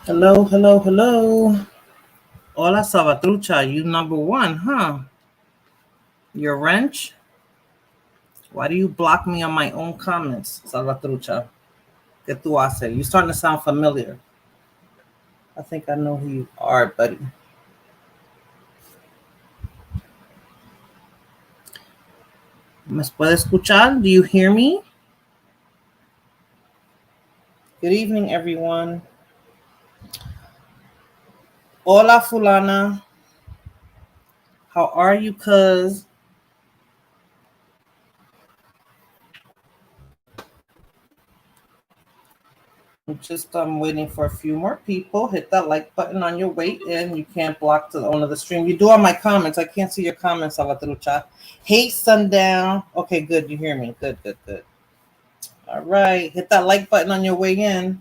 Hello, hello, hello. Hola, Salvatrucha. You number one, huh? Your wrench? Why do you block me on my own comments, Salvatrucha? Que tu hace? You're starting to sound familiar. I think I know who you are, buddy. ¿Me puede escuchar? Do you hear me? Good evening, everyone. Hola, fulana. How are you, cuz? I'm waiting for a few more people. Hit that like button on your way in. You can't block the owner of the stream. You do on my comments. I can't see your comments, Salvatrucha. Hey, sundown. Okay, good. You hear me. Good, good, good. All right. Hit that like button on your way in.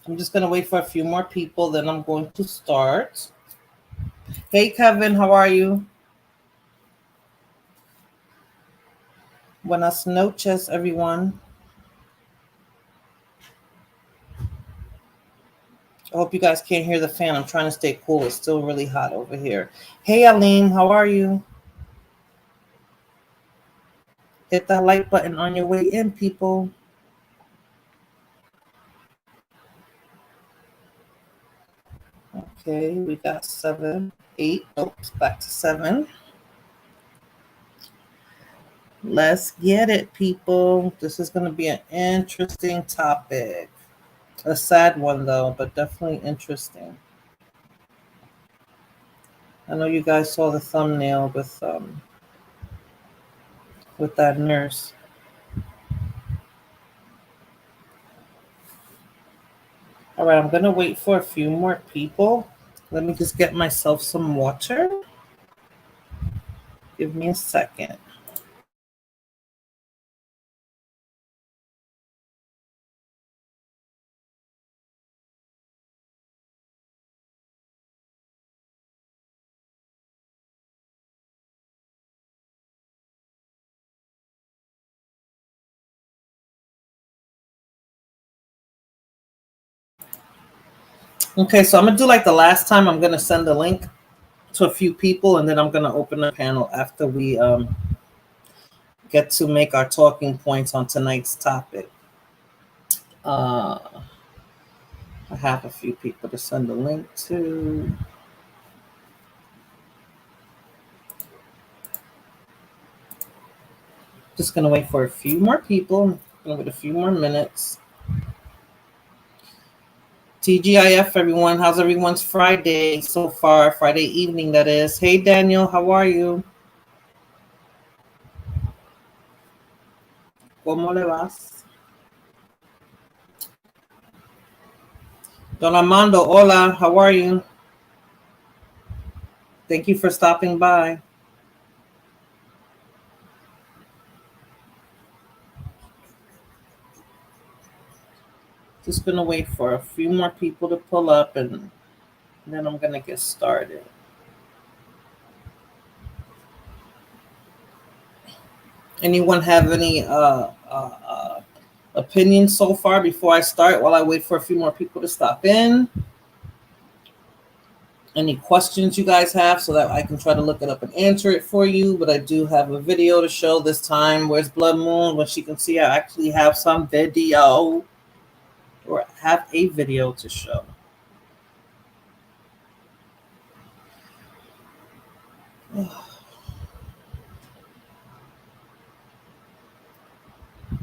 I'm just going to wait for a few more people. Then I'm going to start. Hey, Kevin. How are you? Buenas noches, everyone. I hope you guys can't hear the fan. I'm trying to stay cool. It's still really hot over here. Hey, Aline. How are you? Hit that like button on your way in, people. Okay, we got 7, 8. Oops, back to 7. Let's get it, people. This is going to be an interesting topic. A sad one, though, but definitely interesting. I know you guys saw the thumbnail with that nurse. All right, I'm going to wait for a few more people. Let me just get myself some water. Give me a second. Okay, so I'm going to do like the last time. I'm going to send a link to a few people, and then I'm going to open the panel after we get to make our talking points on tonight's topic. I have a few people to send a link to. Just going to wait for a few more people. Going to wait a few more minutes. TGIF, everyone. How's everyone's Friday so far? Friday evening, that is. Hey, Daniel. How are you? ¿Cómo le vas? Don Armando, hola. How are you? Thank you for stopping by. Just going to wait for a few more people to pull up, and then I'm going to get started. Anyone have any opinions so far before I start while I wait for a few more people to stop in? Any questions you guys have so that I can try to look it up and answer it for you? But I do have a video to show this time. Where's Blood Moon? When she can see I actually have some video or have a video to show.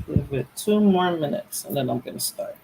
Give it 2 more minutes and then I'm going to start.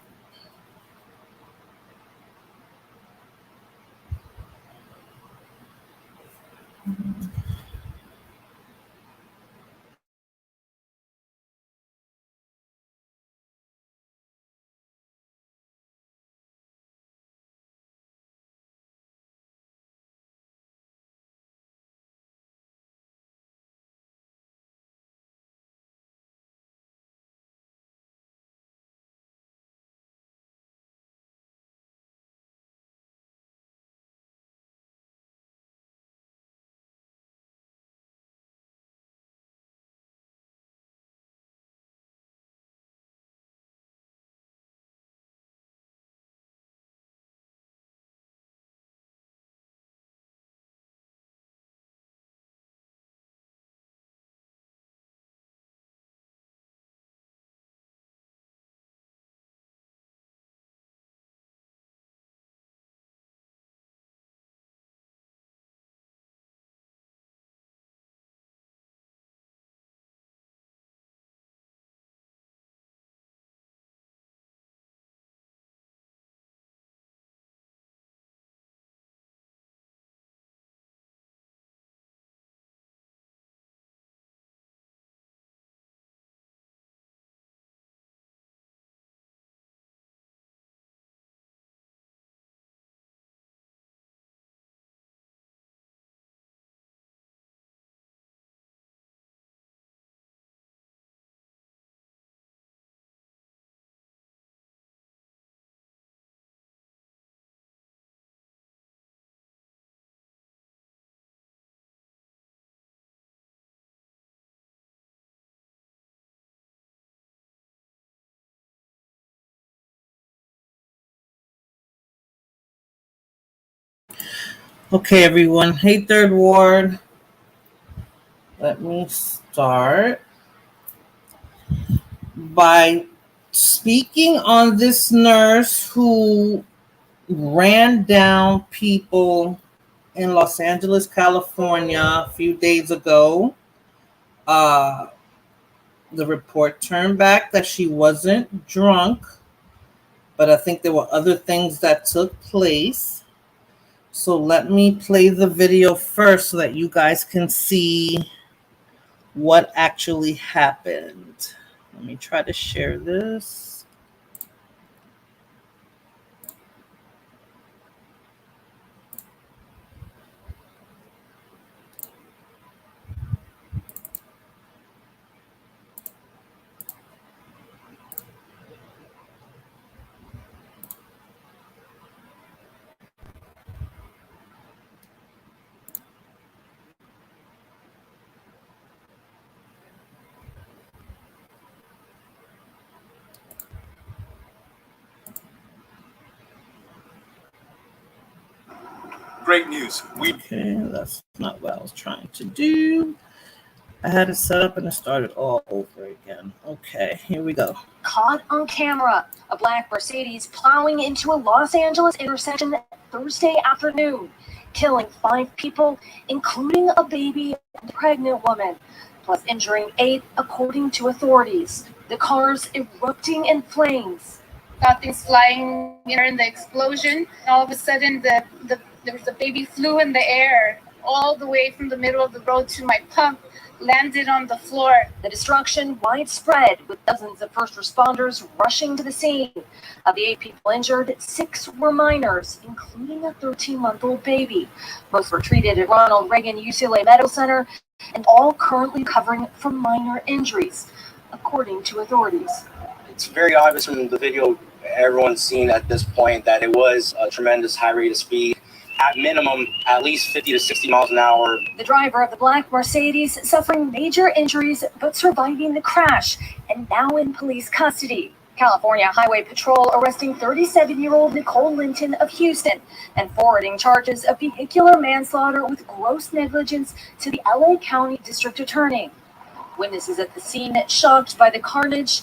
Okay, everyone. Hey, Third Ward. Let me start by speaking on this nurse who ran down people in Los Angeles, California a few days ago. Uh, the report turned back that she wasn't drunk, but I think there were other things that took place. So let me play the video first so that you guys can see what actually happened. Let me try to share this. Great news. Okay, that's not what I was trying to do. I had it set up and it started all over again. Okay, here we go. Caught on camera, a black Mercedes plowing into a Los Angeles intersection Thursday afternoon, killing 5 people, including a baby and a pregnant woman, plus injuring 8, according to authorities. The cars erupting in flames. Things flying in the explosion. All of a sudden, there was a baby flew in the air all the way from the middle of the road to my pump, landed on the floor. The destruction widespread, with dozens of first responders rushing to the scene. Of the 8 people injured, 6 were minors, including a 13-month-old baby. Most were treated at Ronald Reagan UCLA Medical Center, and all currently recovering from minor injuries, according to authorities. It's very obvious from the video everyone's seen at this point that it was a tremendous high rate of speed. At minimum, at least 50 to 60 miles an hour. The driver of the black Mercedes suffering major injuries but surviving the crash and now in police custody. California Highway Patrol arresting 37-year-old Nicole Linton of Houston and forwarding charges of vehicular manslaughter with gross negligence to the LA County District Attorney. Witnesses at the scene shocked by the carnage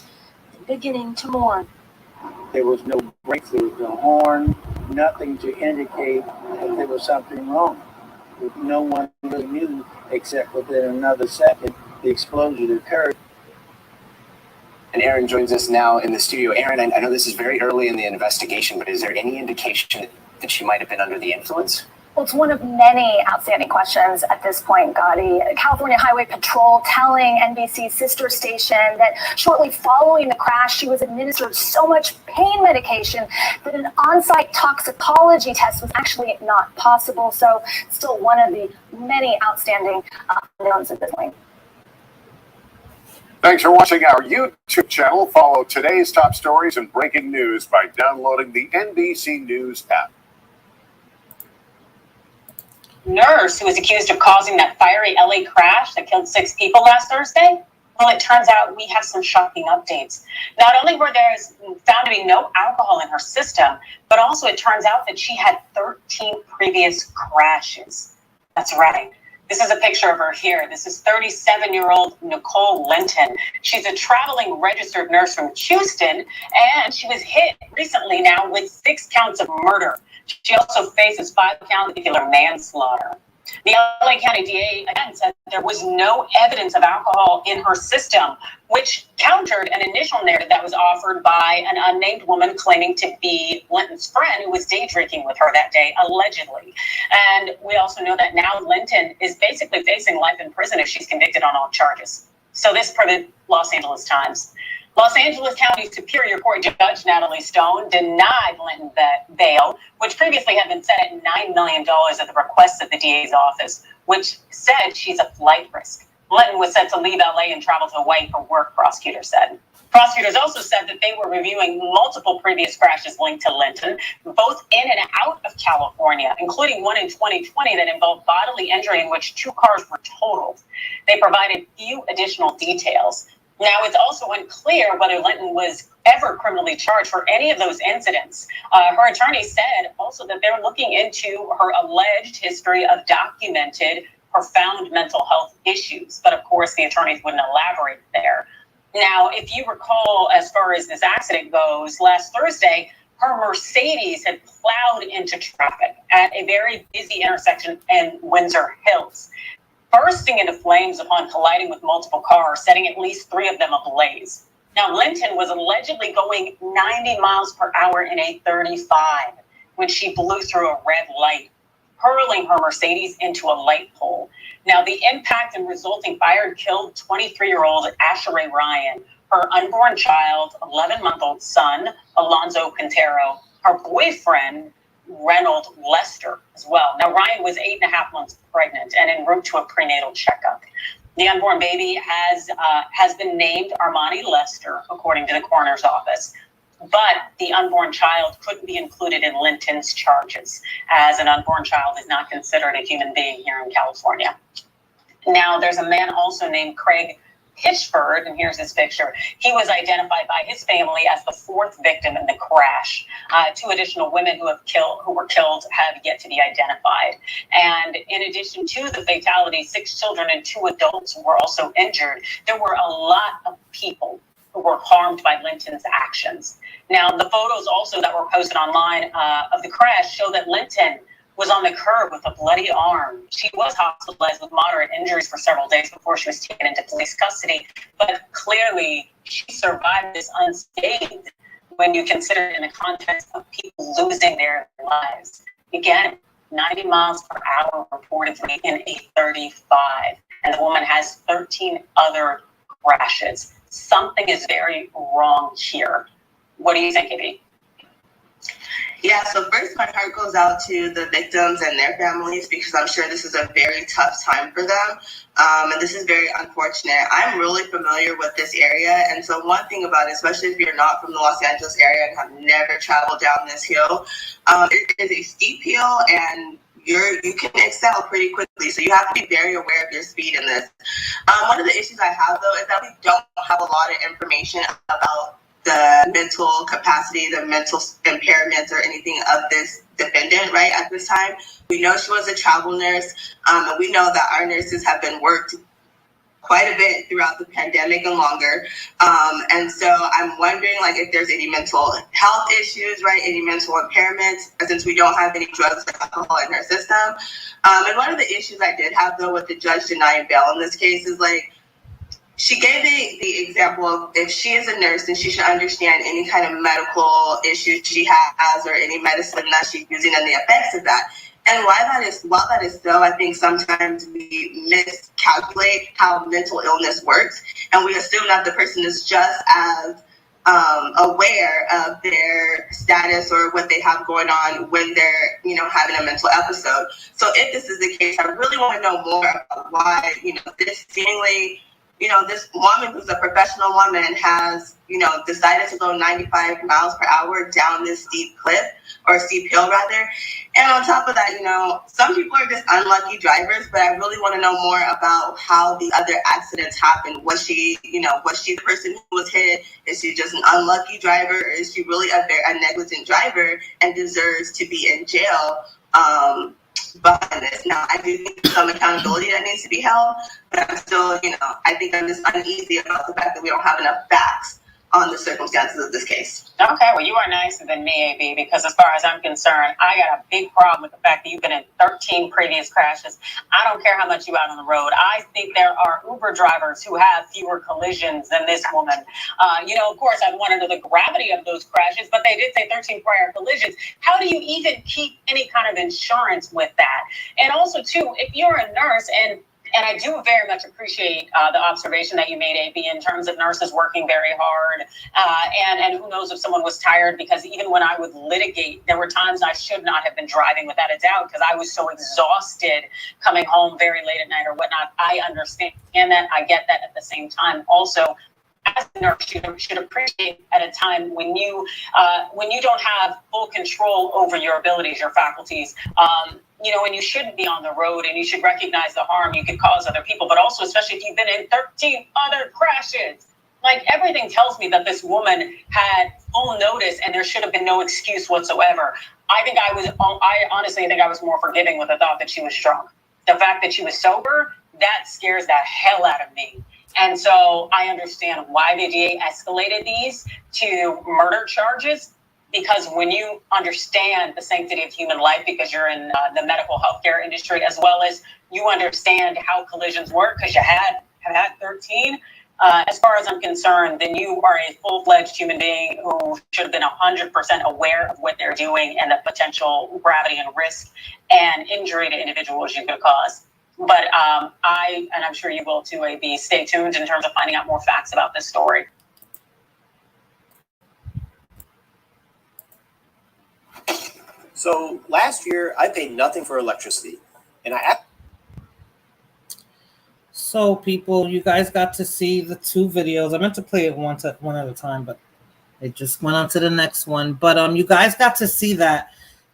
and beginning to mourn. There was no breakthrough, no horn, nothing to indicate that there was something wrong. No one really knew, except within another second, the explosion occurred. And Aaron joins us now in the studio. Aaron, I know this is very early in the investigation, but is there any indication that she might have been under the influence? Well, it's one of many outstanding questions at this point, Gotti. California Highway Patrol telling NBC's sister station that shortly following the crash, she was administered so much pain medication that an on-site toxicology test was actually not possible. So still one of the many outstanding unknowns at this point. Thanks for watching our YouTube channel. Follow today's top stories and breaking news by downloading the NBC News app. Nurse who was accused of causing that fiery LA crash that killed 6 people last Thursday? Well, it turns out we have some shocking updates. Not only were there found to be no alcohol in her system, but also it turns out that she had 13 previous crashes. That's right. This is a picture of her here. This is 37-year-old Nicole Linton. She's a traveling registered nurse from Houston, and she was hit recently now with 6 counts of murder. She also faces 5 counts of vehicular manslaughter. The LA County DA again said there was no evidence of alcohol in her system, which countered an initial narrative that was offered by an unnamed woman claiming to be Linton's friend who was day drinking with her that day, allegedly. And we also know that now Linton is basically facing life in prison if she's convicted on all charges. So this per the Los Angeles Times. Los Angeles County Superior Court Judge Natalie Stone denied Linton bail, which previously had been set at $9 million at the request of the DA's office, which said she's a flight risk. Linton was set to leave LA and travel to Hawaii for work, prosecutors said. Prosecutors also said that they were reviewing multiple previous crashes linked to Linton, both in and out of California, including one in 2020 that involved bodily injury in which 2 cars were totaled. They provided few additional details. Now, it's also unclear whether Linton was ever criminally charged for any of those incidents. Her attorney said also that they're looking into her alleged history of documented profound mental health issues. But of course, the attorneys wouldn't elaborate there. Now, if you recall, as far as this accident goes, last Thursday, her Mercedes had plowed into traffic at a very busy intersection in Windsor Hills, bursting into flames upon colliding with multiple cars, setting at least 3 of them ablaze. Now, Linton was allegedly going 90 miles per hour in a 35 when she blew through a red light, hurling her Mercedes into a light pole. Now, the impact and resulting fire killed 23-year-old Asheray Ryan, her unborn child, 11-month-old son, Alonzo Quintero, her boyfriend, Reynold Lester, as well. Now, Ryan was 8.5 months pregnant and en route to a prenatal checkup. The unborn baby has been named Armani Lester, according to the coroner's office. But the unborn child couldn't be included in Linton's charges, as an unborn child is not considered a human being here in California. Now, there's a man also named Craig Hitchford, and here's his picture. He was identified by his family as the 4th victim in the crash. 2 additional women who were killed have yet to be identified. And in addition to the fatality, 6 children and 2 adults were also injured. There were a lot of people who were harmed by Linton's actions. Now, the photos also that were posted online of the crash show that Linton was on the curb with a bloody arm. She was hospitalized with moderate injuries for several days before she was taken into police custody, but clearly she survived this unscathed when you consider it in the context of people losing their lives. Again, 90 miles per hour reportedly in a 35, and the woman has 13 other crashes. Something is very wrong here. What do you think, Ivy? Yeah, so first my heart goes out to the victims and their families because I'm sure this is a very tough time for them. And this is very unfortunate. I'm really familiar with this area. And so one thing about it, especially if you're not from the Los Angeles area and have never traveled down this hill, it is a steep hill and you can excel pretty quickly. So you have to be very aware of your speed in this. One of the issues I have, though, is that we don't have a lot of information about the mental capacity, the mental impairments or anything of this defendant, right, at this time. We know she was a travel nurse, and we know that our nurses have been worked quite a bit throughout the pandemic and longer. And so I'm wondering, like, if there's any mental health issues, right, any mental impairments, since we don't have any drugs or alcohol in her system. And one of the issues I did have, though, with the judge denying bail in this case is, like, she gave the example of if she is a nurse, then she should understand any kind of medical issues she has or any medicine that she's using and the effects of that. And while that is so, I think sometimes we miscalculate how mental illness works, and we assume that the person is just as aware of their status or what they have going on when they're, having a mental episode. So if this is the case, I really want to know more about why, this seemingly, this woman who's a professional woman has, decided to go 95 miles per hour down this steep cliff, or steep hill rather. And on top of that, some people are just unlucky drivers, but I really want to know more about how the other accidents happened. Was she the person who was hit? Is she just an unlucky driver? Or is she really a negligent driver and deserves to be in jail? Behind this. Now, I do think there's some accountability that needs to be held, but I'm still, I think I'm just uneasy about the fact that we don't have enough facts on the circumstances of this case. Okay, well, you are nicer than me, AB, because as far as I'm concerned, I got a big problem with the fact that you've been in 13 previous crashes. I don't care how much you're out on the road. I think there are Uber drivers who have fewer collisions than this woman. Of course, I'd want to know the gravity of those crashes, but they did say 13 prior collisions. How do you even keep any kind of insurance with that? And also, too, if you're a nurse and I do very much appreciate the observation that you made, AB, in terms of nurses working very hard. And who knows if someone was tired, because even when I would litigate, there were times I should not have been driving without a doubt because I was so exhausted coming home very late at night or whatnot. I understand that. I get that at the same time. Also, as a nurse, you should appreciate at a time when you don't have full control over your abilities, your faculties, and you shouldn't be on the road, and you should recognize the harm you could cause other people, but also especially if you've been in 13 other crashes. Like, everything tells me that this woman had full notice and there should have been no excuse whatsoever. I honestly think I was more forgiving with the thought that she was drunk. The fact that she was sober, that scares the hell out of me. And so I understand why the DA escalated these to murder charges, because when you understand the sanctity of human life, because you're in the medical healthcare industry, as well as you understand how collisions work, because you have had 13, as far as I'm concerned, then you are a full-fledged human being who should have been 100% aware of what they're doing and the potential gravity and risk and injury to individuals you could cause. But and I'm sure you will too, AB, stay tuned in terms of finding out more facts about this story. So last year, I paid nothing for electricity, and So people, you guys got to see the 2 videos. I meant to play it one at a time, but it just went on to the next one. But you guys got to see that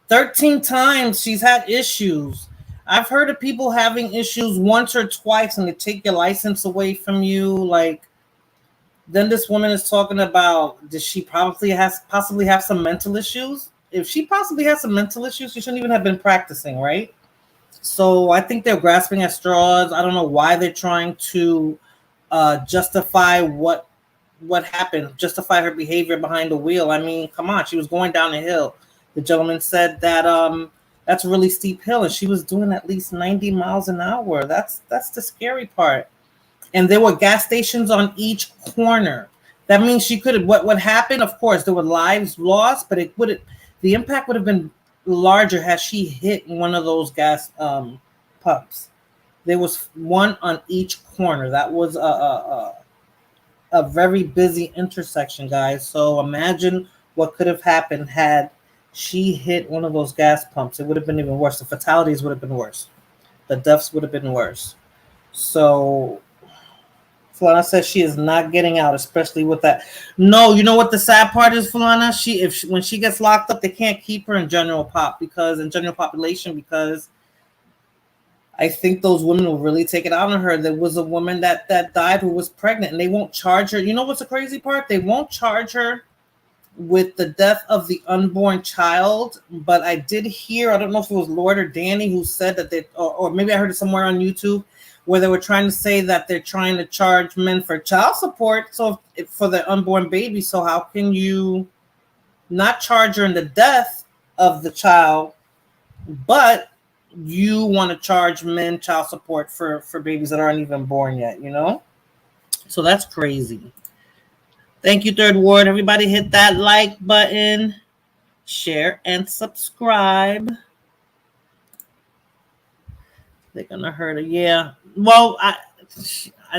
13 times she's had issues. I've heard of people having issues once or twice and they take your license away from you. Like, then this woman is talking about, does she possibly have some mental issues? If she possibly has some mental issues, she shouldn't even have been practicing, right? So I think they're grasping at straws. I don't know why they're trying to justify what happened, justify her behavior behind the wheel. I mean, come on, she was going down a hill. The gentleman said that that's a really steep hill, and she was doing at least 90 miles an hour. That's the scary part. And there were gas stations on each corner. That means she could have. What happened? Of course, there were lives lost, but the impact would have been larger had she hit one of those gas pumps. There was one on each corner. That was a very busy intersection, guys. So imagine what could have happened had she hit one of those gas pumps. It would have been even worse. The fatalities would have been worse. The deaths would have been worse. So Fulana says she is not getting out, especially with that. No, you know what the sad part is, Fulana? When she gets locked up, they can't keep her in general population because I think those women will really take it out on her. There was a woman that died who was pregnant, and they won't charge her. You know what's the crazy part? They won't charge her with the death of the unborn child. But I did hear, I don't know if it was Lord or Danny who said that or maybe I heard it somewhere on YouTube, where they were trying to say that they're trying to charge men for child support, so for the unborn baby. So how can you not charge her in the death of the child, but you want to charge men child support for babies that aren't even born yet, you know? So that's crazy. Thank you, Third Ward. Everybody hit that like button, share, and subscribe. They're gonna hurt her. Yeah. Well,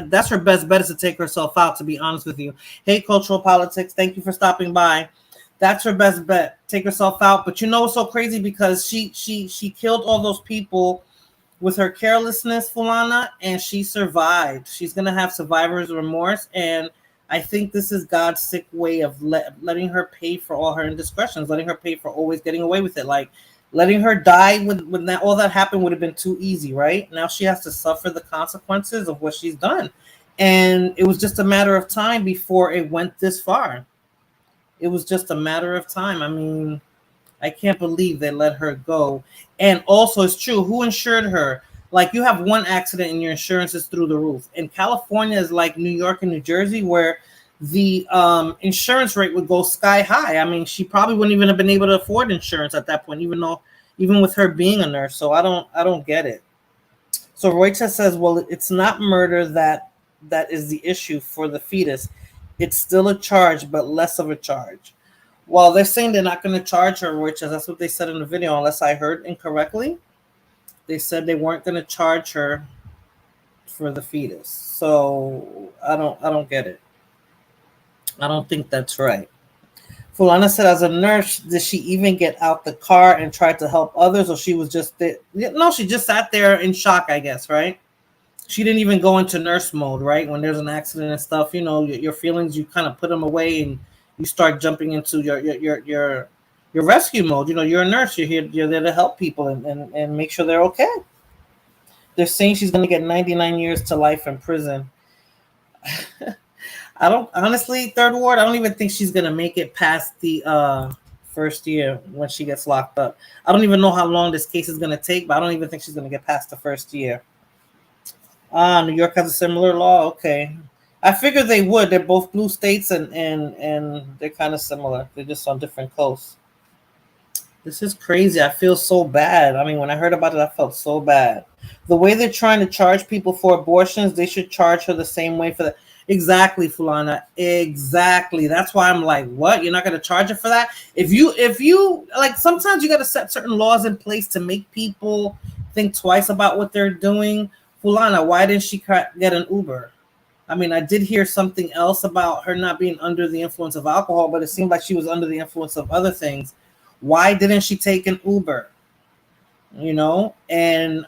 that's her best bet, is to take herself out, to be honest with you. Hey, Cultural Politics, thank you for stopping by. That's her best bet. Take herself out. But you know what's so crazy? Because she killed all those people with her carelessness, Fulana, and she survived. She's gonna have survivor's remorse, and I think this is God's sick way of letting her pay for all her indiscretions, letting her pay for always getting away with it. Like, letting her die when all that happened would have been too easy, right? Now she has to suffer the consequences of what she's done. And it was just a matter of time before it went this far. It was just a matter of time. I mean, I can't believe they let her go. And also, it's true, who insured her? Like, you have one accident and your insurance is through the roof. And California is like New York and New Jersey, where the insurance rate would go sky high. I mean, she probably wouldn't even have been able to afford insurance at that point, even with her being a nurse. So I don't get it. So Reuters says, well, it's not murder that is the issue for the fetus. It's still a charge, but less of a charge. Well, they're saying they're not going to charge her, Reuters. That's what they said in the video, unless I heard incorrectly. They said they weren't going to charge her for the fetus. So I don't get it. I don't think that's right. Fulana said, as a nurse, did she even get out the car and try to help others, or she was just there? No, she just sat there in shock, I guess, right? She didn't even go into nurse mode, right? When there's an accident and stuff, you know, your feelings, you kind of put them away and you start jumping into your rescue mode. You know, you're a nurse. You're there to help people and make sure they're okay. They're saying she's going to get 99 years to life in prison. I don't honestly, third ward, I don't even think she's gonna make it past the first year when she gets locked up. I don't even know how long this case is gonna take, but I don't even think she's gonna get past the first year. New York has a similar law. Okay. I figured they would. They're both blue states and they're kind of similar. They're just on different coasts. This is crazy. I feel so bad. I mean, when I heard about it, I felt so bad. The way they're trying to charge people for abortions, they should charge her the same way for that. Exactly, Fulana. Exactly. That's why I'm like, what? You're not going to charge her for that? If you like, sometimes you got to set certain laws in place to make people think twice about what they're doing. Fulana, why didn't she get an Uber? I mean, I did hear something else about her not being under the influence of alcohol, but it seemed like she was under the influence of other things. Why didn't she take an Uber? You know, and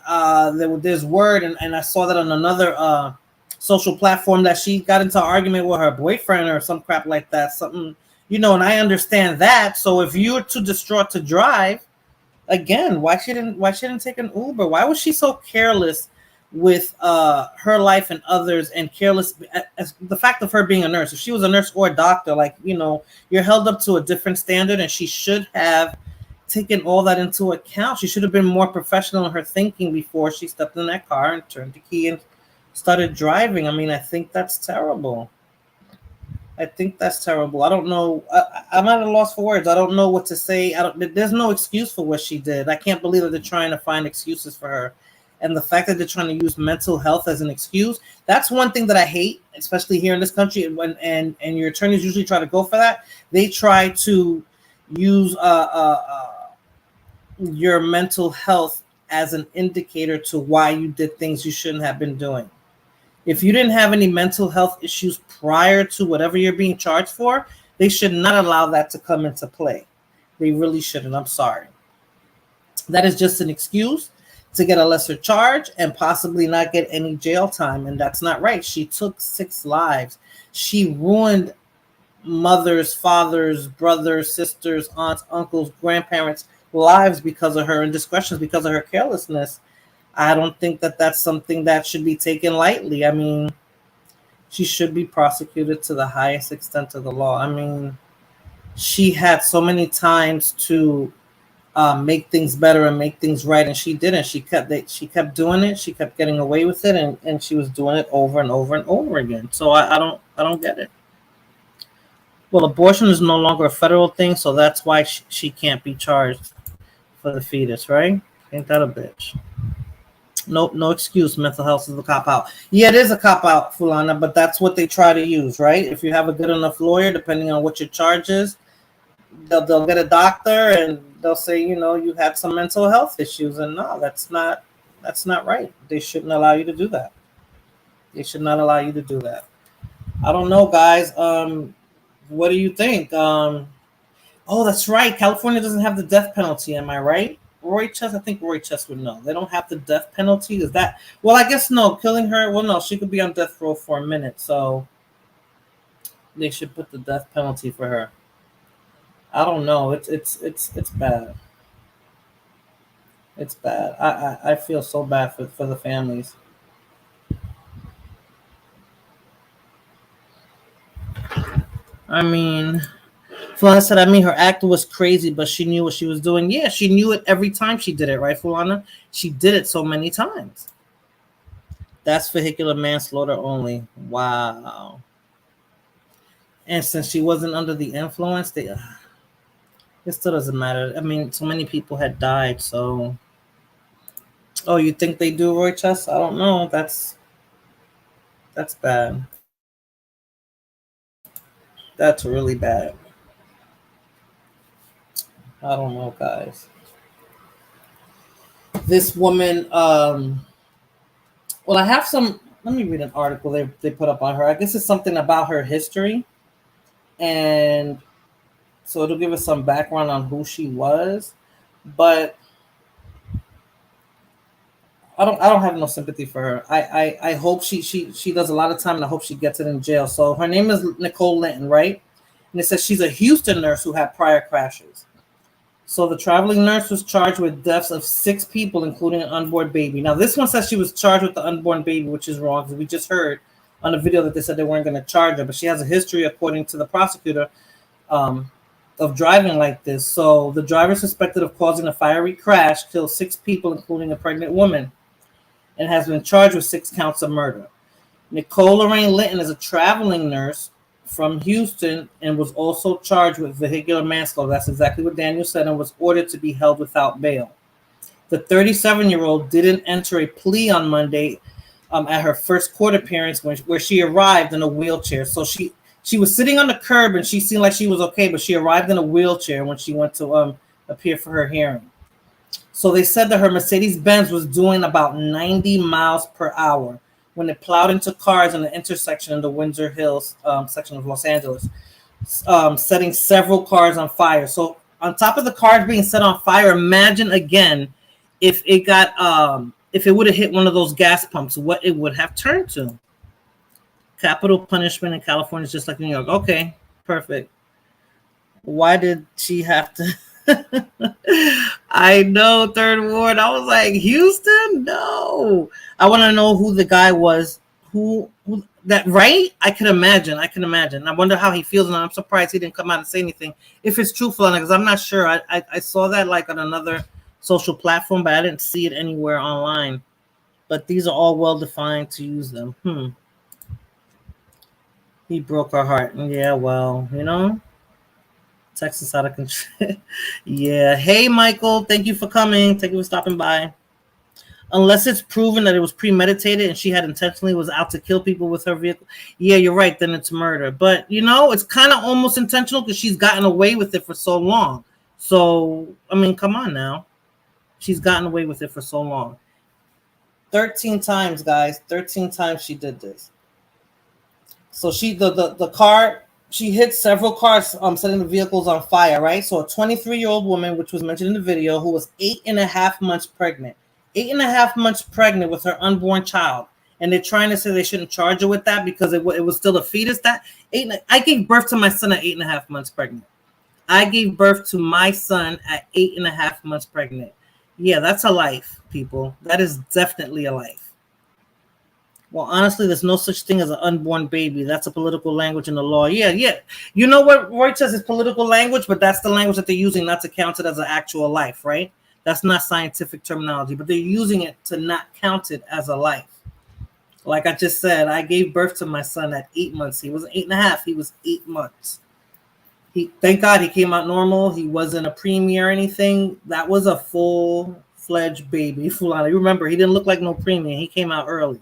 there's word, and I saw that on another social platform that she got into an argument with her boyfriend or some crap like that. Something, you know, and I understand that. So if you're too distraught to drive, again, why she didn't take an Uber? Why was she so careless with her life and others, and careless as the fact of her being a nurse? If she was a nurse or a doctor, like, you know, you're held up to a different standard, and she should have taken all that into account. She should have been more professional in her thinking before she stepped in that car and turned the key and started driving. I mean, I think that's terrible. I think that's terrible. I don't know. I'm at a loss for words. I don't know what to say. There's no excuse for what she did. I can't believe that they're trying to find excuses for her. And the fact that they're trying to use mental health as an excuse, that's one thing that I hate, especially here in this country. And your attorneys usually try to go for that. They try to use your mental health as an indicator to why you did things you shouldn't have been doing. If you didn't have any mental health issues prior to whatever you're being charged for, they should not allow that to come into play. They really shouldn't. I'm sorry. That is just an excuse to get a lesser charge and possibly not get any jail time. And that's not right. She took 6 lives. She ruined mothers, fathers, brothers, sisters, aunts, uncles, grandparents' lives because of her indiscretions, because of her carelessness. I don't think that that's something that should be taken lightly. I mean, she should be prosecuted to the highest extent of the law. I mean, she had so many times to make things better and make things right, and she didn't. She kept doing it. She kept getting away with it, and she was doing it over and over and over again. So I don't get it. Well, abortion is no longer a federal thing, so that's why she can't be charged for the fetus, right? Ain't that a bitch? No excuse. Mental health is a cop out. Yeah, it is a cop out, Fulana, but that's what they try to use, right? If you have a good enough lawyer, depending on what your charge is, they'll get a doctor and they'll say, you know, you had some mental health issues, and no, that's not right. They shouldn't allow you to do that. They should not allow you to do that. I don't know, guys. What do you think? Oh, that's right. California doesn't have the death penalty. Am I right? I think Roy Chess would know. They don't have the death penalty. Is that? Well, I guess no. Killing her. Well, no. She could be on death row for a minute, so they should put the death penalty for her. I don't know. It's bad. It's bad. I feel so bad for the families. I mean, Fulana said, her act was crazy, but she knew what she was doing. Yeah, she knew it every time she did it, right, Fulana? She did it so many times. That's vehicular manslaughter only. Wow. And since she wasn't under the influence, it still doesn't matter. I mean, so many people had died, so... Oh, you think they do, Roy Chess? I don't know. That's bad. That's really bad. I don't know, guys. This woman, well, I have some, let me read an article they put up on her. I guess it's something about her history. And so it'll give us some background on who she was. But I don't have no sympathy for her. I hope she does a lot of time, and I hope she gets it in jail. So her name is Nicole Linton, right? And it says she's a Houston nurse who had prior crashes. So the traveling nurse was charged with deaths of 6 people, including an unborn baby. Now, this one says she was charged with the unborn baby, which is wrong, because we just heard on the video that they said they weren't going to charge her, but she has a history, according to the prosecutor, of driving like this. So the driver suspected of causing a fiery crash killed 6 people, including a pregnant woman, and has been charged with 6 counts of murder. Nicole Lorraine Linton is a traveling nurse from Houston and was also charged with vehicular manslaughter. That's exactly what Daniel said, and was ordered to be held without bail. The 37-year-old didn't enter a plea on Monday at her first court appearance where she arrived in a wheelchair. So she was sitting on the curb and she seemed like she was okay, but she arrived in a wheelchair when she went to appear for her hearing. So they said that her Mercedes-Benz was doing about 90 miles per hour when it plowed into cars in the intersection in the Windsor Hills section of Los Angeles, setting several cars on fire. So on top of the cars being set on fire, imagine again if it got if it would have hit one of those gas pumps, what it would have turned to. Capital punishment in California is just like New York. Okay, perfect. Why did she have to? I know, Third Ward. I was like, Houston? No. I want to know who the guy was. Who that, right? I can imagine. I wonder how he feels, and I'm surprised he didn't come out and say anything. If it's truthful, because I'm not sure. I saw that like on another social platform, but I didn't see it anywhere online. But these are all well defined to use them. He broke her heart. Yeah, well, Texas out of control. Yeah. Hey, Michael. Thank you for coming. Thank you for stopping by. Unless it's proven that it was premeditated and she had intentionally was out to kill people with her vehicle. Yeah, you're right. Then it's murder. But, it's kind of almost intentional because she's gotten away with it for so long. So, I mean, come on now. She's gotten away with it for so long. 13 times, guys. 13 times she did this. So the car, she hit several cars, setting the vehicles on fire, right? So a 23-year-old woman, which was mentioned in the video, who was 8.5 months pregnant. 8.5 months pregnant with her unborn child. And they're trying to say they shouldn't charge her with that because it was still a fetus. I gave birth to my son at 8.5 months pregnant. I gave birth to my son at 8.5 months pregnant. Yeah, that's a life, people. That is definitely a life. Well, honestly, there's no such thing as an unborn baby. That's a political language in the law. Yeah. You know what Roy says is political language, but that's the language that they're using not to count it as an actual life, right? That's not scientific terminology, but they're using it to not count it as a life. Like I just said, I gave birth to my son at 8 months. He wasn't 8.5. He was 8 months. Thank God he came out normal. He wasn't a preemie or anything. That was a full-fledged baby. Remember, he didn't look like no preemie. He came out early.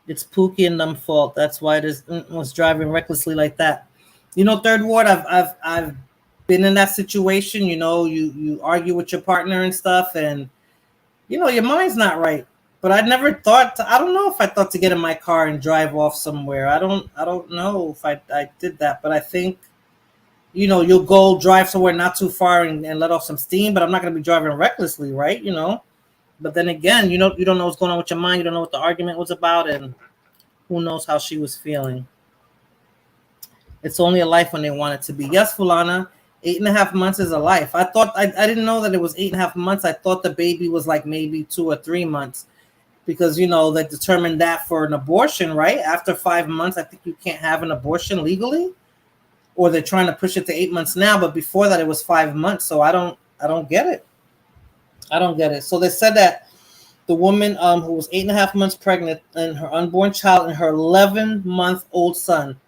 It's Pookie and them fault. That's why this was driving recklessly like that. Third Ward, I've been in that situation. You argue with your partner and stuff, and your mind's not right. But I never thought I don't know if I thought to get in my car and drive off somewhere. I don't know if I did that, but I think you'll go drive somewhere not too far and let off some steam, but I'm not going to be driving recklessly, right? But then again, you don't know what's going on with your mind. You don't know what the argument was about, and who knows how she was feeling. It's only a life when they want it to be. Yes, Fulana, 8.5 months is a life. I thought I didn't know that it was 8.5 months. I thought the baby was like maybe 2 or 3 months, because they determined that for an abortion, right? After 5 months, I think you can't have an abortion legally, or they're trying to push it to 8 months now. But before that, it was 5 months. So I don't get it. I don't get it. So they said that the woman who was 8.5 months pregnant and her unborn child and her 11-month-old son,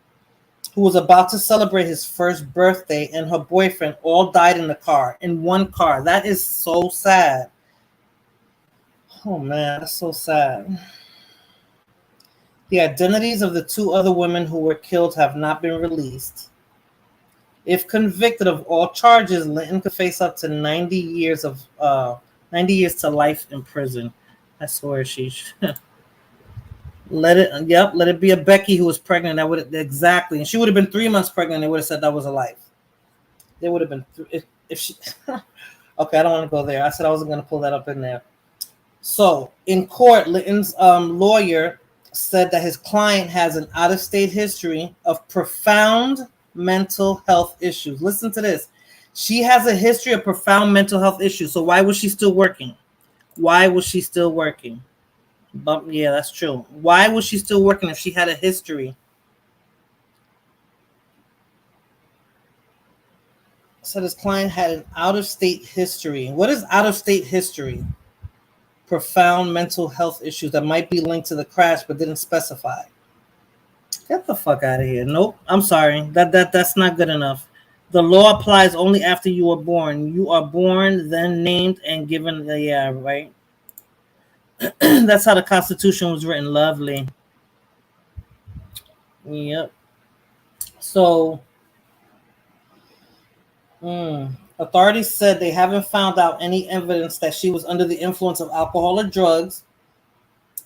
who was about to celebrate his first birthday, and her boyfriend all died in one car. That is so sad. Oh, man, that's so sad. The identities of the 2 other women who were killed have not been released. If convicted of all charges, Linton could face up to 90 years to life in prison. I swear let it be a Becky who was pregnant. That would exactly, and she would have been 3 months pregnant. They would have said that was a life. They would have been if she. Okay, I don't want to go there. I said I wasn't going to pull that up in there. So in court, Linton's lawyer said that his client has an out-of-state history of profound mental health issues. Listen to this. She has a history of profound mental health issues. So why was she still working? But yeah, that's true. Why was she still working if she had a history? So this client had an out-of-state history. What is out-of-state history? Profound mental health issues that might be linked to the crash but didn't specify. Get the fuck out of here. Nope. I'm sorry. That's not good enough. The law applies only after you are born. You are born, then named and given the right. That's how the Constitution was written. Lovely. Yep. So authorities said they haven't found out any evidence that she was under the influence of alcohol or drugs.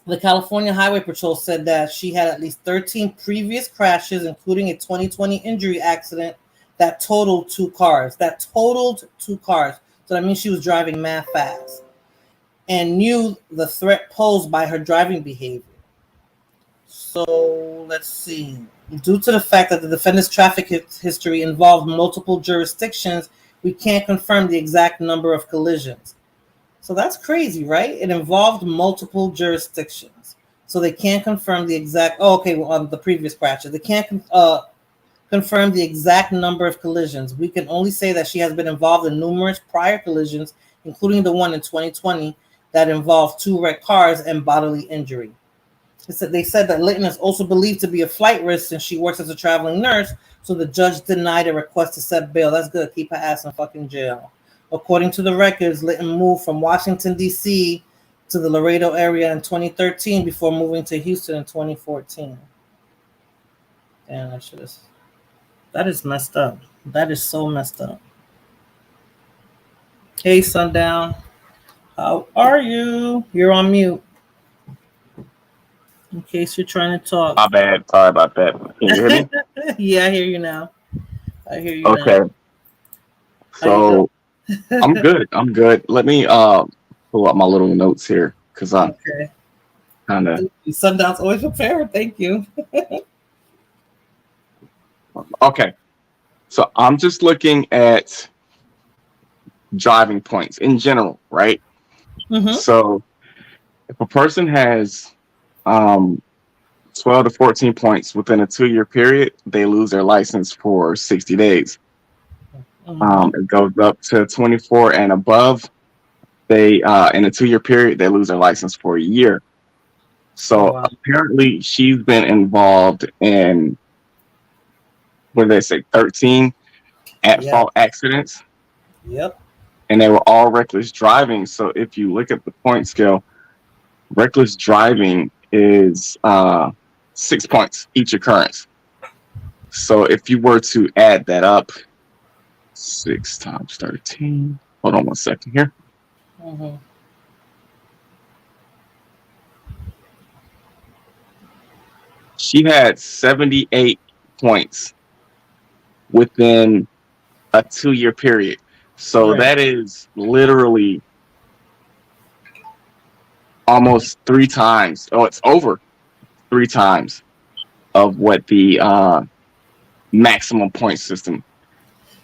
The California Highway Patrol said that she had at least 13 previous crashes, including a 2020 injury accident that totaled 2 cars. So that means she was driving mad fast and knew the threat posed by her driving behavior. So let's see. Due to the fact that the defendant's traffic history involved multiple jurisdictions, we can't confirm the exact number of collisions. So that's crazy, right? It involved multiple jurisdictions. So they can't confirm the exact... on the previous crashes. They can't confirm the exact number of collisions. We can only say that she has been involved in numerous prior collisions, including the one in 2020 that involved 2 wrecked cars and bodily injury. They said that Litton is also believed to be a flight risk since she works as a traveling nurse, so the judge denied a request to set bail. That's good. Keep her ass in fucking jail. According to the records, Litton moved from Washington, D.C. to the Laredo area in 2013 before moving to Houston in 2014. Damn, that is messed up. That is so messed up. Hey, Sundown. How are you? You're on mute. In case you're trying to talk. My bad. Sorry about that. Can you hear me? Yeah, I hear you now. Okay. So I'm good. Let me pull up my little notes here because I'm kind of. Sundown's always prepared. Thank you. Okay. So I'm just looking at driving points in general, right? Mm-hmm. So if a person has 12 to 14 points within a 2-year period, they lose their license for 60 days. It goes up to 24 and above. They in a 2-year period, they lose their license for a year. So apparently she's been involved in, what did they say, 13 at-fault accidents. Yep. And they were all reckless driving. So if you look at the point scale, reckless driving is 6 points each occurrence. So if you were to add that up, 6 times 13. Hold on 1 second here. Mm-hmm. She had 78 points within a 2-year period. So that is literally almost 3 times. Oh, it's over 3 times of what the maximum point system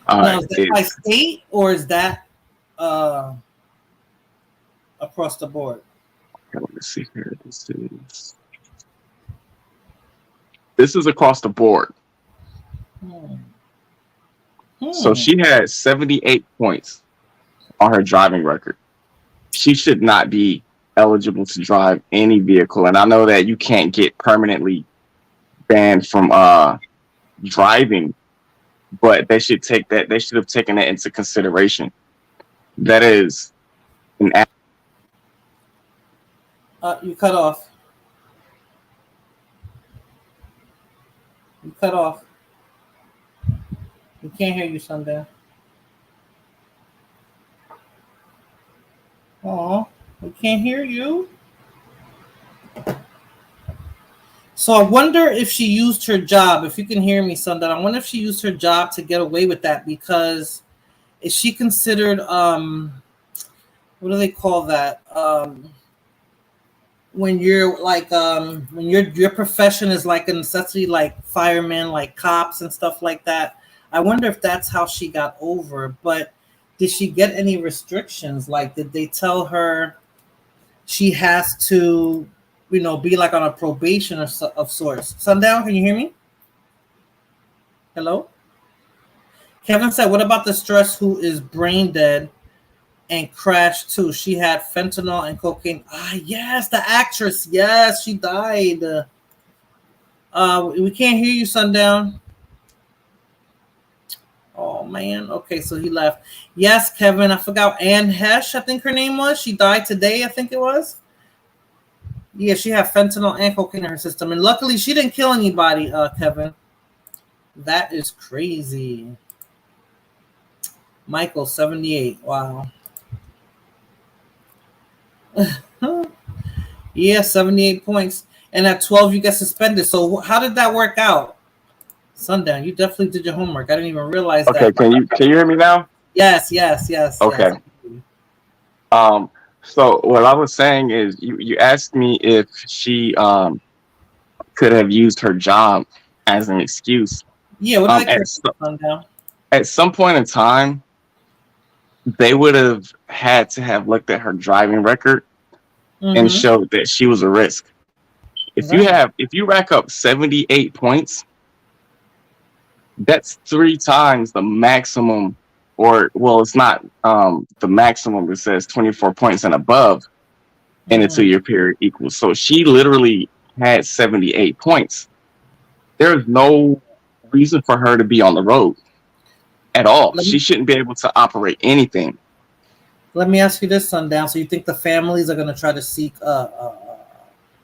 now, is that by state or is that across the board? Okay, let me see here. This is across the board. So she had 78 points on her driving record. She should not be eligible to drive any vehicle. And I know that you can't get permanently banned from driving, but they should have taken that into consideration. That is an you cut off. We can't hear you, Sundown. Oh, we can't hear you. So I wonder if she used her job. If you can hear me, Sundown, I wonder if she used her job to get away with that, because is she considered what do they call that? When you're like when your profession is like a necessity, like firemen, like cops and stuff like that. I wonder if that's how she got over. But did she get any restrictions? Like, did they tell her she has to be like on a probation of sorts. Sundown, can you hear me? Hello? Kevin said, what about the stress who is brain dead and crashed too? She had fentanyl and cocaine. Yes, the actress. Yes, she died. We can't hear you, Sundown. Oh, man. Okay, so he left. Yes, Kevin. I forgot. Anne Hesh, I think her name was. She died today, I think it was. Yeah, she had fentanyl and cocaine in her system. And luckily, she didn't kill anybody, Kevin. That is crazy. Michael, 78. Wow. Yeah, 78 points. And at 12, you get suspended. So how did that work out? Sundown, you definitely did your homework. I didn't even realize that. Okay, can you hear me now? Yes. Okay. Yes. So what I was saying is you asked me if she could have used her job as an excuse. Yeah, what did Sundown? At some point in time, they would have had to have looked at her driving record and showed that she was a risk. If you rack up 78 points, that's 3 times the maximum, or well, it's not the maximum. It says 24 points and above in a 2-year period equals. So she literally had 78 points. There's no reason for her to be on the road at all. She shouldn't be able to operate anything. Let me ask you this, Sundown. So you think the families are going to try to seek, they're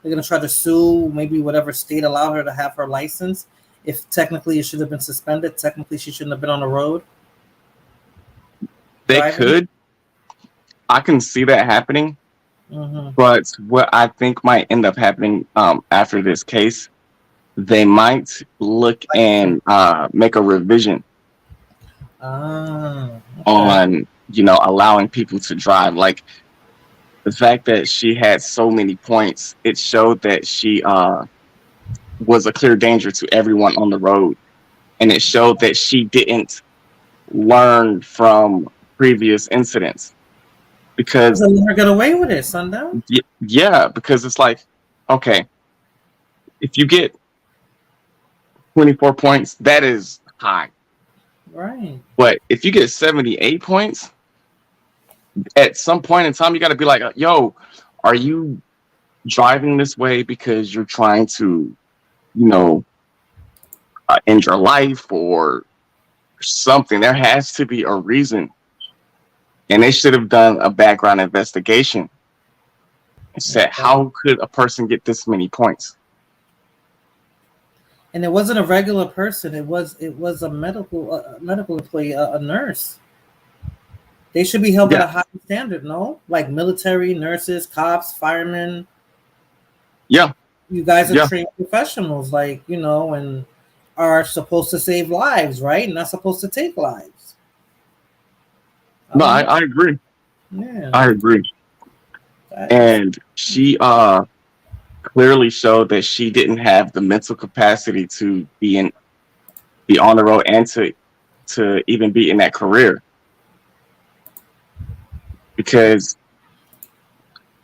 going to try to sue maybe whatever state allowed her to have her license? If technically it should have been suspended, technically she shouldn't have been on the road? They could. I can see that happening. But what I think might end up happening after this case, they might look and make a revision on, allowing people to drive. Like the fact that she had so many points, it showed that she was a clear danger to everyone on the road. And it showed that she didn't learn from previous incidents. Because they let her get away with it, Sundown? Yeah, because it's like, okay, if you get 24 points, that is high. Right. But if you get 78 points, at some point in time, you got to be like, yo, are you driving this way because you're trying to, end your life or something? There has to be a reason. And they should have done a background investigation and said, how could a person get this many points? And it wasn't a regular person. It was a medical employee, a nurse. They should be held at a high standard, no? Like military, nurses, cops, firemen. Yeah. You guys are trained professionals, and are supposed to save lives, right? Not supposed to take lives. No, I agree. Yeah. I agree. And she clearly showed that she didn't have the mental capacity to be on the road and to even be in that career. Because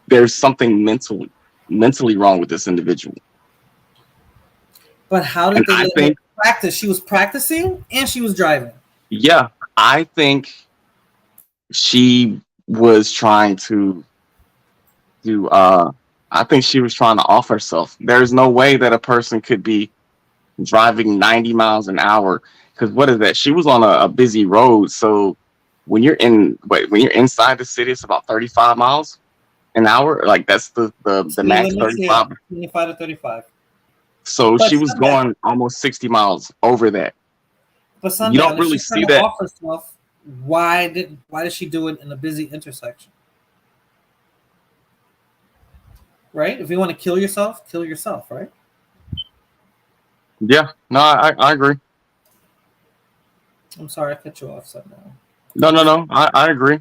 there's something mentally wrong with this individual. But how did they let her practice? She was practicing and she was driving. Yeah, I think she was trying to I think she was trying to off herself. There's no way that a person could be driving 90 miles an hour, because what is that? She was on a busy road. So when you're inside the city, it's about 35 miles an hour. Like that's the max 35. 25 to 35. So she was going almost 60 miles over that. But you don't really see that. Off herself, why did she do it in a busy intersection? Right? If you want to kill yourself, right? Yeah. No, I agree. I'm sorry I cut you off somehow. No. I agree.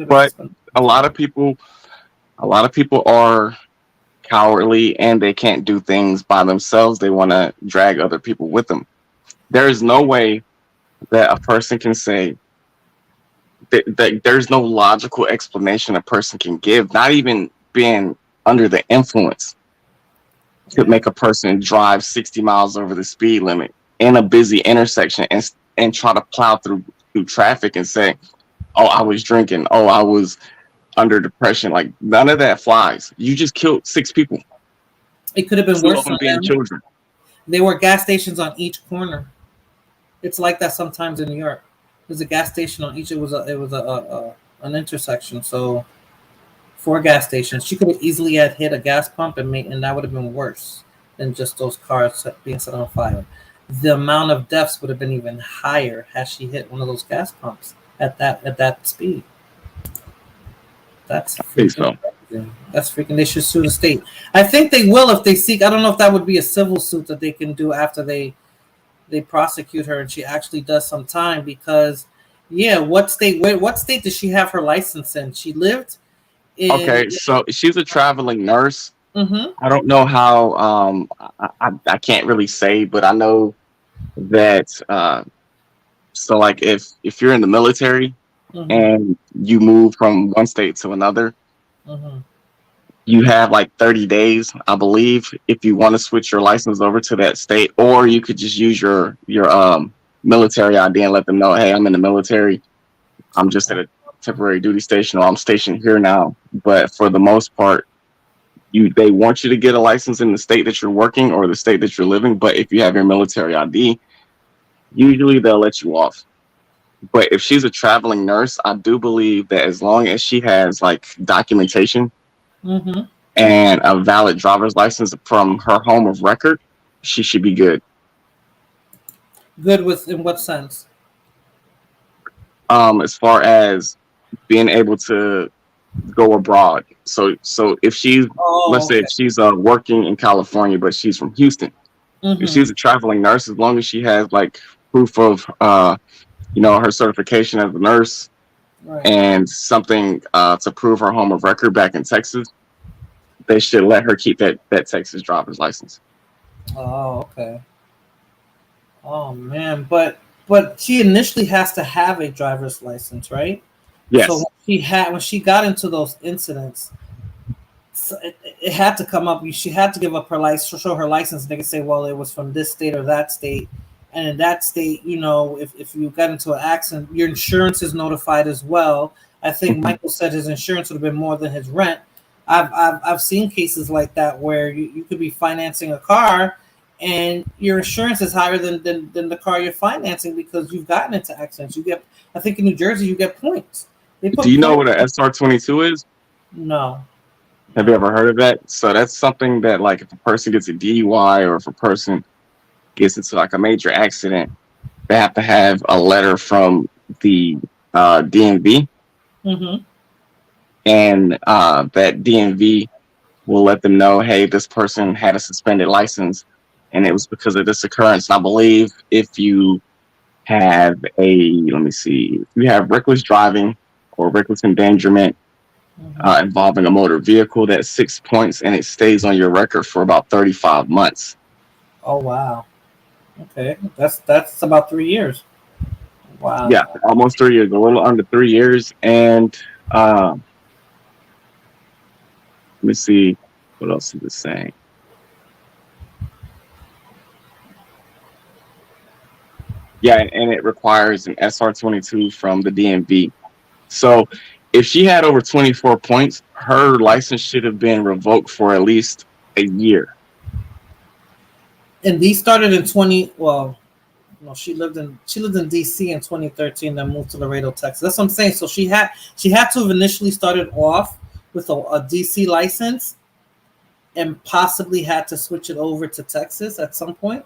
But a lot of people are cowardly and they can't do things by themselves. They want to drag other people with them. There is no way that a person can say that there's no logical explanation a person can give, not even being under the influence could make a person drive 60 miles over the speed limit in a busy intersection and try to plow through traffic and say, oh, I was drinking, oh, I was under depression. Like, none of that flies. You just killed 6 people. It could have been 2 worse of them for being them. children. There were gas stations on each corner. It's like that sometimes in New York. There's a gas station on each. It was an intersection. So 4 gas stations. She could have easily had hit a gas pump and that would have been worse than just those cars being set on fire. The amount of deaths would have been even higher had she hit one of those gas pumps at that speed. That's freaking crazy. That's freaking. They should sue the state. I think they will if they seek. I don't know if that would be a civil suit that they can do after they prosecute her and she actually does some time, because what state does she have her license in? She lived in. Okay, so she's a traveling nurse. Mm-hmm. I don't know how. I can't really say, but I know that. So, like, if you're in the military and you move from one state to another, you have like 30 days, I believe, if you want to switch your license over to that state, or you could just use your military ID and let them know, hey, I'm in the military. I'm just at a temporary duty station, or I'm stationed here now. But for the most part, they want you to get a license in the state that you're working or the state that you're living. But if you have your military ID, usually they'll let you off. But if she's a traveling nurse, I do believe that as long as she has like documentation and a valid driver's license from her home of record, she should be good. Good in what sense? As far as being able to go abroad. So if she's, let's say if she's working in California, but she's from Houston, if she's a traveling nurse, as long as she has like proof of, her certification as a nurse and something to prove her home of record back in Texas, they should let her keep that Texas driver's license. Oh, okay. Oh man, but she initially has to have a driver's license, right? Yes. So when she got into those incidents, so it had to come up. She had to give up her license, show her license. They could say, well, it was from this state or that state, and in that state, if you got into an accident, your insurance is notified as well. I think Michael said his insurance would have been more than his rent. I've seen cases like that where you could be financing a car and your insurance is higher than the car you're financing because you've gotten into accidents. You get, I think in New Jersey, you get points. Do you know what an SR22 is? No. Have you ever heard of that? So that's something that, like, if a person gets a DUI or if a person gets into like a major accident, they have to have a letter from the DMV. And that DMV will let them know, hey, this person had a suspended license and it was because of this occurrence. And I believe if you have if you have reckless driving or reckless endangerment involving a motor vehicle, that's 6 points and it stays on your record for about 35 months. Oh, wow. Okay. That's about 3 years. Wow. Yeah, almost 3 years, a little under 3 years. And let me see what else is it saying. Yeah, and it requires an SR22 from the DMV. So if she had over 24 points, her license should have been revoked for at least a year. And these started in she lived in DC in 2013, then moved to Laredo, Texas. That's what I'm saying. So she had to have initially started off with a DC license and possibly had to switch it over to Texas at some point.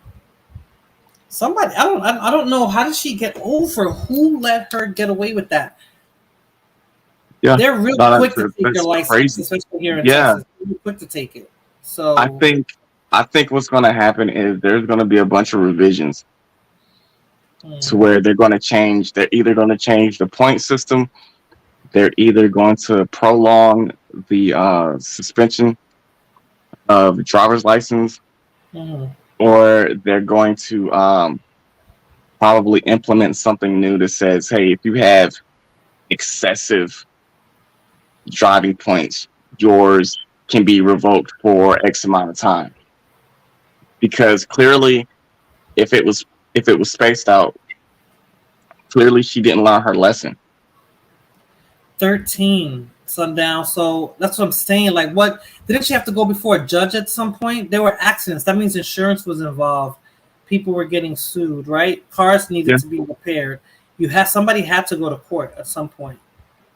Somebody, I don't know. How did she get over? Who let her get away with that? Yeah, they're real quick to take your license, especially here in Texas. They're real quick to take it. So I think what's going to happen is there's going to be a bunch of revisions to where they're going to change. They're either going to change the point system. They're either going to prolong the suspension of the driver's license, or they're going to probably implement something new that says, hey, if you have excessive driving points, yours can be revoked for X amount of time. Because clearly, if it was spaced out, clearly she didn't learn her lesson. 13 sundown. So that's what I'm saying. Like, what didn't she have to go before a judge at some point? There were accidents. That means insurance was involved. People were getting sued, right? Cars needed to be repaired. Somebody had to go to court at some point.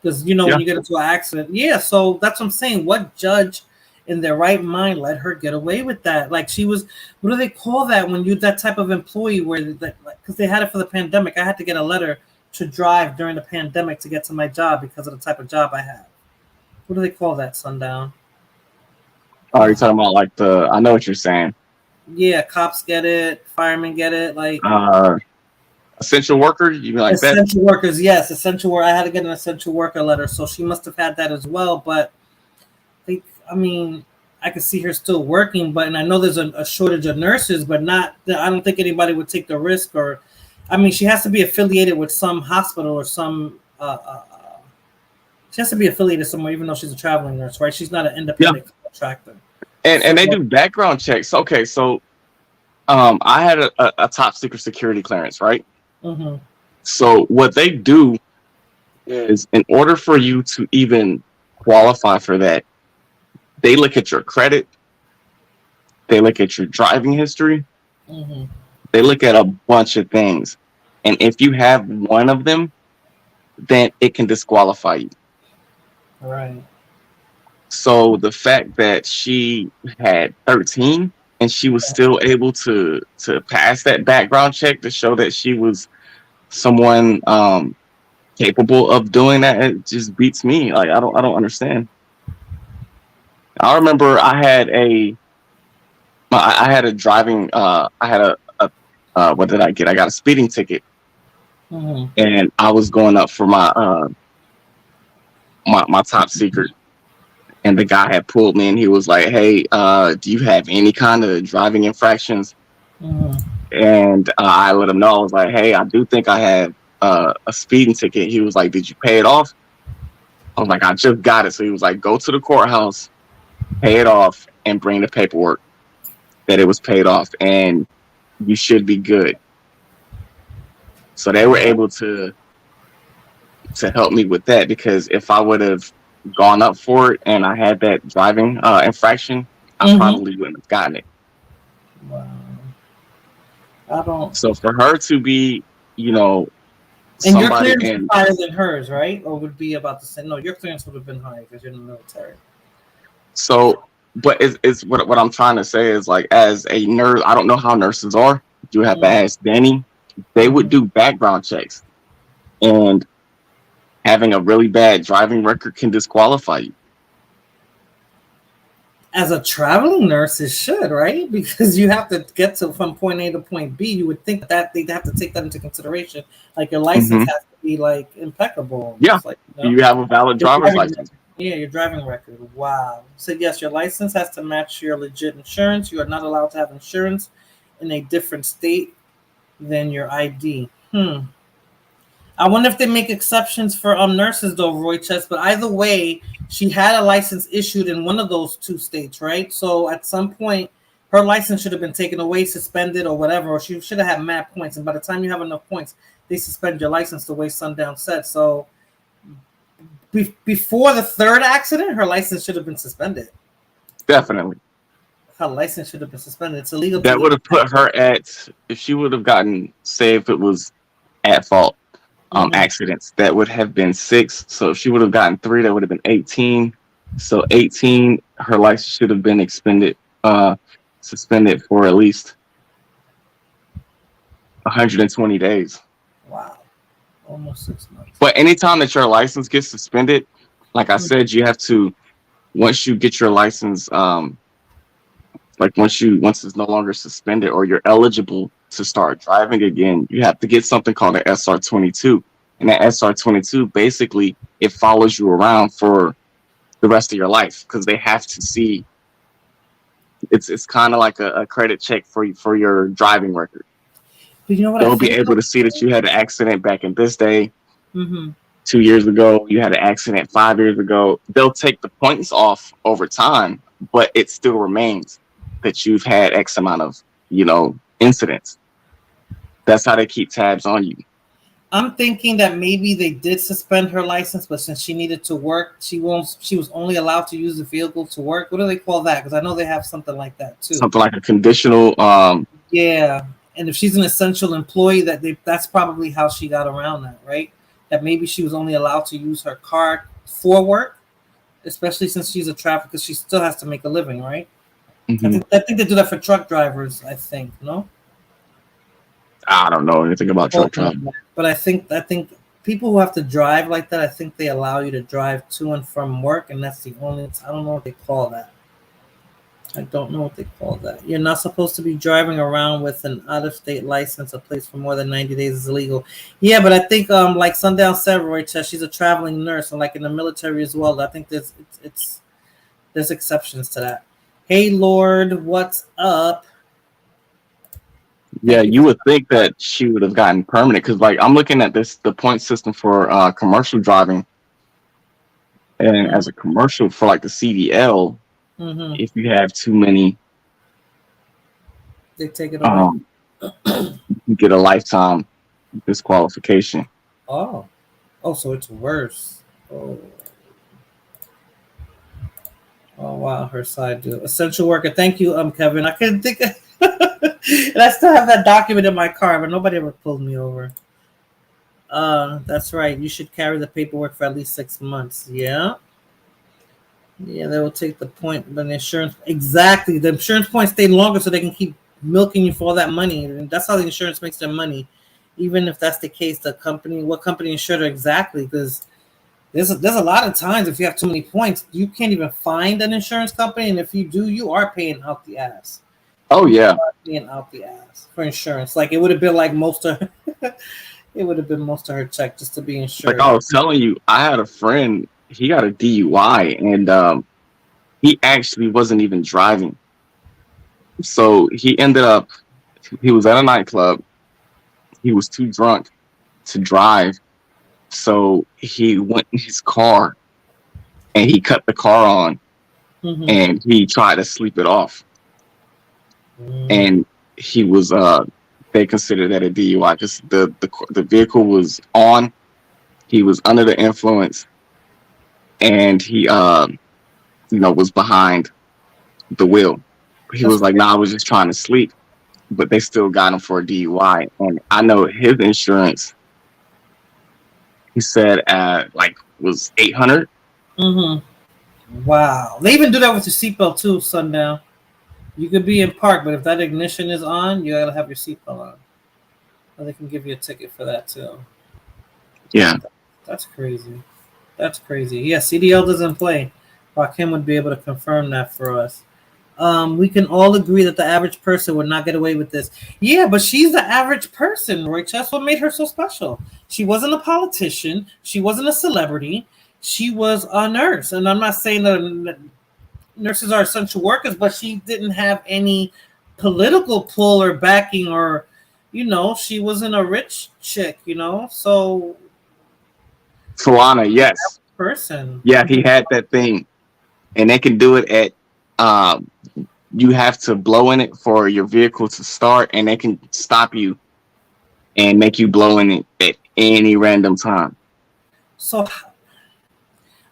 Because when you get into an accident. Yeah, so that's what I'm saying. What judge in their right mind let her get away with that? Like, she was, what do they call that when you that type of employee where because they had it for the pandemic. I had to get a letter to drive during the pandemic to get to my job because of the type of job I have. What do they call that, sundown? Oh, you're talking about like I know what you're saying. Yeah, cops get it, firemen get it, like essential workers, you mean like essential workers, yes, essential worker. I had to get an essential worker letter, so she must have had that as well. But I could see her still working, and I know there's a shortage of nurses, but not. I don't think anybody would take the risk, or she has to be affiliated with some hospital or some. She has to be affiliated somewhere, even though she's a traveling nurse, right? She's not an independent contractor. And they do background checks. Okay, so I had a top secret security clearance, right? Mm-hmm. So what they do is, in order for you to even qualify for that, they look at your credit, they look at your driving history, they look at a bunch of things. And if you have one of them, then it can disqualify you. Right. So the fact that she had 13 and she was still able to pass that background check to show that she was someone capable of doing that, it just beats me. Like, I don't understand. I remember I had a driving what did I get? I got a speeding ticket. And I was going up for my my top secret. And the guy had pulled me and he was like, "Hey, do you have any kind of driving infractions?" And I let him know. I was like, "Hey, I do think I have a speeding ticket." He was like, "Did you pay it off?" I was like, "I just got it." So he was like, "Go to the courthouse, pay it off, and bring the paperwork that it was paid off, and you should be good." So they were able to help me with that, because if I would have gone up for it and I had that driving infraction, I probably wouldn't have gotten it. Wow. I don't. So for her to be, and your somebody clearance was higher than hers, right? Or would be about the same? No, your clearance would have been higher because you're in the military. So, but it's what I'm trying to say is, like, as a nurse, I don't know how nurses are. You have to ask Danny. They would do background checks, and having a really bad driving record can disqualify you. As a traveling nurse, it should, right? Because you have to get from point A to point B. You would think that they'd have to take that into consideration. Like, your license has to be like impeccable. Yeah, like, you have a valid driver's license. Yeah, your driving record. Wow. So yes, your license has to match your legit insurance. You are not allowed to have insurance in a different state than your ID. I wonder if they make exceptions for nurses, though, Roy Chess. But either way, she had a license issued in one of those two states, right? So at some point, her license should have been taken away, suspended, or whatever, or she should have had mad points. And by the time you have enough points, they suspend your license the way Sundown said. So before the third accident, her license should have been suspended. Definitely. Her license should have been suspended. It's illegal. That would have put her at, if she would have gotten, say if it was at fault accidents, that would have been 6. So if she would have gotten 3, that would have been 18. So 18, her license should have been suspended for at least 120 days. Wow. Almost 6 months. But anytime that your license gets suspended, like I said, you have to, once you get your license, like once it's no longer suspended or you're eligible to start driving again, you have to get something called an SR22. And that SR22, basically, it follows you around for the rest of your life, because they have to see. It's kind of like a credit check for your driving record. But you know what? They'll be able to see that you had an accident back in this day. 2 years ago, you had an accident 5 years ago. They'll take the points off over time, but it still remains that you've had X amount of, incidents. That's how they keep tabs on you. I'm thinking that maybe they did suspend her license, but since she needed to work, she was only allowed to use the vehicle to work. What do they call that? Because I know they have something like that too. Something like a conditional. Yeah, and if she's an essential employee, that's probably how she got around that, right? That maybe she was only allowed to use her car for work, especially since she's a trafficker. She still has to make a living, right? Mm-hmm. I think they do that for truck drivers. I think no. I don't know anything about truck driving, but I think people who have to drive like that, I think they allow you to drive to and from work, and that's the only. I don't know what they call that. I don't know what they call that. You're not supposed to be driving around with an out-of-state license. A place for more than 90 days is illegal. Yeah, but I think like Sundown said, Roy Chess, she's a traveling nurse, and like in the military as well. I think there's exceptions to that. Hey, Lord, what's up? Yeah, you would think that she would have gotten permanent because, like, I'm looking at the point system for commercial driving, and as a commercial for like the CDL, if you have too many, they take it away. You get a lifetime disqualification. Oh, so it's worse. Oh, wow, her side do essential worker. Thank you, Kevin. I couldn't think of. And I still have that document in my car, but nobody ever pulled me over. That's right. You should carry the paperwork for at least 6 months. Yeah, they will take the point, but the insurance exactly. The insurance points stay longer, so they can keep milking you for all that money, and that's how the insurance makes their money. Even if that's the case, what company insured her exactly? Because there's a lot of times if you have too many points, you can't even find an insurance company, and if you do, you are paying out the ass. Oh yeah, being out the ass for insurance. Like it would have been like most of her check just to be insured. Like I was telling you, I had a friend. He got a DUI, and he actually wasn't even driving. So he ended up. He was at a nightclub. He was too drunk to drive, so he went in his car, and he cut the car on, and he tried to sleep it off. And he was they considered that a DUI because the vehicle was on, he was under the influence, and he was behind the wheel. He was like, I was just trying to sleep, but they still got him for a DUI. And I know his insurance, he said was $800. Wow, they even do that with your seatbelt too, Sundown. You could be in park, but if that ignition is on, you gotta have your seatbelt on. Or they can give you a ticket for that too. Yeah. That's crazy. Yeah, CDL doesn't play. Rakim would be able to confirm that for us. We can all agree that the average person would not get away with this. Yeah, but she's the average person, Roy. That's what made her so special. She wasn't a politician. She wasn't a celebrity. She was a nurse. And I'm not saying that nurses are essential workers, but she didn't have any political pull or backing, or she wasn't a rich chick, so Solana, yes, person. Yeah, he had that thing, and they can do it at you have to blow in it for your vehicle to start, and they can stop you and make you blow in it at any random time. So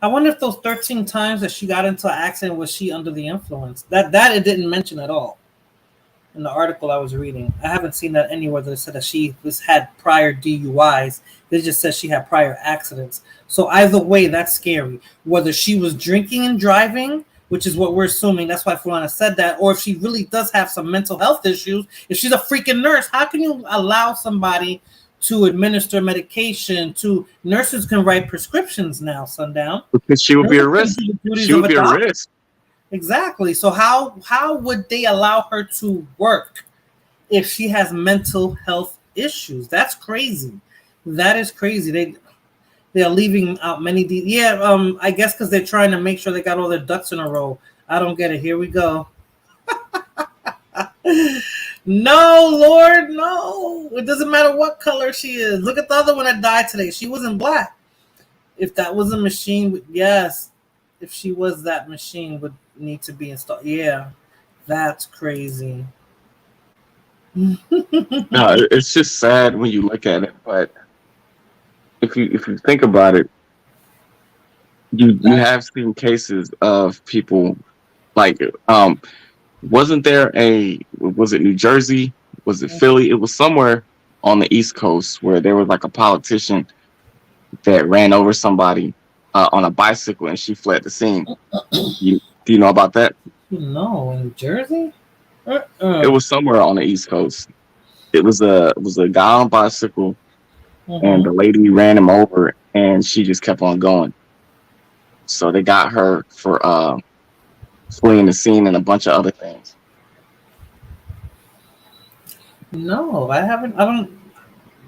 I wonder if those 13 times that she got into an accident, was she under the influence? That it didn't mention at all in the article I was reading. I haven't seen that anywhere that said that she had prior DUIs. They just said she had prior accidents. So either way, that's scary. Whether she was drinking and driving, which is what we're assuming, that's why Fulana said that, or if she really does have some mental health issues, if she's a freaking nurse, how can you allow somebody to administer medication? Nurses can write prescriptions now, Sundown. Because she would be a risk. She would be a risk. Exactly. So how would they allow her to work if she has mental health issues? That's crazy. That is crazy. They're leaving out many. I guess because they're trying to make sure they got all their ducks in a row. I don't get it. Here we go. No, Lord, no. It doesn't matter what color she is. Look at the other one that died today. She wasn't black. If that was a machine, yes. If she was that machine, would need to be installed. Yeah, that's crazy. No, it's just sad when you look at it, but if you think about it, you have seen cases of people like wasn't there was it New Jersey? Was it Philly? It was somewhere on the East Coast where there was like a politician that ran over somebody on a bicycle and she fled the scene. Do you know about that? No, in New Jersey? It was somewhere on the East Coast. It was a guy on a bicycle, and the lady ran him over, and she just kept on going. So they got her for fleeing the scene and a bunch of other things. No, I haven't. I don't.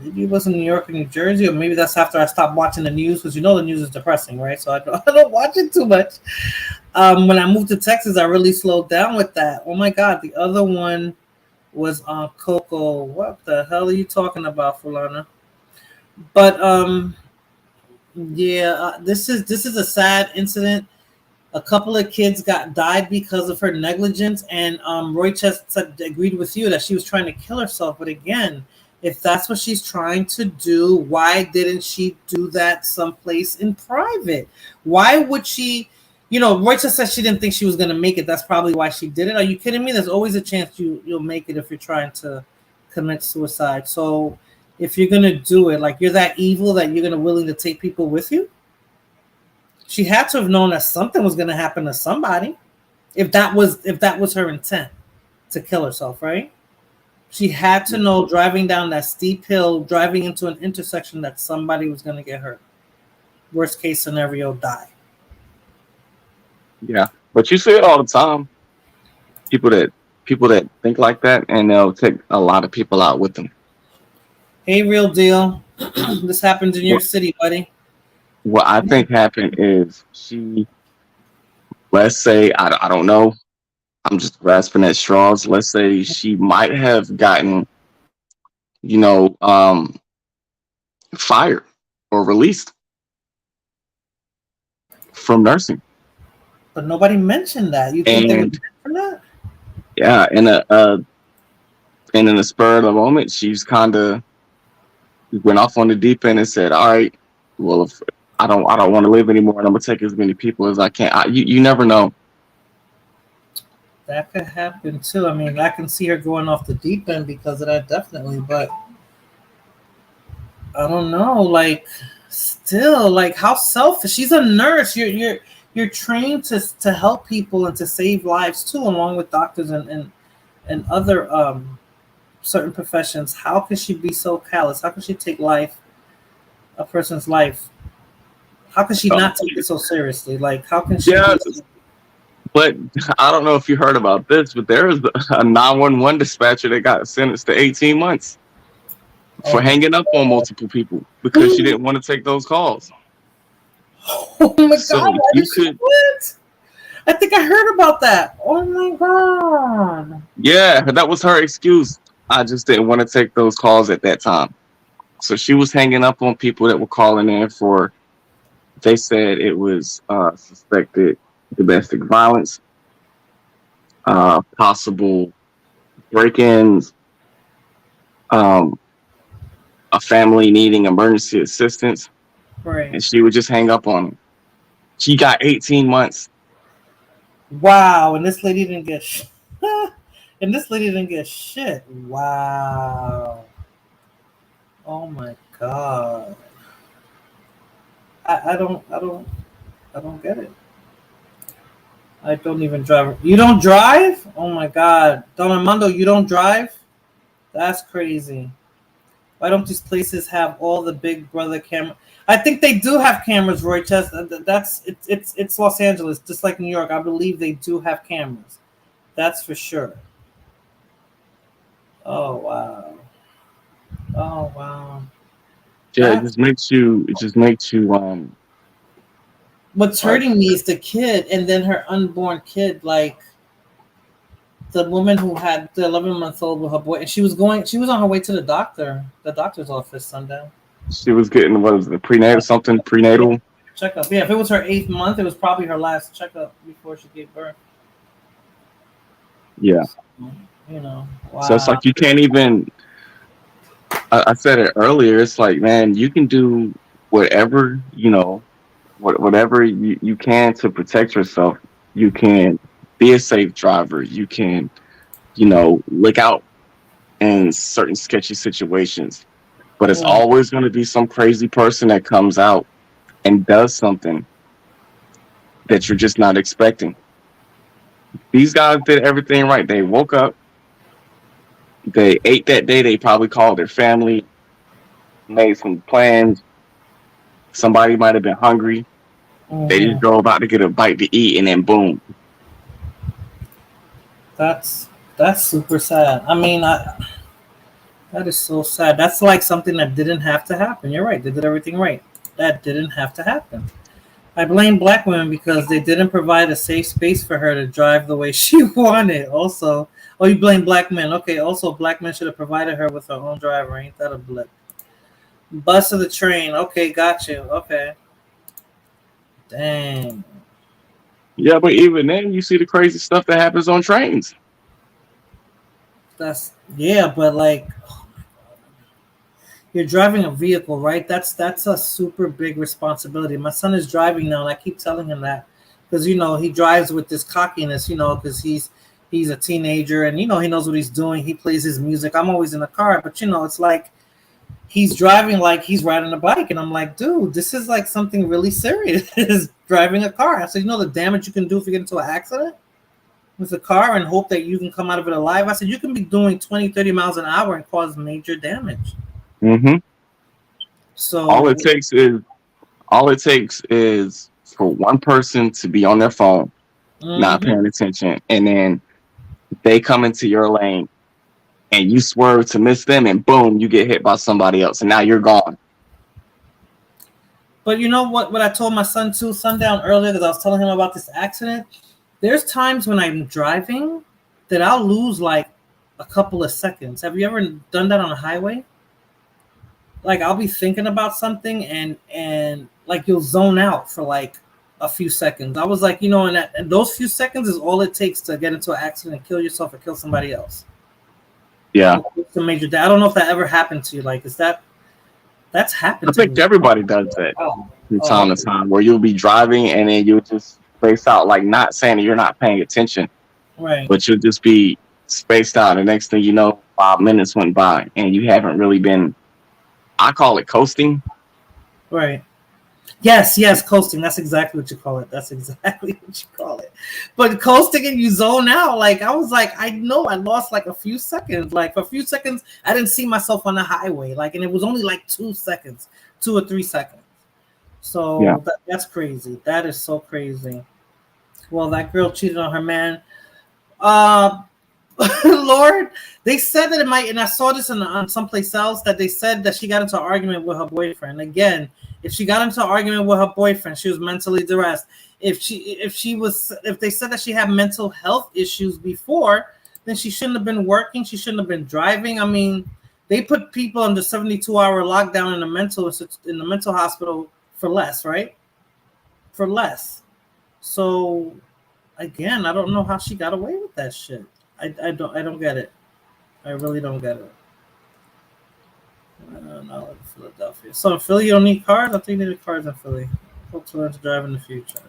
Maybe it was in New York or New Jersey, or maybe that's after I stopped watching the news, because the news is depressing, right? So I don't watch it too much. When I moved to Texas, I really slowed down with that. Oh my God, the other one was on Coco. What the hell are you talking about, Fulana? But yeah, this is a sad incident. A couple of kids died because of her negligence, and Roy Chest agreed with you that she was trying to kill herself. But again, if that's what she's trying to do, why didn't she do that someplace in private? Why would she? Roy Chest said she didn't think she was going to make it. That's probably why she did it. Are you kidding me? There's always a chance you'll make it if you're trying to commit suicide. So if you're going to do it, like you're that evil that you're going to willing to take people with you? She had to have known that something was going to happen to somebody, if that was her intent, to kill herself, right? She had to know, driving down that steep hill, driving into an intersection, that somebody was going to get hurt. Worst case scenario, die. Yeah, but you see it all the time. People that think like that, and they'll take a lot of people out with them. Hey, Real Deal. This happened in your city, buddy. What I think happened is she, let's say, I don't know, I'm just grasping at straws. Let's say she might have gotten, fired or released from nursing. But nobody mentioned that. You think they would mention that? Yeah, and in the spur of the moment, she's kind of went off on the deep end and said, "All right, well, if I don't want to live anymore, and I'm gonna take as many people as I can." You never know. That could happen too. I mean, I can see her going off the deep end because of that, definitely. But I don't know. Like, still, like, how selfish? She's a nurse. You're trained to help people and to save lives too, along with doctors and other certain professions. How can she be so callous? How can she take a person's life? How can she not take it so seriously? Like, how can she? Yeah, but I don't know if you heard about this, but there is a 911 dispatcher that got sentenced to 18 months for hanging up on multiple people because she didn't want to take those calls. Oh my God! What? I think I heard about that. Oh my God! Yeah, that was her excuse. I just didn't want to take those calls at that time. So she was hanging up on people that were calling in for. They said it was suspected domestic violence, possible break-ins, a family needing emergency assistance. Right. And she would just hang up on them. She got 18 months. Wow, and this lady didn't get shit. Wow. Oh my God. I don't get it. I don't even drive. You don't drive? Oh my God. Don Armando, you don't drive? That's crazy. Why don't these places have all the Big Brother camera? I think they do have cameras, Roy Chest. It's Los Angeles, just like New York. I believe they do have cameras. That's for sure. Oh wow. Oh wow. Yeah, it just makes you What's hurting me is the kid, and then her unborn kid, like the woman who had the 11-month-old with her boy, and she was on her way to the doctor's office, Sundown. She was getting, what was it, prenatal? checkup. Yeah, if it was her 8th month, it was probably her last checkup before she gave birth. Yeah. You know, wow. So it's like you can't even. I said it earlier. It's like, man, you can do whatever whatever you can to protect yourself. You can be a safe driver. You can, look out in certain sketchy situations. But it's always going to be some crazy person that comes out and does something that you're just not expecting. These guys did everything right. They woke up, they ate that day, they probably called their family, made some plans. Somebody might have been hungry. They just go about to get a bite to eat, and then boom. That's super sad. I mean, that is so sad. That's like something that didn't have to happen. You're right. They did everything right. That didn't have to happen. I blame black women because they didn't provide a safe space for her to drive the way she wanted. Also, you blame black men. Okay, also black men should have provided her with her own driver. Ain't that a blip? Bus or the train. Okay, got you. Okay. Dang. Yeah, but even then, you see the crazy stuff that happens on trains. But like, you're driving a vehicle, right? That's a super big responsibility. My son is driving now, and I keep telling him that because he drives with this cockiness, because he's a teenager and he knows what he's doing. He plays his music. I'm always in the car, but it's like he's driving like he's riding a bike, and I'm like, dude, this is like something really serious. Is driving a car. I said, the damage you can do if you get into an accident with a car and hope that you can come out of it alive. I said, you can be doing 20, 30 miles an hour and cause major damage. Mm-hmm. So all it takes is for one person to be on their phone, not paying attention, and then they come into your lane and you swerve to miss them, and boom, you get hit by somebody else, and now you're gone. But you know what I told my son too, sundown earlier, because I was telling him about this accident. There's times when I'm driving that I'll lose like a couple of seconds. Have you ever done that on a highway? Like I'll be thinking about something and like you'll zone out for like a few seconds. I was like, and those few seconds is all it takes to get into an accident and kill yourself or kill somebody else. Yeah. It's a major. I don't know if that ever happened to you. Like, that's happened? I think everybody does that from time to time, where you'll be driving and then you'll just space out, like not saying that you're not paying attention, right? But you'll just be spaced out. The next thing you know, 5 minutes went by and you haven't really been. I call it coasting. Right. Yes, coasting. That's exactly what you call it. But coasting and you zone out. Like I was like, I know I lost like a few seconds. Like for a few seconds, I didn't see myself on the highway. Like, and it was only like 2 or 3 seconds. So yeah. That's crazy. That is so crazy. Well, that girl cheated on her man. Lord, they said that it might, and I saw this on someplace else, that they said that she got into an argument with her boyfriend. Again, if she got into an argument with her boyfriend, she was mentally duressed. If they said that she had mental health issues before, then she shouldn't have been working. She shouldn't have been driving. I mean, they put people under 72-hour lockdown in the mental hospital for less, right? For less. So, again, I don't know how she got away with that shit. I don't get it. I really don't get it. No, Philadelphia. So in Philly, you don't need cars? I think you need cars in Philly. Hope to learn to drive in the future.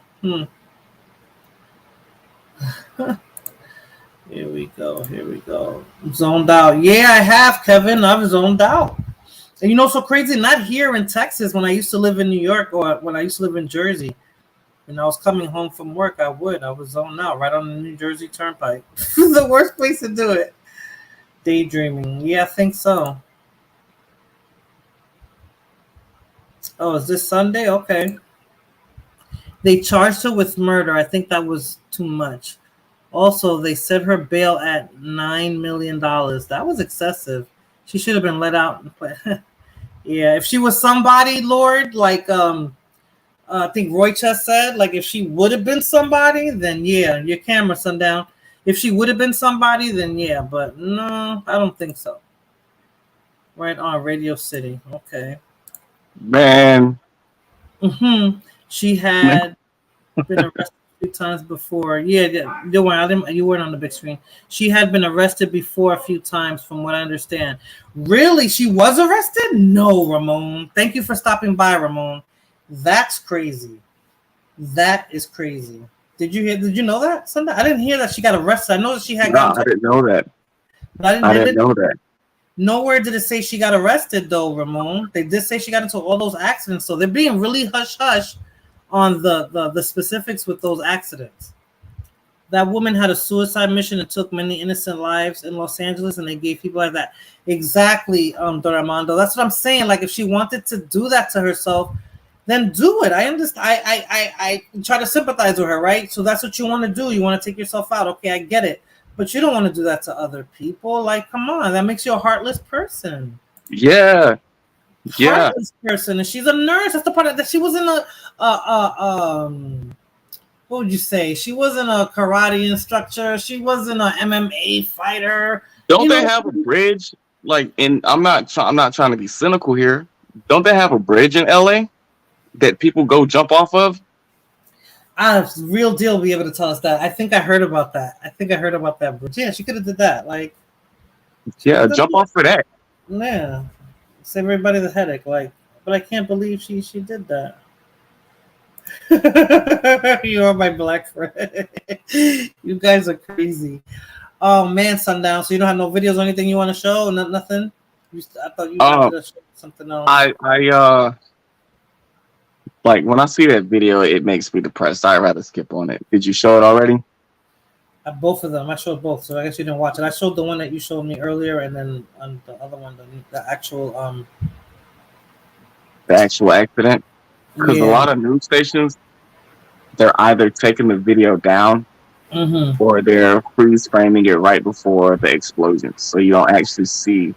Here we go. Zoned out. Yeah, I have, Kevin. I've zoned out. And so crazy, not here in Texas when I used to live in New York or when I used to live in Jersey. When I was coming home from work, I was zoned out right on the New Jersey Turnpike. The worst place to do it. Daydreaming. Yeah, I think so. Oh, is this Sunday? Okay. They charged her with murder. I think that was too much. Also, they set her bail at $9 million. That was excessive. She should have been let out. Yeah, if she was somebody, Lord, like I think Roy just said, like if she would have been somebody, then yeah, your camera sundown. If she would have been somebody, then yeah, but no, I don't think so. Right on Radio City. Okay. Man. She had been arrested a few times before. Yeah, you weren't on the big screen. She had been arrested before a few times, from what I understand. Really, she was arrested? No, Ramon. Thank you for stopping by, Ramon. That's crazy. That is crazy. Did you know that, Sunday? I didn't hear that she got arrested. I know that she had No, I didn't know that. I didn't know that. Nowhere did it say she got arrested, though, Ramon. They did say she got into all those accidents, so they're being really hush-hush on the specifics with those accidents. That woman had a suicide mission and took many innocent lives in Los Angeles, and they gave people like that. Exactly, Doramando. That's what I'm saying. Like, if she wanted to do that to herself, then do it. I understand. I try to sympathize with her, right? So that's what you want to do. You want to take yourself out. Okay, I get it. But you don't want to do that to other people. Like, come on, that makes you a heartless person. Yeah. Heartless person, and she's a nurse. That's the part that she was in what would you say? She wasn't a karate instructor. She wasn't an MMA fighter. Don't they have a bridge? Like, I'm not trying to be cynical here. Don't they have a bridge in LA that people go jump off of? Real deal be able to tell us that. I think I heard about that. Bridge. Yeah, she could have did that. Like, yeah, jump off for that. Yeah, save everybody the headache. Like, but I can't believe she did that. You are my black friend. You guys are crazy. Oh man, Sundown. So you don't have no videos or anything you want to show? Nothing. I thought you wanted to show something else. I like when I see that video, it makes me depressed. I'd rather skip on it. Did you show it already? Both of them. I showed both, so I guess you didn't watch it. I showed the one that you showed me earlier, and then on the other one, the actual accident. Because a lot of news stations, they're either taking the video down or they're freeze framing it right before the explosion, so you don't actually see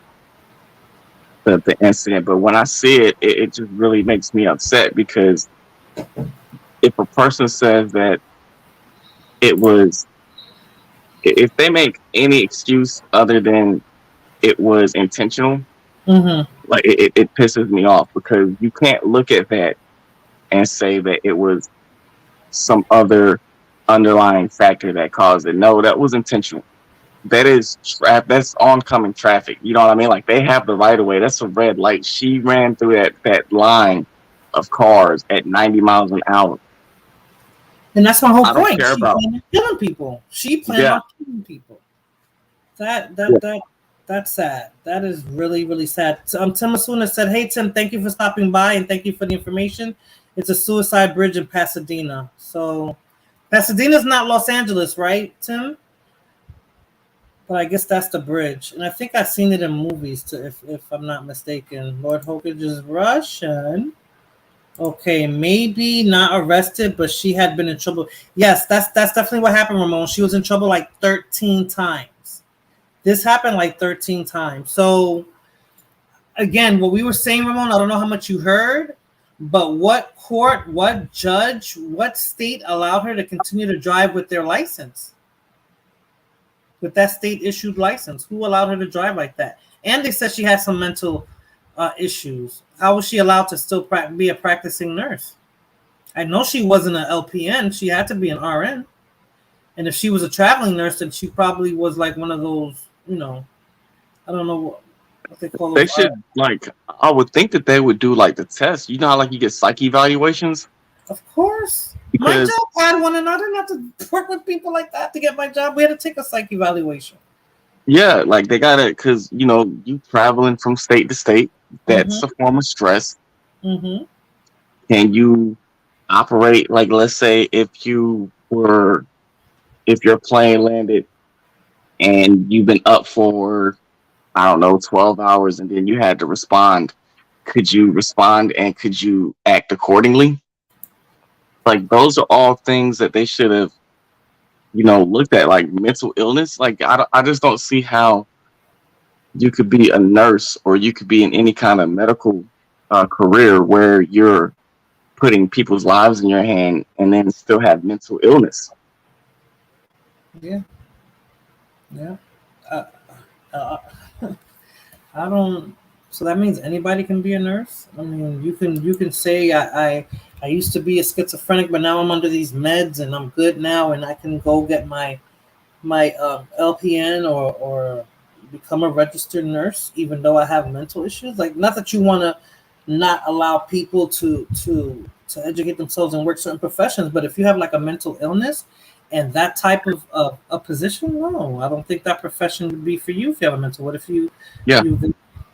the incident. But when I see it, it just really makes me upset, because if a person says that it was, if they make any excuse other than it was intentional, like it pisses me off, because you can't look at that and say that it was some other underlying factor that caused it. No, that was intentional. That is that's oncoming traffic. You know what I mean? Like, they have the right of way. That's a red light. She ran through that line of cars at 90 miles an hour. And that's my whole point. She planned on killing people. She planned on killing people. That's sad. That is really, really sad. Tim Asuna said, "Hey Tim, thank you for stopping by and thank you for the information. It's a suicide bridge in Pasadena. So Pasadena's not Los Angeles, right, Tim? But I guess that's the bridge. And I think I've seen it in movies too, if I'm not mistaken. Lord Hokage is Russian. Okay, maybe not arrested, but she had been in trouble. Yes, that's definitely what happened, Ramon. She was in trouble like 13 times. This happened like 13 times. So again, what we were saying, Ramon, I don't know how much you heard, but what court, what judge, what state allowed her to continue to drive with their license? With that state issued license, who allowed her to drive like that? And they said she had some mental issues. How was she allowed to still be a practicing nurse? I know she wasn't an LPN. She had to be an RN. And if she was a traveling nurse, then she probably was like one of those, I don't know what they call those. They should, like, I would think that they would do like the test. You know how like you get psych evaluations? Of course. My job had one, and I didn't have to work with people like that to get my job. We had to take a psych evaluation. Yeah, like they got it, because you traveling from state to state. That's a form of stress. Can you operate, like, let's say if your plane landed and you've been up for, I don't know, 12 hours, and then you had to respond. Could you respond and could you act accordingly? Like, those are all things that they should have, looked at, like mental illness. Like, I just don't see how you could be a nurse or you could be in any kind of medical career where you're putting people's lives in your hand and then still have mental illness. Yeah. I don't. So that means anybody can be a nurse. I mean, you can say I used to be a schizophrenic, but now I'm under these meds and I'm good now, and I can go get my LPN or become a registered nurse, even though I have mental issues. Like, not that you want to not allow people to educate themselves and work certain professions, but if you have like a mental illness and that type of a position, no, I don't think that profession would be for you if you have a mental. What if you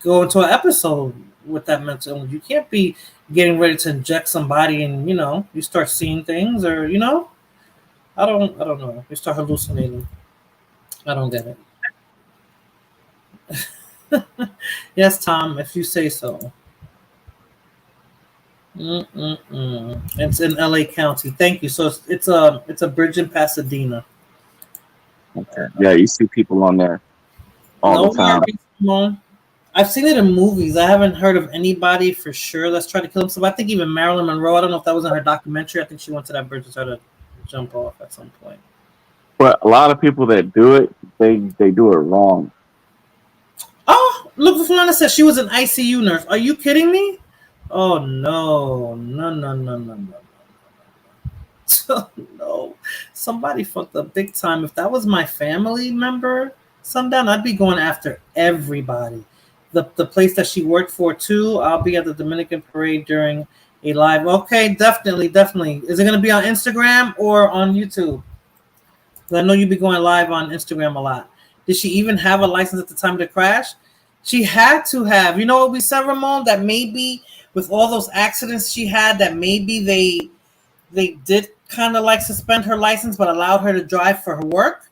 go into an episode with that mental illness? You can't be getting ready to inject somebody and you start seeing things, or I don't know. You start hallucinating. I don't get it. Yes, Tom, if you say so. It's in LA County. Thank you. So it's a bridge in Pasadena. Okay. Yeah, you see people on there all the time. No, I've seen it in movies. I haven't heard of anybody for sure that's tried to kill himself. I think even Marilyn Monroe. I don't know if that was in her documentary. I think she went to that bridge to try to jump off at some point. But a lot of people that do it, they do it wrong. Oh, look, Fulana said she was an ICU nurse. Are you kidding me? Oh no. No, somebody fucked up big time. If that was my family member, Sundown, I'd be going after everybody. The place that she worked for too. I'll be at the Dominican parade during a live. Okay, definitely. Is it going to be on Instagram or on YouTube? I know you'd be going live on Instagram a lot. Did she even have a license at the time of the crash? She had to have. You know what we said, Ramon? That maybe with all those accidents she had, that maybe they did kind of like suspend her license, but allowed her to drive for her work.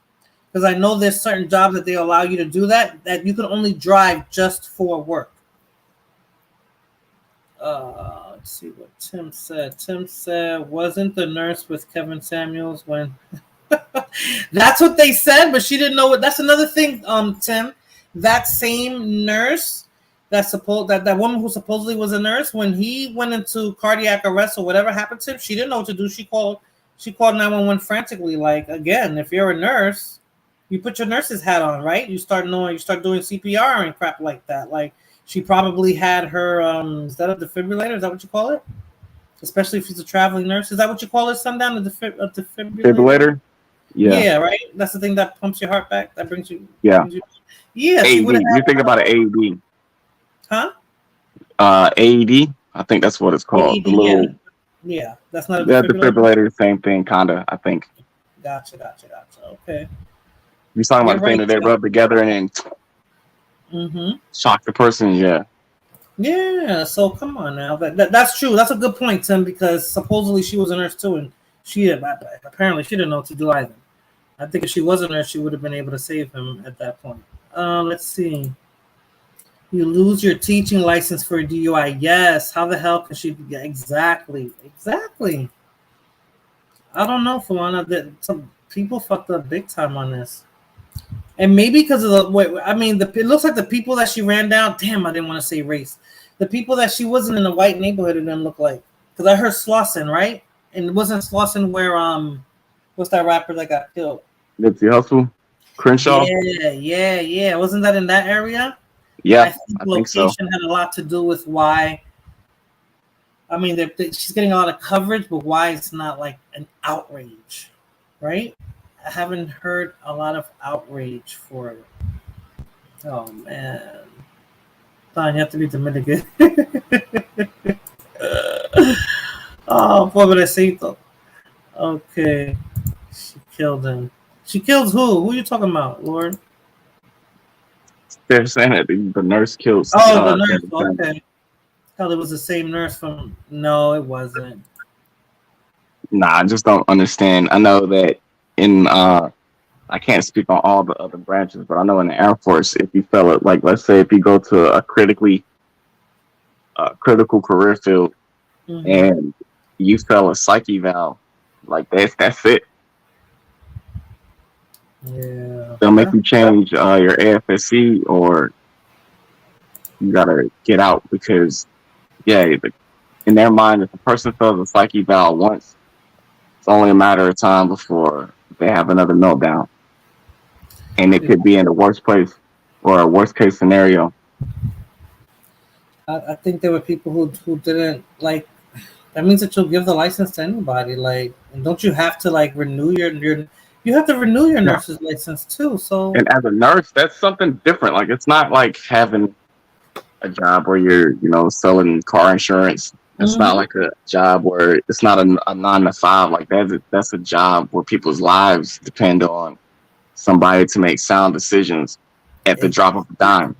Because I know there's certain jobs that they allow you to do that you can only drive just for work. Let's see what Tim said. Tim said, wasn't the nurse with Kevin Samuels when... That's what they said, but she didn't know what. That's another thing, Tim. That same nurse, that woman who supposedly was a nurse, when he went into cardiac arrest or whatever happened to him, she didn't know what to do. She called 911 frantically. Like, again, if you're a nurse, you put your nurse's hat on, right? You start doing CPR and crap like that. Like, she probably had her is that a defibrillator? Is that what you call it? Especially if she's a traveling nurse. Is that what you call it, Sundown? A defibrillator? Yeah, right. That's the thing that pumps your heart back. That brings you. Yeah. Yeah. AED. You think about an AED. Huh? AED. I think that's what it's called. AED, yeah. That's not a defibrillator. Same thing, kinda. I think. Gotcha. Okay. You're talking about the thing that they rub together and then shock the person. Yeah. Yeah. So come on now. That's true. That's a good point, Tim. Because supposedly she was a nurse too, and apparently she didn't know what to do either. I think if she was a nurse, she would have been able to save him at that point. Let's see. You lose your teaching license for a DUI. Yes. How the hell can she? Yeah, exactly. I don't know, Fulana. That some people fucked up big time on this, and maybe because of it looks like the people that she ran down. Damn, I didn't want to say race. The people that she wasn't in a white neighborhood, it didn't look like. Because I heard Slauson, right? And it wasn't Slauson where what's that rapper that got killed? Nipsey Hussle, Crenshaw. Yeah. Wasn't that in that area? Yeah, I think location had a lot to do with why. I mean, she's getting a lot of coverage, but why it's not like an outrage, right? I haven't heard a lot of outrage for it. Oh man, Don, you have to be Dominican. Oh, pobrecito. Okay. She killed him. She kills who? Who are you talking about, Lord? They're saying that the nurse killed. Oh, the nurse. Okay. Hell, it was the same nurse from... No, it wasn't. Nah, I just don't understand. I know that in... I can't speak on all the other branches, but I know in the Air Force, if you fell it, like, let's say if you go to a critical career field and you fell a psych eval, like that's it. Yeah. They'll make you change your AFSC, or you gotta get out because, in their mind, if a person fails a psych eval once, it's only a matter of time before they have another meltdown. And it could be in the worst place or a worst case scenario. I think there were people who didn't like. That means that you'll give the license to anybody. Like, and don't you have to like renew your you have to renew your Yeah. nurse's license too. So And as a nurse, that's something different. Like it's not like having a job where you're, selling car insurance. It's not like a job where it's not a 9 to 5. Like that's a job where people's lives depend on somebody to make sound decisions at the drop of a dime.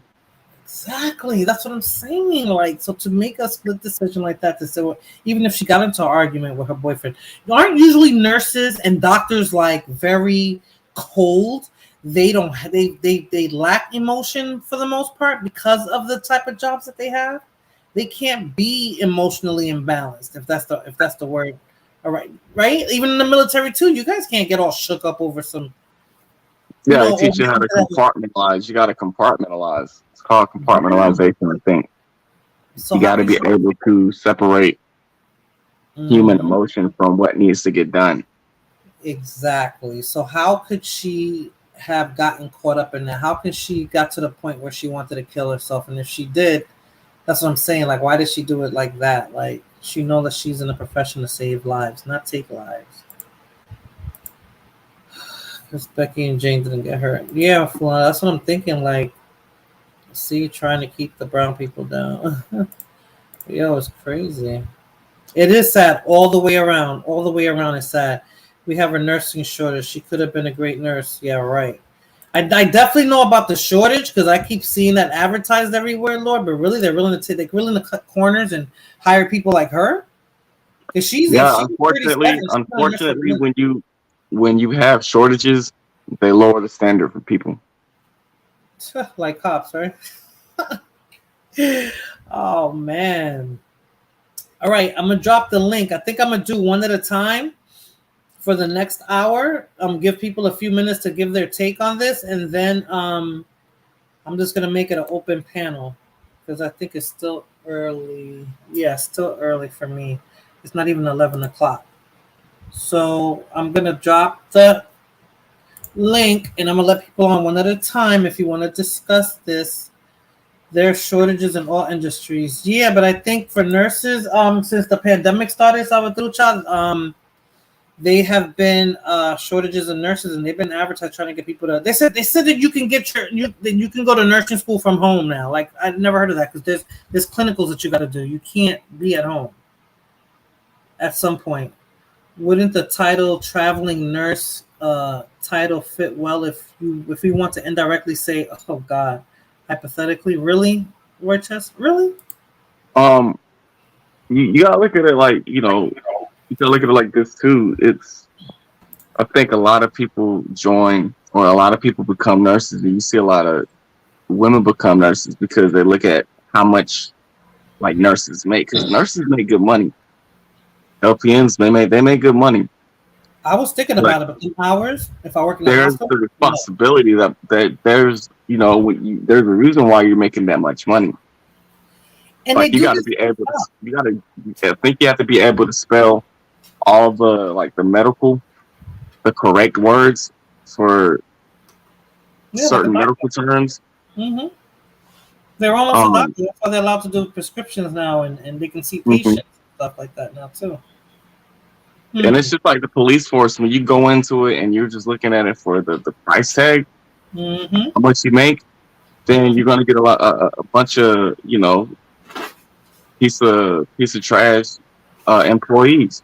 exactly, that's what I'm saying. Like, so to make a split decision like that, to say, well, even if she got into an argument with her boyfriend, aren't usually nurses and doctors like very cold? They don't. They lack emotion for the most part because of the type of jobs that they have. They can't be emotionally imbalanced if that's the word. All right, right. Even in the military too, you guys can't get all shook up over some. Yeah, they teach you how to compartmentalize. You got to compartmentalize. It's called compartmentalization, I think. So you got to be able to separate human emotion from what needs to get done. Exactly. So how could she have gotten caught up in that? How can she got to the point where she wanted to kill herself? And if she did, that's what I'm saying. Like, why did she do it like that? Like, she know that she's in a profession to save lives, not take lives. Because Becky and Jane didn't get hurt. Yeah, Flora, that's what I'm thinking. Like, see, trying to keep the brown people down. Yo, it's crazy. It is sad all the way around. All the way around is sad. We have a nursing shortage. She could have been a great nurse. Yeah, right. I definitely know about the shortage because I keep seeing that advertised everywhere, Lord. But really, they're willing to cut corners and hire people like her. Because she's unfortunately, when you have shortages, they lower the standard for people. Like cops, right? Oh man. All right, I'm gonna drop the link. I think I'm gonna do one at a time for the next hour. Give people a few minutes to give their take on this, and then I'm just gonna make it an open panel because I think it's still early. Yeah, still early for me. It's not even 11 o'clock. So I'm gonna drop the link, and I'm gonna let people on one at a time if you want to discuss this. There are shortages in all industries. Yeah, but I think for nurses, since the pandemic started, Salvatrucha, they have been shortages of nurses, and they've been advertised trying to get people to. They said that you can get you can go to nursing school from home now. Like I've never heard of that because there's clinicals that you got to do. You can't be at home. At some point, wouldn't the title traveling nurse title fit well if we want to indirectly say, oh God. Hypothetically, really, Roychester, really? You gotta look at it like you gotta look at it like this too. I think a lot of people join or a lot of people become nurses, and you see a lot of women become nurses because they look at how much like nurses make because nurses make good money. LPNs they make good money. I was thinking about it, but 2 hours if I work in the hospital. There's the responsibility that there's there's a reason why you're making that much money. And like you got to be able to. I think you have to be able to spell all the correct words for certain medical terms. Mm-hmm. They're almost a doctor. That's why they're allowed to do prescriptions now, and they can see patients and stuff like that now too. And it's just like the police force when you go into it and you're just looking at it for the price tag, how much you make, then you're gonna get a bunch of piece of trash employees.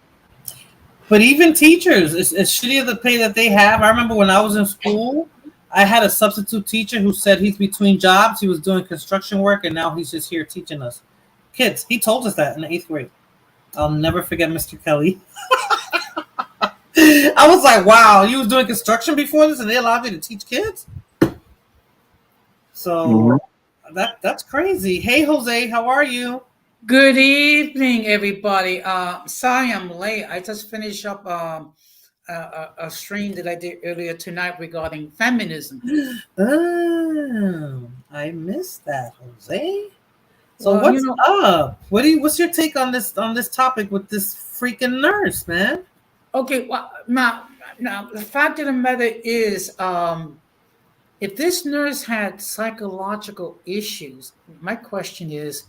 But even teachers, it's shitty of the pay that they have. I remember when I was in school, I had a substitute teacher who said he's between jobs. He was doing construction work, and now he's just here teaching us kids. He told us that in the 8th grade. I'll never forget Mr. Kelly. I was like, wow, you was doing construction before this and they allowed you to teach kids? So that's crazy. Hey, Jose, how are you? Good evening, everybody. Sorry I'm late. I just finished up a stream that I did earlier tonight regarding feminism. Oh, I missed that, Jose. So what's up? What's your take on this topic with this freaking nurse, man? Okay, well, now the fact of the matter is, if this nurse had psychological issues, my question is,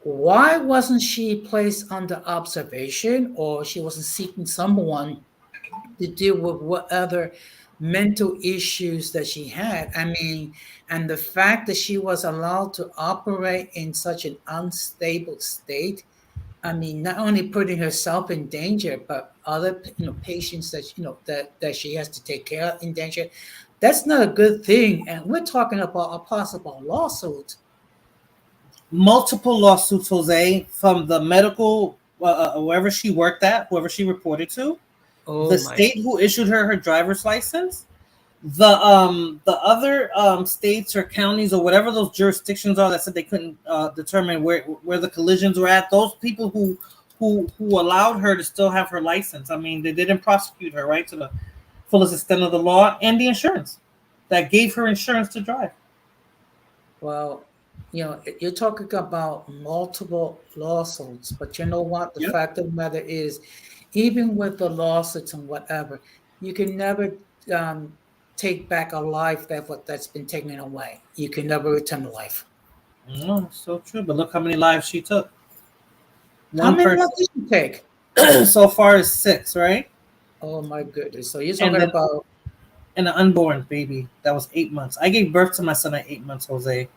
why wasn't she placed under observation, or she wasn't seeking someone to deal with what other mental issues that she had? I mean, and the fact that she was allowed to operate in such an unstable state, I mean, not only putting herself in danger, but other patients that that she has to take care of in danger. That's not a good thing. And we're talking about a possible lawsuit. Multiple lawsuits, Jose, from the medical wherever she worked at, whoever she reported to, the state who issued her driver's license, the other states or counties or whatever those jurisdictions are that said they couldn't determine where the collisions were at. Those people who allowed her to still have her license. I mean, they didn't prosecute her, right, to the fullest extent of the law, and the insurance that gave her insurance to drive. Well, you're talking about multiple lawsuits, but you know what? The fact of the matter is, even with the lawsuits and whatever, you can never take back a life that's been taken away. You can never return a life. No, so true. But look how many lives she took. How many lives did she take? So far is 6, right? Oh my goodness! So you're talking about an unborn baby that was 8 months. I gave birth to my son at 8 months, Jose.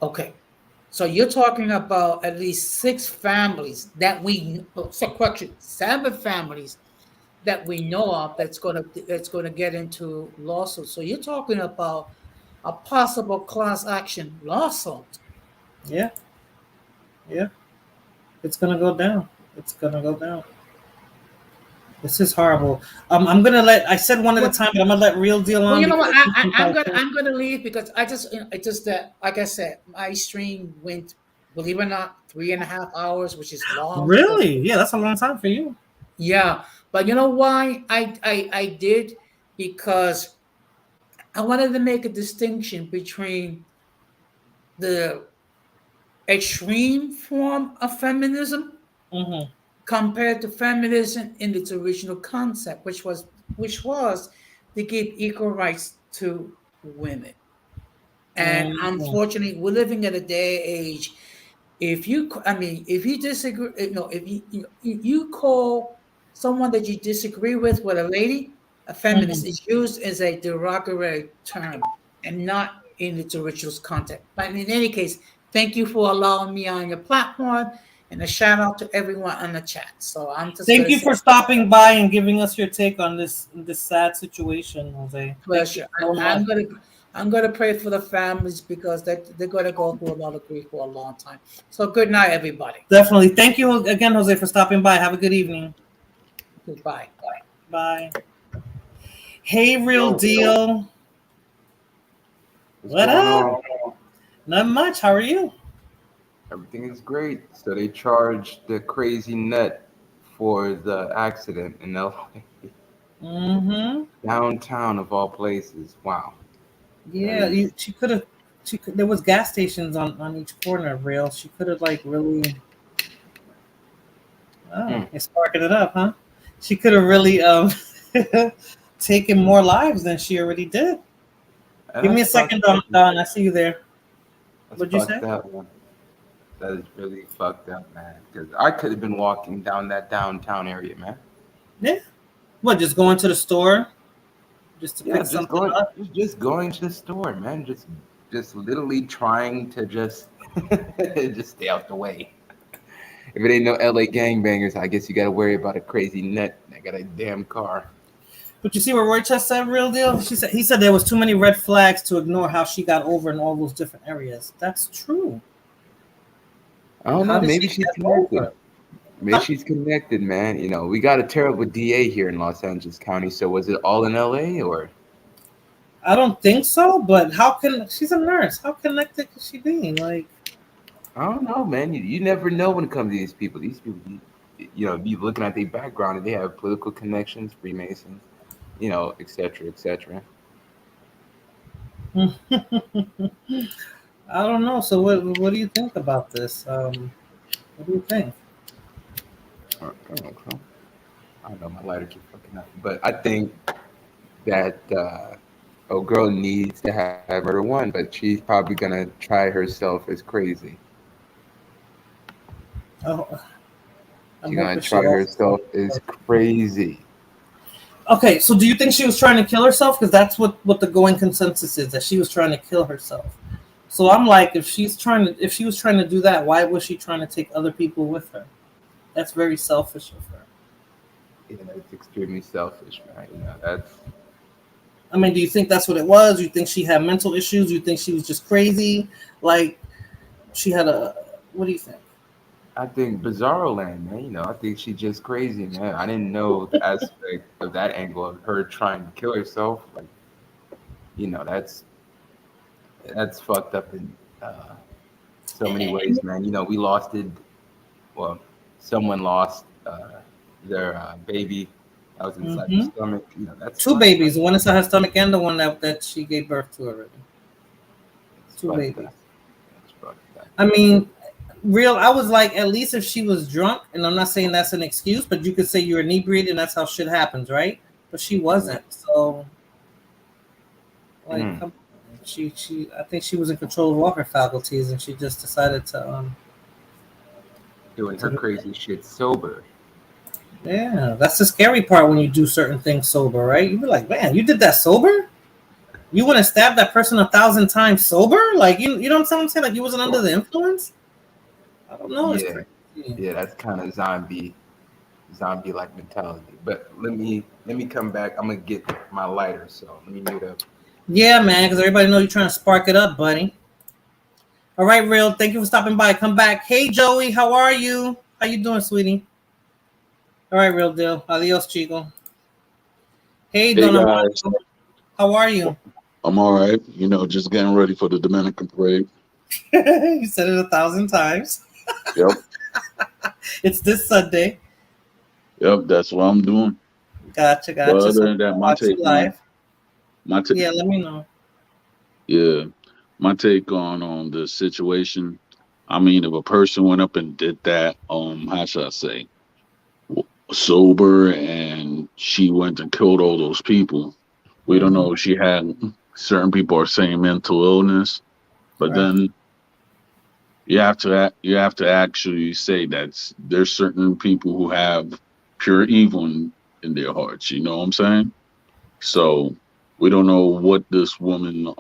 Okay, so you're talking about at least 6 families that we, 7 families that we know of that's gonna get into lawsuits. So you're talking about a possible class action lawsuit. Yeah. It's gonna go down. It's gonna go down. This is horrible. I'm gonna let. I said one at a time, but I'm gonna let Real Deal on. Well, you know what? I'm gonna leave because it's just that, like I said, my stream went, believe it or not, 3.5 hours, which is long. Really? Yeah, that's a long time for you. Yeah, but you know why I did? Because I wanted to make a distinction between the extreme form of feminism compared to feminism in its original concept, which was to give equal rights to women. And unfortunately, we're living at a day age. If you disagree, if you call someone that you disagree with a lady, a feminist, is used as a derogatory term and not in its original context. But in any case, thank you for allowing me on your platform, and a shout out to everyone on the chat. So I'm just thank you for stopping by and giving us your take on this sad situation, Jose. Pleasure. I'm gonna pray for the families because they're gonna go through a lot of grief for a long time. So good night, everybody. Definitely. Thank you again, Jose, for stopping by. Have a good evening. Goodbye. Bye. Hey, Real Deal. What up? Not much. How are you? Everything is great. So they charged the crazy nut for the accident in LA. Downtown of all places. Wow. Yeah, she could have. There was gas stations on each corner of Real. She could have really. Oh, it's sparking it up, huh? She could have really taken more lives than she already did. Give me a second, Don. I see you there. What'd you say? That is really fucked up, man. Because I could have been walking down that downtown area, man. Yeah. What? Just going to the store, just to pick something up. Just going to the store, man. Just literally trying to just stay out the way. If it ain't no LA gangbangers, I guess you got to worry about a crazy nut that got a damn car. But you see what Roy just said, Real Deal? He said there was too many red flags to ignore how she got over in all those different areas. That's true. I don't know. Maybe she's connected. Maybe she's connected, man. We got a terrible DA here in Los Angeles County. So was it all in LA or? I don't think so. But she's a nurse? How connected could she be? I don't know, man. You never know when it comes to these people. These people, be looking at their background and they have political connections, Freemasons, et cetera, et cetera. I don't know. So what do you think about this? What do you think? I don't know. My lighter keeps fucking up. But I think that girl needs to have murder one, but she's probably gonna try herself as crazy. Oh, She's gonna try herself is crazy. Okay, so do you think she was trying to kill herself? Because that's what the going consensus is, that she was trying to kill herself. So I'm like, if she was trying to do that, why was she trying to take other people with her? That's very selfish of her. Yeah, that's extremely selfish, man. That's. I mean, do you think that's what it was? Do you think she had mental issues? Do you think she was just crazy? Like, she had a. What do you think? I think Bizarro Land, man. I think she's just crazy, man. I didn't know the aspect of that angle of her trying to kill herself. Like, that's fucked up in so many ways, man. We lost it. Well, someone lost their baby that was inside the stomach. That's two babies. The one inside her stomach and the one that she gave birth to already. Two babies. I mean, I was like, at least if she was drunk, and I'm not saying that's an excuse, but you could say you're inebriated and that's how shit happens, right? But she wasn't. So, like, she I think she was in control of all her faculties, and she just decided to doing her crazy shit sober. Yeah, that's the scary part when you do certain things sober, right? You be like, man, you did that sober? You wouldn't stab that person 1,000 times sober? Like, you know what I'm saying? Like, you wasn't under the influence? I don't know. Yeah, yeah, that's kind of zombie-like mentality. But let me come back. I'm gonna get my lighter, so let me mute up. Yeah, man, because everybody know you're trying to spark it up, buddy. All right, Real. Thank you for stopping by. Come back. Hey, Joey, how are you? How you doing, sweetie? All right, Real deal. Adios, Chico. Hey, Don guys. How are you? I'm all right. Just getting ready for the Dominican parade. You said it 1,000 times. Yep. It's this Sunday. Yep, that's what I'm doing. Gotcha. But other than that, my take Yeah, let me know. Yeah, my take on the situation. I mean, if a person went up and did that, how should I say, sober, and she went and killed all those people, we don't know if she had. Certain people are saying mental illness, but then you have to actually say that there's certain people who have pure evil in their hearts. You know what I'm saying? So we don't know what this woman,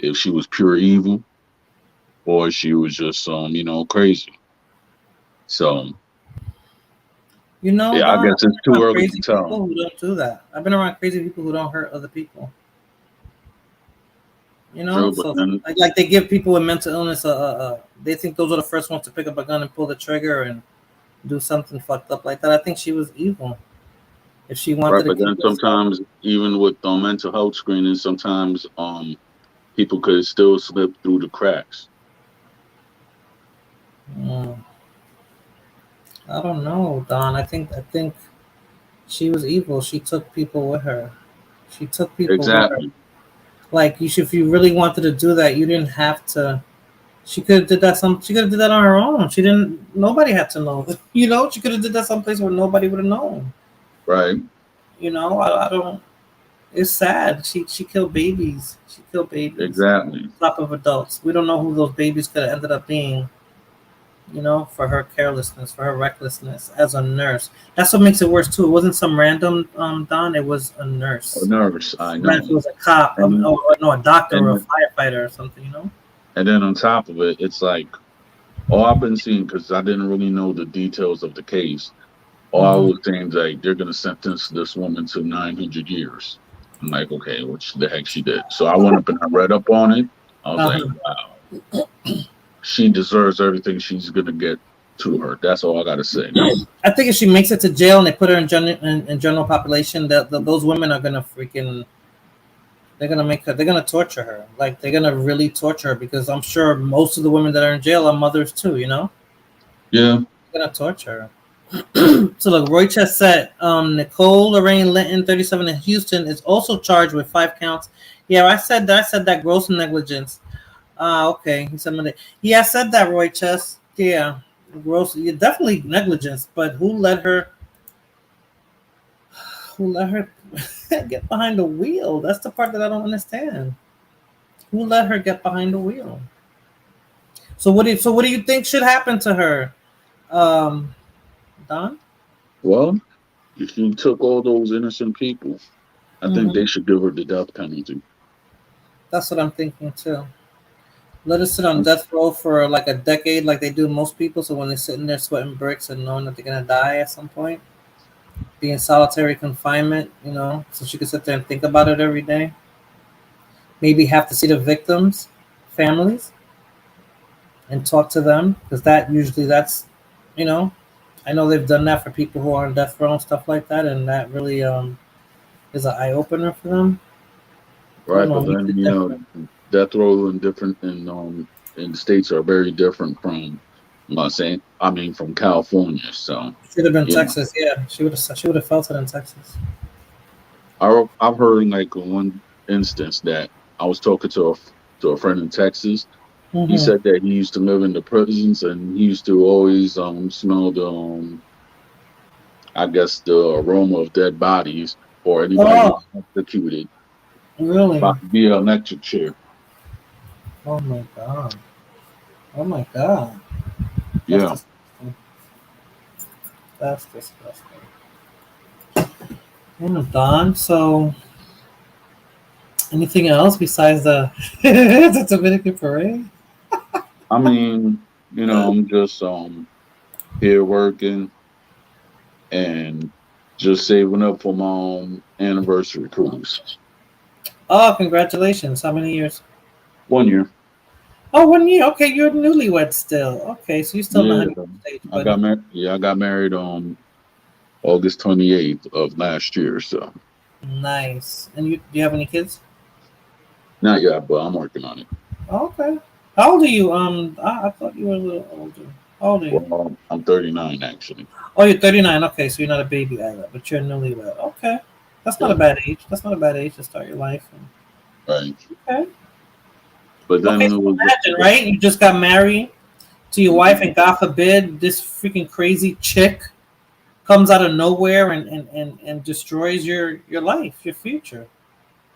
if she was pure evil or she was just crazy. So yeah, I guess it's too early to tell. People who don't do that. I've been around crazy people who don't hurt other people. Like they give people with mental illness they think those are the first ones to pick up a gun and pull the trigger and do something fucked up like that. I think she was evil. If she wanted but then sometimes even with mental health screening, sometimes people could still slip through the cracks. I don't know, Don. I think she was evil. She took people with her. Exactly. Like if you really wanted to do that, you didn't have to. She could have did that. She could have did that on her own. She didn't. Nobody had to know. She could have did that someplace where nobody would have known. Right. I don't. It's sad. She killed babies. She killed babies. Exactly. On top of adults. We don't know who those babies could have ended up being. For her carelessness, for her recklessness as a nurse. That's what makes it worse too. It wasn't some random Don. It was a nurse. A nurse. I know. It was a cop, a doctor, or a firefighter, or something. And then on top of it, it's like all I've been seeing, because I didn't really know the details of the case. All I was saying is like they're gonna sentence this woman to 900 years. I'm like, okay, what the heck she did? So I went up and I read up on it. I was like, wow. She deserves everything she's gonna get to her. That's all I gotta say. I think if she makes it to jail and they put her in general population, those women are gonna they're gonna torture her. Like they're gonna really torture her, because I'm sure most of the women that are in jail are mothers too. Yeah. They're gonna torture her. So look, Roy Chess said Nicole Lorraine Linton, 37 in Houston, is also charged with 5 counts. Yeah, I said that gross negligence. Okay. He said, yeah, I said that, Roy Chess. Yeah, gross. Yeah, definitely negligence. But who let her get behind the wheel? That's the part that I don't understand. Who let her get behind the wheel? So what do you think should happen to her? Don? Well, if you took all those innocent people, I think Mm-hmm. they should give her the death penalty. That's what I'm thinking too. Let us sit on death row for like a decade, like they do most people. So when they're sitting there sweating bricks and knowing that they're gonna die at some point, be in solitary confinement, so she can sit there and think about it every day. Maybe have to see the victims' families and talk to them because you know, I know they've done that for people who are on death row and stuff like that, and that really is an eye opener for them. I don't Right, know. but Makes then it different. death row in the states are very different from I'm not saying I mean from California. So Should have been you know, Texas. Yeah, she would have felt it in Texas. I've heard like one instance that I was talking to a friend in Texas. He Mm-hmm. said that he used to live in the prisons and he used to always smell the I guess the aroma of dead bodies or anybody Oh, getting executed really? via electric chair. Oh my god. Oh my god. That's Yeah. disgusting. That's disgusting. Don. So, anything else besides the the Dominican parade? I mean, I'm just here working and just saving up for my anniversary cruise. Oh, congratulations! How many years? 1 year. Oh, 1 year. Okay, you're newlywed still. Okay, so you're still in the Yeah. honeymoon stage, buddy. I got married on August 28th of last year, so Nice. And do you have any kids? not yet, but I'm working on it. Oh, okay. How old are you? I thought you were a little older. How old are you? Well, I'm 39 actually. Oh, you're 39. Okay, so you're not a baby either, but you're newlywed. Okay, that's not Yeah, a bad age. That's not a bad age to start your life. right. Okay. But Okay, then it so was imagine, right? You just got married to your wife, and God forbid, this freaking crazy chick comes out of nowhere and destroys your life, your future.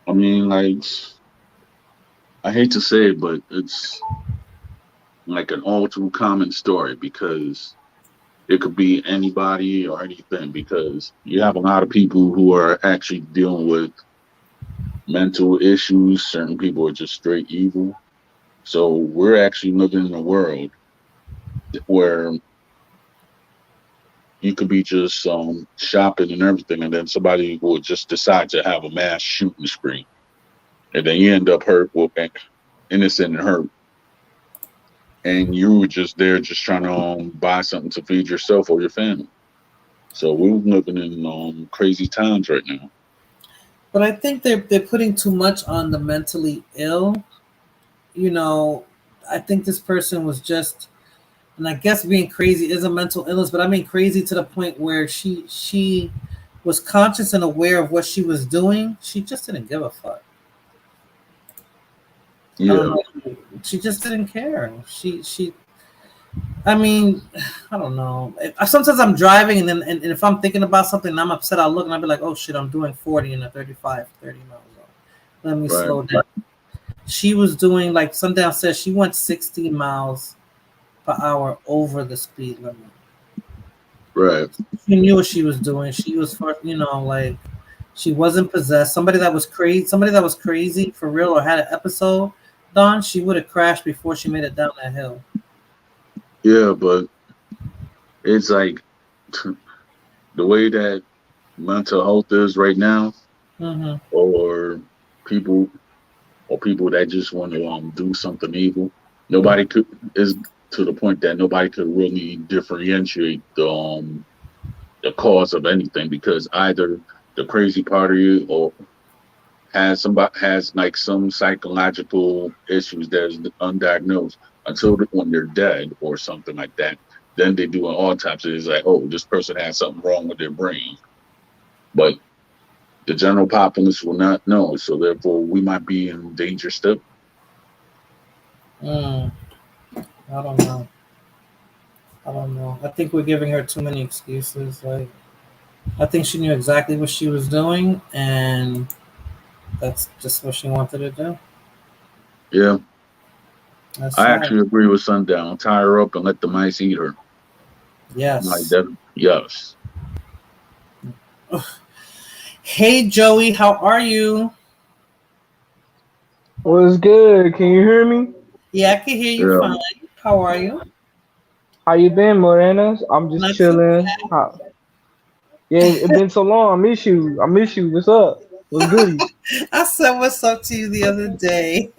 I mean, like, I hate to say it, but it's like an all too common story because it could be anybody or anything because you have a lot of people who are actually dealing with mental issues. Certain people are just straight evil. So we're actually living in a world where you could be just shopping and everything, and then somebody will just decide to have a mass shooting spree, and then you end up hurt, well, innocent and hurt, and you were just there just trying to buy something to feed yourself or your family. So we're living in crazy times right now. But I think they're putting too much on the mentally ill. You know, I think this person was just, and I guess being crazy is a mental illness, but I mean crazy to the point where she was conscious and aware of what she was doing. She just didn't give a fuck. I don't Yeah, know. She just didn't care. She. I mean, I don't know. Sometimes I'm driving and if I'm thinking about something and I'm upset, I'll look and I'll be like, oh shit, I'm doing 40 in a 35, 30 miles. Let me right, slow down. She was doing like Sundown says she went 60 miles per hour over the speed limit. right. She knew what she was doing. She was for like she wasn't possessed. Somebody that was crazy for real or had an episode, Don, she would have crashed before she made it down that hill. Yeah, but it's like the way that mental health is right now, Mm-hmm. or people people that just want to do something evil. Nobody could is to the point that nobody could really differentiate the cause of anything because either the crazy part of you or has like some psychological issues that is undiagnosed until when they're dead or something like that. Then they do an autopsy. It's like, oh, this person has something wrong with their brain, but the general populace will not know. So therefore, we might be in danger still. I don't know. I don't know. I think we're giving her too many excuses. Like, I think she knew exactly what she was doing, and that's just what she wanted to do. Yeah, That's I sad. actually agree with Sundown. Tie her up and let the mice eat her. Yes. Yes. Hey, Joey, how are you? What's good? Can you hear me? Yeah, I can hear you Yeah. fine. How are you? How you been, Morenas? I'm just Not too chilling. Yeah, it's been so long. I miss you. I miss you. What's up? What's goody? bad. I said what's up to you the other day.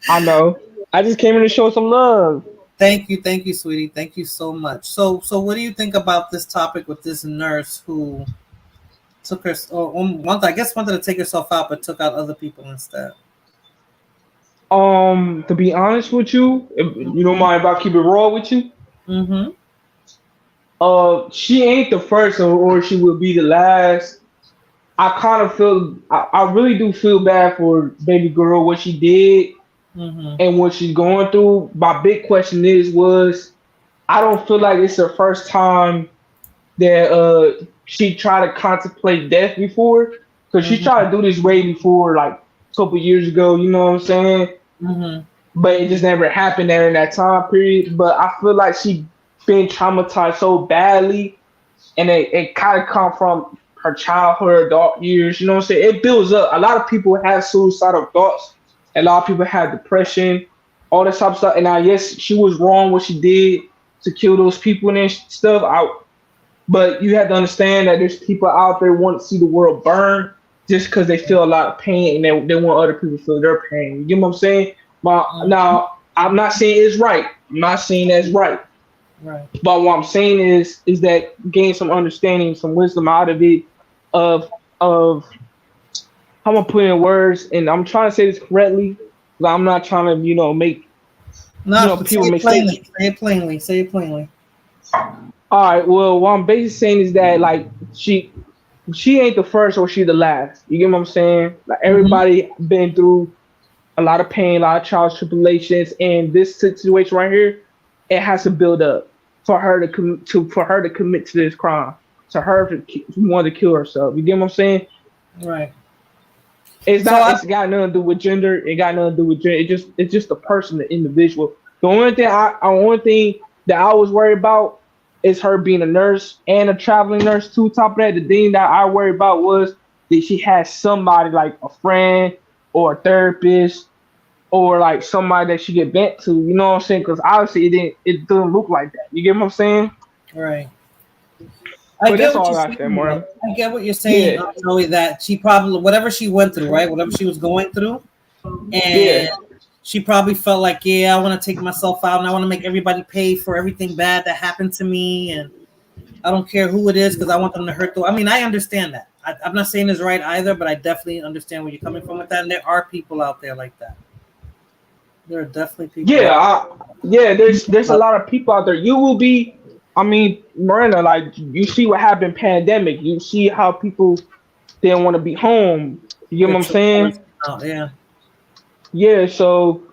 I know. I just came in to show some love. Thank you, sweetie. Thank you so much. So what do you think about this topic with this nurse who took her, I guess wanted to take herself out, but took out other people instead? To be honest with you, if you don't mind if I keep it raw with you, Mm-hmm. she ain't the first or she will be the last. I kind of feel, I really do feel bad for baby girl, what she did Mm-hmm. and what she's going through. My big question I don't feel like it's her first time that she tried to contemplate death before, because she tried to do this way before, like a couple years ago. You know what I'm saying? Mm-hmm. But it just never happened there in that time period. But I feel like she been traumatized so badly, and it kind of come from her childhood, adult years. You know what I'm saying? It builds up. A lot of people have suicidal thoughts. A lot of people have depression, all this type of stuff. And I yes, she was wrong what she did to kill those people and stuff. But you have to understand that there's people out there want to see the world burn just because they feel a lot of pain and they want other people to feel their pain. You get what I'm saying? Now, I'm not saying it's right. I'm not saying that's right. Right. But what I'm saying is that gain some understanding, some wisdom out of it, of how I'm gonna put in words, and I'm trying to say this correctly, but I'm not trying to make No, say people it make plainly. statements. Say it plainly. Say it plainly. All right. Well, what I'm basically saying is that like she ain't the first or she the last. You get what I'm saying? Like Mm-hmm. everybody been through a lot of pain, a lot of trials, tribulations, and this situation right here, it has to build up for her to commit to this crime, to her to want to kill herself. You get what I'm saying? Right. It's So not. It's got nothing to do with gender. It got nothing to do with gender. It's just the person, the individual. The only thing that I was worried about is her being a nurse and a traveling nurse too. Top of that, the thing that I worried about was that she had somebody like a friend or a therapist or like somebody that she get bent to. You know what I'm saying? Because obviously it doesn't look like that. You get what I'm saying? right. I But get that's what all you're I said, saying. more. I get what you're saying, Yeah, Joey. That she probably whatever she went through, right? Whatever she was going through, yeah. and she probably felt like, yeah, I want to take myself out, and I want to make everybody pay for everything bad that happened to me, and I don't care who it is because I want them to hurt. I mean, I understand that. I'm not saying it's right either, but I definitely understand where you're coming from with that. And there are people out there like that. There are definitely people Yeah, out yeah. There's a there. lot of people out there. You will be. I mean, Miranda, like you see what happened pandemic. You see how people didn't want to be home. You get Their what I'm children saying? out, yeah. Yeah. So,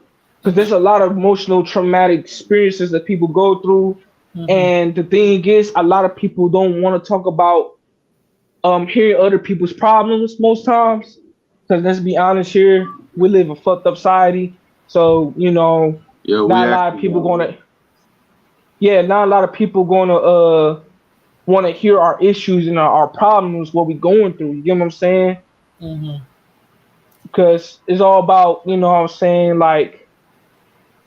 because there's a lot of emotional traumatic experiences that people go through, Mm-hmm. and the thing is, a lot of people don't want to talk about hearing other people's problems most times. Because let's be honest here, we live in a fucked up society. So Yeah, we not a lot of actually people gonna. Yeah, not a lot of people gonna want to hear our issues and our problems, what we going through. You get what I'm saying? Mm-hmm. Because it's all about, what I'm saying, like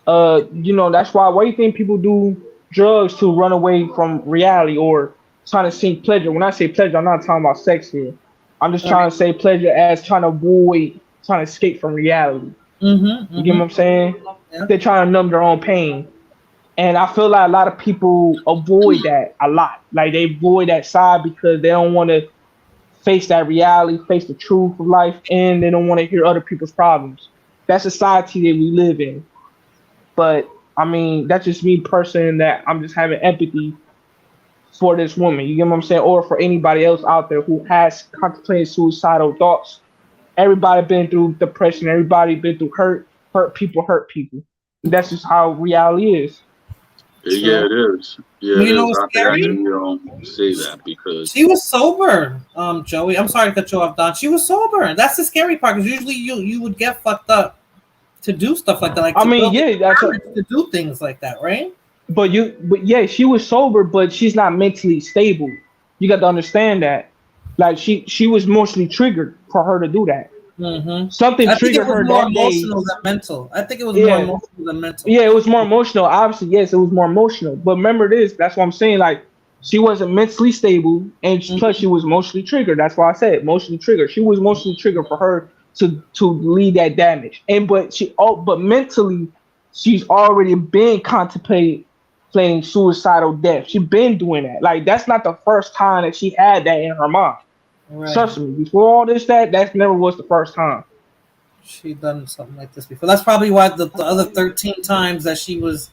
that's why do you think people do drugs to run away from reality or trying to seek pleasure? When I say pleasure, I'm not talking about sex here. I'm just All right. trying to say pleasure as trying to avoid, trying to escape from reality. Mm-hmm. You get what I'm Mm-hmm. saying? Yeah. They're trying to numb their own pain. And I feel like a lot of people avoid that a lot. Like they avoid that side because they don't want to face that reality, face the truth of life, and they don't want to hear other people's problems. That's society that we live in. But I mean, that's just me personally that I'm just having empathy for this woman. You get what I'm saying? Or for anybody else out there who has contemplated suicidal thoughts. Everybody been through depression. Everybody been through hurt people hurt people. And that's just how reality is. yeah, True. it is. Yeah, it You know is. what's I could scary? actually say that because She was sober, Joey. I'm sorry to cut you off, Don. She was sober. That's the scary part because usually you would get fucked up to do stuff like that, like I to mean, build the yeah, courage to do things like that, right? but yeah, she was sober, but she's not mentally stable. You got to understand that. Like she was emotionally triggered for her to do that. Something I think it triggered was her more that day. emotional than mental. I think it was more Yeah, emotional than mental. yeah, it was more emotional. Obviously, yes, it was more emotional. But remember this, that's what I'm saying. Like she wasn't mentally stable, and plus she was emotionally triggered. That's why I said emotionally triggered. She was emotionally triggered for her to lead that damage. But mentally, she's already been contemplating suicidal death. She's been doing that. Like that's not the first time that she had that in her mind. Right. Trust me. Before all this, that never was the first time. She done something like this before. That's probably why the other 13 times that she was,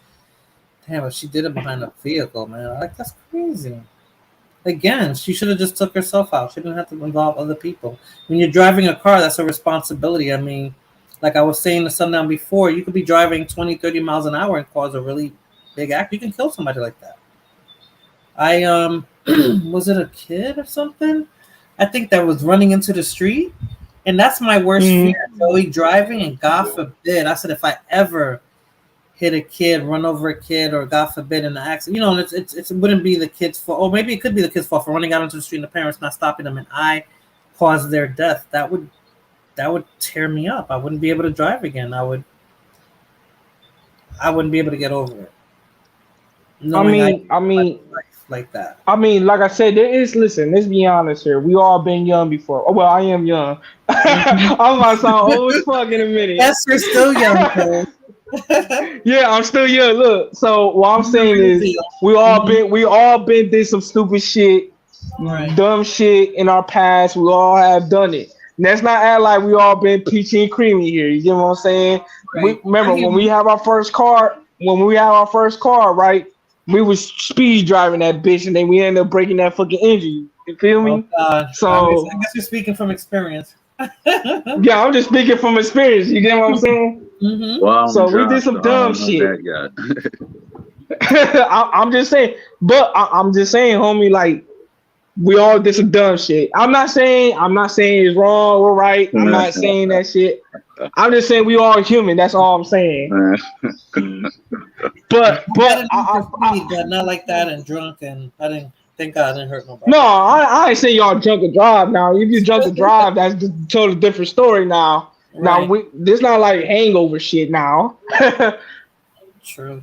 damn, if she did it behind a vehicle, man. Like that's crazy. Again, she should have just took herself out. She didn't have to involve other people. When you're driving a car, that's a responsibility. I mean, like I was saying to Sundown before, you could be driving 20, 30 miles an hour and cause a really big act. You can kill somebody like that. I was it a kid or something? I think that was running into the street. And that's my worst fear, Joey, driving. And God forbid, I said, if I ever hit a kid, run over a kid, or God forbid in an accident, you know, it wouldn't be the kid's fault. Or maybe it could be the kid's fault for running out into the street and the parents not stopping them, and I caused their death. That would tear me up. I wouldn't be able to drive again. I wouldn't be able to get over it. Knowing I mean, like that. I mean, like I said, there is. Listen, let's be honest here. We all been young before. Oh, well, I am young. I'm about to sound old as fuck in a minute. Yes, you're still young. Yeah, I'm still young. Look, so what I'm saying is, we all been did some stupid shit, dumb shit in our past. We all have done it. Let's not act like we all been peachy and creamy here. You get what I'm saying? Right. Remember when we have our first car? Right? We was speed driving that bitch, and then we ended up breaking that fucking engine. You feel me? Oh, God. So I guess you're speaking from experience. yeah, I'm just speaking from experience. You get what I'm saying? Well, So we did some dumb shit. I'm just saying, but I'm just saying, homie, like we all did some dumb shit. I'm not saying it's wrong or right. I'm not saying that shit. I'm just saying we all human. That's all I'm saying. but not like that and drunk, and I didn't think I didn't hurt nobody. No, I ain't saying y'all drunk and drive. Now, if you drunk and drive, that's a totally different story. Now, Right. now this not like hangover shit. Now. True.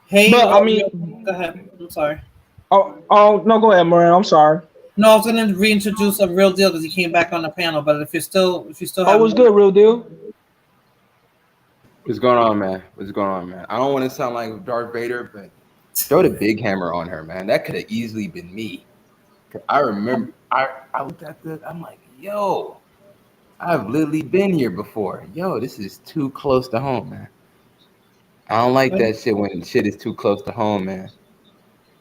Hey, but I mean, go ahead. I'm sorry. Oh no, go ahead, Moran. I'm sorry. No, I was going to reintroduce a Real Deal because he came back on the panel. But if you still, what's good, Real Deal? What's going on, man? I don't want to sound like Darth Vader, but throw the big hammer on her, man. That could have easily been me. I remember, I looked at this. I'm like, yo, I've literally been here before. Yo, this is too close to home, man. I don't like that shit when shit is too close to home, man.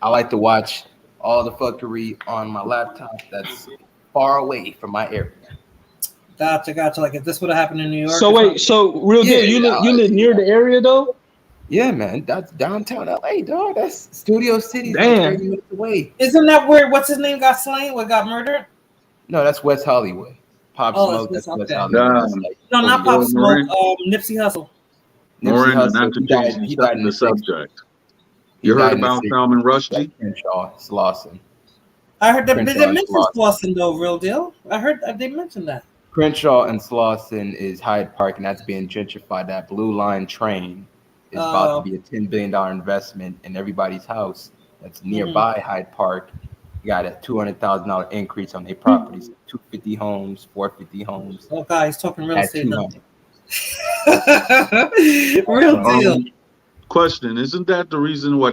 I like to watch all the fuckery on my laptop that's far away from my area. Gotcha. Like if this would have happened in New York. So wait, Real Deal, you live near the area though? Yeah, man. That's downtown LA, dog. That's Studio City. Damn. 30 minutes away. Isn't that where what's his name got slain? What got murdered? No, that's West Hollywood. Pop Smoke. That's West Hollywood. No, not Pop Smoke. Nipsey Hussle. Maureen, not to change the subject. You heard about Salman Rushdie? Crenshaw, Slauson. I heard they mentioned Slauson though, Real Deal. I heard they mentioned that. Crenshaw and Slauson is Hyde Park, and that's being gentrified. That Blue Line train is about to be a $10 billion investment in everybody's house that's nearby Hyde Park. You got a $200,000 increase on their properties. 250 homes, 450 homes. Oh, God, he's talking real estate now. Real deal. Question: isn't that the reason why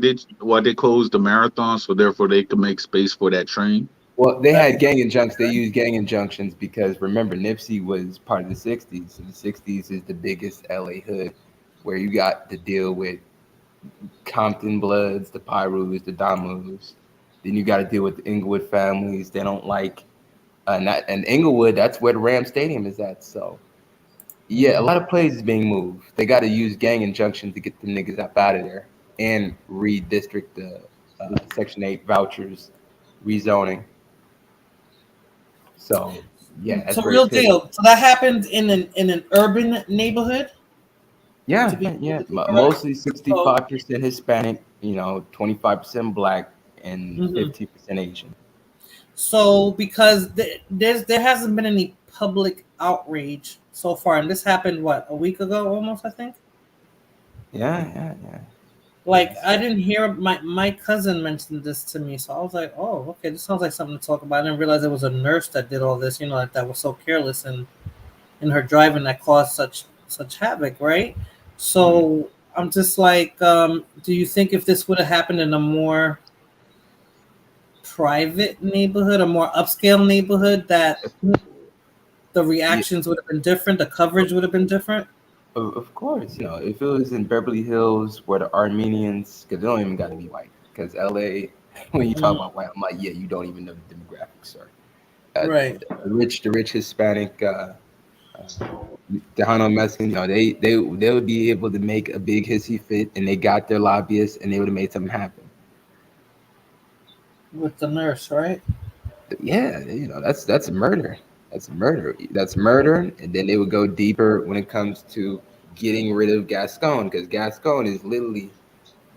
they closed the marathon, so therefore they could make space for that train? Well, they had gang injunctions. They used gang injunctions because remember, Nipsey was part of the 60s. So the 60s is the biggest LA hood where you got to deal with Compton Bloods, the Pyrus, the Damus. Then you got to deal with the Inglewood families. They don't like, and Inglewood, that's where the Ram Stadium is at. So, yeah, a lot of plays is being moved. They got to use gang injunctions to get the niggas up out of there and redistrict the Section 8 vouchers, rezoning. So, yeah. So Real Deal. So that happened in an urban neighborhood? Yeah, to be yeah. politically correct. Mostly 65% Hispanic, 25% Black, and Mhm. 15% Asian. So because there hasn't been any public outrage so far, and this happened a week ago almost, I think. Yeah. Like I didn't hear my cousin mentioned this to me, so I was like, oh, okay, this sounds like something to talk about. I didn't realize it was a nurse that did all this, like that was so careless and in her driving that caused such havoc, right? So I'm just like, do you think if this would have happened in a more private neighborhood, a more upscale neighborhood, that the Yeah, reactions would have been different, the coverage would have been different? of course. If it was in Beverly Hills where the Armenians, because they don't even got to be white, because LA, when you talk about white, I'm like, yeah, you don't even know the demographics, sir. Right. The rich Hispanic, Tejano Mexican, they would be able to make a big hissy fit, and they got their lobbyists, and they would have made something happen. With the nurse, right? Yeah, that's murder. That's murder. That's murder. And then they would go deeper when it comes to getting rid of Gascon, because Gascon is literally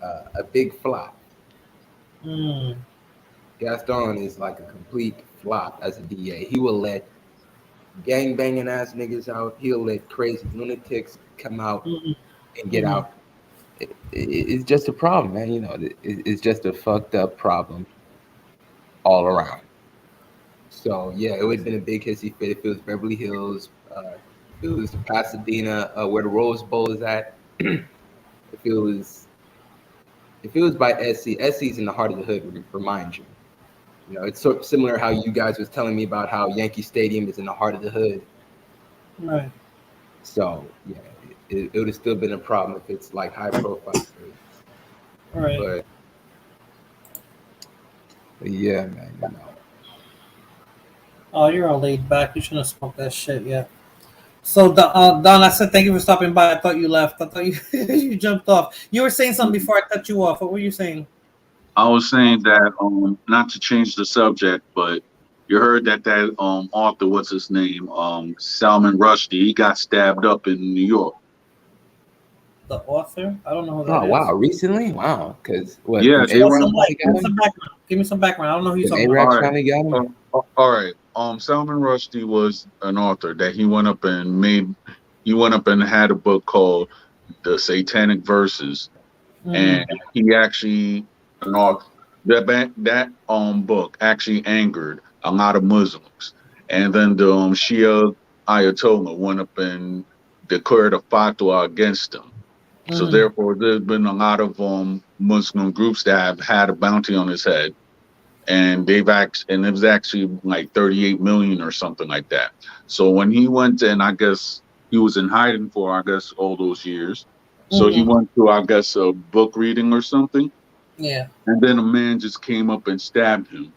a big flop. Mm. Gaston is like a complete flop as a DA. He will let gang banging ass niggas out. He'll let crazy lunatics come out and get out. It's just a problem, man. It's just a fucked up problem all around. So yeah, it would have been a big hissy fit if it was Beverly Hills, if it was Pasadena, where the Rose Bowl is at. if it was by SC, SC's in the heart of the hood, remind you. It's sort of similar how you guys was telling me about how Yankee Stadium is in the heart of the hood. Right. So yeah, it would have still been a problem if it's like high profile. Right. But yeah, man, Oh, you're all laid back. You shouldn't have smoked that shit yet. So, Don, I said thank you for stopping by. I thought you left. I thought you you jumped off. You were saying something before I cut you off. What were you saying? I was saying that not to change the subject, but you heard that author, what's his name, Salman Rushdie, he got stabbed up in New York. The author? I don't know who that oh is. wow, recently? Wow, because what? Yeah, Give me some background. I don't know who you're talking about. finally got him. All right. Salman Rushdie was an author that he went up and had a book called The Satanic Verses, and he actually that book actually angered a lot of Muslims, and then the Shia Ayatollah went up and declared a fatwa against him. So therefore, there's been a lot of Muslim groups that have had a bounty on his head, and it was actually like 38 million or something like that. So when he went in, I guess he was in hiding for all those years. So he went to a book reading or something. Yeah. And then a man just came up and stabbed him.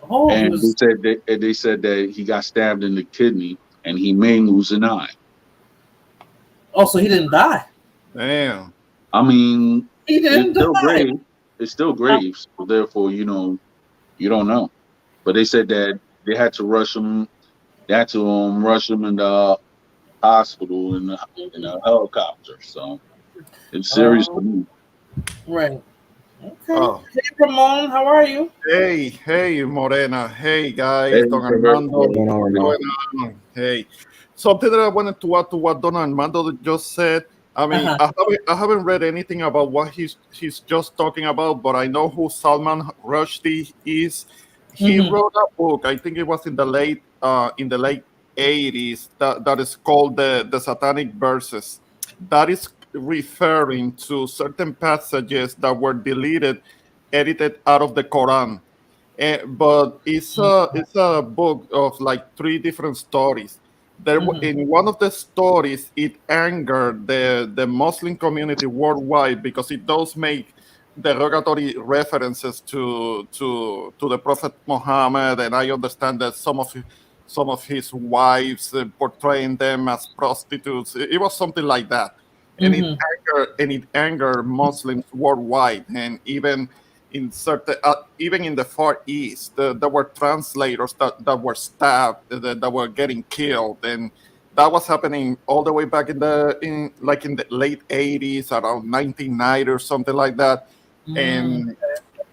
Oh, and they said that he got stabbed in the kidney and he may lose an eye. Oh, so he didn't die. Damn. I mean, he didn't it's still die. grave. It's still grave. So therefore, you don't know. But they said that they had to rush him. They had to rush him in the hospital in a helicopter. So it's serious to me. Right. Okay. Hey, Ramon, how are you? Hey, Morena. Hey, guys. Hey, Don Armando. Hey. Something that I wanted to add to what Don Armando just said. I mean, I haven't read anything about what he's just talking about, but I know who Salman Rushdie is. He wrote a book. I think it was in the late 80s that is called the Satanic Verses. That is referring to certain passages that were edited out of the Quran. But it's a book of like 3 different stories. In one of the stories, it angered the Muslim community worldwide because it does make derogatory references to the Prophet Muhammad, and I understand that some of his wives portraying them as prostitutes. It was something like that, and it angered Muslims worldwide, and even in certain, even in the Far East, there were translators that were stabbed, that were getting killed, and that was happening all the way back in the late 80s, around 1990 or something like that. And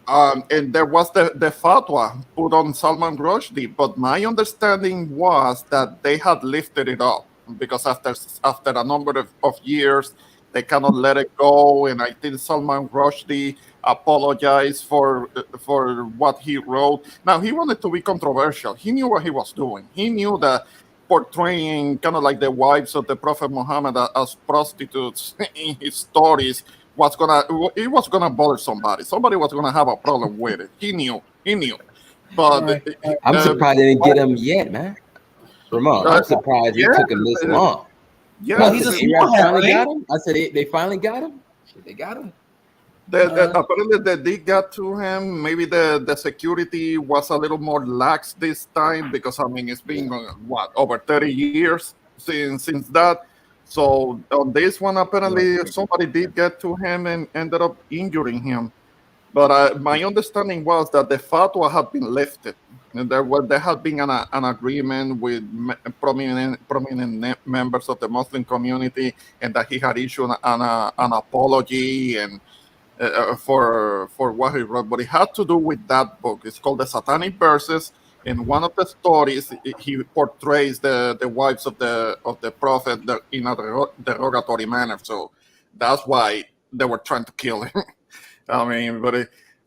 and there was the fatwa put on Salman Rushdie, but my understanding was that they had lifted it up because after a number of years, they cannot let it go. And I think Salman Rushdie apologized for what he wrote. Now, he wanted to be controversial. He knew what he was doing. He knew that portraying kind of like the wives of the Prophet Muhammad as prostitutes in his stories was gonna bother somebody. Somebody was gonna have a problem with it. He knew. But I'm surprised they didn't get him yet, man. Ramon, I'm surprised it took him this long. Yeah, he's a small finally got him. I said they finally got him. They got him. Apparently they did get to him. Maybe the security was a little more lax this time because I mean it's been over 30 years since that. So on this one, apparently somebody did get to him and ended up injuring him. But my understanding was that the fatwa had been lifted, and there had been an agreement with prominent members of the Muslim community, and that he had issued an apology and for what he wrote. But it had to do with that book. It's called The Satanic Verses. In one of the stories, he portrays the wives of the prophet in a derogatory manner. So that's why they were trying to kill him. I mean,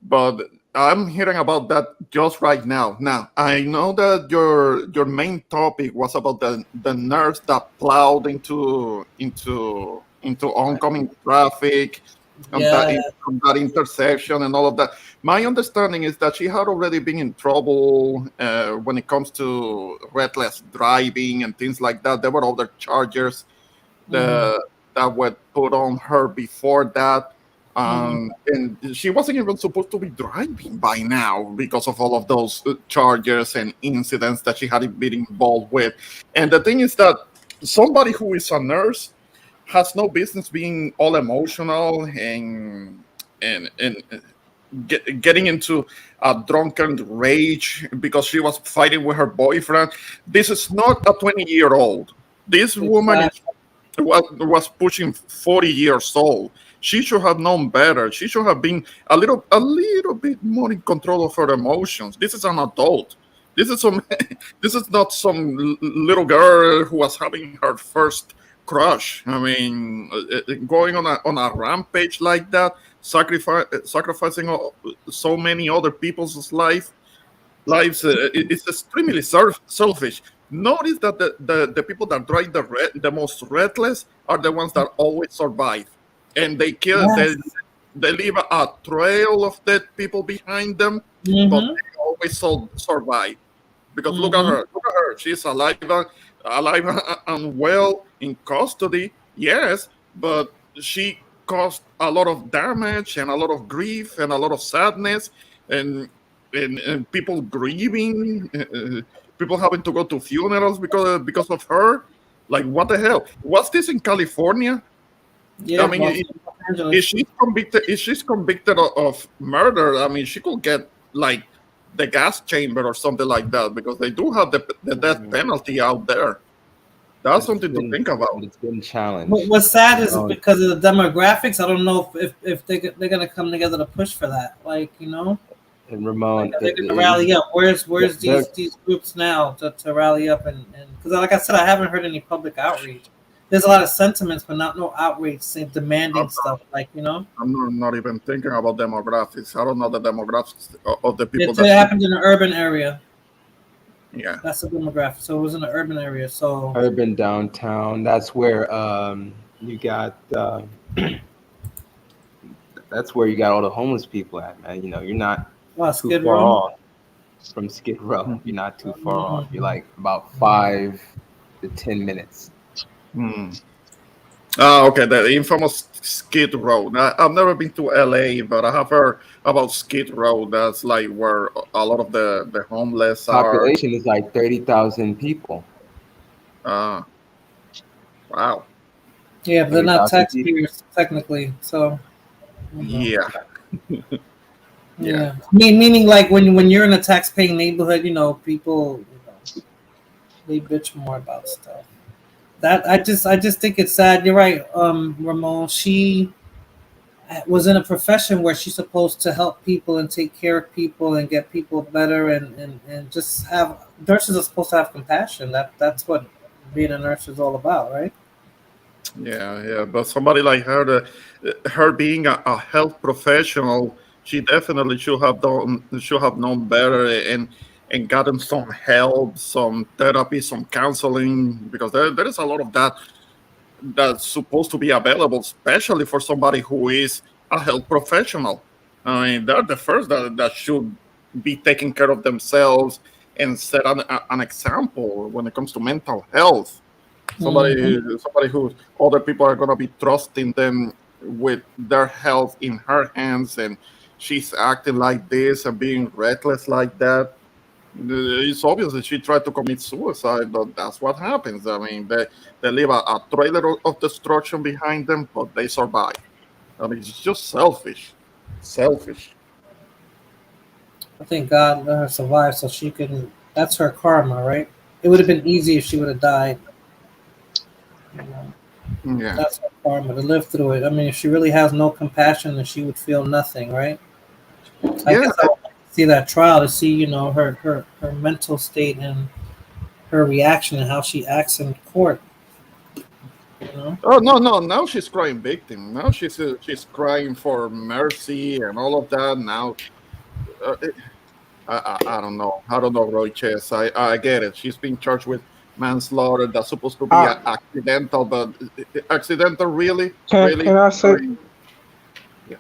but I'm hearing about that just right now. Now I know that your main topic was about the nurse that plowed into oncoming traffic. That intersection and all of that. My understanding is that she had already been in trouble when it comes to reckless driving and things like that. There were other charges that were put on her before that. And she wasn't even supposed to be driving by now because of all of those charges and incidents that she had been involved with. And the thing is that somebody who is a nurse has no business being all emotional and getting into a drunken rage because she was fighting with her boyfriend. This is not a 20-year-old. This woman was pushing 40 years old. She should have known better. She should have been a little bit more in control of her emotions. This is an adult. This is not some little girl who was having her first crush. I mean, going on a rampage like that, sacrificing so many other people's lives, it's extremely selfish. Notice that the people that drive the most reckless are the ones that always survive, and they kill. They leave a trail of dead people behind them, but they always survive. Because look at her. She's alive and well in custody. Yes, but she caused a lot of damage and a lot of grief and a lot of sadness and people grieving, people having to go to funerals because of her. Like, what the hell? Was this in California? Yeah, I mean, if she's convicted of murder, I mean, she could get like the gas chamber or something like that, because they do have the death penalty out there. That's something to think about. It's been challenged. What's sad is because of the demographics. I don't know if they're gonna come together to push for that. Like, you know, and Ramon, like, they're gonna rally up. Where's these groups now to rally up and because like I said, I haven't heard any public outreach. There's a lot of sentiments, but no outrage, demanding stuff. Like, you know, I'm not even thinking about demographics. I don't know the demographics of the people. It happened in an urban area. Yeah, that's the demographic. So it was in an urban area. So urban downtown. That's where you got. That's where you got all the homeless people at, man. You know, you're not too far off from Skid Row. You're not too far off. You're like about 5 to 10 minutes. Okay, the infamous Skid Row. Now, I've never been to LA, but I have heard about Skid Row. That's like where a lot of the homeless population is like 30,000 people. Wow. Yeah, but they're not taxpayers technically. So yeah. Yeah. Meaning like when you're in a tax-paying neighborhood, you know, people, they bitch more about stuff. That I just think it's sad. You're right, Ramon. She was in a profession where she's supposed to help people and take care of people and get people better and just have nurses are supposed to have compassion. That's what being a nurse is all about, right? Yeah. But somebody like her, her being a health professional, she definitely should have known better and gotten some help, some therapy, some counseling, because there is a lot of that that's supposed to be available, especially for somebody who is a health professional. I mean, they're the first that should be taking care of themselves and set an example when it comes to mental health. Somebody who other people are gonna be trusting them with their health in her hands, and she's acting like this and being reckless like that. It's obvious that she tried to commit suicide, but that's what happens. I mean, they leave a trailer of destruction behind them, but they survive. I mean, it's just selfish. Selfish. I think God let her survive so she can. That's her karma, right? It would have been easy if she would have died. You know, Yeah. that's her karma to live through it. I mean, if she really has no compassion, then she would feel nothing, right? I guess I would like to see that trial to see, her mental state and her reaction and how she acts in court. Oh no! Now she's crying victim. Now she's crying for mercy and all of that. Now, I don't know. I don't know, Roy Chess. I get it. She's being charged with manslaughter. That's supposed to be accidental, but accidental really? Really? Can I say? Yeah.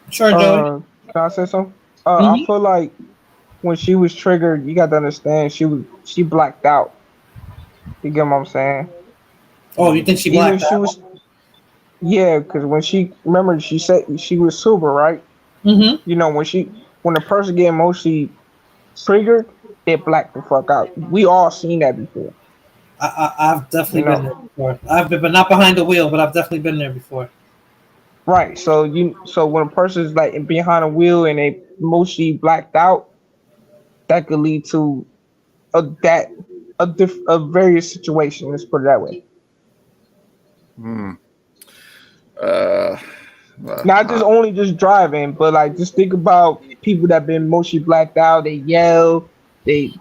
Sure, Joey. Can I say something? I feel like when she was triggered, you got to understand she blacked out. You get what I'm saying? Oh, you think she blacked out? Yeah, because when she said she was sober, right? Mm-hmm. You know, when a person get emotionally triggered, they black the fuck out. We all seen that before. I've definitely been there before. I've been, but not behind the wheel, but I've definitely been there before. Right. So when a person's like behind a wheel and they emotionally blacked out, that could lead to a various situation. Let's put it that way. Not just only just driving, but like just think about people that been emotionally blacked out. They yell, they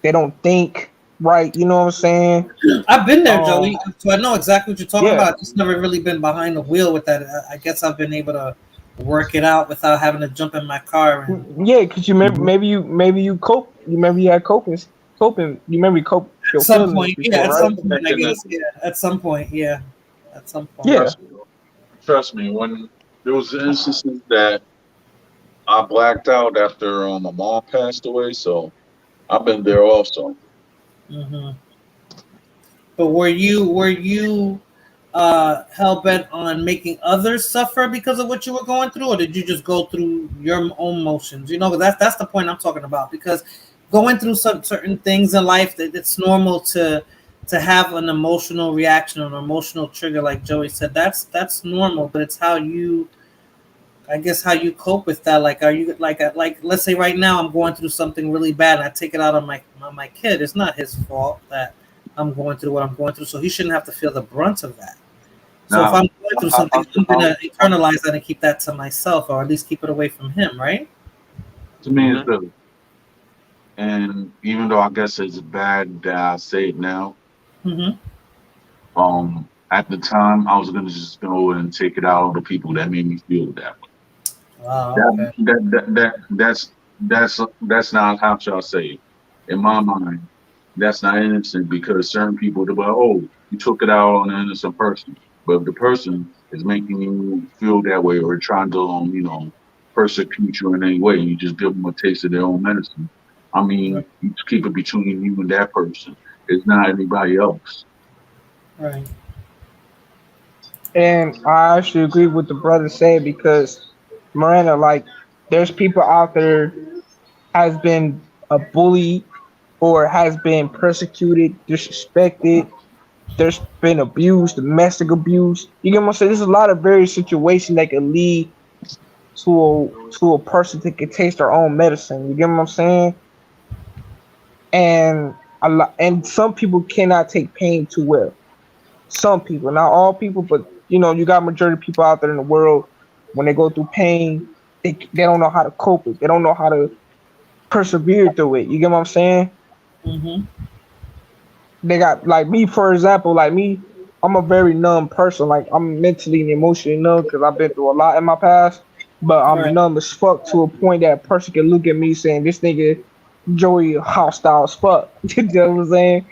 don't think right. You know what I'm saying? I've been there, Joey, so I know exactly what you're talking Yeah. about. I've just never really been behind the wheel with that. I guess I've been able to work it out without having to jump in my car. Yeah, because you remember maybe you cope. You remember you had coping. You remember you cope. At some point, before, at right? some point, I guess. Yeah, at some point, yeah. At some point. Yeah. Trust me, when there was instances that I blacked out after my mom passed away, so I've been there also. Mm-hmm. But were you hell bent on making others suffer because of what you were going through, or did you just go through your own motions? You know, that's the point I'm talking about. Because going through some certain things in life, that it's normal to have an emotional reaction or an emotional trigger, like Joey said. That's normal, but it's how you, I guess, how you cope with that. Like, are you like let's say right now I'm going through something really bad and I take it out on my kid. It's not his fault that I'm going through what I'm going through, so he shouldn't have to feel the brunt of that. So if I'm going through something, I'm gonna internalize that and keep that to myself, or at least keep it away from him, right? To me, it's Billy. And even though I guess it's bad that I say it now, at the time I was gonna just go and take it out on the people that made me feel that way. Wow, That's not, how shall I say it? In my mind, that's not innocent, because certain people, they're like, oh, you took it out on an innocent person. But if the person is making you feel that way or trying to, persecute you in any way, you just give them a taste of their own medicine. I mean, you just keep it between you and that person. It's not anybody else. Right. And I actually agree with the brother said, because Miranda, like, there's people out there has been a bully or has been persecuted, disrespected. There's been abuse, domestic abuse. You get what I'm saying? There's a lot of various situations that can lead to a person that can taste their own medicine. You get what I'm saying? And some people cannot take pain too well. some people, not all people, but you know, you got majority of people out there in the world when they go through pain, they don't know how to cope with. They don't know how to persevere through it. You get what I'm saying? Mm-hmm. They got like me, for example, like me, I'm a very numb person. Like I'm mentally and emotionally numb because I've been through a lot in my past. But I'm Right. numb as fuck to a point that a person can look at me saying this nigga Joey hostile as fuck. You know what I'm saying?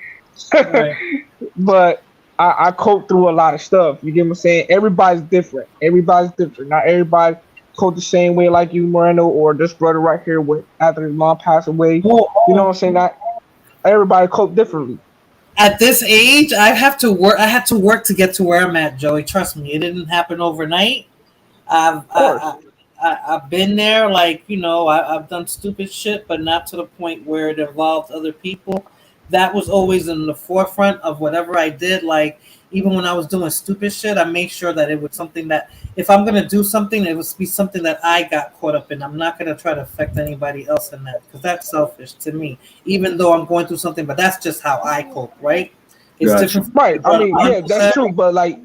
Right. But I cope through a lot of stuff. You get what I'm saying? Everybody's different. Everybody's different. Not everybody cope the same way like you, Moreno, or this brother right here with after his mom passed away. You know what I'm saying? Not everybody cope differently. At this age, I have to work. I had to work to get to where I'm at, Joey. Trust me, it didn't happen overnight. I've been there. Like, you know, I've done stupid shit, but not to the point where it involved other people. That was always in the forefront of whatever I did. Like, even when I was doing stupid shit, I made sure that it was something that if I'm gonna do something, it would be something that I got caught up in. I'm not gonna try to affect anybody else in that because that's selfish to me. Even though I'm going through something, but that's just how I cope, right? It's Gotcha. different. Right. I mean, yeah, that's true. But like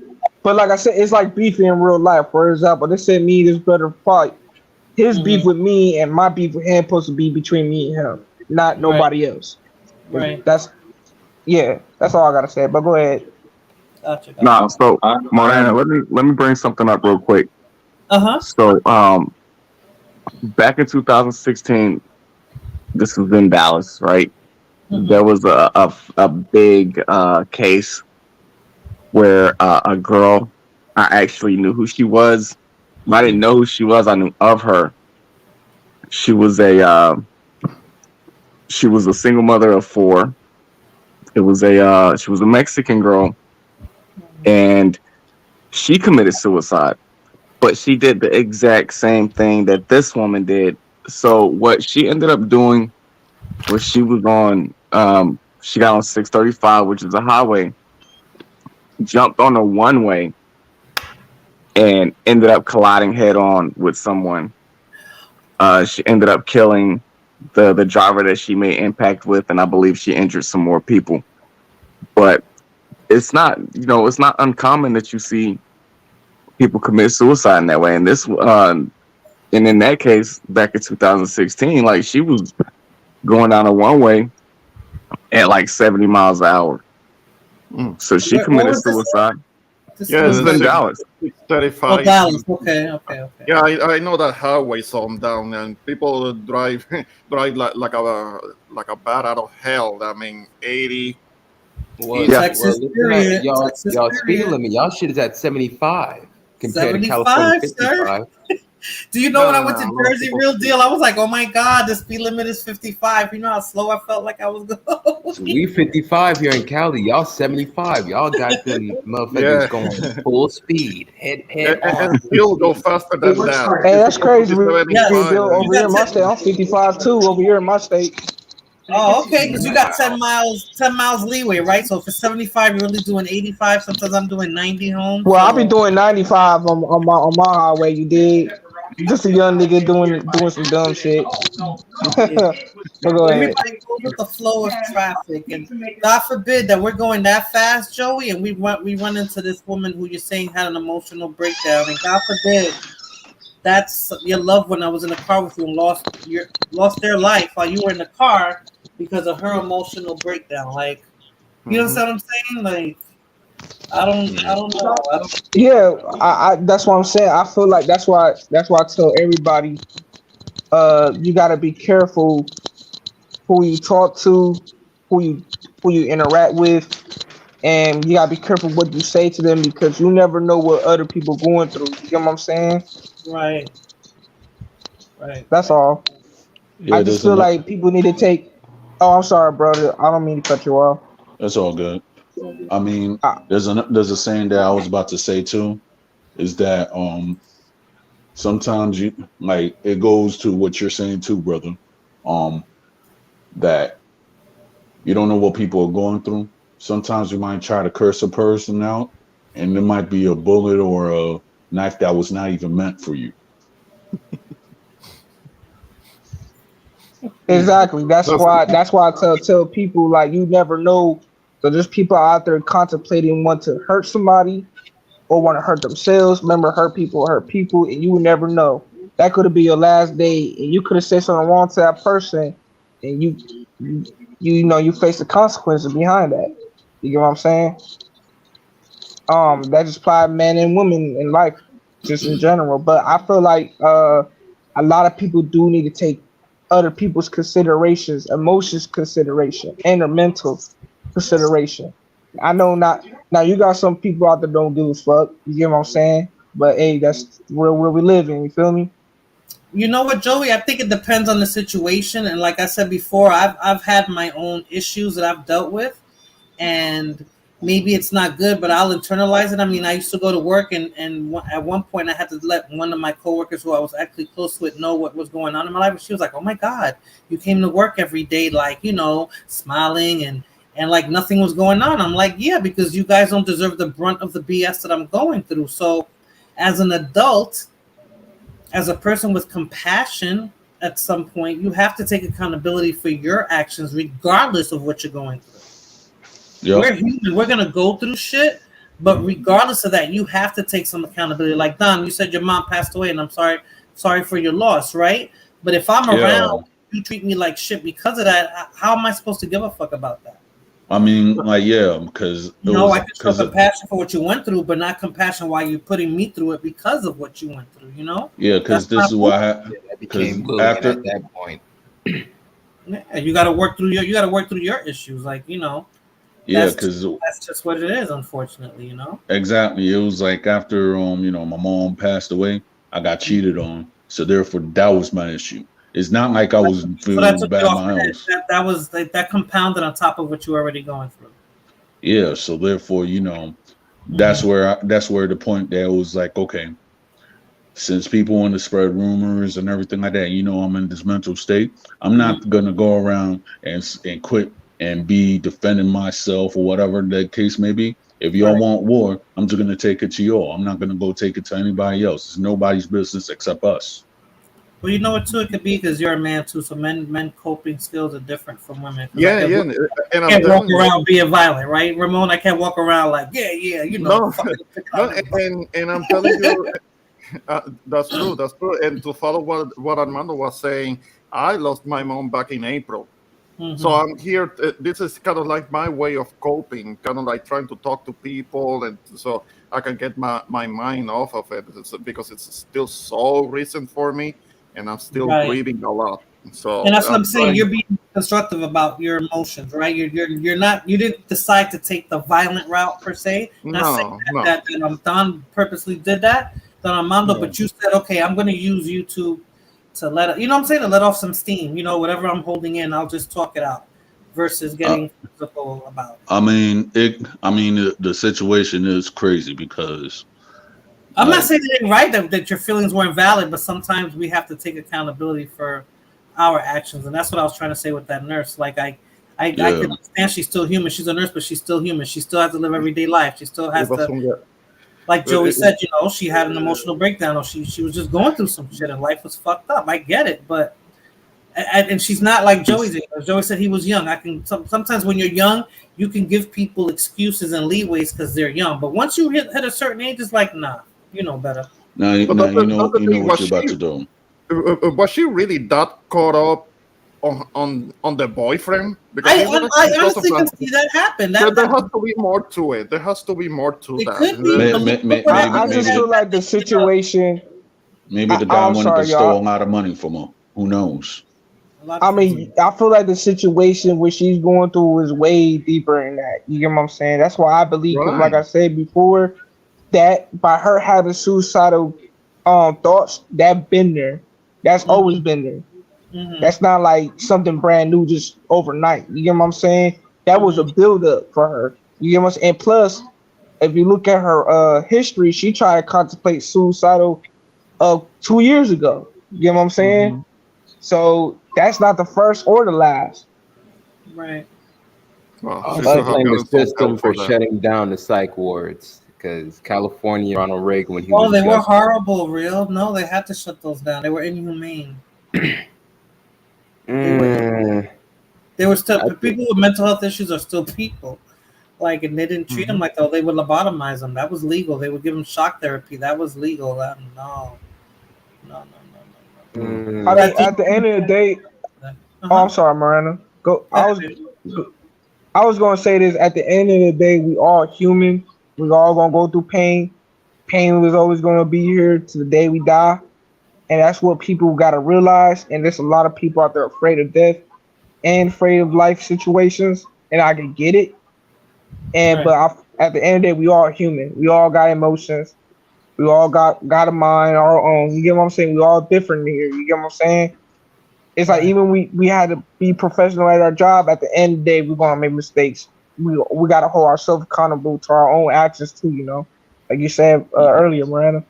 I said, it's like beef in real life. For example, they said me this brother fight. His beef with me and my beef with him supposed to be between me and him, not nobody else. Right. That's all I gotta say. But go ahead. Gotcha. Nah, so Morena, let me bring something up real quick. So back in 2016, this was in Dallas, right? There was a big case where a girl, I actually knew who she was. I didn't know who she was. I knew of her. She was a single mother of 4. She was a Mexican girl, and she committed suicide. But she did the exact same thing that this woman did. So what she ended up doing was she was on she got on 635, which is a highway, jumped on a one-way, and ended up colliding head on with someone. She ended up killing the driver that she made impact with, and I believe she injured some more people. But it's not, it's not uncommon that you see people commit suicide in that way. And this, and in that case, back in 2016, like she was going down a one-way at like 70 miles an hour. So she committed suicide. Yeah, this is in Dallas. 35. Oh, Dallas. Okay. Yeah, I know that highway on down, and people drive like a bat out of hell. I mean, 80. Well, Texas, looking at y'all Texas speed period. limit, y'all shit is at 75 compared to 75, California sir. 55. Do you know when I went to No, Jersey, real deal? I was like, oh my God, the speed limit is 55. You know how slow I felt like I was going? So we 55 here in Cali. Y'all 75. Y'all got them motherfuckers going full speed, head on. And still go faster than that. Hey, that's crazy. Yes. Over here in my state, I'm 55 too. Over here in my state. Oh, okay, because you got 10 miles leeway, right? So for 75, you're only doing 85. Sometimes I'm doing 90 home. Well, I'll be doing 95 on my highway. You did. Just a young nigga doing some dumb shit. But go ahead. Everybody goes with the flow of traffic, and God forbid that we're going that fast, Joey, and we run into this woman who you're saying had an emotional breakdown, and God forbid that's your loved one that was in the car with you and lost their life while you were in the car because of her emotional breakdown. Like, you know what I'm saying? Like, I don't know. Yeah, I that's what I'm saying. I feel like that's why I tell everybody, you gotta be careful who you talk to, who you interact with, and you gotta be careful what you say to them because you never know what other people going through. You know what I'm saying? Right. That's all. Yeah, I just feel like people need to take. Oh, I'm sorry, brother. I don't mean to cut you off. That's all good. I mean, there's a saying that I was about to say too, is that sometimes you like it goes to what you're saying too, brother. That you don't know what people are going through. Sometimes you might try to curse a person out, and there might be a bullet or a knife that was not even meant for you. Exactly. That's why I tell people like you never know So there's people out there contemplating want to hurt somebody or want to hurt themselves. Remember, hurt people, and you would never know. That could have been your last day, and you could have said something wrong to that person, and you face the consequences behind that. You get what I'm saying? That just apply men and women in life, just in general. But I feel like a lot of people do need to take other people's considerations, emotions consideration, and their mental consideration. I know not now you got some people out there don't give a fuck. You get what I'm saying? But hey, that's where we live in. You feel me? You know what, Joey? I think it depends on the situation, and like I said before, I've had my own issues that I've dealt with, and maybe it's not good, but I'll internalize it. I mean, I used to go to work, and at one point, I had to let one of my coworkers, who I was actually close with, know what was going on in my life. And she was like, "Oh my God, you came to work every day, like smiling and like nothing was going on." I'm like, "Yeah, because you guys don't deserve the brunt of the BS that I'm going through." So, as an adult, as a person with compassion, at some point, you have to take accountability for your actions, regardless of what you're going through. Yep. We're human. We're going to go through shit, but regardless of that, you have to take some accountability. Like, Don, you said your mom passed away, and I'm sorry for your loss, right? But if I'm around, you treat me like shit because of that, how am I supposed to give a fuck about that? I mean, like, because I can show compassion for what you went through, but not compassion while you're putting me through it because of what you went through. Yeah, because this is why became after at that point. Yeah, you got to work through your issues, like Yeah, because that's just what it is, unfortunately. Exactly. It was like after my mom passed away, I got cheated on, so therefore that was my issue. It's not like I was feeling bad my house. That was that compounded on top of what you were already going through. Yeah, so therefore, that's where the point that was like, okay, since people want to spread rumors and everything like that, I'm in this mental state. I'm not gonna go around and quit and be defending myself or whatever the case may be. If y'all want war, I'm just gonna take it to y'all. I'm not gonna go take it to anybody else. It's nobody's business except us. Well, you know what too, it could be because you're a man too. So men coping skills are different from women. Yeah. And I can't walk around being violent, right, Ramon? I can't walk around like, No, and I'm telling you, that's true. That's true. And to follow what Armando was saying, I lost my mom back in April. So I'm here. This is kind of like my way of coping, kind of like trying to talk to people, and so I can get my mind off of it, because it's still so recent for me, and I'm still grieving a lot. So, and that's what I'm saying. You're being constructive about your emotions, right? You're not. You didn't decide to take the violent route per se. Not saying that Don purposely did that, Don Armando, but you said, okay, I'm going to use YouTube to let what I'm saying, to let off some steam. Whatever I'm holding in, I'll just talk it out, versus getting physical about it. I mean, the situation is crazy because I'm not saying it ain't right that your feelings weren't valid, but sometimes we have to take accountability for our actions, and that's what I was trying to say with that nurse. Like I can understand she's still human. She's a nurse, but she's still human. She still has to live everyday life. She still has to. Like Joey said, she had an emotional breakdown, or she was just going through some shit, and life was fucked up. I get it, but and she's not like Joey's age. Joey said he was young. Sometimes when you're young, you can give people excuses and leeways because they're young. But once you hit a certain age, it's like, nah, you know better. Now you know what you're about to do. Was she really that caught up on the boyfriend? Because I honestly can see that happen. There has to be more to it. There has to be more to that. I just feel like the situation. Maybe the guy wanted to steal a lot of money from her. Who knows? I mean, I feel like the situation where she's going through is way deeper than that. You get what I'm saying? That's why I believe, like I said before, that by her having suicidal thoughts, that been there. That's always been there. That's not like something brand new just overnight. You get what I'm saying? That was a build-up for her. You get what I'm saying? And plus, if you look at her history, she tried to contemplate suicidal 2 years ago. You get what I'm saying? So that's not the first or the last. Right. Well, I blame the system for shutting down the psych wards, because California, Ronald Reagan, when he was they were horrible, real. No, they had to shut those down. They were inhumane. They were still people with mental health issues are still people. Like, and they didn't treat them like that. They would lobotomize them. That was legal. They would give them shock therapy. That was legal. No. I mean, at the end of the day, oh, I'm sorry, Miranda. Go. I was gonna say this. At the end of the day, we all human. We all gonna go through pain. Pain was always gonna be here to the day we die, and that's what people gotta realize. And there's a lot of people out there afraid of death and afraid of life situations, and I can get it. And at the end of the day, we all human. We all got emotions. We all got a mind our own. You get what I'm saying? We all different here. You get what I'm saying? It's like even we had to be professional at our job. At the end of the day, we're gonna make mistakes. We gotta hold ourselves accountable to our own actions too. You know, like you said earlier, Miranda.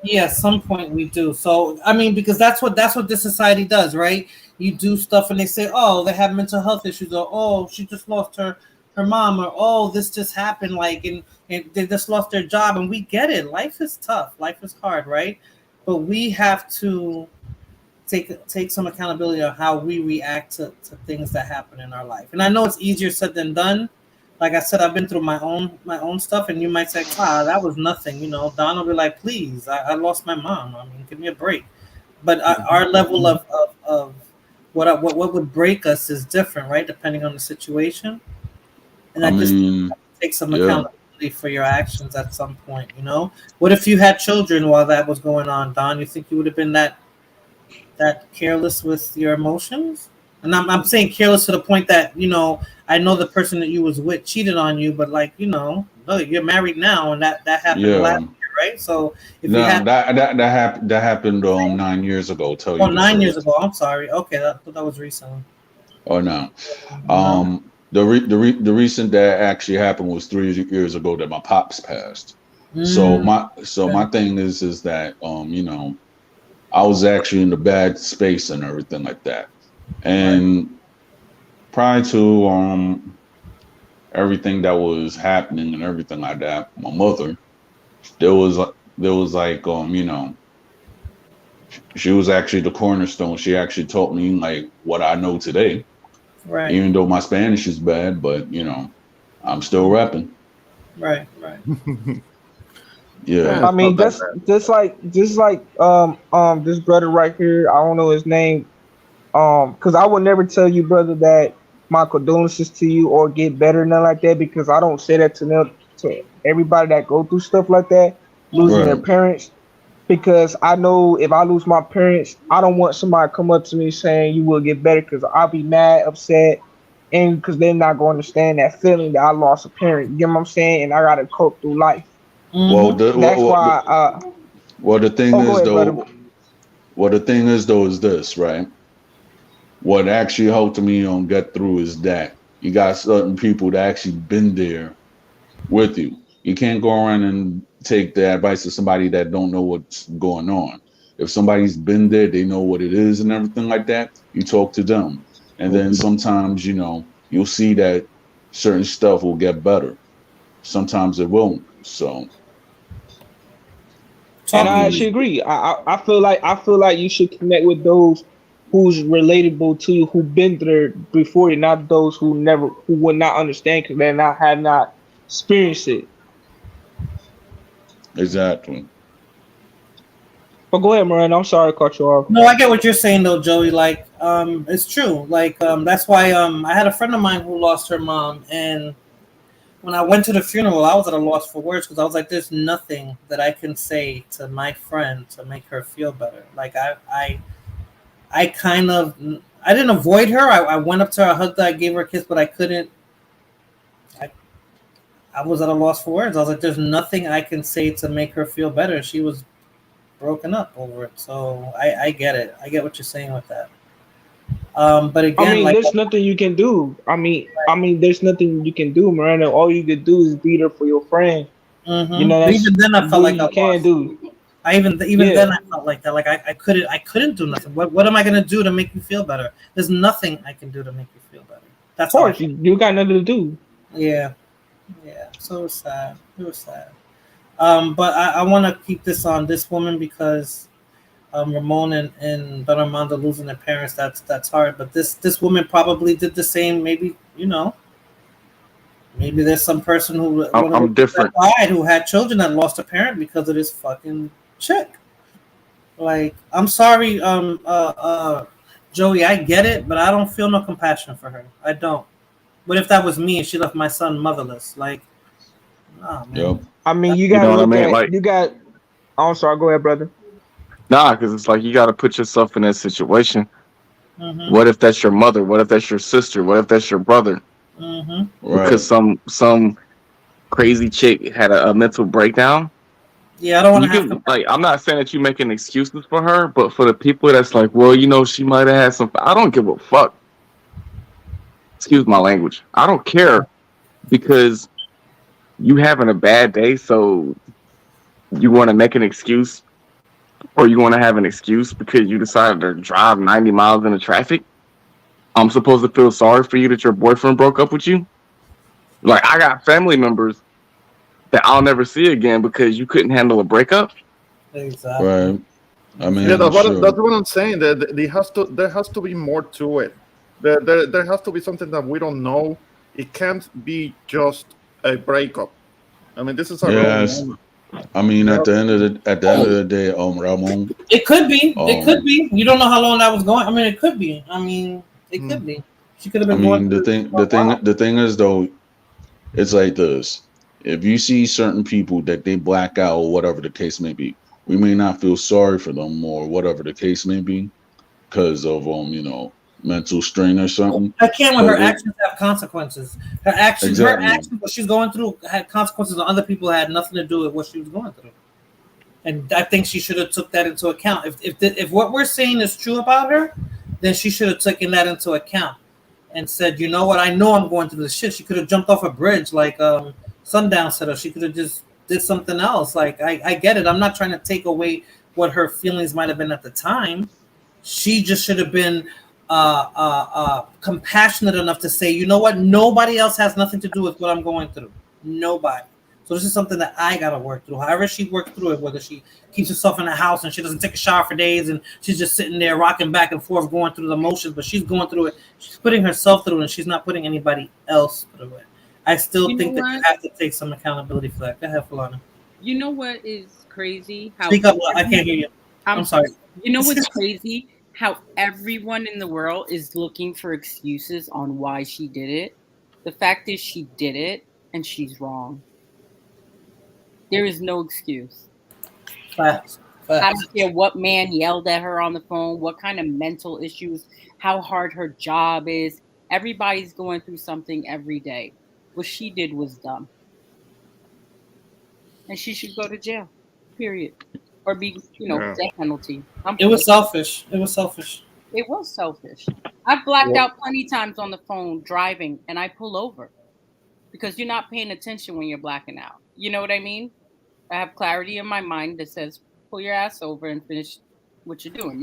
Yeah, at some point we do. So I mean, because that's what this society does, right? You do stuff and they say, oh, they have mental health issues, or oh, she just lost her mom, or oh, this just happened, like, and they just lost their job. And we get it. Life is tough. Life is hard, right? But we have to take some accountability on how we react to things that happen in our life. And I know it's easier said than done. Like I said, I've been through my own stuff, and you might say, that was nothing. You know, Don will be like, please, I lost my mom. I mean, give me a break. But our level of what would break us is different, right? Depending on the situation. And I just take some accountability for your actions at some point, you know? What if you had children while that was going on, Don? You think you would have been that careless with your emotions? And I'm saying careless to the point that, you know, I know the person that you was with cheated on you, but like, you know, you're married now, and that happened last year, right? So if you had that happened 9 years ago. Tell you 9 years ago. I'm sorry. Okay, that was recently. Oh no. The recent that actually happened was 3 years ago that my pops passed. So my thing is that you know, I was actually in a bad space and everything like that. And prior to everything that was happening and everything like that, my mother, there was like you know, she was actually the cornerstone. She actually taught me like what I know today. Right. Even though my Spanish is bad, but you know, I'm still rapping. Right. Yeah. I mean, that's just like this brother right here. I don't know his name. Because I would never tell you, brother, that my condolences to you or get better, nothing like that, because I don't say that to everybody that go through stuff like that, losing their parents. Because I know if I lose my parents, I don't want somebody to come up to me saying you will get better, because I'll be mad, upset, and because they're not going to understand that feeling that I lost a parent. You get what I'm saying? And I got to cope through life. Well, that's why. The thing is though is this, right? What actually helped me get through is that you got certain people that actually been there with you. You can't go around and take the advice of somebody that don't know what's going on. If somebody's been there, they know what it is and everything like that. You talk to them, and then sometimes, you know, you'll see that certain stuff will get better. Sometimes it won't. So. And I actually agree. I feel like you should connect with those who's relatable to you, who've been there before you, not those who would not understand because they have not experienced it. Exactly. But go ahead, Miranda. I'm sorry to cut you off. No, I get what you're saying though, Joey. Like, it's true. Like, that's why I had a friend of mine who lost her mom, and when I went to the funeral, I was at a loss for words because I was like, there's nothing that I can say to my friend to make her feel better. Like, I didn't avoid her. I went up to her, I hugged her, I gave her a kiss, but I couldn't. I was at a loss for words. I was like, there's nothing I can say to make her feel better. She was broken up over it. So I get it. I get what you're saying with that. But again, I mean, there's nothing you can do. I mean, there's nothing you can do, Miranda. All you could do is be there for your friend. Mm-hmm. You know, even then I felt like you can do. Even then I felt like that. Like I couldn't do nothing. What am I gonna do to make you feel better? There's nothing I can do to make you feel better. That's of course you got nothing to do. Yeah. So it was sad. But I want to keep this on this woman because Ramon and Don Armando losing their parents. That's hard. But this woman probably did the same. Maybe, you know. Maybe there's some person who I'm different. died who had children that lost a parent because of this fucking chick. Like, I'm sorry, Joey, I get it, but I don't feel no compassion for her. I don't. What if that was me and she left my son motherless? Like, nah, man. Yep. I mean, you You gotta know what I look mean? at Like, you got. Oh, I'm sorry. Go ahead, brother. nah, because it's like you got to put yourself in that situation. Mm-hmm. What if that's your mother? What if that's your sister? What if that's your brother? Mm-hmm. Because some crazy chick had a mental breakdown. Yeah, I don't want You to have can, like, I'm not saying that you making excuses for her, but for the people that's like, well, she might have had some. I don't give a fuck. Excuse my language. I don't care because you having a bad day, so you want to make an excuse, or you want to have an excuse because you decided to drive 90 miles in the traffic. I'm supposed to feel sorry for you that your boyfriend broke up with you. Like, I got family members that I'll never see again because you couldn't handle a breakup. Exactly. Right. I mean, Yeah, that's sure. what I'm saying. That there has to be more to it. There has to be something that we don't know. It can't be just a breakup. I mean, this is a grown Yes. woman. I mean, Yeah. at the end of the day, Ramon. It could be. It could Um, be. You don't know how long that was going. I mean, it could be. I mean, it could be. She could have I been going mean, through this for a while. the thing is though, it's like this. If you see certain people that they black out or whatever the case may be, we may not feel sorry for them or whatever the case may be because of mental strain or something. I can't when her But actions have consequences. Her exactly. actions, what she's going through, had consequences on other people. Had nothing to do with what she was going through. And I think she should have took that into account. If what we're saying is true about her, then she should have taken that into account and said, you know what, I know I'm going through this shit. She could have jumped off a bridge like Sundown said, or she could have just did something else. Like, I get it. I'm not trying to take away what her feelings might have been at the time. She just should have been compassionate enough to say, you know what, nobody else has nothing to do with what I'm going through. Nobody. So this is something that I gotta work through. However she worked through it, whether she keeps herself in the house and she doesn't take a shower for days and she's just sitting there rocking back and forth, going through the motions, but she's going through it. She's putting herself through it, and she's not putting anybody else through it. I still think that you have to take some accountability for that. Go ahead, Falana. You know what is crazy? How Speak up. I can't hear you. I'm sorry. You know what's crazy? How everyone in the world is looking for excuses on why she did it. The fact is she did it and she's wrong. There is no excuse. Facts. I don't care what man yelled at her on the phone, what kind of mental issues, how hard her job is. Everybody's going through something every day. What she did was dumb. And she should go to jail. Period. Or be, death penalty. It was selfish. It was selfish. It was selfish. I've blacked out plenty times on the phone driving, and I pull over because you're not paying attention when you're blacking out. You know what I mean? I have clarity in my mind that says, pull your ass over and finish what you're doing,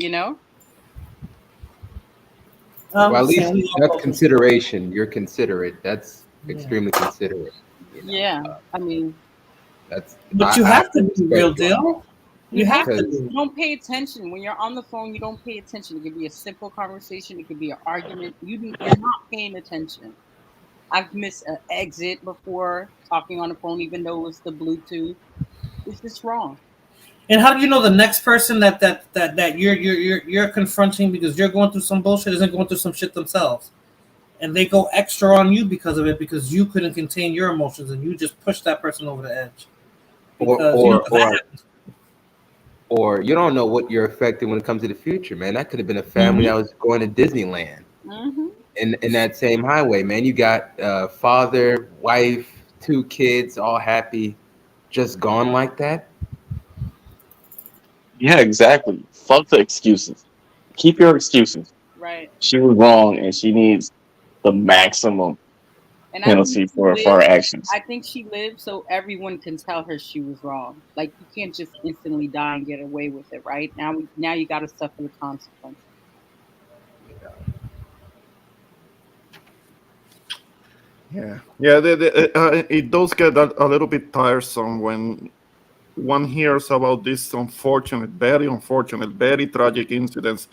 Well, at least that's consideration. You're considerate. That's extremely considerate. Yeah, I mean, But you have to be real deal. You have to. You don't pay attention when you're on the phone. You don't pay attention. It could be a simple conversation. It could be an argument. You're not paying attention. I've missed an exit before talking on the phone, even though it was the Bluetooth. It's just wrong. And how do you know the next person that you're confronting because you're going through some bullshit isn't going through some shit themselves, and they go extra on you because of it because you couldn't contain your emotions and you just pushed that person over the edge. Or you don't know what you're affecting when it comes to the future, man. That could have been a family that was going to Disneyland. In that same highway, man. You got father, wife, 2 kids, all happy, just gone like that. Yeah, exactly. Fuck the excuses. Keep your excuses. Right. She was wrong, and she needs the maximum penalty for her actions. I think she lived so everyone can tell her she was wrong. Like, you can't just instantly die and get away with it, right? Now you got to suffer the consequences. Yeah. It does get a little bit tiresome when one hears about these very unfortunate, very tragic incidents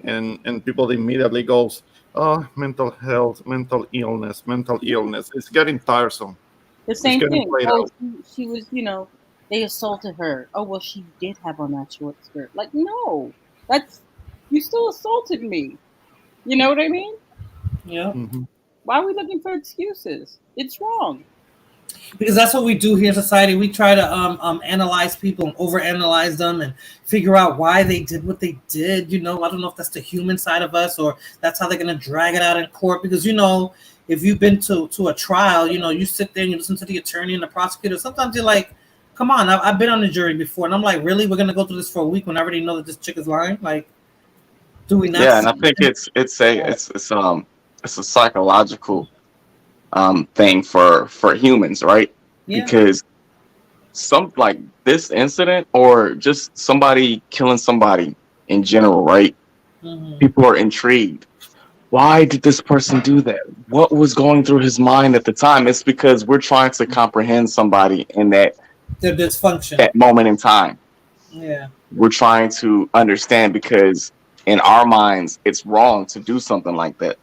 and people immediately goes, oh, mental health, mental illness. It's getting tiresome. The It's same getting thing. played Oh, out. she was, they assaulted her. Oh, well, she did have on that short skirt. Like, no, you still assaulted me. You know what I mean? Yeah. Why are we looking for excuses? It's wrong. Because that's what we do here in society. We try to analyze people and overanalyze them and figure out why they did what they did. I don't know if that's the human side of us or that's how they're gonna drag it out in court. Because if you've been to a trial, you sit there and you listen to the attorney and the prosecutor. Sometimes you're like, come on, I've been on the jury before, and I'm like, really, we're gonna go through this for a week when I already know that this chick is lying? Like, do we not? Yeah, and I think it's a psychological thing for humans, right? Yeah. Because some like this incident or just somebody killing somebody in general, right? People are intrigued. Why did this person do that? What was going through his mind at the time? It's because we're trying to comprehend somebody in their dysfunction, that moment in time. Yeah. We're trying to understand because in our minds, it's wrong to do something like that.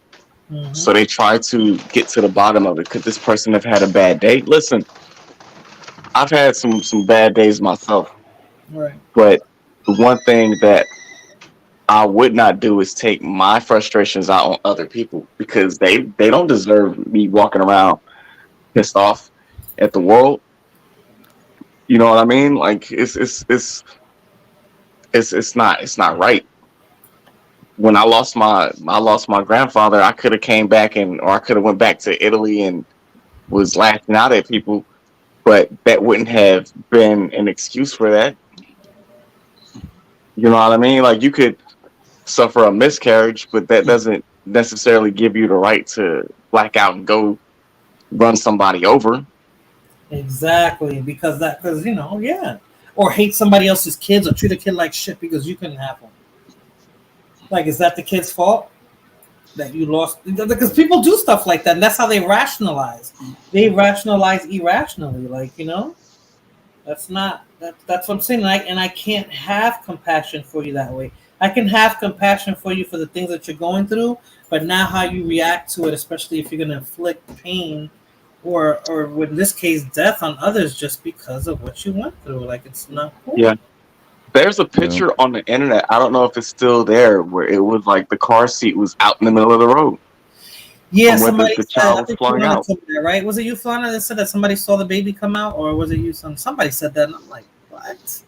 So they try to get to the bottom of it. Could this person have had a bad day? Listen, I've had some bad days myself. Right. But the one thing that I would not do is take my frustrations out on other people because they don't deserve me walking around pissed off at the world. You know what I mean? Like it's not right. When I lost my grandfather, I could have came back or I could have went back to Italy and was lashing out at people, but that wouldn't have been an excuse for that. You know what I mean? Like you could suffer a miscarriage, but that doesn't necessarily give you the right to black out and go run somebody over. Exactly, because yeah, or hate somebody else's kids or treat a kid like shit because you couldn't have them. Like, is that the kid's fault that you lost? Because people do stuff like that, and that's how they rationalize. They rationalize irrationally, like that's not that's what I'm saying. And I can't have compassion for you that way. I can have compassion for you for the things that you're going through, but now how you react to it, especially if you're going to inflict pain or in this case death on others just because of what you went through, like it's not cool. Yeah. There's a picture on the internet. I don't know if it's still there, where it was like the car seat was out in the middle of the road. Yeah, somebody the said, child I was think flying out. that, right? Was it you, Flana, that said that somebody saw the baby come out, or was it you? Somebody said that, and I'm like, what?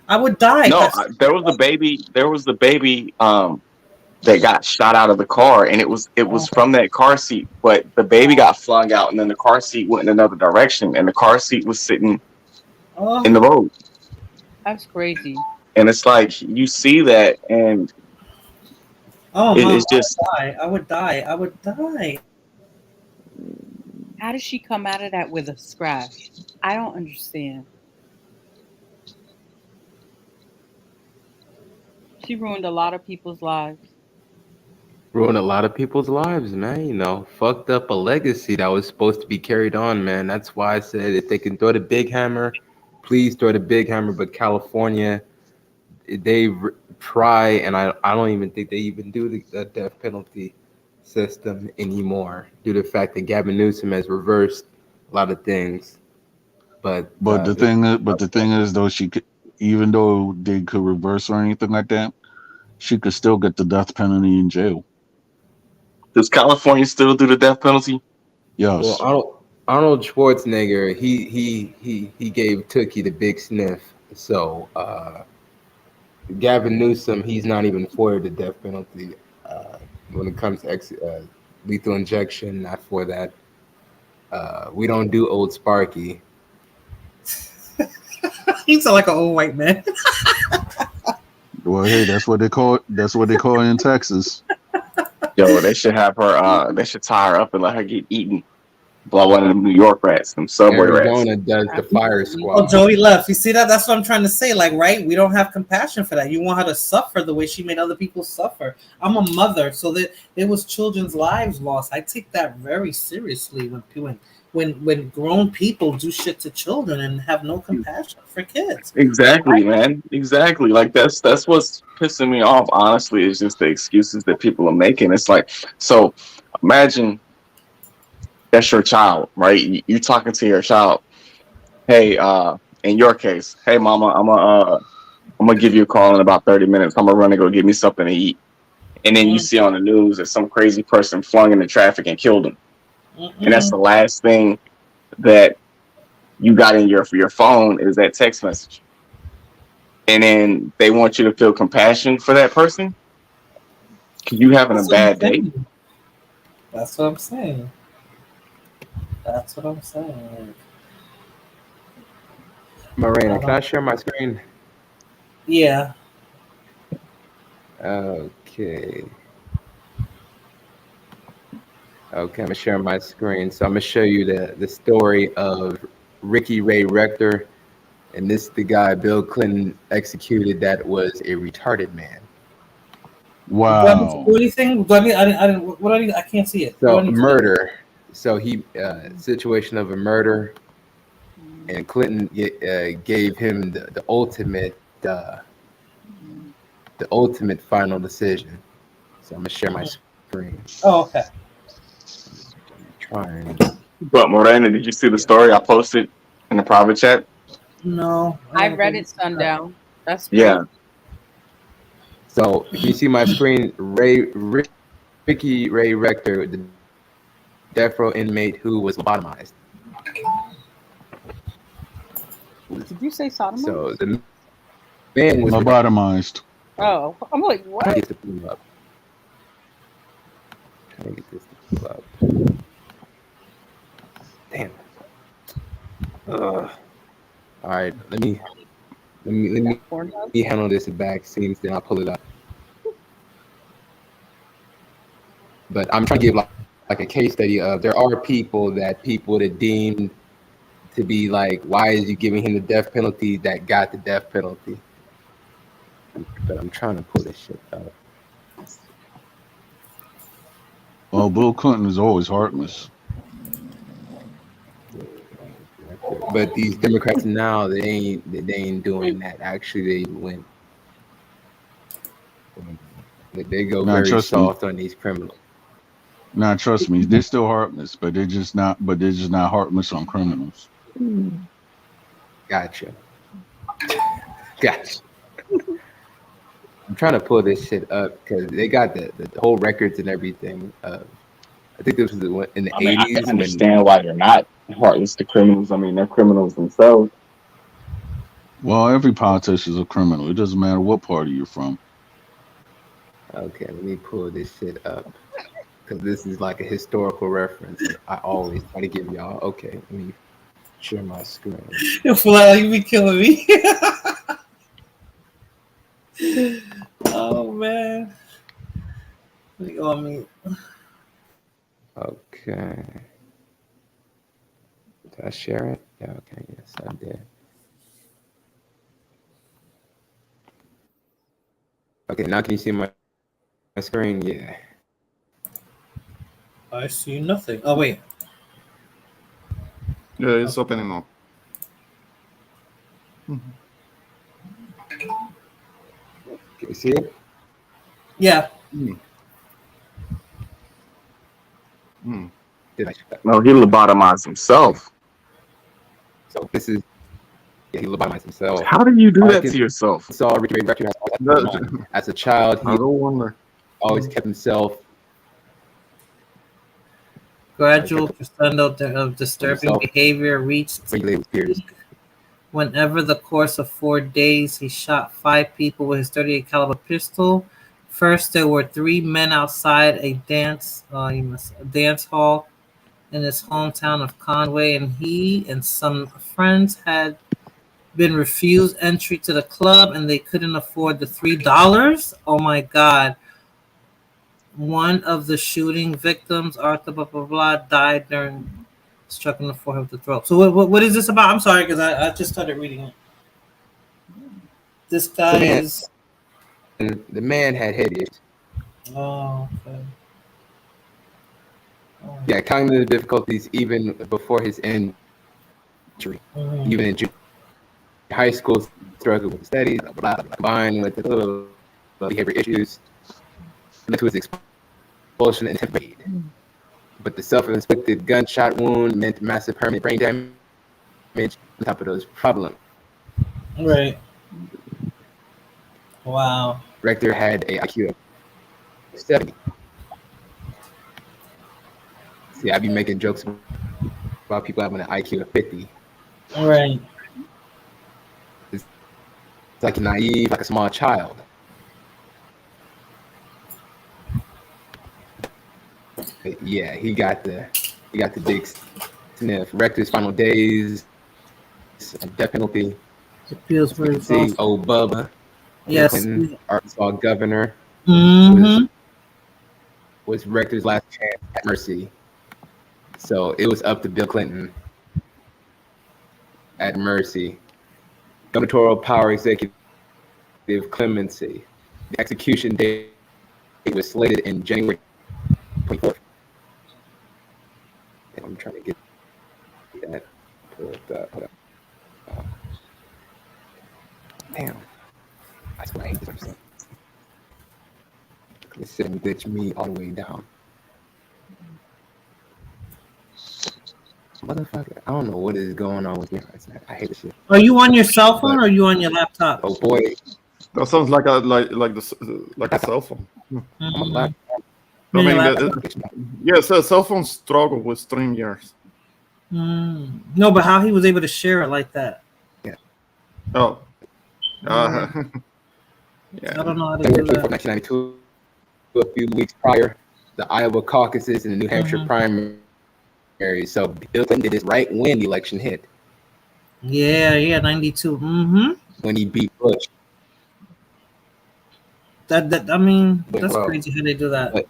I would die. No, there was the baby. There was the baby that got shot out of the car, and it was from that car seat. But the baby got flung out, and then the car seat went in another direction, and the car seat was sitting in the road. That's crazy. And it's like you see that, and it's just. I would die. How did she come out of that with a scratch? I don't understand. She ruined a lot of people's lives. Ruined a lot of people's lives, man. Fucked up a legacy that was supposed to be carried on, man. That's why I said if they can throw the big hammer, please throw the big hammer. But California, they try, and I don't even think they even do the death penalty system anymore due to the fact that Gavin Newsom has reversed a lot of things. But the thing is though, she could, even though they could reverse or anything like that, she could still get the death penalty in jail. Does California still do the death penalty? Yes. Well, Arnold Schwarzenegger, he gave Tookie the big sniff. So Gavin Newsom, he's not even for the death penalty when it comes to lethal injection. Not for that. We don't do Old Sparky. He sound like an old white man. Well, hey, that's what they call it in Texas. Yo, they should have her. They should tie her up and let her get eaten by one of them New York rats, them subway Arizona rats. does the fire squad. Oh, Joey left. You see that? That's what I'm trying to say. Like, right? We don't have compassion for that. You want her to suffer the way she made other people suffer. I'm a mother, so that there was children's lives lost. I take that very seriously when when grown people do shit to children and have no compassion for kids. Exactly, man. Exactly. Like that's what's pissing me off. Honestly, is just the excuses that people are making. It's like, so imagine that's your child, right? You talking to your child. Hey, in your case, hey, mama, I'm gonna give you a call in about 30 minutes. I'm gonna run and go get me something to eat. And then you see on the news that some crazy person flung into traffic and killed him. And that's the last thing that you got in your phone is that text message. And then they want you to feel compassion for that person because you having a bad day. That's what I'm saying. That's what I'm saying. Morena, can I share my screen? Yeah. Okay. Okay, I'm gonna share my screen. So I'm gonna show you the story of Ricky Ray Rector, and this is the guy Bill Clinton executed that was a retarded man. Wow. Do anything? Do I need? I didn't. What do I need? I can't see it. So murder. So he situation of a murder, and Clinton gave him the ultimate final decision. So I'm gonna share my screen. Oh, okay. Trying. But Morena, did you see the story I posted in the private chat? No. I read it, Sundown. That's Yeah. So can you see my screen? Ricky Ray Rector, the death row inmate who was lobotomized. Did you say sodomized? So the man was Lobotomized. Oh, I'm like, what? Trying to get this to pull up. Trying to get this to pull up. Damn. All right, let me handle this in back scenes, then I'll pull it up. But I'm trying to give like a case study of there are people that deemed to be like, why is you giving him the death penalty that got the death penalty? But I'm trying to pull this shit up. Well, Bill Clinton is always heartless. But these Democrats now, they ain't doing that. Actually, they go Now, very trust me. soft on these criminals. Now, trust me, they're still heartless, but they're just not. But they're just not heartless on criminals. Gotcha. I'm trying to pull this shit up because they got the whole records and everything. I think this was in the 80s. I can understand why they're not heartless to criminals. I mean, they're criminals themselves. Well, every politician is a criminal. It doesn't matter what party you're from. Okay, let me pull this shit up because this is like a historical reference. I always try to give y'all. Okay, let me share my screen. Flat, you be killing me. Oh man. Let me go on mute. Okay. Did I share it? Yeah, okay, yes, I did. Okay, now can you see my screen? Yeah. I see nothing. Oh wait. Yeah, it's opening up. Can you see it? Yeah. Did I? No, he lobotomized himself. So this is he lobotomized himself. How do you do that to yourself? Saw Ricky Ray Rector as a child. He always kept himself. Gradual crescendo of disturbing behavior reached whenever the course of 4 days he shot 5 people with his .38 caliber pistol. First, there were 3 men outside a dance hall in his hometown of Conway, and he and some friends had been refused entry to the club, and they couldn't afford the $3. Oh my God. One of the shooting victims, Arthur blah blah blah, died during struck in the forehead with the throat. So what is this about? I'm sorry because I just started reading it. This guy is. And the man had head issues. Oh, okay. Yeah, cognitive difficulties even before his injury. Even in high school, struggled with studies, combined with the behavior issues, led to his expulsion and 10th grade. But the self-inflicted gunshot wound meant massive permanent brain damage on top of those problems. Right. Wow. Rector had a IQ of 70. See, I be making jokes about people having an IQ of 50. Right. It's like naive, like a small child. But yeah, he got the big sniff. Rector's final days, death penalty. It feels very See, old Bubba. Yes. Clinton, Arkansas governor. Was Rector's last chance at mercy. So it was up to Bill Clinton at mercy. Gubernatorial power executive clemency. The execution date was slated in January 24th. And I'm trying to get that pulled up. Hold up. Damn. I swear I hate this person. It's sitting glitch me all the way down. Motherfucker, I don't know what is going on with me. I hate this shit. Are you on your cell phone or are you on your laptop? Oh boy, that sounds like a cell phone. Mm-hmm. Yes, cell phones struggle with StreamYard. No, but how he was able to share it like that? Yeah. Oh. Yeah. I don't know how to do that. 1992, a few weeks prior, the Iowa caucuses and the New Hampshire primary. So Bill Clinton did his right when the election hit. Yeah, 92. When he beat Bush. That's crazy how they do that. But,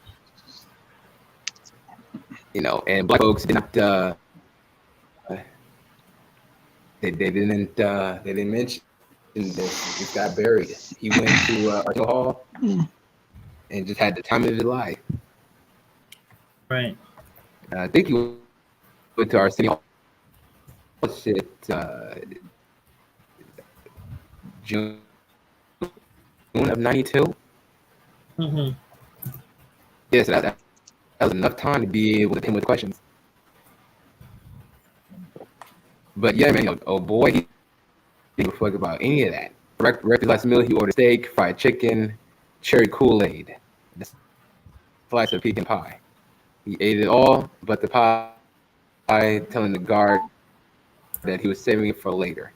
and black folks did not. They didn't mention this. This got buried. He went to Arsenal Hall and just had the time of his life. Right. I think he went to our city hall. June of 92. Yes, that was enough time to be able to hit him with questions. But yeah, man, oh boy, he didn't give a fuck about any of that. Rector's last meal, he ordered steak, fried chicken, cherry Kool-Aid, a slice of pecan pie. He ate it all, but the pie, telling the guard that he was saving it for later.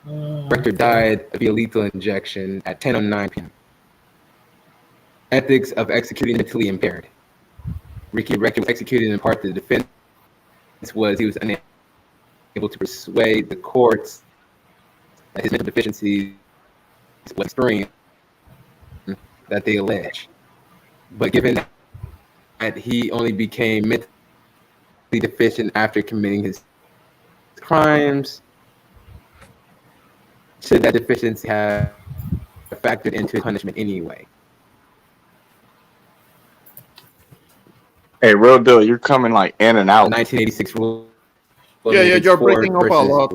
Rector died via lethal injection at 10:09 p.m. Ethics of executing mentally impaired. Rector was executed in part the defense was he was unable to persuade the courts that his mental deficiencies was extreme that they allege. But given that he only became mentally deficient after committing his crimes, should that deficiency have factored into his punishment anyway? Hey, real deal, you're coming like in and out. 1986 rule. Yeah, you're breaking up a lot.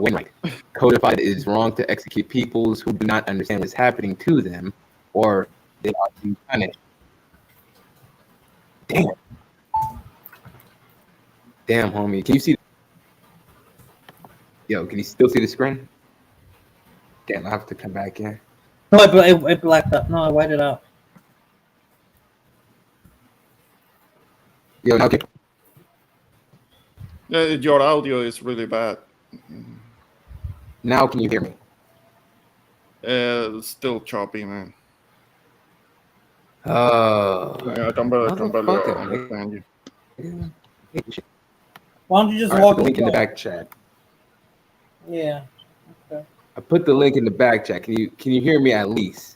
Codified, it is wrong to execute peoples who do not understand what's happening to them, or they are to be punished. Damn, homie. Can you see? Yo, can you still see the screen? Damn, I have to come back in. No, it blacked up. No, I whited it out. Yo, okay. Your audio is really bad. Now can you hear me? Still choppy, man. Oh. I can barely understand you. Why don't you just walk? walk the link in the back chat? Yeah. Okay. I put the link in the back chat. Can you hear me at least?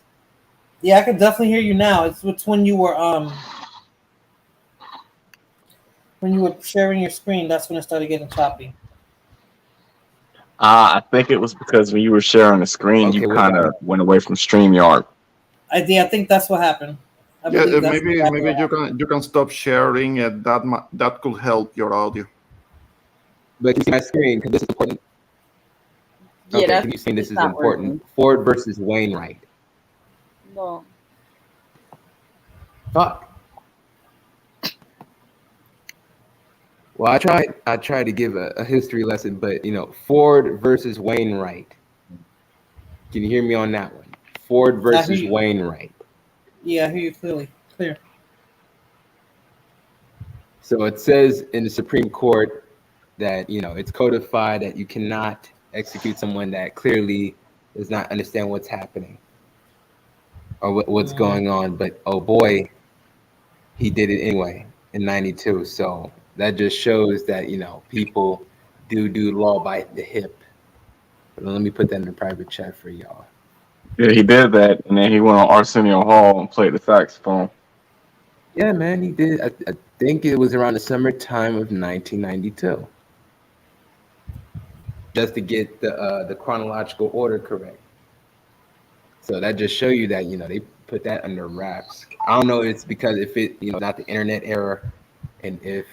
Yeah, I can definitely hear you now. It's when you were sharing your screen. That's when it started getting choppy. I think it was because when you were sharing the screen, you kind of went away from StreamYard. I think that's what happened. I Yeah, believe that's maybe exactly what you can stop sharing it. That could help your audio. But you see my screen because this is important. Yeah, Okay, that's can you see this it's is not important? working. Ford versus Wainwright. No. Fuck. Well, I tried to give a history lesson, but Ford versus Wainwright. Can you hear me on that one? Ford I hear versus you. Wainwright. Yeah, I hear you clear. So it says in the Supreme Court that it's codified that you cannot execute someone that clearly does not understand what's happening or what's going on. But oh boy, he did it anyway in '92. So that just shows that people do law by the hip. But let me put that in the private chat for y'all. Yeah, he did that, and then he went on Arsenio Hall and played the saxophone. Yeah, man, he did. I think it was around the summertime of 1992. Just to get the chronological order correct. So that just show you that they put that under wraps. I don't know if it's because if it not the internet era, and if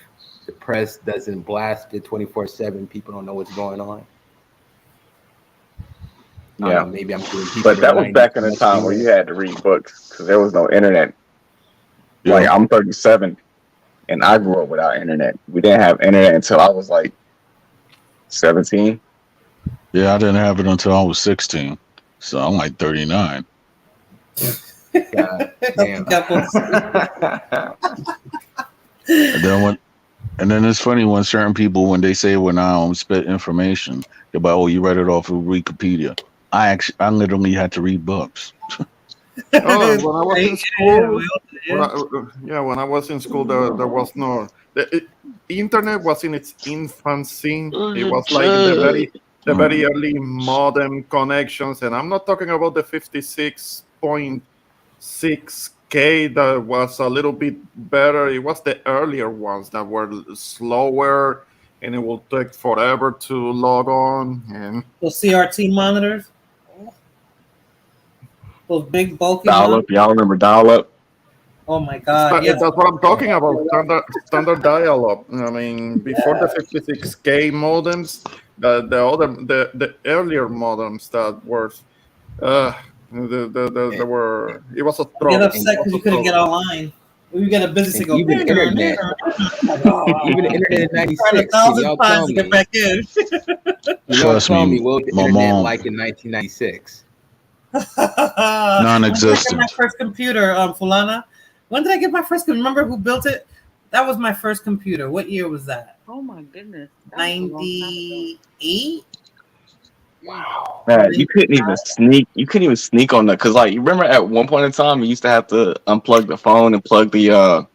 the press doesn't blast it 24/7, people don't know what's going on. I don't Yeah, know, maybe I'm giving people but the that was 90s back in too the much time where leeway. you had to read books because there was no internet. Like Yeah. I'm 37, and I grew up without internet. We didn't have internet until I was like 17. Yeah, I didn't have it until I was 16. So I'm like 39. God damn. And then it's funny when certain people, when they say when I spit information, they're like, "Oh, you read it off of Wikipedia." I literally had to read books. Oh, when I was in school, Yeah, when I was in school, there was no the internet was in its infancy. It was like the very early modem connections, and I'm not talking about the 56.6K that was a little bit better. It was the earlier ones that were slower, and it will take forever to log on. And those CRT monitors, those big bulky Dial ones. up, y'all remember dial up? Oh my God! Yes, that's what I'm talking about. Standard dial-up. I mean, before the 56K modems, the earlier modems that were, it was a you get trouble. upset because you couldn't get online. You get a business And to go. even internet, even the internet in '96. Can y'all tell to get me? back in. Can y'all Trust tell me, me what was the my internet mom- like in 1996? When did I Non-existent. get my first computer, Fulana? When did I get my first? Remember who built it? That was my first computer. What year was that? Oh my goodness. That was a long time ago. 98. Wow. Man, you couldn't even sneak. You couldn't even sneak on that because, like, you remember at one point in time, you used to have to unplug the phone and plug the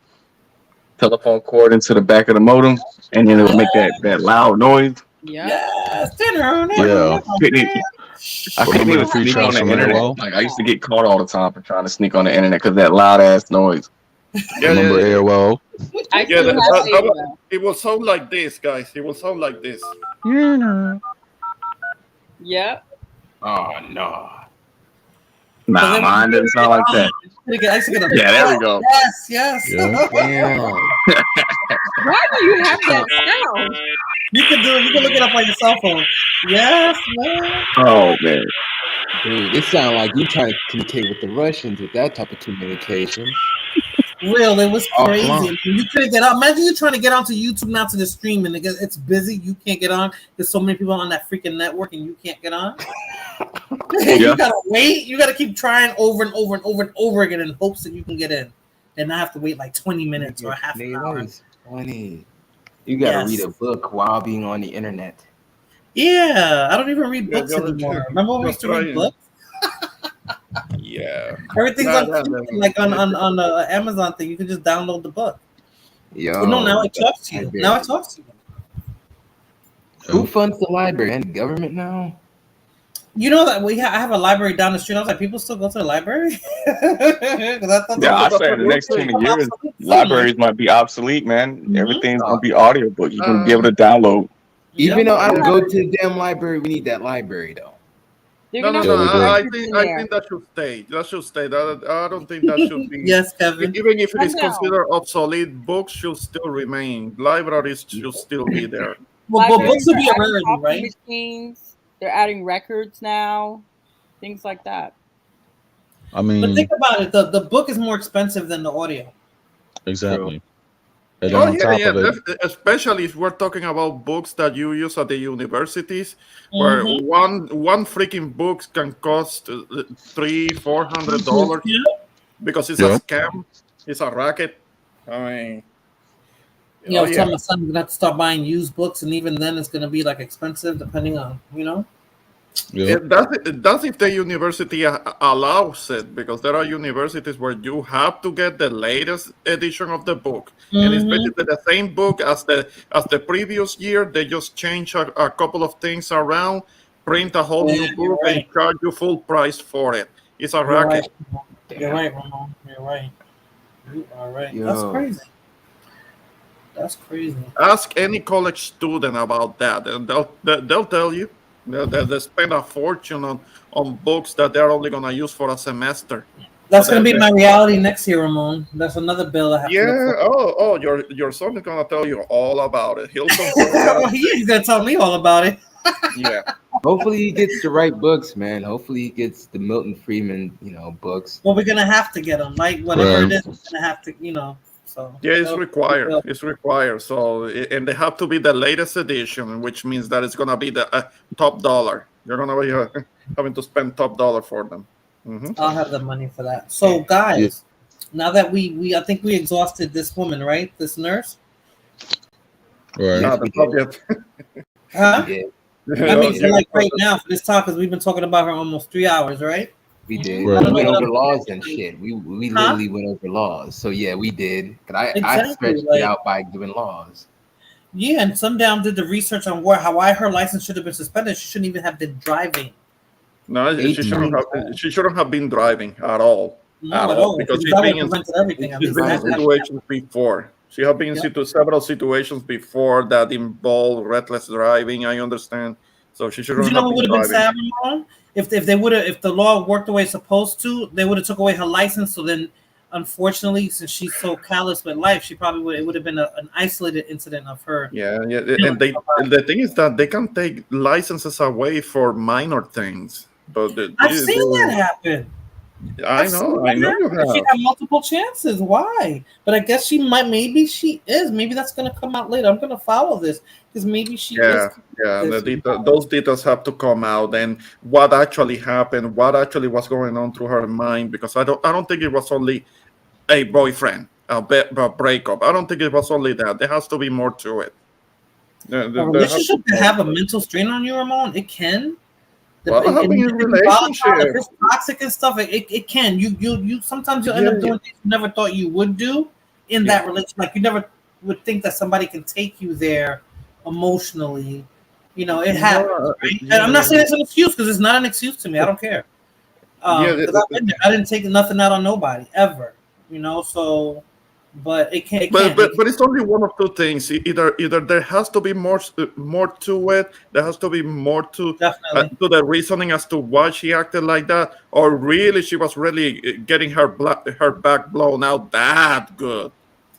telephone cord into the back of the modem, and then it would make that loud noise. Yeah. Yes. Yeah. I couldn't Remember even the sneak pre-trans on the from internet. AOL? Like I used to get caught all the time for trying to sneak on the internet because that loud ass noise. Remember AOL? I still have AOL. It will sound like this, guys. It will sound like this. Yep. Oh no. Nah, mine didn't sound like that. I used to get a Yeah, there we go. Yes. Yeah. Damn. Why do you have that sound? You can do it. You can look it up on your cell phone. Yes, man. Oh man. Dude, it sounds like you trying to communicate with the Russians with that type of communication. Real, it was crazy. Offline. You couldn't get on. Imagine you trying to get onto YouTube now to the stream and it's busy. You can't get on. There's so many people on that freaking network and you can't get on. You gotta wait. You gotta keep trying over and over and over and over again in hopes that you can get in, and not have to wait like 20 minutes or half an hour. Funny. You gotta read a book while being on the internet. Yeah, I don't even read books anymore. Remember when we used to read books? Yeah. Everything's like on Amazon thing. You can just download the book. Yo, No, now it talks to you. Now it talks to you. Who funds the library? And the government now? You know that I have a library down the street. I was like, people still go to the library? I say in the next 20 years, libraries might be obsolete, man. Everything's gonna be audiobook. You can be able to download. Even though I don't go to the damn library, we need that library though. No, no, no. I think that should stay. That should stay. I don't think that should be. Yes, Kevin. Even if it is Calm down. considered obsolete, books should still remain. Libraries should still be there. Well, but books Libraries would are be a adding rarity, copy right? machines. They're adding records now, things like that. I But mean, think about it. The book is more expensive than the audio. exactly. And then Oh on top of it, especially if we're talking about books that you use at the universities, where one freaking book can cost $300-$400 because it's a scam, it's a racket. I mean, Yeah, I was telling my son we're gonna have to start buying used books, and even then it's gonna be like expensive depending on That's if the university allows it, because there are universities where you have to get the latest edition of the book, and it's basically the same book as the previous year. They just change a couple of things around, print a whole new book, and charge you full price for it. It's a racket. You're right, Ramon. You're right. You are right. Yo. That's crazy. That's crazy. Ask any college student about that, and they'll tell you. They spend a fortune on books that they're only gonna use for a semester. That's gonna be my reality next year, Ramon. That's another bill I have to look for. Your son is gonna tell you all about it. He'll come. He's gonna tell me all about it. Yeah. Hopefully he gets the right books, man. Hopefully he gets the Milton Friedman, books. Well, we're gonna have to get them. Like whatever it is, we're gonna have to, So Yeah, it's required. It's required. So, and they have to be the latest edition, which means that it's gonna be the top dollar. You're gonna be having to spend top dollar for them. I'll have the money for that. So, guys, now that I think we exhausted this woman, right? This nurse. Right. Huh? Yeah. I mean, so like right now for this talk, because we've been talking about her almost 3 hours, right? We did. Right. We went over laws and shit. We literally went over laws. So yeah, we did. But I stretched it out by giving laws. Yeah, and some down did the research on why her license should have been suspended. She shouldn't even have been driving. No, she shouldn't have been driving at all. Not at all. Because she's been in situations before. She has been in several situations before that involve reckless driving. I understand. So she shouldn't have been driving. Sad, Ramon? If the law worked the way it's supposed to, they would have took away her license. So then, unfortunately, since she's so callous with life, it would have been an isolated incident of her. Yeah. And the thing is that they can take licenses away for minor things. But I've seen that happen. I know you have. She had multiple chances. Why? But I guess maybe she is. Maybe that's going to come out later. I'm going to follow this because maybe she is. Yeah. Those details have to come out, and what actually happened, what actually was going on through her mind. Because I don't think it was only a boyfriend, a breakup. I don't think it was only that. There has to be more to it. A relationship can have a mental strain on you, Ramon. It can. Relationship. If it's toxic and stuff, it can. You sometimes you'll end up doing things you never thought you would do in that relationship. Like you never would think that somebody can take you there emotionally. It happens. Right? And I'm not saying it's an excuse because it's not an excuse to me. I don't care. I didn't take nothing out on nobody ever. So. But it can't. But it's only one of two things. Either there has to be more to it. There has to be more to the reasoning as to why she acted like that, or really she was really getting her back blown out that good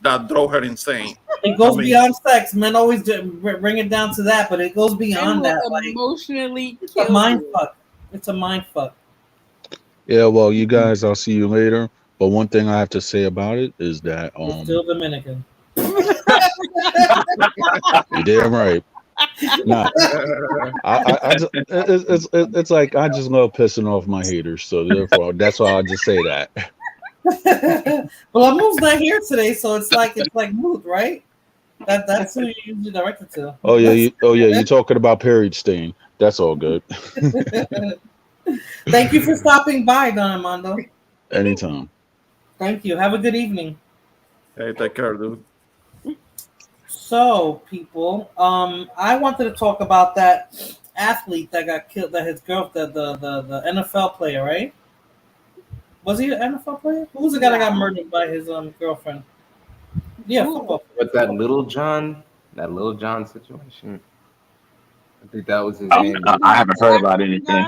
that drove her insane. It goes beyond sex. Men always bring it down to that, but it goes beyond that. Emotionally, it's a mind fuck. It's a mind fuck. Yeah. Well, you guys, I'll see you later. But one thing I have to say about it is that still Dominican. You're damn right. Nah, it's like I just love pissing off my haters, so therefore that's why I just say that. Well, Moot's not here today, so it's like Moot, right? That's who you usually direct it to. Oh yeah, you're talking about period stain. That's all good. Thank you for stopping by, Don Armando. Anytime. Thank you. Have a good evening. Hey, take care, dude. So, people, I wanted to talk about that athlete that got killed, that his girlfriend, the NFL player, right? Was he an NFL player? Who was the guy that got murdered by his girlfriend? Yeah, football. But that Little John situation. I think that was his name. I haven't heard about anything.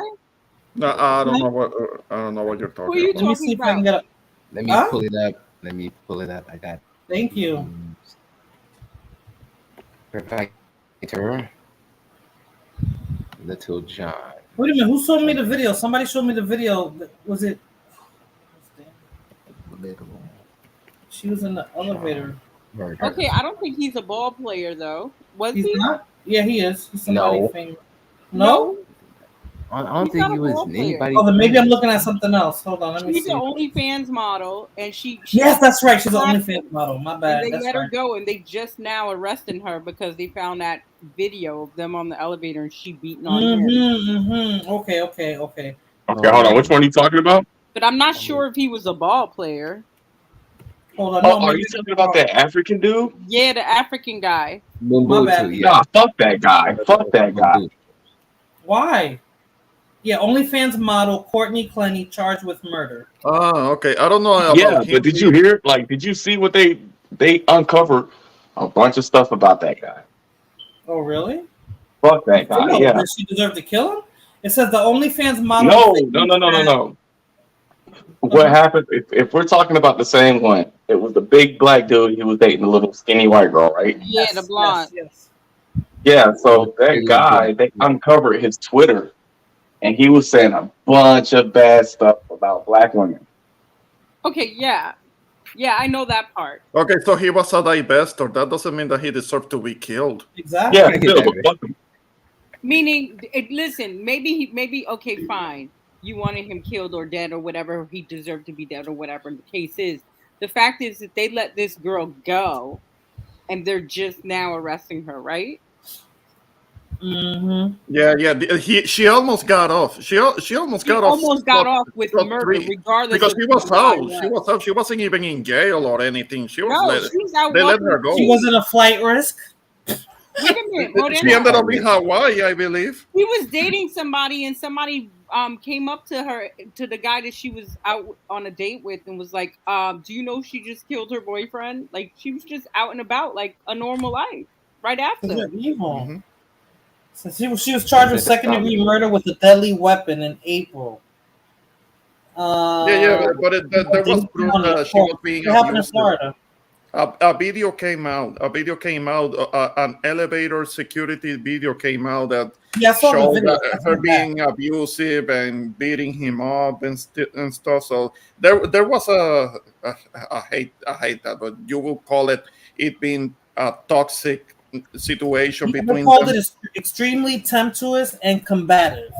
No, I don't know what you're Who are talking you about. Let me see talking if I can about? get a. Let me Huh? pull it up. Let me pull it up. I got Thank you. Perfector. Little John. Wait a minute. Who showed me the video? Somebody showed me the video. Was it? Little She was in the elevator. Murder. Okay, I don't think he's a ball player though. Was He's he? not. Yeah, he is. He's somebody No. famous. No, No. I don't he's think not he a was ball player. anybody. Oh, then maybe I'm famous. looking at something else. Hold on. Let me She's see. an OnlyFans model, and she Yes, that's right. She's an last OnlyFans model. My and bad. they That's let her right. go, and they just now arrested her because they found that video of them on the elevator and she beating on him. Okay. Okay, hold on. Which one are you talking about? But I'm not sure if he was a ball player. Hold on. Oh, No, are maybe you talking about that African dude? Yeah, the African guy. My bad. Nah, fuck that guy. Fuck that guy. Why? Yeah, OnlyFans model Courtney Clenny charged with murder. Oh, okay. I don't know about Yeah, him. but did you hear? Like, did you see what they uncovered a bunch of stuff about that guy? Oh, really? Fuck that guy. No, Yeah. does she deserve to kill him? It says the OnlyFans model. No. What happened? If we're talking about the same one, it was the big black dude. He was dating the little skinny white girl, right? Yeah, the blonde. Yes. Yeah. So that guy, they uncovered his Twitter, and he was saying a bunch of bad stuff about black women. Okay, yeah. Yeah, I know that part. Okay, so he was a divestor. That doesn't mean that he deserved to be killed. Exactly. Yeah, still, but fuck him. Meaning, listen, maybe, okay, fine. You wanted him killed or dead or whatever. He deserved to be dead or whatever the case is. The fact is that they let this girl go, and they're just now arresting her, right? Mm-hmm. Yeah. She almost got off. She almost got off. Almost got off with murder, regardless. Because of she was who the guy out. She was out. She wasn't even in jail or anything. She was No, she was out They let walking her go. She wasn't a flight risk. Wait a minute, She ended up in Hawaii, I believe. He was dating somebody, and somebody came up to her, to the guy that she was out on a date with, and was like, do you know she just killed her boyfriend? Like, she was just out and about like a normal life right after. They're evil. So she was charged with second-degree murder with a deadly weapon in April. But there was proof that she was being It happened in abused. Florida. A video came out. An elevator security video came out that Yeah, I saw the showed video. her being abusive and beating him up and stuff. So there was I hate that, but you will call it being a toxic situation They between called them. it extremely tempestuous and combative.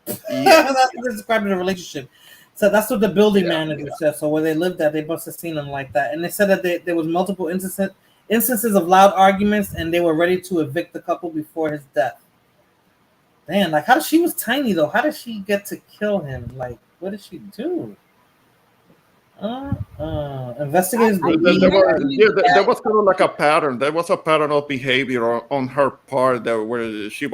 That's what they described in the relationship. So that's what the building manager said. So where they lived at, they must have seen him like that. And they said that there was multiple instances of loud arguments, and they were ready to evict the couple before his death. Man, like she was tiny though. How did she get to kill him? Like, what did she do? Investigators believe There was kind of like a pattern. There was a pattern of behavior on her part where she's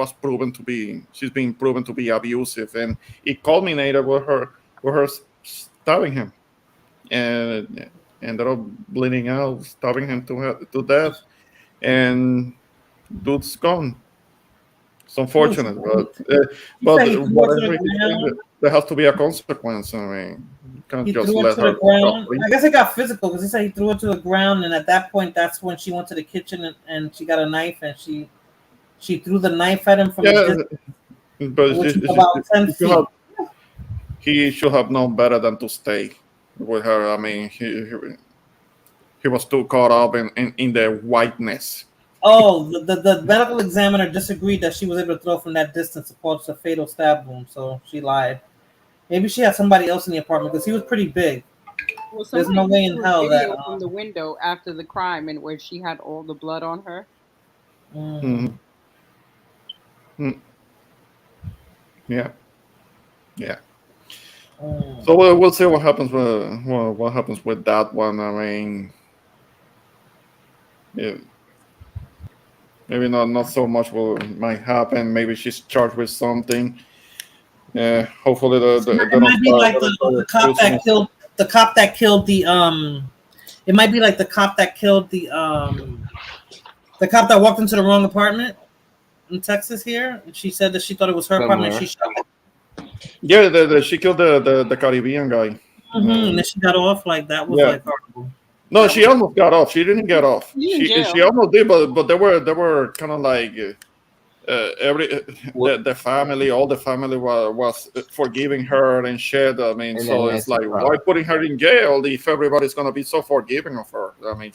being proven to be abusive, and it culminated with her stabbing him, and ended up bleeding out, stabbing him to death, and dude's gone. It's unfortunate, but there has to be a consequence. I mean, you can't he just threw her let to her the ground. go. I guess it got physical because he said he threw her to the ground, and at that point, that's when she went to the kitchen and she got a knife and she threw the knife at him from a distance, which was about 10 feet. He should have known better than to stay with her. I mean, he was too caught up in the whiteness. Oh, the medical examiner disagreed that she was able to throw from that distance to cause a fatal stab wound, so she lied. Maybe she had somebody else in the apartment because he was pretty big. Well, There's no way in hell that from the window after the crime and where she had all the blood on her. Yeah. So we'll see what happens with that one. I mean, maybe not so much might happen. Maybe she's charged with something. Hopefully it might be like the cop that killed the cop that killed the It might be like the cop that killed the cop that walked into the wrong apartment in Texas here. And she said that she thought it was her apartment. She shot it. Yeah, she killed the Caribbean guy. And then she got off. Like that was Yeah. like horrible. No, she almost got off. She didn't get off. She's in jail. She almost did, but they were kind of like the family, all the family was forgiving her and shit. I mean, And so then it's that's the like, why problem. putting her in jail if everybody's gonna be so forgiving of her? I mean,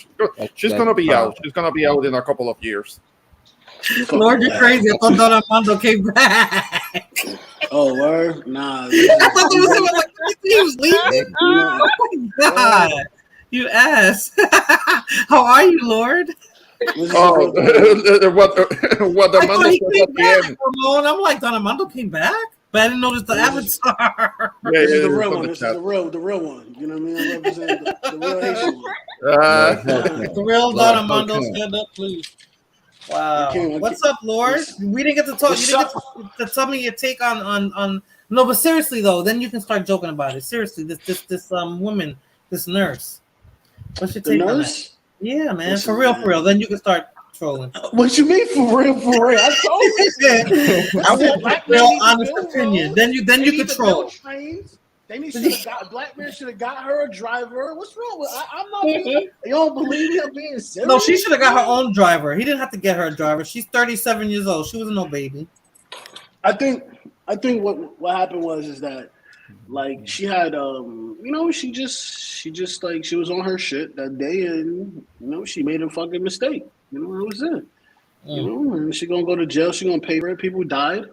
she's That's gonna be the out. problem. She's gonna be out in a couple of years. Lord, you're crazy. I thought Don Armando came back. Oh, word? Nah. I thought there was someone like he was leaving. Oh my god, you ass. How are you, Lord? Oh, what I Armando thought he said came at the back, end. Ramon. I'm like, Don Armando came back, but I didn't notice the avatar. This is the it's real on one. the This chat. is the real one. You know what I mean? I represent the real Haitian one. The real Lord, Don Armando, okay. stand up, please. Wow. I What's up, Lord? We didn't get to talk. You didn't get to tell me your take on. No, but seriously though, then you can start joking about it. Seriously, this woman, this nurse. What's your The take on nurse? that? Yeah, man. Listen, For real. Then you can start trolling. What you mean for real? I told you. I want a real honest opinion. Then you can troll. Trains. A black man should have got her a driver. What's wrong with? I'm not being. You don't believe me? I'm being serious. No, she should have got her own driver. He didn't have to get her a driver. She's 37 years old. She wasn't no baby. I think what happened is that like she had she just like she was on her shit that day and she made a fucking mistake. That was it. And she gonna go to jail. She gonna pay for it. People died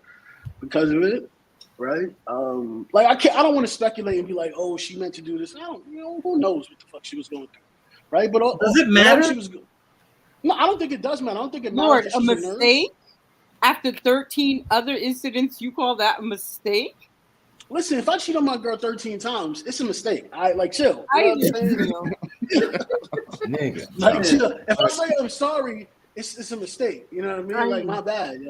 because of it, right? Like I don't want to speculate and be like, oh, she meant to do this. I don't, who knows what the fuck she was going through, right? But does it matter? No, I don't think it does matter. I don't think it matters. Lord, that a she's nurse. mistake? After 13 other incidents, you call that a mistake? Listen, if I cheat on my girl 13 times, it's a mistake. I like chill. Nigga. Like chill. If I say I'm sorry, it's a mistake. You know what I mean? Like my bad.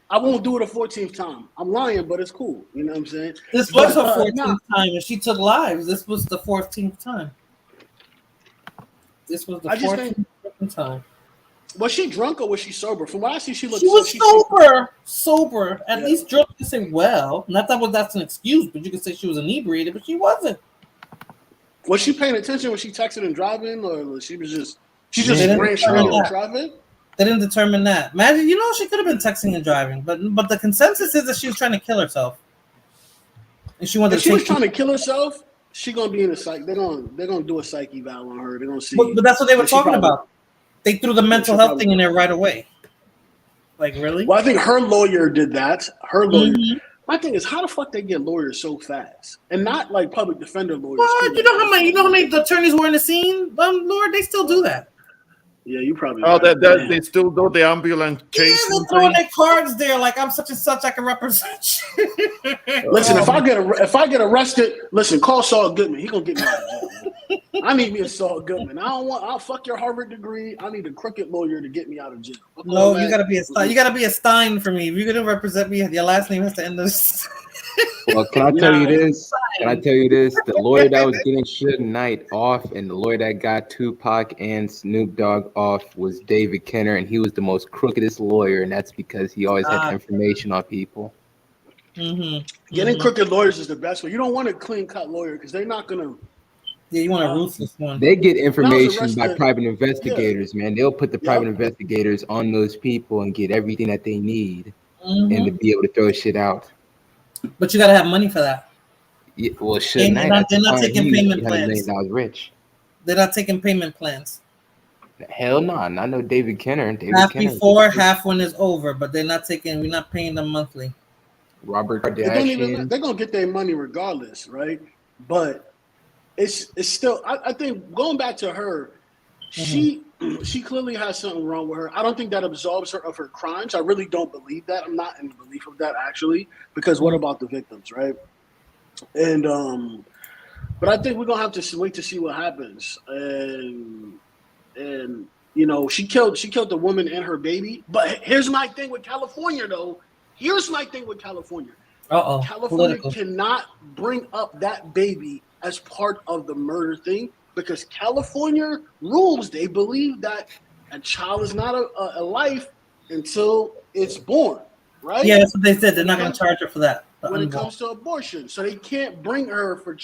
I won't do it a 14th time. I'm lying, but it's cool. You know what I'm saying? This was her 14th time, and she took lives. This was the 14th time. This was the 14th time. Was she drunk or was she sober? From what I see, she looked. She was sober. At least drunk. You say, well, not that that's an excuse, but you could say she was inebriated, but she wasn't. Was she paying attention? Was she texting and driving, or she just ran straight and driving? They didn't determine that. Imagine, she could have been texting and driving, but the consensus is that she was trying to kill herself. And she wanted if she was trying to kill herself, she gonna be in a psych. They're gonna do a psych eval on her. They're gonna see. But that's what they were talking about. They threw the mental health thing in there right away. Like, really? Well, I think her lawyer did that. Her lawyer. Mm-hmm. My thing is, how the fuck they get lawyers so fast, and not like public defender lawyers? Well, you know how many attorneys were in the scene, Lord? They still do that. Yeah, you probably. Oh, they still do the ambulance chasing. Yeah, they're throwing their cards there, like I'm such and such. I can represent you. Listen, if I get arrested, listen, call Saul Goodman. He gonna get me out of jail. I need me a Saul Goodman. I'll fuck your Harvard degree. I need a crooked lawyer to get me out of jail. No, you gotta be a Stein. You gotta be a Stein for me. If you're gonna represent me, your last name has to end this. Well, can I tell you this? The lawyer that was getting Suge Knight off and the lawyer that got Tupac and Snoop Dogg off was David Kenner, and he was the most crookedest lawyer, and that's because he always had information on people. Getting crooked lawyers is the best way. You don't want a clean-cut lawyer because they're not gonna. Yeah, you want a ruthless one. They get information by private investigators, man. They'll put the private investigators on those people and get everything that they need, and to be able to throw shit out. But you gotta have money for that. Yeah, well, Suge Knight. They're not taking payment plans. plans. Rich. They're not taking payment plans. Hell no, I know David Kenner. Half before, half when it's over, but they're not taking. We're not paying them monthly. Robert Kardashian. They're gonna get their money regardless, right? But it's still. I think going back to her, she clearly has something wrong with her. I don't think that absolves her of her crimes. I really don't believe that. I'm not in belief of that actually, because what about the victims, right? And but I think we're gonna have to wait to see what happens. And she killed the woman and her baby. But here's my thing with California, though. California Political. cannot bring up that baby as part of the murder thing because California rules. They believe that a child is not a life until it's born. right? Yeah, that's what they said. They're not going to charge her for that. When it comes to abortion, so they can't bring her for.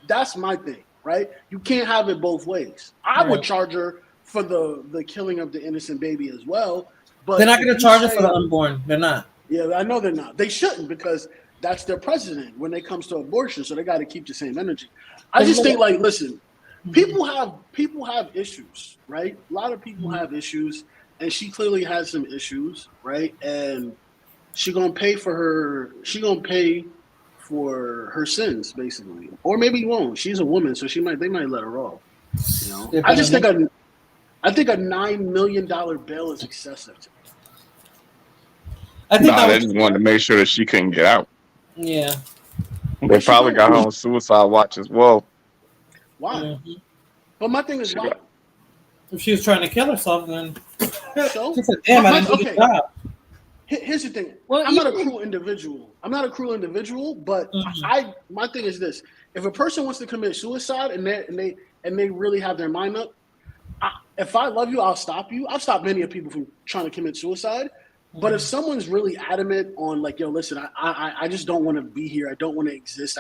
That's my thing, right? You can't have it both ways. I would charge her for the killing of the innocent baby as well. But they're not going to charge her for the unborn. They're not. Yeah, I know they're not. They shouldn't, because that's their precedent when it comes to abortion. So they got to keep the same energy. I just think, like, listen, people have issues, right? A lot of people have issues, and she clearly has some issues, right? And she gonna pay for her. She gonna pay for her sins, basically, or maybe won't. She's a woman, so they might let her off. You know, I think a $9 million bail is excessive to me. I think they just wanted to make sure that she couldn't get out. Yeah. They probably got her on suicide watch as well. Why? But my thing is, why? If she was trying to kill herself, then so she said, "Damn, I didn't do the job." Here's the thing. Well, I'm not a cruel individual. But my thing is this: if a person wants to commit suicide and they really have their mind up, if I love you, I'll stop you. I've stopped many of people from trying to commit suicide. But if someone's really adamant on, like, yo, listen, I just don't want to be here. I don't want to exist.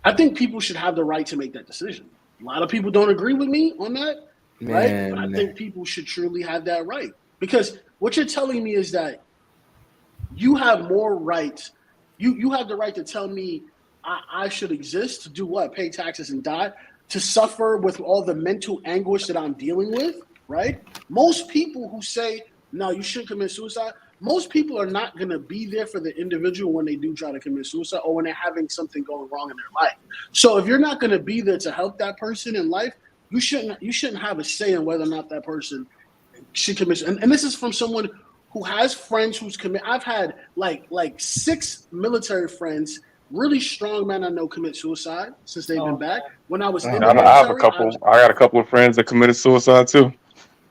I think people should have the right to make that decision. A lot of people don't agree with me on that, right? But I think people should truly have that right. Because what you're telling me is that you have more rights. You have the right to tell me I should exist, to do what? Pay taxes and die? To suffer with all the mental anguish that I'm dealing with, right? Most people who say, no, you shouldn't commit suicide, most people are not going to be there for the individual when they do try to commit suicide or when they're having something going wrong in their life. So if you're not going to be there to help that person in life, you shouldn't have a say in whether or not that person should commit. And this is from someone who has friends who's commit. I've had like 6 military friends, really strong men I know, commit suicide since they've been back. When I was in the military, I have a couple. I got a couple of friends that committed suicide too.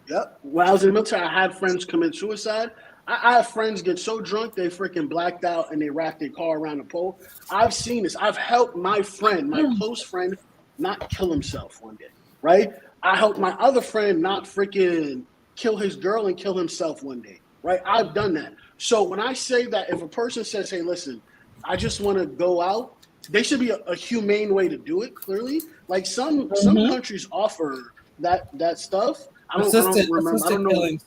Yep. When I was in the military, I had friends commit suicide. I have friends get so drunk they freaking blacked out and they wrapped their car around a pole. I've seen this. I've helped my friend, my close friend, not kill himself one day, right? I helped my other friend not freaking kill his girl and kill himself one day, right? I've done that. So when I say that, if a person says, hey, listen, I just want to go out, they should be a humane way to do it, clearly. Like some countries offer that stuff. I don't remember. I don't know.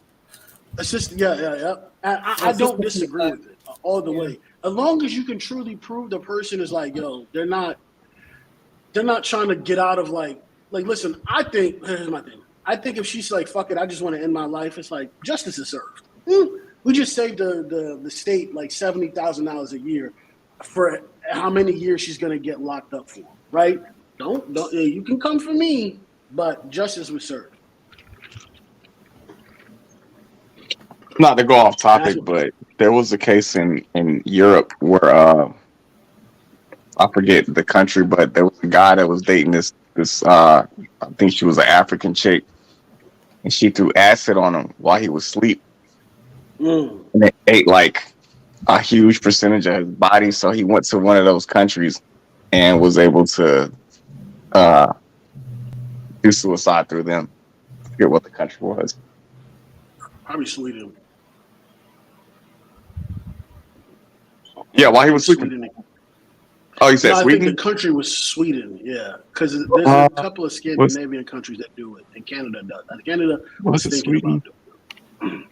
Yeah. I don't disagree with it all the way. As long as you can truly prove the person is like, yo, they're not trying to get out of like listen, here's my thing. I think if she's like, fuck it, I just want to end my life, it's like justice is served. We just saved the state like $70,000 a year for how many years she's gonna get locked up for, right? Don't you can come for me, but justice was served. Not to go off topic, but there was a case in Europe where I forget the country, but there was a guy that was dating this I think she was an African chick, and she threw acid on him while he was asleep, and it ate like a huge percentage of his body. So he went to one of those countries and was able to do suicide through them. I forget what the country was. Probably Sweden. Yeah, while he was sleeping. Oh, you said Sweden? I think the country was Sweden, yeah. Because there's a couple of Scandinavian countries that do it, and Canada does. Canada was thinking about doing it.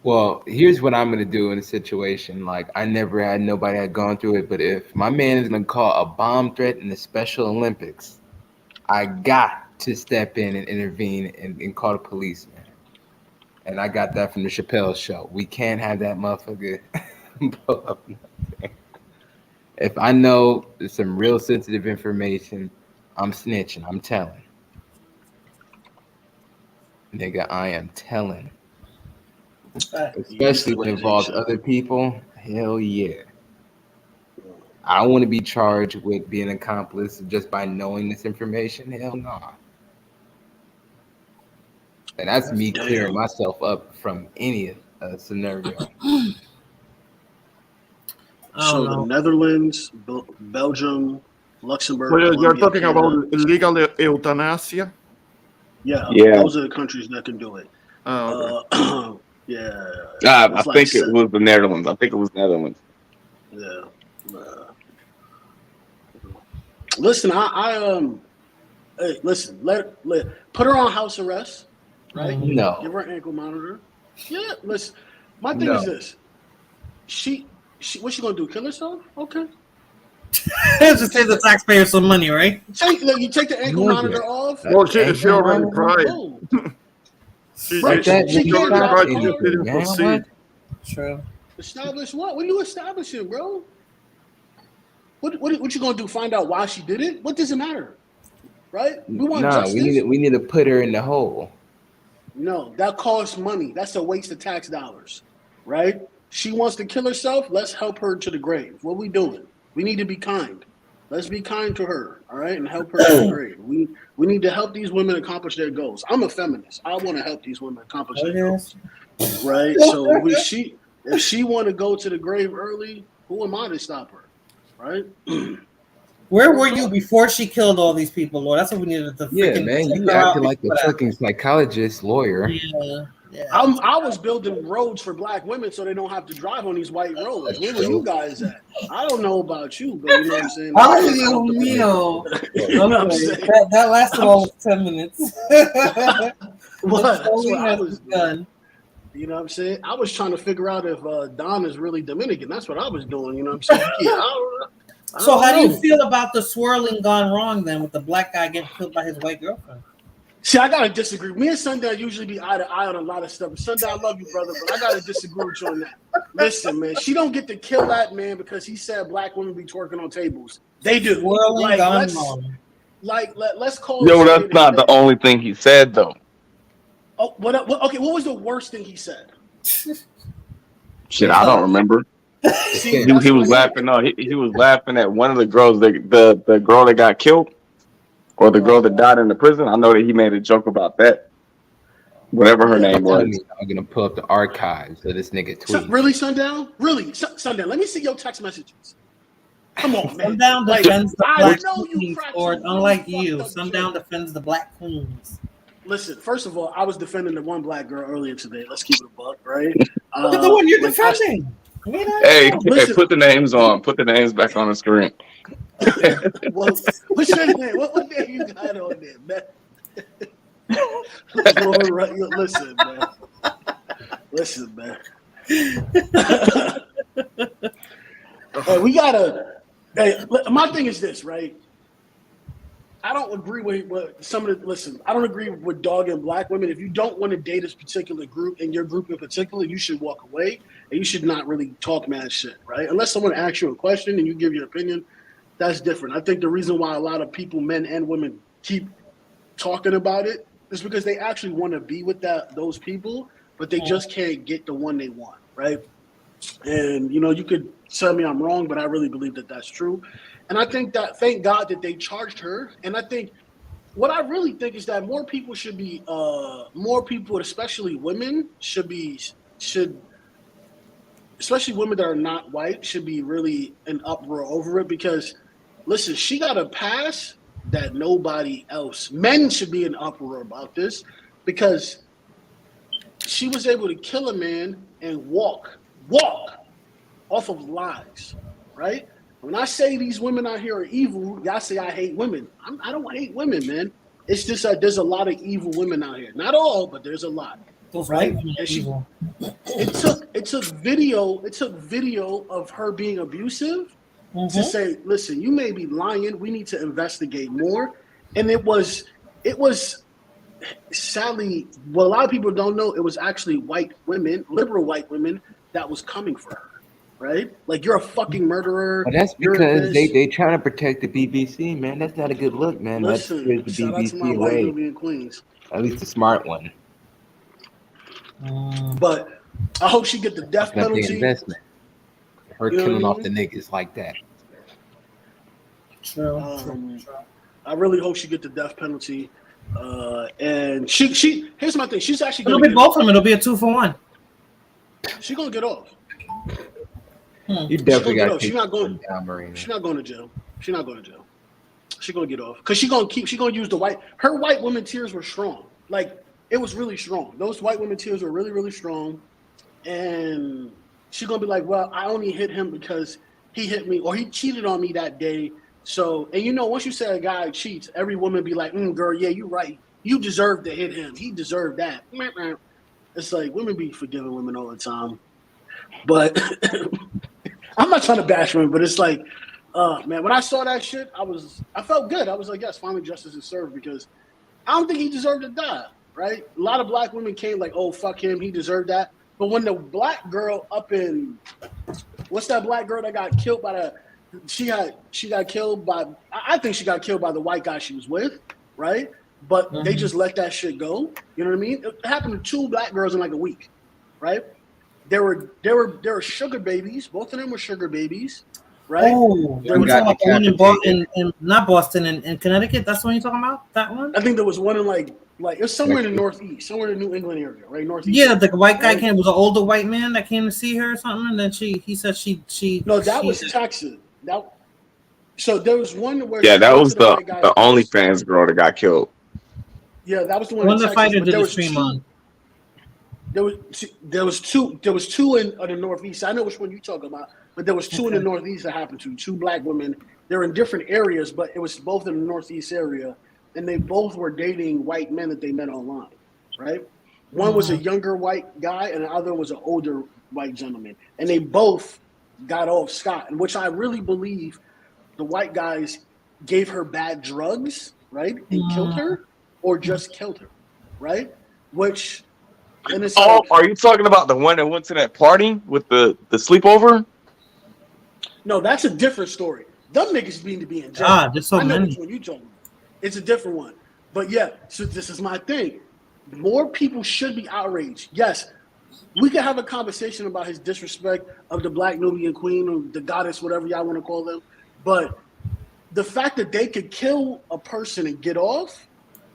Well, here's what I'm going to do in a situation. Like, nobody had gone through it, but if my man is going to call a bomb threat in the Special Olympics, I got to step in and intervene and call the police, man. And I got that from the Chappelle show. We can't have that motherfucker blow up nothing. If I know there's some real sensitive information, I'm snitching. I'm telling. Nigga, I am telling. Especially when it involves other people. Hell yeah. I don't want to be charged with being an accomplice just by knowing this information. Hell no. Nah. And that's me clearing myself up from any scenario. So the Netherlands, Belgium, Luxembourg. Well, you're Colombia, talking Canada. about illegal euthanasia? Yeah, those are the countries that can do it. Okay. Yeah. I think it was the Netherlands. Yeah. Listen, hey, listen, let put her on house arrest, right? No. Give her an ankle monitor. Yeah, listen. My thing No. is this. She what's she gonna do? Kill herself? Okay. Just save the taxpayer some money, right? You take the ankle monitor off. Well, she already tried. She Right, already she can't tried. drive She a just car. didn't proceed. True. Establish what? What are you establishing, bro? What you gonna do? Find out why she did it? What does it matter? Right? We want Nah, justice. we need to put her in the hole. No, that costs money. That's a waste of tax dollars, right? She wants to kill herself. Let's help her to the grave. What we doing? We need to be kind. Let's be kind to her, all right, and help her to the grave. We need to help these women accomplish their goals. I'm a feminist. I want to help these women accomplish their goals, right? So if she want to go to the grave early, who am I to stop her, right? Where were you before she killed all these people, Lord? That's what we needed to Yeah, freaking man, take you her out acting like a before that. fucking psychologist lawyer. Yeah. I was building roads for black women so they don't have to drive on these white roads. Where were you guys at? I don't know about you, but you know what I'm saying? Ay, Dios mío. You know what I'm saying? That lasted almost 10 minutes. What? That's Slowly what I has was begun. You know what I'm saying? I was trying to figure out if Don is really Dominican. That's what I was doing. You know what I'm saying? Yeah, I So don't how do you know. feel about the swirling gone wrong then with the black guy getting killed by his white girlfriend? See, I gotta disagree. Me and Sundown usually be eye to eye on a lot of stuff. Sundown, I love you, brother, but I gotta disagree with you on that. Listen, man, she don't get to kill that man because he said black women be twerking on tables. They do. Swirling gone wrong. Let's call. Yo, that's not the only thing he said though. Oh, okay, what was the worst thing he said? Shit, I don't remember. See, he was laughing. No, he was laughing at one of the girls, the girl that got killed, or the girl that died in the prison. I know that he made a joke about that. Whatever her name was. I'm gonna pull up the archives of this nigga tweet. Really, Sundown? Really, Sundown? Let me see your text messages. Come on, man. Sundown Like, defends the I black know you queens, cracked Lord. some Unlike really you, fucked up Sundown jokes. defends the black queens. Listen, first of all, I was defending the one black girl earlier today. Let's keep it a buck, right? Look at the one you're like, defending. Hey, Listen. put the names on. Put the names back on the screen. Well, what's your name? What name you got on there, man? Lord, right, listen, man. Listen, man. Hey, we gotta. Hey, my thing is this, right? I don't agree with what some of the. Listen, I don't agree with dogging black women. If you don't want to date this particular group and your group in particular, you should walk away and you should not really talk mad shit, right? Unless someone asks you a question and you give your opinion, that's different. I think the reason why a lot of people, men and women, keep talking about it is because they actually want to be with those people, but they just can't get the one they want, right? And you know, you could tell me I'm wrong, but I really believe that that's true. And I think that, thank God that they charged her. And I think what I really think is that more people, especially women, especially women that are not white, should be really in uproar over it because, listen, she got a pass that nobody else. Men should be in uproar about this because she was able to kill a man and walk off of lies, right? When I say these women out here are evil, y'all say I hate women. I don't hate women, man. It's just that there's a lot of evil women out here. Not all, but there's a lot. Those right? white women are evil. It took video of her being abusive to say, listen, you may be lying. We need to investigate more. And it was sadly, what a lot of people don't know, it was actually white women, liberal white women, that was coming for her. Right? Like, you're a fucking murderer. But that's because they trying to protect the BBC, man. That's not a good look, man. Listen, that scares the shout out to BBC my white away. movie in Queens. At least the smart one. But I hope she get the death That's not the penalty. investment. Her You know killing what I off the niggas like that. True. I really hope she get the death penalty. And she here's my thing. She's actually It'll gonna be get both off. of them. It'll be a 2-for-1. She's gonna get off. You definitely got to She's not going. down, Marina. She's not going to jail. She's not going to jail. She's gonna get off because she's gonna use the white. Her white women tears were strong. Like, it was really strong. Those white women tears were really, really strong. and she's gonna be like, well, I only hit him because he hit me or he cheated on me that day. So, and once you say a guy cheats, every woman be like, girl, yeah, you're right. You deserve to hit him. He deserved that. It's like women be forgiving women all the time. But I'm not trying to bash women, but it's like, man, when I saw that shit, I felt good. I was like, yes, finally justice is served, because I don't think he deserved to die, right? A lot of black women came like, oh, fuck him, he deserved that. But when the black girl up in, what's that black girl that got killed by she got killed by, I think she got killed by the white guy she was with, right? But they just let that shit go. You know what I mean? It happened to 2 black girls in like a week, right? They were sugar babies. Both of them were sugar babies, right? Oh, you're talking about the one in Boston, not Boston, in Connecticut? That's the one you're talking about? That one? I think there was one in like it's somewhere in the Northeast, somewhere in the New England area, right? Northeast. Yeah, the white guy came. It was an older white man that came to see her or something, and then he said she. No, that was Texas. So there was one where that was the OnlyFans girl that got killed. Yeah, that was the one in Texas. Fighter did the stream on. There was two in the Northeast. I know which one you're talking about, but there was 2 in the Northeast that happened to 2 black women. They're in different areas, but it was both in the Northeast area, and they both were dating white men that they met online, right? One was a younger white guy, and the other was an older white gentleman, and they both got off scot, which I really believe the white guys gave her bad drugs, right, and killed her, or just killed her, right? Which. And it's are you talking about the one that went to that party with the sleepover? No, that's a different story. Them niggas need to be in jail. There's so I know many. which one you talking about. It's a different one. But yeah, so this is my thing. More people should be outraged. Yes, we could have a conversation about his disrespect of the Black Nubian queen or the goddess, whatever y'all want to call them. But the fact that they could kill a person and get off,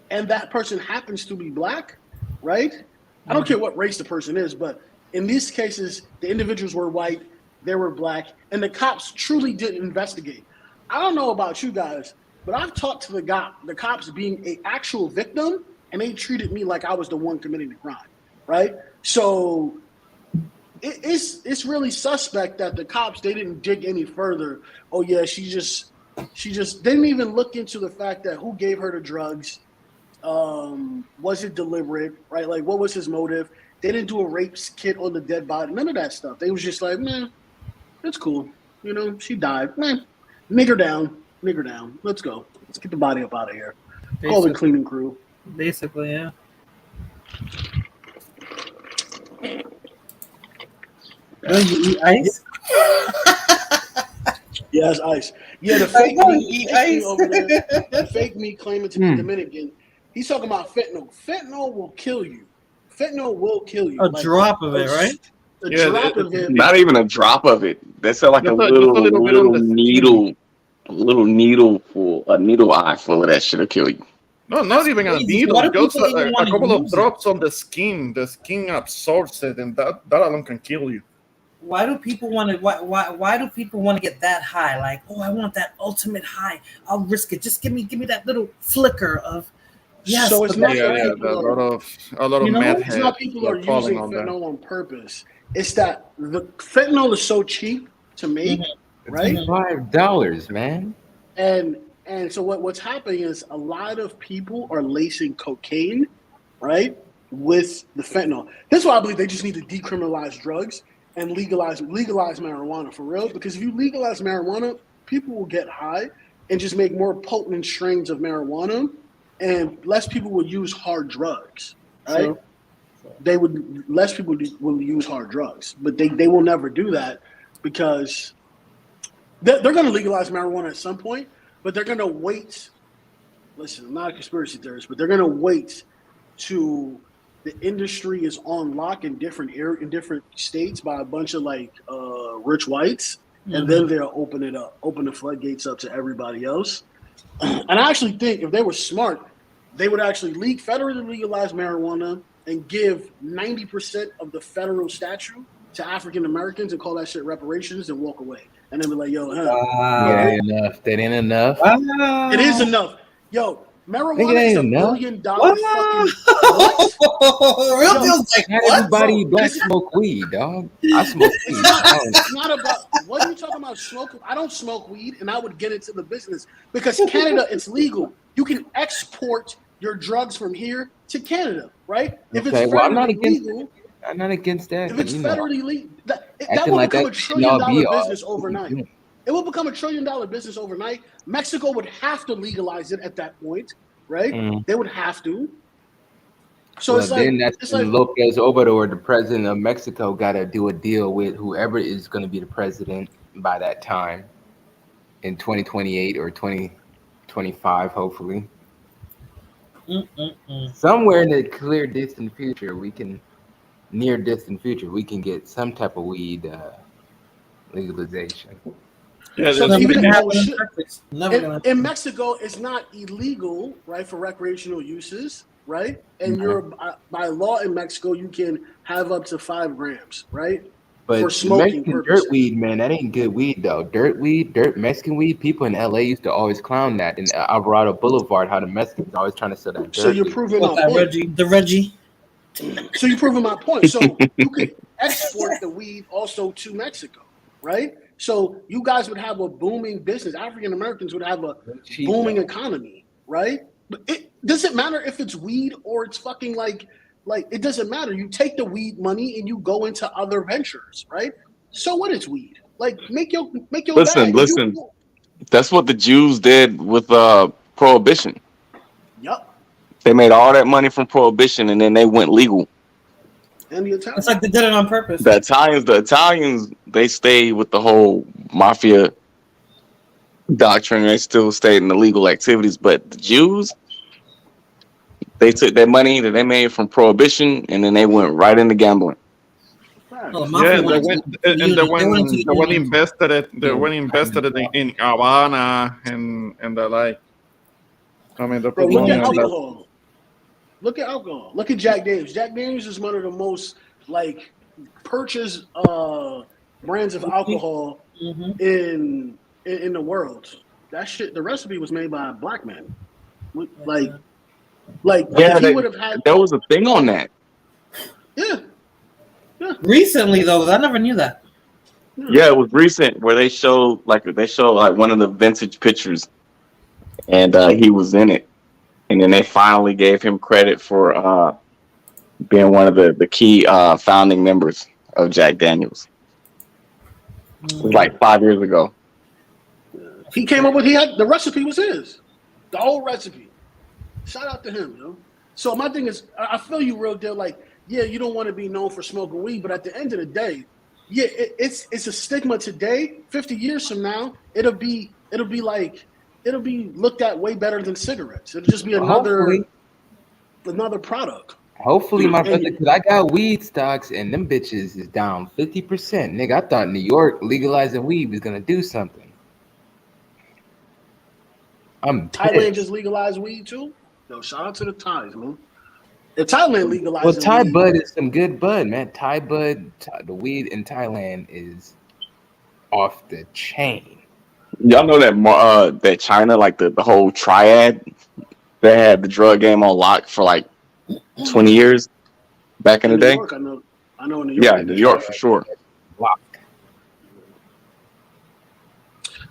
and that person happens to be black, right? I don't care what race the person is, but in these cases, the individuals were white, they were black, and the cops truly didn't investigate. I don't know about you guys, but I've talked to the cops being an actual victim, and they treated me like I was the one committing the crime, right? So it's really suspect that the cops, they didn't dig any further. Oh yeah, she just didn't even look into the fact that who gave her the drugs. Was it deliberate, right? Like, what was his motive? They didn't do a rape kit on the dead body. None of that stuff. They was just like, man, it's cool. She died. Man, nigger down. Let's go. Let's get the body up out of here. Call the cleaning crew. Basically, yeah. You eat ice? Yeah, it's ice. Yeah, the fake meat over there. The fake meat claiming to be Dominican. He's talking about fentanyl. Fentanyl will kill you. A drop of it, right? A drop of it. Not even a drop of it. That's like a little needle, a needle eye full of that shit'll kill you. No, not even a needle. Just a couple of drops on the skin. The skin absorbs it, and that alone can kill you. Why do people want to? Why do people want to get that high? Like, oh, I want that ultimate high. I'll risk it. Just give me that little flicker of. Yes, so it's not a lot of meth heads. It's not people are using fentanyl on purpose. It's that the fentanyl is so cheap to make, right? $5, man. And so what's happening is a lot of people are lacing cocaine, right, with the fentanyl. That's why I believe they just need to decriminalize drugs and legalize marijuana for real. Because if you legalize marijuana, people will get high and just make more potent strains of marijuana. And less people will use hard drugs, right? Sure. Less people will use hard drugs, but they will never do that because they're going to legalize marijuana at some point, but they're going to wait. Listen, I'm not a conspiracy theorist, but they're going to wait to the industry is on lock in different states by a bunch of rich whites, and then they'll open the floodgates up to everybody else. And I actually think if they were smart, they would actually federally legalize marijuana and give 90% of the federal statute to African Americans and call that shit reparations and walk away. And then be like, yo, that ain't enough. It is enough. Yo, Marijuana is $1 billion fucking what? Real deal's like Not what? everybody black smoke weed, dog. I smoke weed. It's not about what are you talking about smoking? I don't smoke weed, and I would get into the business because Canada, it's legal. You can export your drugs from here to Canada, right? If it's federally legal, I'm not against that. if it's federally legal, that acting will like become that $1 shouldn't all be trillion all business overnight. It will become $1 trillion business overnight. Mexico would have to legalize it at that point, right? They would have to. So well, it's like then that's when Lopez Obrador, the president of Mexico, got to do a deal with whoever is going to be the president by that time in 2028 or 2025, hopefully. Somewhere in the near distant future, we can get some type of weed legalization. Yeah, so even in Mexico, it's not illegal, right, for recreational uses, right? And you're by law in Mexico, you can have up to 5 grams, right? But for smoking Mexican purposes. dirt weed, man, that ain't good weed though. Mexican weed. People in LA used to always clown that in Alvarado Boulevard. How the Mexicans always trying to sell that dirt. So you're weed. proving my point. The Reggie. So you're proving my point. So you could export the weed also to Mexico, right? So you guys would have a booming business. African Americans would have a booming economy, right? But it doesn't matter if it's weed or it's fucking like it doesn't matter. You take the weed money and you go into other ventures, right? So what is weed? Like make your bag. Listen. That's what the Jews did with prohibition. Yep. They made all that money from prohibition and then they went legal. And the Italians. It's like they did it on purpose. The Italians, they stayed with the whole mafia doctrine. They still stayed in the legal activities, but the Jews, they took that money that they made from prohibition and then they went right into gambling. Yeah, they went invested it in Havana and the like. I mean, Bro, look at alcohol. Look at alcohol. Look at Jack Daniels. Jack Daniels is one of the most purchased brands of alcohol in the world. That shit. The recipe was made by a black man. If he would have had. There was a thing on that. Yeah. Recently, though, I never knew that. Yeah, it was recent where they showed one of the vintage pictures, and he was in it, and then they finally gave him credit for being one of the key founding members of Jack Daniels. It was like 5 years ago. He came up with the recipe was his, the whole recipe. Shout out to him, yo. So my thing is, I feel you real deal. Yeah, you don't want to be known for smoking weed, but at the end of the day, yeah, it's a stigma today. 50 years from now, it'll be looked at way better than cigarettes. It'll just be another product. Hopefully, my brother, because I got weed stocks and them bitches is down 50%. Nigga, I thought New York legalizing weed was gonna do something. I'm Thailand pissed. just legalized weed too. Yo, shout out to the Thais, man. If Thailand legalized, Well, Thai bud is some good bud, man. Thai bud, the weed in Thailand is off the chain. Y'all know that China, like the whole triad, they had the drug game on lock for like 20 years back in the day. New York, I know in New York. Yeah, New York for sure. Lock.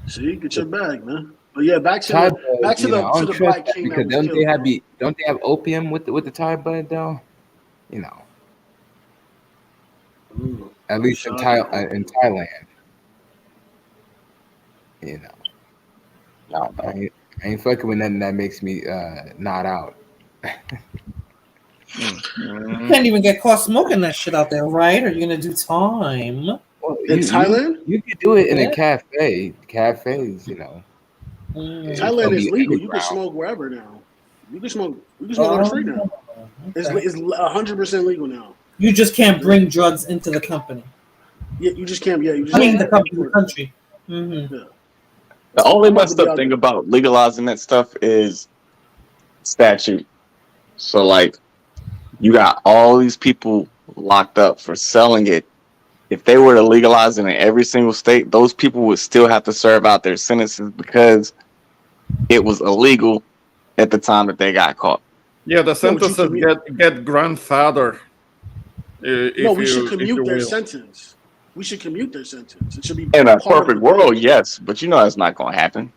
See, get your bag, man. But yeah, back to the Black King. Because don't they have opium with the Thai bud though? You know, at least in Thailand. You know, I ain't fucking with nothing that makes me not out. You can't even get caught smoking that shit out there, right? Are you gonna do time? Well, in Thailand? You could do it in a cafe. Cafes, you know. Thailand is legal. You can smoke wherever now. You can smoke on the street now. It's 100% legal now. You just can't bring drugs into the company. Yeah, you just can't. Yeah, you just. The country. Mm-hmm. Yeah. The only messed up thing about legalizing that stuff is statute. So like, you got all these people locked up for selling it. If they were to legalize it in every single state, those people would still have to serve out their sentences because it was illegal at the time that they got caught. Yeah, the sentence says get grandfather. No, we should if you commute their will. sentence. We should commute their sentence. It should be In a part of perfect the world, bill. yes, but you know that's not going to happen.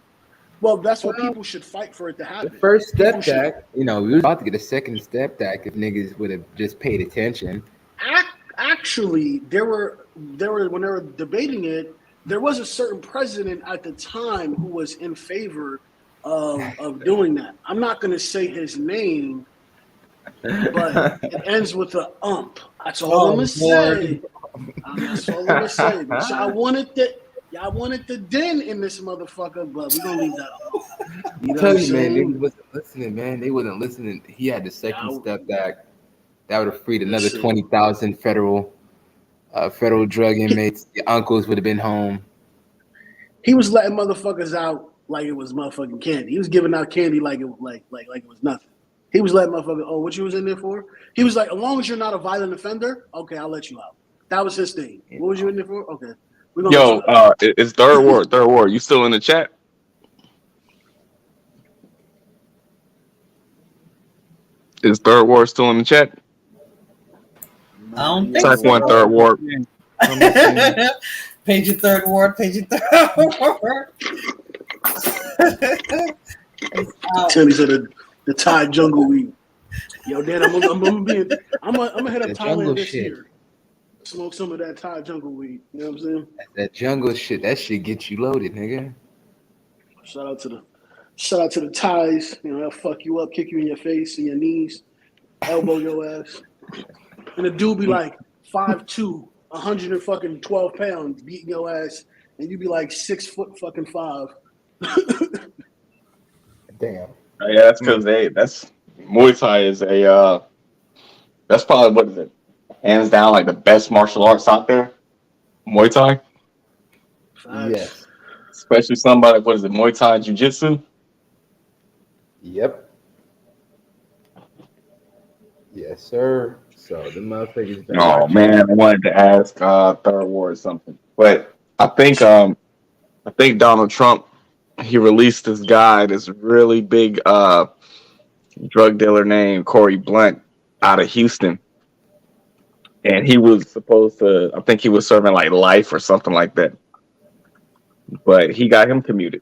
Well, that's what people should fight for it to happen. The first People step should- back, we was about to get a second step back if niggas would have just paid attention. Actually, there were when they were debating it, there was a certain president at the time who was in favor of doing that. I'm not going to say his name, but it ends with a ump. That's all I'm going to say. That's all I'm going to say. But y'all wanted the den in this motherfucker, but we're going to leave that alone. You know Tell what I'm you, man, they saying? wasn't listening, man. They wasn't listening. He had the second step back. That would have freed another 20,000 federal drug inmates. The uncles would have been home. He was letting motherfuckers out like it was motherfucking candy. He was giving out candy like it was nothing. He was letting motherfuckers, oh, what you was in there for? He was like, as long as you're not a violent offender, okay, I'll let you out. That was his thing. What was you in there for? Okay. Yo, it's third ward. Third ward. You still in the chat? Is third ward still in the chat? I don't think Type so. 1 third ward. Page your third ward. Page your third ward. Tilly said the Thai jungle weed. Yo, Dan, I'm gonna hit up Thailand this year. Smoke some of that Thai jungle weed. You know what I'm saying? That jungle shit, that shit gets you loaded, nigga. Shout out to the Thais. You know, they'll fuck you up, kick you in your face and your knees, elbow your ass. And the dude be like 5'2", 112 pounds, beating your ass, and you be like 6'5". Damn. Yeah, that's because that's Muay Thai is that's probably what is it? Hands down, like the best martial arts out there. Muay Thai. Yes. Especially somebody, what is it? Muay Thai Jiu Jitsu. Yep. Yes, sir. So the motherfuckers. Oh man, I wanted to ask third ward something, but I think Donald Trump, he released this guy, this really big drug dealer named Corey Blunt out of Houston, and he was supposed to, I think he was serving like life or something like that, but he got him commuted.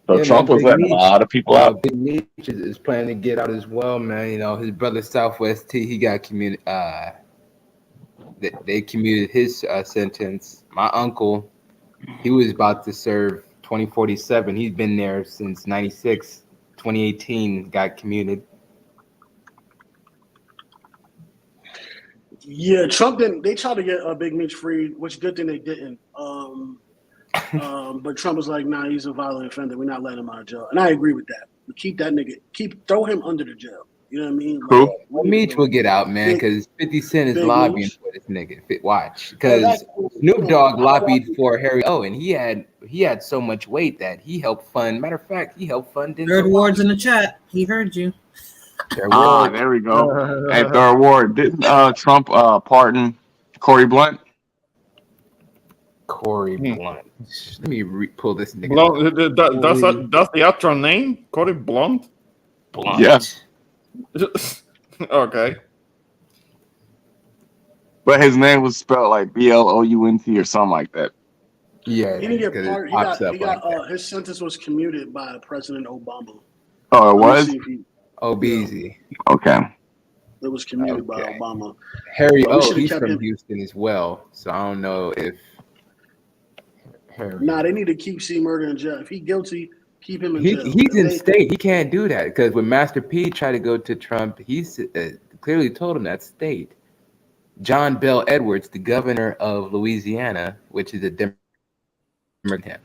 So Yeah, Trump man, was letting a lot of people out. Big Meech is planning to get out as well, man. You know, his brother Southwest T, he got commuted. They commuted his sentence. My uncle, he was about to serve 2047. He's been there since 96. 2018 got commuted. Yeah, Trump didn't. They tried to get Big Meech freed, which good thing they didn't. But Trump was like, "Nah, he's a violent offender. We're not letting him out of jail." And I agree with that. But keep that nigga. Throw him under the jail. You know what I mean? Who? Well, Meech will get out, man, because 50 Cent is lobbying Meech. for this nigga. Watch, because Snoop Dogg lobbied for Harry O, and he had so much weight that he helped fund. Matter of fact, he helped fund. Third ward's in the chat. He heard you. There we go. At third ward, didn't Trump pardon Corey Blunt? Corey Blunt. Let me pull this nigga. Blunt, that's the actual name? Corey Blunt? Blunt. Yes. Okay. But his name was spelled like Blount or something like that. Yeah. He didn't get pardoned. He got his sentence was commuted by President Obama. Oh, it was? Beezy. Okay. It was commuted by Obama. Harry But we O, should've he's kept from him. Houston as well, so I don't know if Harry. Nah, they need to keep C Murder in jail. If he's guilty, keep him in jail. He's in state. He can't do that because when Master P tried to go to Trump, he's clearly told him that's state. John Bell Edwards, the governor of Louisiana, which is a Democrat.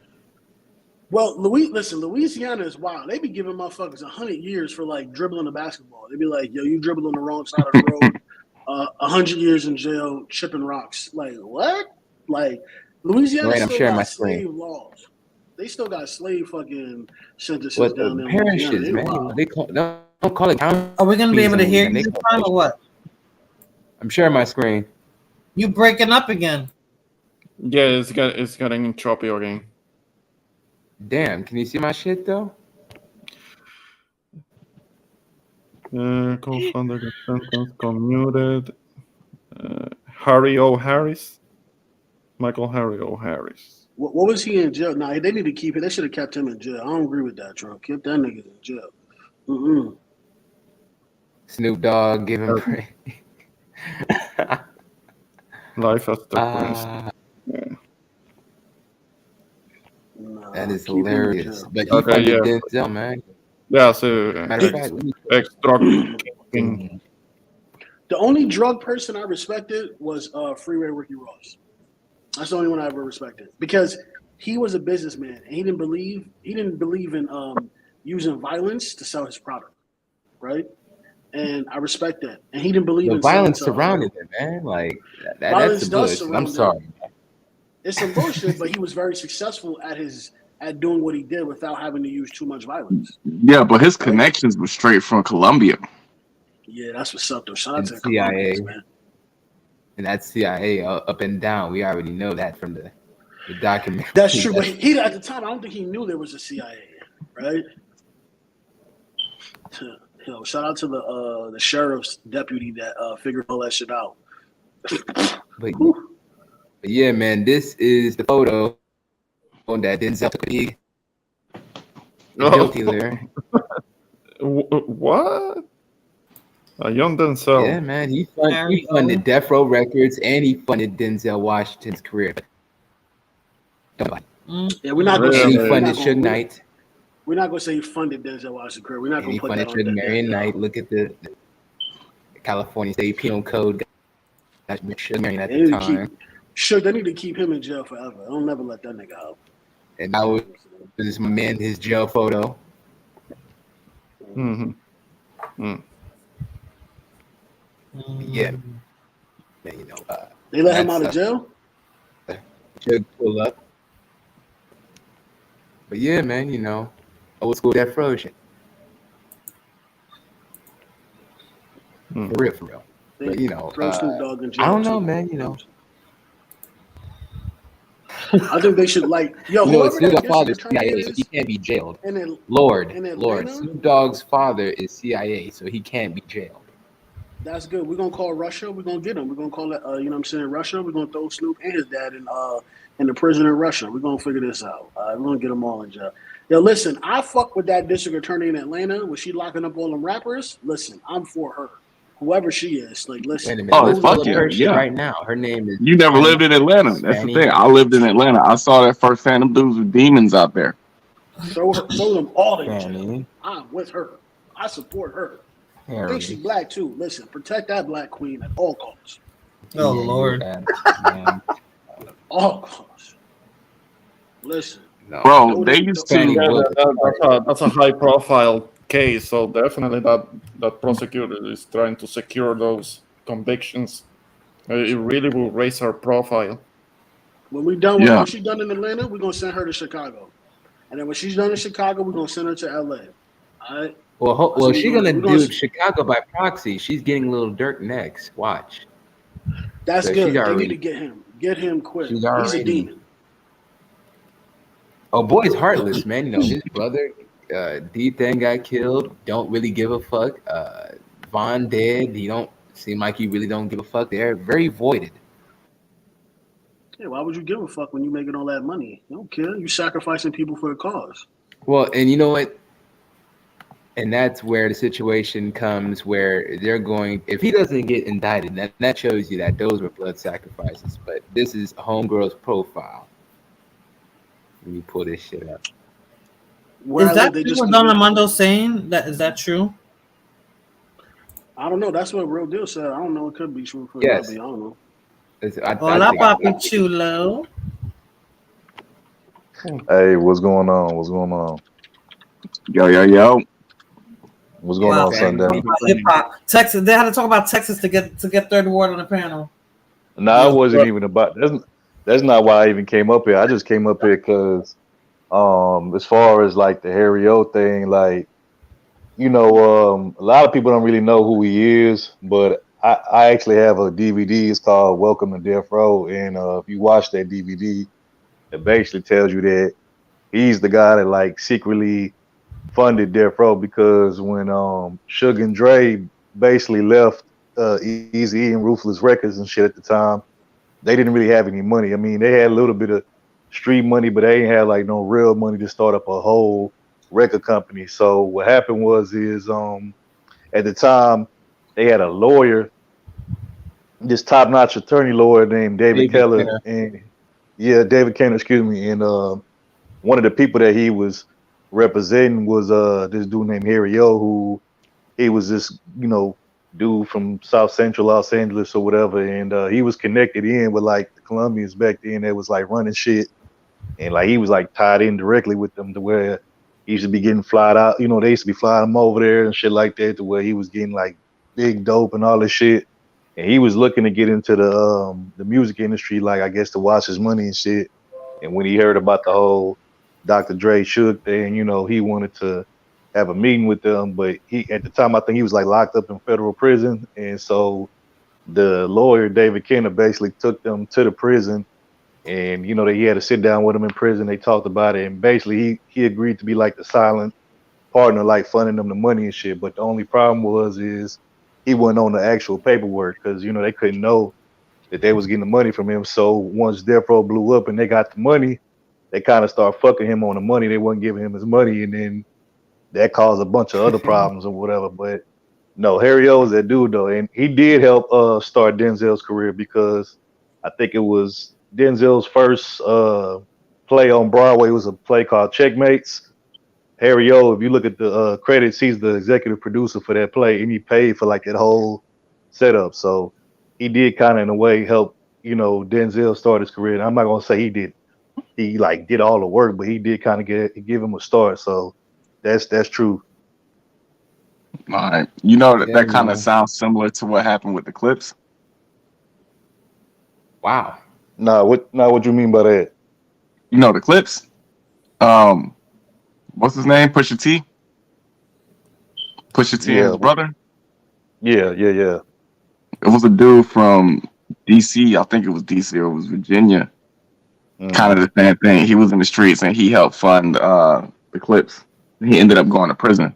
Well, Louisiana is wild. They be giving motherfuckers 100 years for like dribbling a basketball. They be like, yo, you dribbled on the wrong side of the road. 100 years in jail, chipping rocks. Like what? Like Louisiana Right, I'm still sharing my got slave screen. laws. They still got slave fucking sentences What down the there. in Louisiana. parishes, They man? wild. They don't call it county. Are we gonna be able to hear you They this call time or what? I'm sharing my screen. You breaking up again? Yeah, it's getting choppy again. Damn, can you see my shit though? Co-founder got sentenced, commuted. Harry O. Harris. Michael Harry O. Harris. What was he in jail? Nah, they need to keep it. They should have kept him in jail. I don't agree with that, Trump. Keep that nigga in jail. Mm-mm. Snoop Dogg give him praise. Life after Prince. That is keep him in hilarious. jail. But he Okay, funded yeah. Denzel, man. Yeah, so Matter of fact, let me- ex-drug king. The only drug person I respected was Freeway Ricky Ross. That's the only one I ever respected because he was a businessman and he didn't believe in using violence to sell his product, right? And I respect that. And he didn't believe the in violence selling to, surrounding it, man. Like violence that's the does bullshit. I'm surround sorry. it. It's some bullshit, but he was very successful at doing what he did without having to use too much violence. Yeah, but his connections were straight from Colombia. Yeah, that's what's up though. Shout out And to the CIA. Colombians, man. And that's CIA up and down. We already know that from the documentary. That's true, but he at the time I don't think he knew there was a CIA, right? Shout out to the sheriff's deputy that figured all that shit out. But yeah, man, this is the photo that Denzel took the drug dealer. What? A young Denzel. Yeah, man, he funded Death Row Records and he funded Denzel Washington's career. Yeah, we're not gonna And say he that. funded Suge Knight. We're not gonna say he funded Denzel Washington's career. We're not And gonna he put funded that on Suge Marion Denzel. Knight. Look at the California State Penal Code. That's Suge Marion at They the need to time. they need to keep him in jail forever. Don't never let that nigga out. And that was this my man, his jail photo. Mm-hmm. Mm. Yeah. Man, you know, They let him out of jail? Should pull up. But yeah, man, you know, old school Death Row shit. For real, for real. But you know, Throw Snoop Dogg in jail. I don't know, too. man. You know, I think they should like you know, whoever Snoop that Dogg's father is district attorney CIA, so is he can't be jailed. in Lord, Atlanta? Snoop Dogg's father is CIA, so he can't be jailed. That's good. We're gonna call Russia. We're gonna get him. We're gonna call it. You know what I'm saying? Russia. We're gonna throw Snoop and his dad in the prison in Russia. We're gonna figure this out. We're gonna get them all in jail. Yo, listen. I fuck with that district attorney in Atlanta when she locking up all them rappers. Listen, I'm for her. Whoever she is, like, listen. Wait a minute, Oh, let's fuck pull up yeah, her shit yeah. right now. Her name is. You never Fannie- lived in Atlanta. That's the Fannie thing. I Hemingway. lived in Atlanta. I saw that firsthand. Them dudes with demons out there. Throw them all in jail. Fannie I'm with her. I support her. I Harris. think she's black too. Listen, protect that black queen at all costs. Oh Yeah, Lord. man. All costs. Listen. No. Bro, they used Fannie to. Willis. That's a high-profile case, so definitely that prosecutor is trying to secure those convictions. It really will raise her profile. When we done with Yeah. when she's done in Atlanta, we're gonna send her to Chicago. And then when she's done in Chicago, we're gonna send her to LA. All right. Well, she's gonna we're do Chicago by proxy. She's getting Little Dirk next. Watch. That's So good. she's They already- need to get him. Get him quick. She's He's a already- demon. Oh, boy's heartless, man. You know, his brother, D-Thang got killed. Don't really give a fuck. Von dead. He don't seem like he really don't give a fuck. They're very voided. Yeah, why would you give a fuck when you making all that money? You don't care. You sacrificing people for the cause. Well, and you know what? And that's where the situation comes where they're going, if he doesn't get indicted, that shows you that those were blood sacrifices. But this is Homegirl's profile. Let me pull this shit up. Where Is that true what Don Armando saying? Is that true? I don't know. That's what Real Deal said. I don't know. It could be true. For Yes. I don't know. Hola, papi chulo. Hey, what's going on? What's going on? Yo. What's going on, Sunday? Hip hop. Texas. They had to talk about Texas to get third ward on the panel. No, it wasn't even about. That's not why I even came up here. I just came up here because, as far as like the Harry O thing, like, you know, a lot of people don't really know who he is, but I actually have a DVD. It's called Welcome to Death Row, and if you watch that DVD, it basically tells you that he's the guy that like secretly funded Death Row because when Suge and Dre basically left Eazy-E and Ruthless Records and shit at the time, they didn't really have any money. I mean, they had a little bit of street money, but they ain't had like no real money to start up a whole record company. So what happened was is at the time they had a lawyer, this top notch attorney lawyer named David David Keller, Kenner. and yeah, David Kenner, excuse me, and one of the people that he was representing was this dude named Harry O, who he was this dude from South Central Los Angeles or whatever, and he was connected in with like the Colombians back then that was like running shit, and like he was like tied in directly with them to where he used to be getting flied out. They used to be flying him over there and shit like that to where he was getting like big dope and all this shit. And he was looking to get into the music industry, like I guess to watch his money and shit. And when he heard about the whole Dr. Dre Suge thing, he wanted to have a meeting with them. But he at the time I think he was like locked up in federal prison. And so the lawyer David Kenner basically took them to the prison, and he had to sit down with him in prison. They talked about it, and basically he agreed to be like the silent partner, like funding them the money and shit. But the only problem is he wasn't on the actual paperwork because they couldn't know that they was getting the money from him. So once Death Row blew up and they got the money, they kind of started fucking him on the money. They wasn't giving him his money, and then that caused a bunch of other problems or whatever. But no, Harry O is that dude though, and he did help start Denzel's career because I think it was Denzel's first play on Broadway was a play called Checkmates. Harry O, if you look at the credits, he's the executive producer for that play, and he paid for like that whole setup. So he did kind of in a way help Denzel start his career. And I'm not gonna say he like did all the work, but he did kind of give him a start. So that's true. All right. That kind man. of sounds similar to what happened with the Clips. Wow. What you mean by that? The Clips. What's his name? Pusha T. Pusha T and his brother. Yeah. It was a dude from DC. I think it was DC or it was Virginia. Kind of the same thing. He was in the streets and he helped fund the Clips. He ended up going to prison.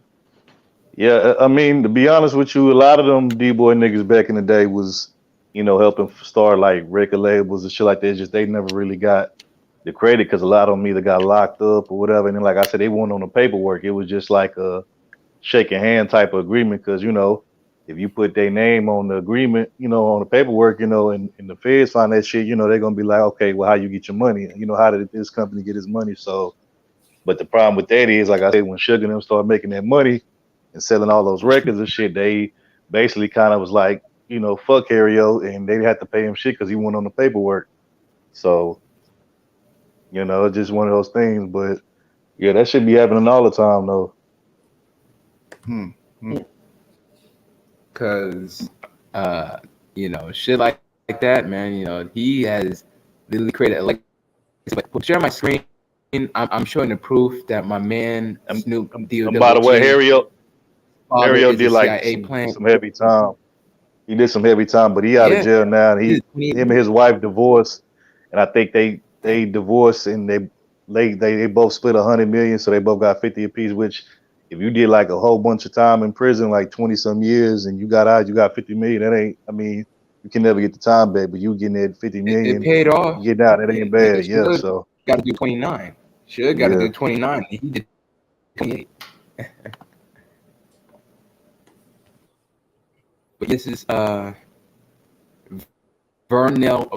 Yeah, I mean, to be honest with you, a lot of them D-boy niggas back in the day was, helping start like record labels and shit like that. It's just they never really got the credit because a lot of them either got locked up or whatever. And then, like I said, they weren't on the paperwork. It was just like a shaking hand type of agreement because, if you put their name on the agreement, on the paperwork, and the feds find that shit, they're going to be like, okay, well, how you get your money? How did this company get his money? So, but the problem with that is, like I said, when Suge and them started making that money and selling all those records and shit, they basically kind of was like, fuck Harry O, and they had to pay him shit because he went on the paperwork. So, it's just one of those things. But yeah, that should be happening all the time though. Cause shit like that, man. He has literally created like. But share my screen. I'm showing the proof that my man Snoop. By the way, Harry O did like some heavy time. He did some heavy time, but he out of jail now. Him and his wife divorced, and I think they divorced and they both split 100 million, so they both got 50 apiece. Which, if you did like a whole bunch of time in prison, like 20 some years, and you got out, you got 50 million. That ain't. I mean, you can never get the time back, but you getting that 50 million. It paid off. Getting out, that ain't bad. Yeah, so got to do 29. Should got to do 29. He did 28. But this is Vernell.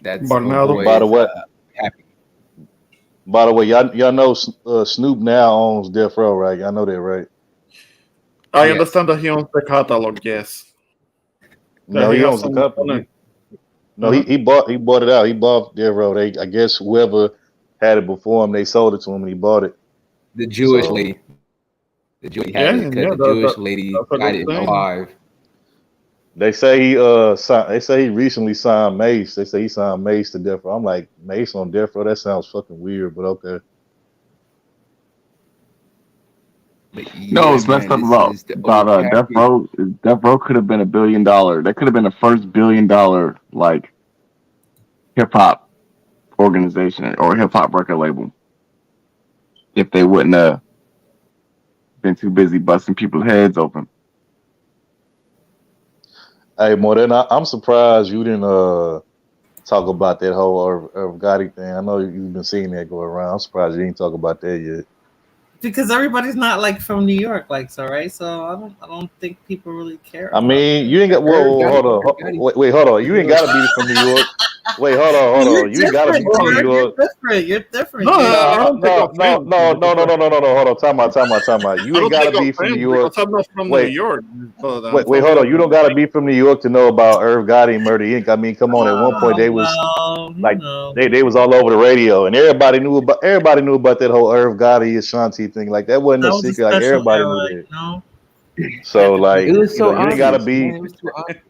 That's Bernardo. By the way, By the way, y'all know Snoop now owns Death Row, right? Y'all know that, right? I understand that he owns the catalog. Yes. No, he owns the company. No, he bought it out. He bought Death Row. I guess whoever had it before him, they sold it to him, and he bought it. The Jewish lady. The Jewish lady got it alive. They say he recently signed Mace. They say he signed Mace to Death Row. I'm like, Mace on Death Row? That sounds fucking weird, but okay. No, it's messed up about Death Row. Death Row could have been $1 billion. That could have been the first $1 billion like hip hop organization or hip hop record label. if they wouldn't have been too busy busting people's heads open. Hey, Morena, I'm surprised you didn't talk about that whole Irv Gotti thing. I know you've been seeing that go around. I'm surprised you didn't talk about that yet. Because everybody's not like from New York, like so, right? So I don't think people really care. I mean, you ain't got. Whoa, hold on. Wait, hold on. You ain't got to be from New York. Wait, hold on. You ain't got to be from New York. You're different. No, I don't take No. offense. Hold on. Time out. You ain't got to be from New York. Because I'm not from New York. Wait, hold on. You don't got to be from New York to know about Irv Gotti and Murder Inc. I mean, come on. At one point, they was they was all over the radio, and everybody knew about that whole Irv Gotti Ashanti thing. Like that wasn't a secret. Like everybody knew that. No. So like It was so you ain't gotta obvious, be man. It was too obvious.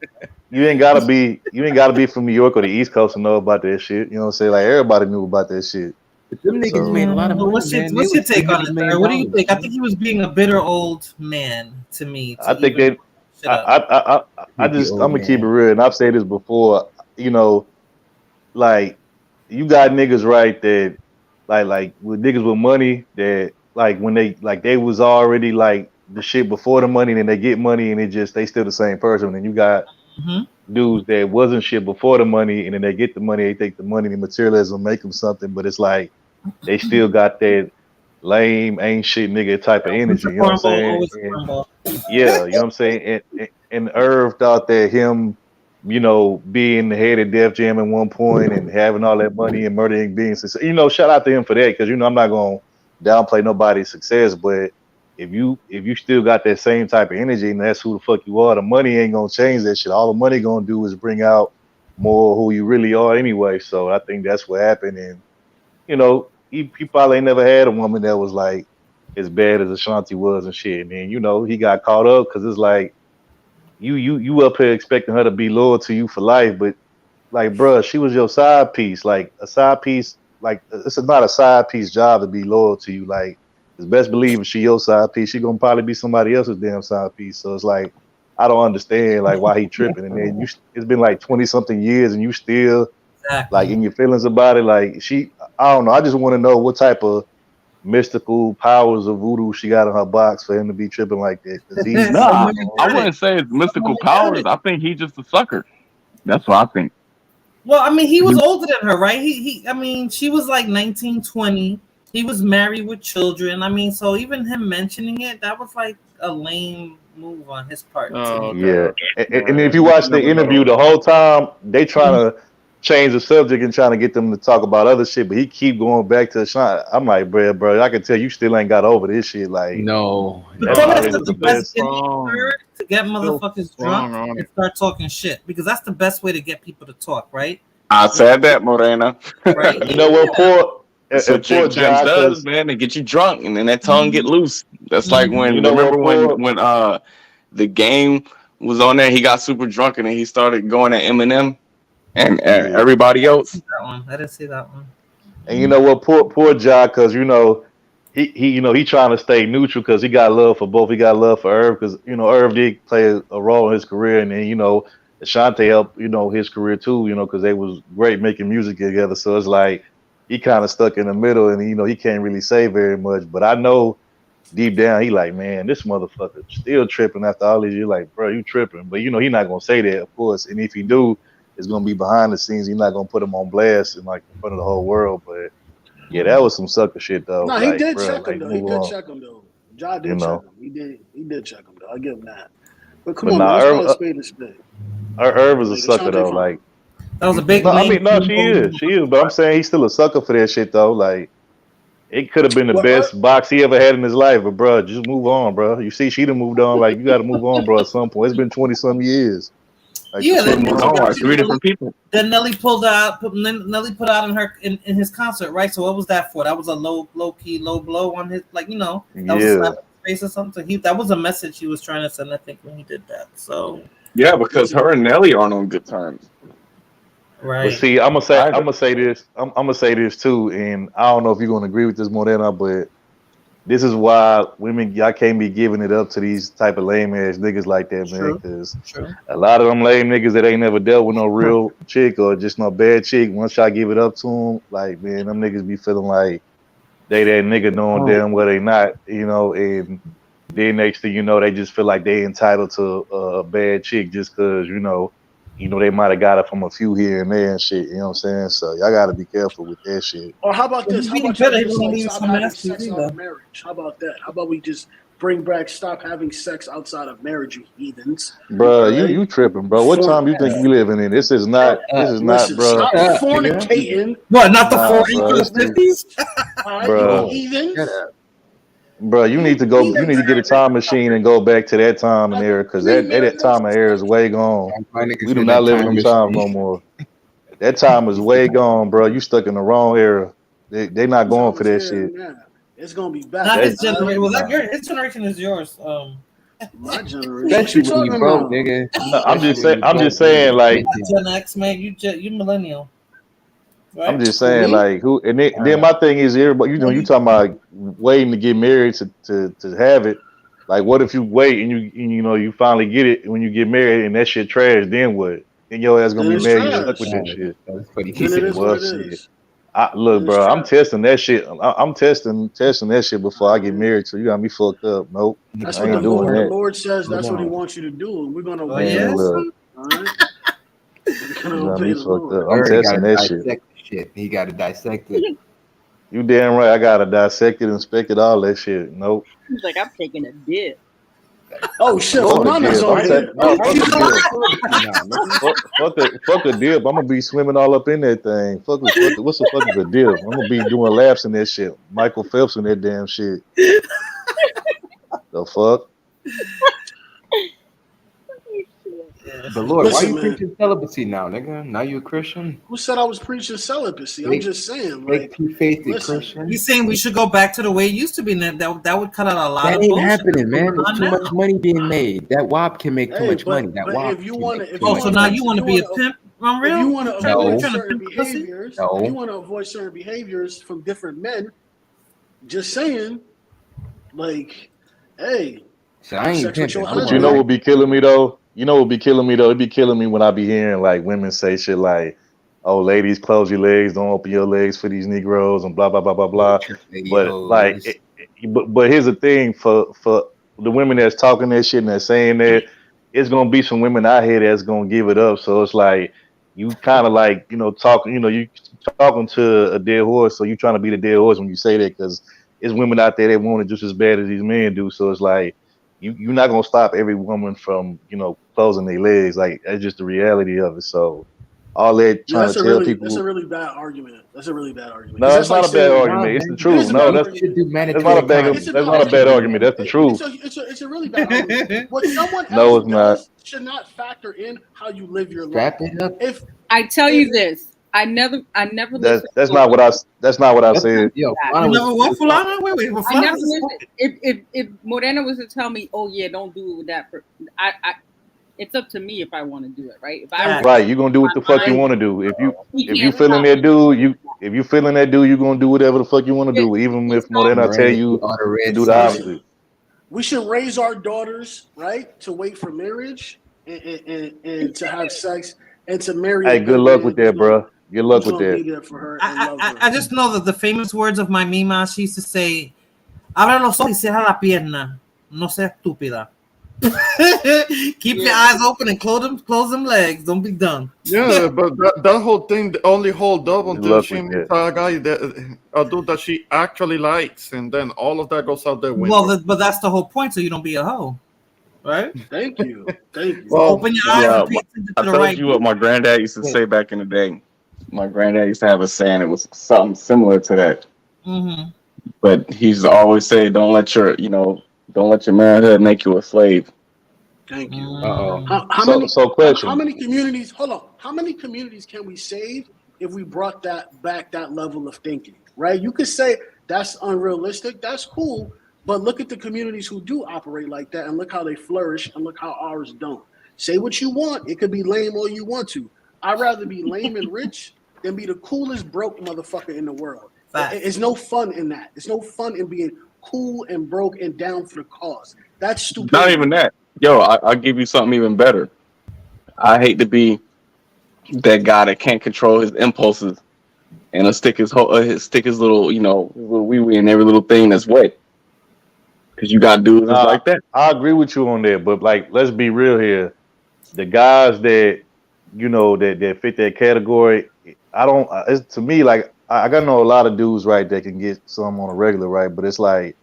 you ain't gotta be from New York or the East Coast to know about that shit. You know what I'm saying? Like everybody knew about that shit. But them niggas made a lot of money, What's man. your take on it, sir? What do you think? I think he was being a bitter old man to me. I think that I'm gonna keep it real, and I've said this before. You know, like you got niggas right that like with niggas with money that like when they was already like the shit before the money, and then they get money and they still the same person. And you got dudes that wasn't shit before the money, and then they get the money, they think the money and materialism make them something, but it's like they still got that lame ain't shit nigga type of energy. You know what I'm saying? Yeah, you know what I'm saying? And Irv thought that him, you know, being the head of Def Jam at one point and having all that money and murdering being success. You know, shout out to him for that, because you know I'm not gonna downplay nobody's success, but if you still got that same type of energy and that's who the fuck you are, the money ain't gonna change that shit. All the money gonna do is bring out more who you really are anyway. So I think that's what happened. And you know, he probably ain't never had a woman that was like as bad as Ashanti was and shit. And then, you know, he got caught up because it's like you up here expecting her to be loyal to you for life, but like, bruh, she was your side piece. Like a side piece, like it's not a side piece job to be loyal to you. Like, it's best believe if she your side piece, she gonna probably be somebody else's damn side piece. So it's like I don't understand like why he tripping. And then it's been like 20 something years and you still like in your feelings about it. Like I don't know. I just want to know what type of mystical powers of voodoo she got in her box for him to be tripping like that. No, I wouldn't say it's mystical powers. I think he's just a sucker. That's what I think. Well, I mean, he was older than her, right? I mean, she was like 19, 20. He was married with children. I mean, so even him mentioning it, that was like a lame move on his part. Yeah. And if you watch the interview the whole time, they trying to change the subject and trying to get them to talk about other shit, but he keep going back to Sean. I'm like, bro, I can tell you still ain't got over this shit. Like, no, that's the best thing to get motherfuckers drunk and start talking shit, because that's the best way to get people to talk, right? I said that, Morena. Right. You know what, poor Jim does, man. They get you drunk, and then that tongue get loose. That's like when when the game was on there, he got super drunk, and then he started going at Eminem and everybody else. I didn't see that one. And you know what, poor Ja, because you know he trying to stay neutral because he got love for both. He got love for Irv because you know Irv did play a role in his career, and then you know Ashanti helped his career too. You know, because they was great making music together. So it's like he kind of stuck in the middle, and he can't really say very much. But I know deep down he like, man, this motherfucker still tripping after all these years. Like, bro, you tripping? But he not gonna say that, of course. And if he do, it's gonna be behind the scenes. He's not gonna put him on blast and like in front of the whole world. But yeah, that was some sucker shit though. No, like, he did bro, check him like, though. He did check him though. Ja did check him. He did check him though. I give him that. But come on, let's call a spade a spade. Irv is a sucker though. Like that was a big. No, I mean, no, she is. But I'm saying he's still a sucker for that shit though. Like it could have been the best box he ever had in his life. But bro, just move on, bro. You see, she done moved on. Like you got to move on, bro. At some point, it's been 20-some years. Like, yeah, three different people. Then Nelly pulled out. Nelly put out in his concert, right? So what was that for? That was a low key, low blow on his, like that was a slap in his face or something. So that was a message he was trying to send, I think, when he did that. So yeah, because her and Nelly aren't on good terms. Right. But see, I'm gonna say this. I'm gonna say this too, and I don't know if you're gonna agree with this, Morena, but this is why y'all can't be giving it up to these type of lame ass niggas like that, man. Because a lot of them lame niggas that ain't never dealt with no real chick or just no bad chick, once y'all give it up to them, like, man, them niggas be feeling like they that nigga knowing damn well they not, you know, and then next thing you know, they just feel like they entitled to a bad chick just cause, you know, they might have got it from a few here and there and shit, you know what I'm saying? So y'all gotta be careful with that shit. Or how about this? How Being about y'all better, he just won't like leave stop some having nasties sex out either. of marriage? How about that? How about we just bring back stop having sex outside of marriage, you heathens? Bruh, Right? you tripping, bro. What time you think we living in? This is not, Listen, bro. stop fornicating. What, not the Nah, 40s bro, or this the is, 50s? All right, bro. you heathens. Bro, you need to go. You need to get a time machine and go back to that time and era, because that time and era is way gone. We do not live in them times no more. That time is way gone, bro. You stuck in the wrong era. They not going for that shit. It's gonna be back. Not his That- generation. Well, his generation is yours. My generation. What you talking broke, about? nigga. No, I'm just saying, like, Gen X, man. You millennial. Right? I'm just saying, like, who? And then my thing is, everybody, you talking about waiting to get married to have it. Like, what if you wait and you finally get it when you get married and that shit trash? Then what? Then your ass gonna Then be it's mad you trash. stuck with that shit. Then it is what it is. Look, Then bro, it's I'm testing that shit. I'm testing that shit before I get married. So you got me fucked up. Nope, That's I what ain't doing the that. Lord says. That's what He wants you to do, and we're gonna Oh, obey yes? the Lord. Look, All right. We're gonna you got obey me the fucked Lord. up. I'm testing that shit. Dissect shit. He got to dissect it. You damn right. I gotta dissect it, inspect it, all that shit. Nope. He's like, I'm taking a dip. Oh shit, Fuck a Fulana's dip. on here. Fuck a dip. I'm gonna be swimming all up in that thing. What's the fuck is a dip? I'm gonna be doing laps in that shit. Michael Phelps in that damn shit. The fuck? But Lord, why Listen, you man. preaching celibacy now, nigga? Now you a Christian? Who said I was preaching celibacy? I'm just saying, like, two-faced listen. Christian. He's saying we should go back to the way it used to be. And that would cut out a lot That of ain't bullshit. happening, man. There's too Now. much money being made. That WAP can make too Hey, much money. That but WAP if you can want make to, too much So now money. you want to be a pimp? I'm real. If you want to avoid certain pimp pussy? behaviors, if you want to avoid certain behaviors from different men, just saying, like, hey, So I ain't sex with pimping. your I'm But husband. you know what be killing me though? You know what be killing me though? It'd be killing me when I be hearing like women say shit like, "Oh, ladies, close your legs, don't open your legs for these Negroes," and blah blah blah blah blah. But like, but here's the thing for the women that's talking that shit and that's saying that, it's gonna be some women out here that's gonna give it up. So it's like you kind of like talking, you talking to a dead horse. So you trying to be the dead horse when you say that, because it's women out there that want it just as bad as these men do. So it's like you're not gonna stop every woman from closing their legs. Like, that's just the reality of it. So all that Yeah, trying to tell people. that's a really bad argument. That's a really bad argument. No, it's not a bad argument. It's the truth. No, that's not a bad argument. That's the truth. It's a really bad argument. What someone No, else it's not. does should not factor in how you live your life. If I tell you this, I never That's not what I said. Yo, You know what, Fulana? Wait. Well, I never Fulana's listened. If Morena was to tell me, "Oh yeah, don't do it with that," it's up to me if I want to do it, right? If I Right, you're gonna do what the fuck you want to do. If you feeling that dude, if you feeling that dude, you're gonna do whatever the fuck you want to do, even if Morena tell you to do the opposite. we should raise our daughters, right, to wait for marriage and to have sex and to marry. Hey, good luck with that, bro. Good luck with Be that. there for her and love her. I just know that the famous words of my mima, she used to say, "Abre los ojos y cierra la pierna. No seas estúpida." Keep your eyes open and close them legs. Don't be dumb. Yeah, but that whole thing only hold up until luck she with meets a guy a dude that she actually likes, and then all of that goes out the window. Well, but that's the whole point, so you don't be a hoe, right? Thank you. Well, open your eyes and pay attention I to the told right. you what my granddad used to say back in the day. My granddad used to have a saying. It was something similar to that. Mm-hmm. But he used to always say, "Don't let your manhood make you a slave." Thank you. Question. How many communities? Hold on. How many communities can we save if we brought that level of thinking? Right? You could say that's unrealistic. That's cool, but look at the communities who do operate like that, and look how they flourish, and look how ours don't. Say what you want. It could be lame all you want to. I'd rather be lame and rich than be the coolest broke motherfucker in the world. It's no fun in that. It's no fun in being cool and broke and down for the cause. That's stupid. Not even that. Yo, I'll give you something even better. I hate to be that guy that can't control his impulses and he'll stick his little, you know, his little wee wee in every little thing that's wet. Because you got dudes that's like that. I agree with you on that, but like, let's be real here. The guys that you know that fit that category, I don't. It's, to me, like I got know a lot of dudes right that can get some on a regular, right? But it's like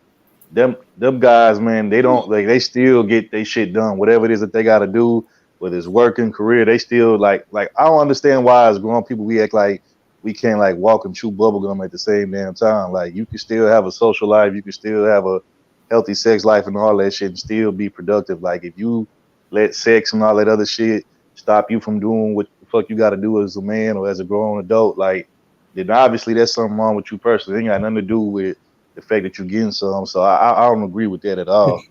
them guys, man. They don't like. They still get their shit done, whatever it is that they got to do. Whether it's working, career, they still like. I don't understand why as grown people we act like we can't like walk and chew bubblegum at the same damn time. Like you can still have a social life, you can still have a healthy sex life and all that shit and still be productive. Like if you let sex and all that other shit stop you from doing what the fuck you got to do as a man or as a grown adult, like then obviously there's something wrong with you personally. It ain't got nothing to do with the fact that you're getting some. So I don't agree with that at all.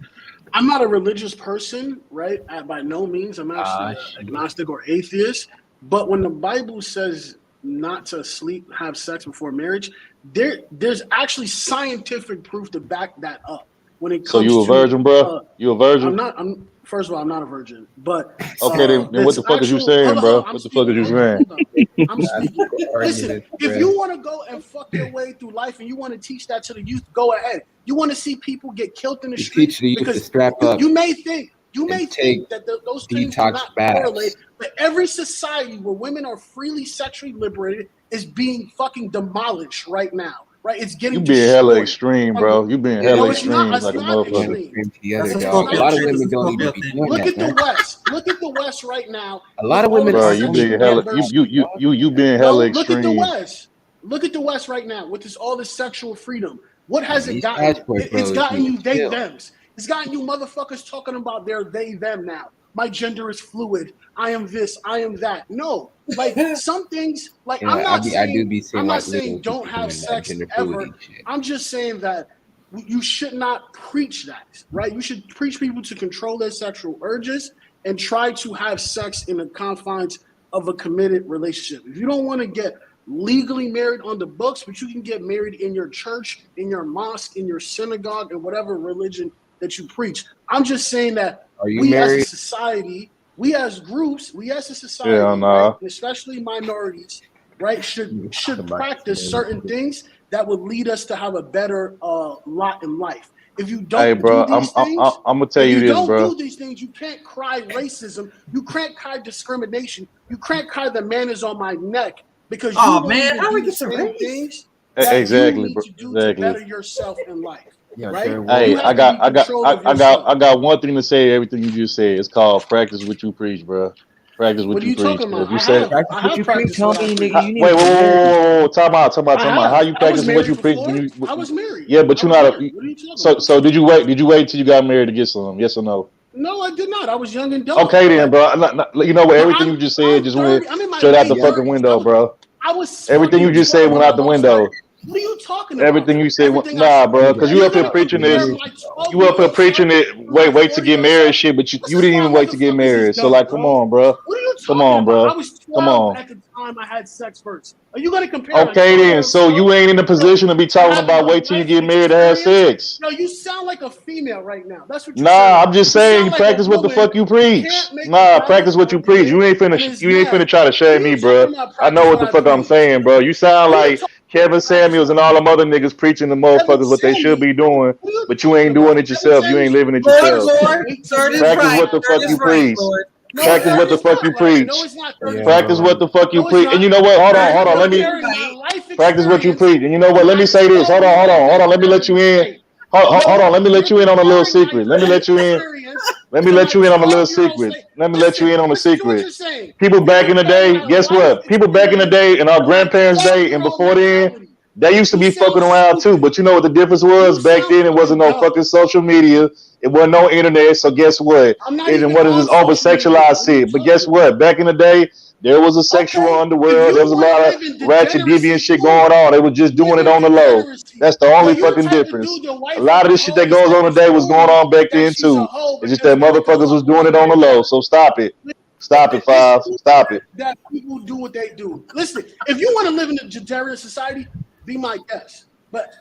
I'm not a religious person, right? By no means. I'm actually agnostic or atheist. But when the Bible says not to have sex before marriage, there's actually scientific proof to back that up. When it comes so you a virgin, bro? You a virgin? First of all, I'm not a virgin. But okay, then what the fuck is you saying, bro? What the fuck is you saying? I'm speaking. Listen, if you want to go and fuck your way through life and you want to teach that to the youth, go ahead. You want to see people get killed in the street teach the youth because to strap up. You may think that those things do not correlate, but every society where women are freely sexually liberated is being fucking demolished right now. Right? It's getting you being hella extreme, bro. You being hella extreme like a motherfucker. A lot of women don't even be doing Look that, at the man. West. Look at the West right now. A lot of women, bro, you being hella you being hella extreme. Look at the West. Look at the West right now with all this sexual freedom. What has it gotten? It's gotten you they thems. It's gotten you motherfuckers talking about their they them now. My gender is fluid. I am this. I am that. No, like some things. Like I'm not saying don't have sex ever. I'm just saying that you should not preach that. Right? You should preach people to control their sexual urges and try to have sex in the confines of a committed relationship. If you don't want to get legally married on the books, but you can get married in your church, in your mosque, in your synagogue, and whatever religion that you preach. I'm just saying that married? As a society, we as groups, we as a society, right, especially minorities, right, should practice certain things that would lead us to have a better lot in life. If you don't do these things, I'm gonna tell you this, bro. If you don't do these things, you can't cry racism, you can't cry discrimination, you can't cry the man is on my neck because you don't even do the same things that exactly, you need to do to better yourself in life. Yeah, right? Hey, I got one thing to say. Everything you just said, it's called practice what you preach, bro. Practice what you preach. If you say practice what you preach, homie, nigga, you need wait, whoa, time out. How you practice what you preach? I was married. Yeah, but you're not. So did you wait? Did you wait till you got married to get some? Yes or no? No, I did not. I was young and dumb. Okay, then, bro. You know what? Everything you just said just went straight out the fucking window, bro. Everything you just said went out the window. What are you talking about? Everything you said, nah, bro, because you up here preaching this. You up here preaching it. Wait to get married, shit. But you didn't even wait to get married. So like, come on, bro. Come on, bro. I was 12 at the time I had sex first. Are you gonna compare? Okay, then. So you ain't in a position to be talking about wait till you get married to have sex. No, you sound like a female right now. That's what. Nah, I'm just saying. You practice what the fuck you preach. Nah, practice what you preach. You ain't finna try to shame me, bro. I know what the fuck I'm saying, bro. You sound like Kevin Samuels and all them other niggas preaching to motherfuckers what they should be doing, but you ain't doing it yourself. You ain't living it yourself. Practice what the fuck you preach. Practice what the fuck you preach. Practice what the fuck you preach. And you know what? Hold on. Let me practice what you preach. And you know what? Let me say this. Hold on. Let me let you in. Hold on. Let me let you in on a little secret. Let me let you in on a little secret. People back in the day, guess what? People back in the day, in our grandparents' day, and before then, they used to be fucking around too. But you know what the difference was? Back then, it wasn't no fucking social media. It wasn't no internet. So guess what? It was over sexualized shit. But guess what? Back in the day, there was a sexual underworld. There was a lot of ratchet, deviant shit going on. They were just doing it on the low. That's the only fucking difference. A lot of this shit that goes on today was going on back then too. It's just that motherfuckers was doing it on the low. So stop it. Stop it, Five. Stop it. That people do what they do. Listen, if you want to live in a Judarian society, be my guest. But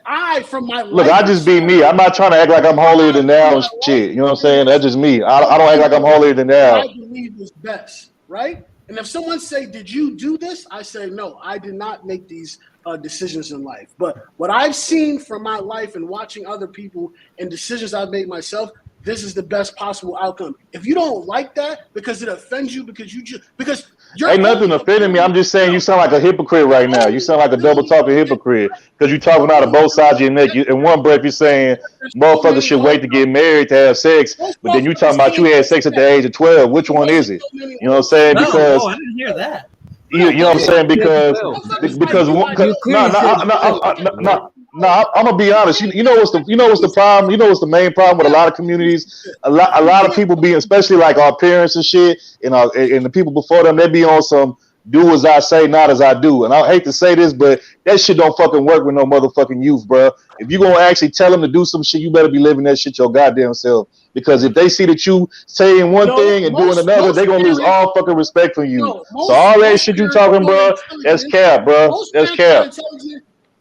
from my look, I just be me. I'm not trying to act like I'm holier than thou and shit. You know what I'm saying? That's just me. I don't act like I'm holier than thou. I believe is best, right? And if someone say, "Did you do this?" I say, "No, I did not make these decisions in life. But what I've seen from my life and watching other people and decisions I've made myself, this is the best possible outcome. If you don't like that because it offends you, because you're Ain't nothing offending me. I'm just saying you sound like a hypocrite right now. You sound like a double talking hypocrite because you're talking out of both sides of your neck. In one breath, you're saying motherfuckers should wait to get married to have sex, but then you talking about you had sex at the age of 12. Which one is it? You know what I'm saying? Because no, I didn't hear that. you know what I'm saying? Because I'm gonna be honest. You know what's the problem? You know what's the main problem with a lot of communities? A lot of people being, especially like our parents and shit, and the people before them, they be on some do as I say, not as I do. And I hate to say this, but that shit don't fucking work with no motherfucking youth, bro. If you gonna actually tell them to do some shit, you better be living that shit your goddamn self. Because if they see that you saying one thing and doing another, they gonna lose all fucking respect from you. So all that shit you talking, bro, that's cap, bro. That's cap.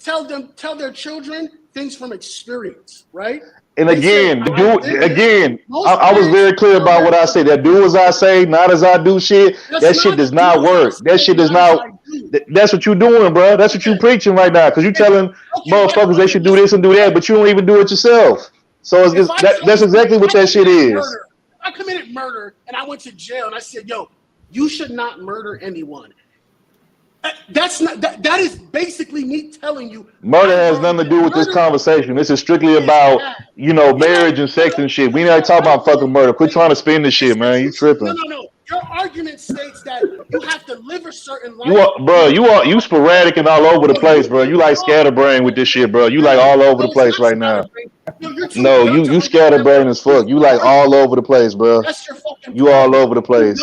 Tell their children things from experience, right? And again, I was very clear about what I said. That do as I say, not as I do shit. That shit does not work. That shit does not. That's what you doing, bro. That's what you preaching right now. Because you telling motherfuckers they should do this and do that, but you don't even do it yourself. So that's exactly what that shit is. If I committed murder and I went to jail and I said, "Yo, you should not murder anyone." That is basically me telling you. Murder has nothing to do with this conversation. This is strictly about, marriage and sex and shit. We ain't talking about fucking murder. Quit trying to spin this shit, man. You tripping. No. Your argument states that you have to live a certain life. You sporadic and all over the place, bro. You like scatterbrain with this shit, bro. You like all over the place right now. No, you scatterbrain as fuck. You like all over the place, bro. You all over the place.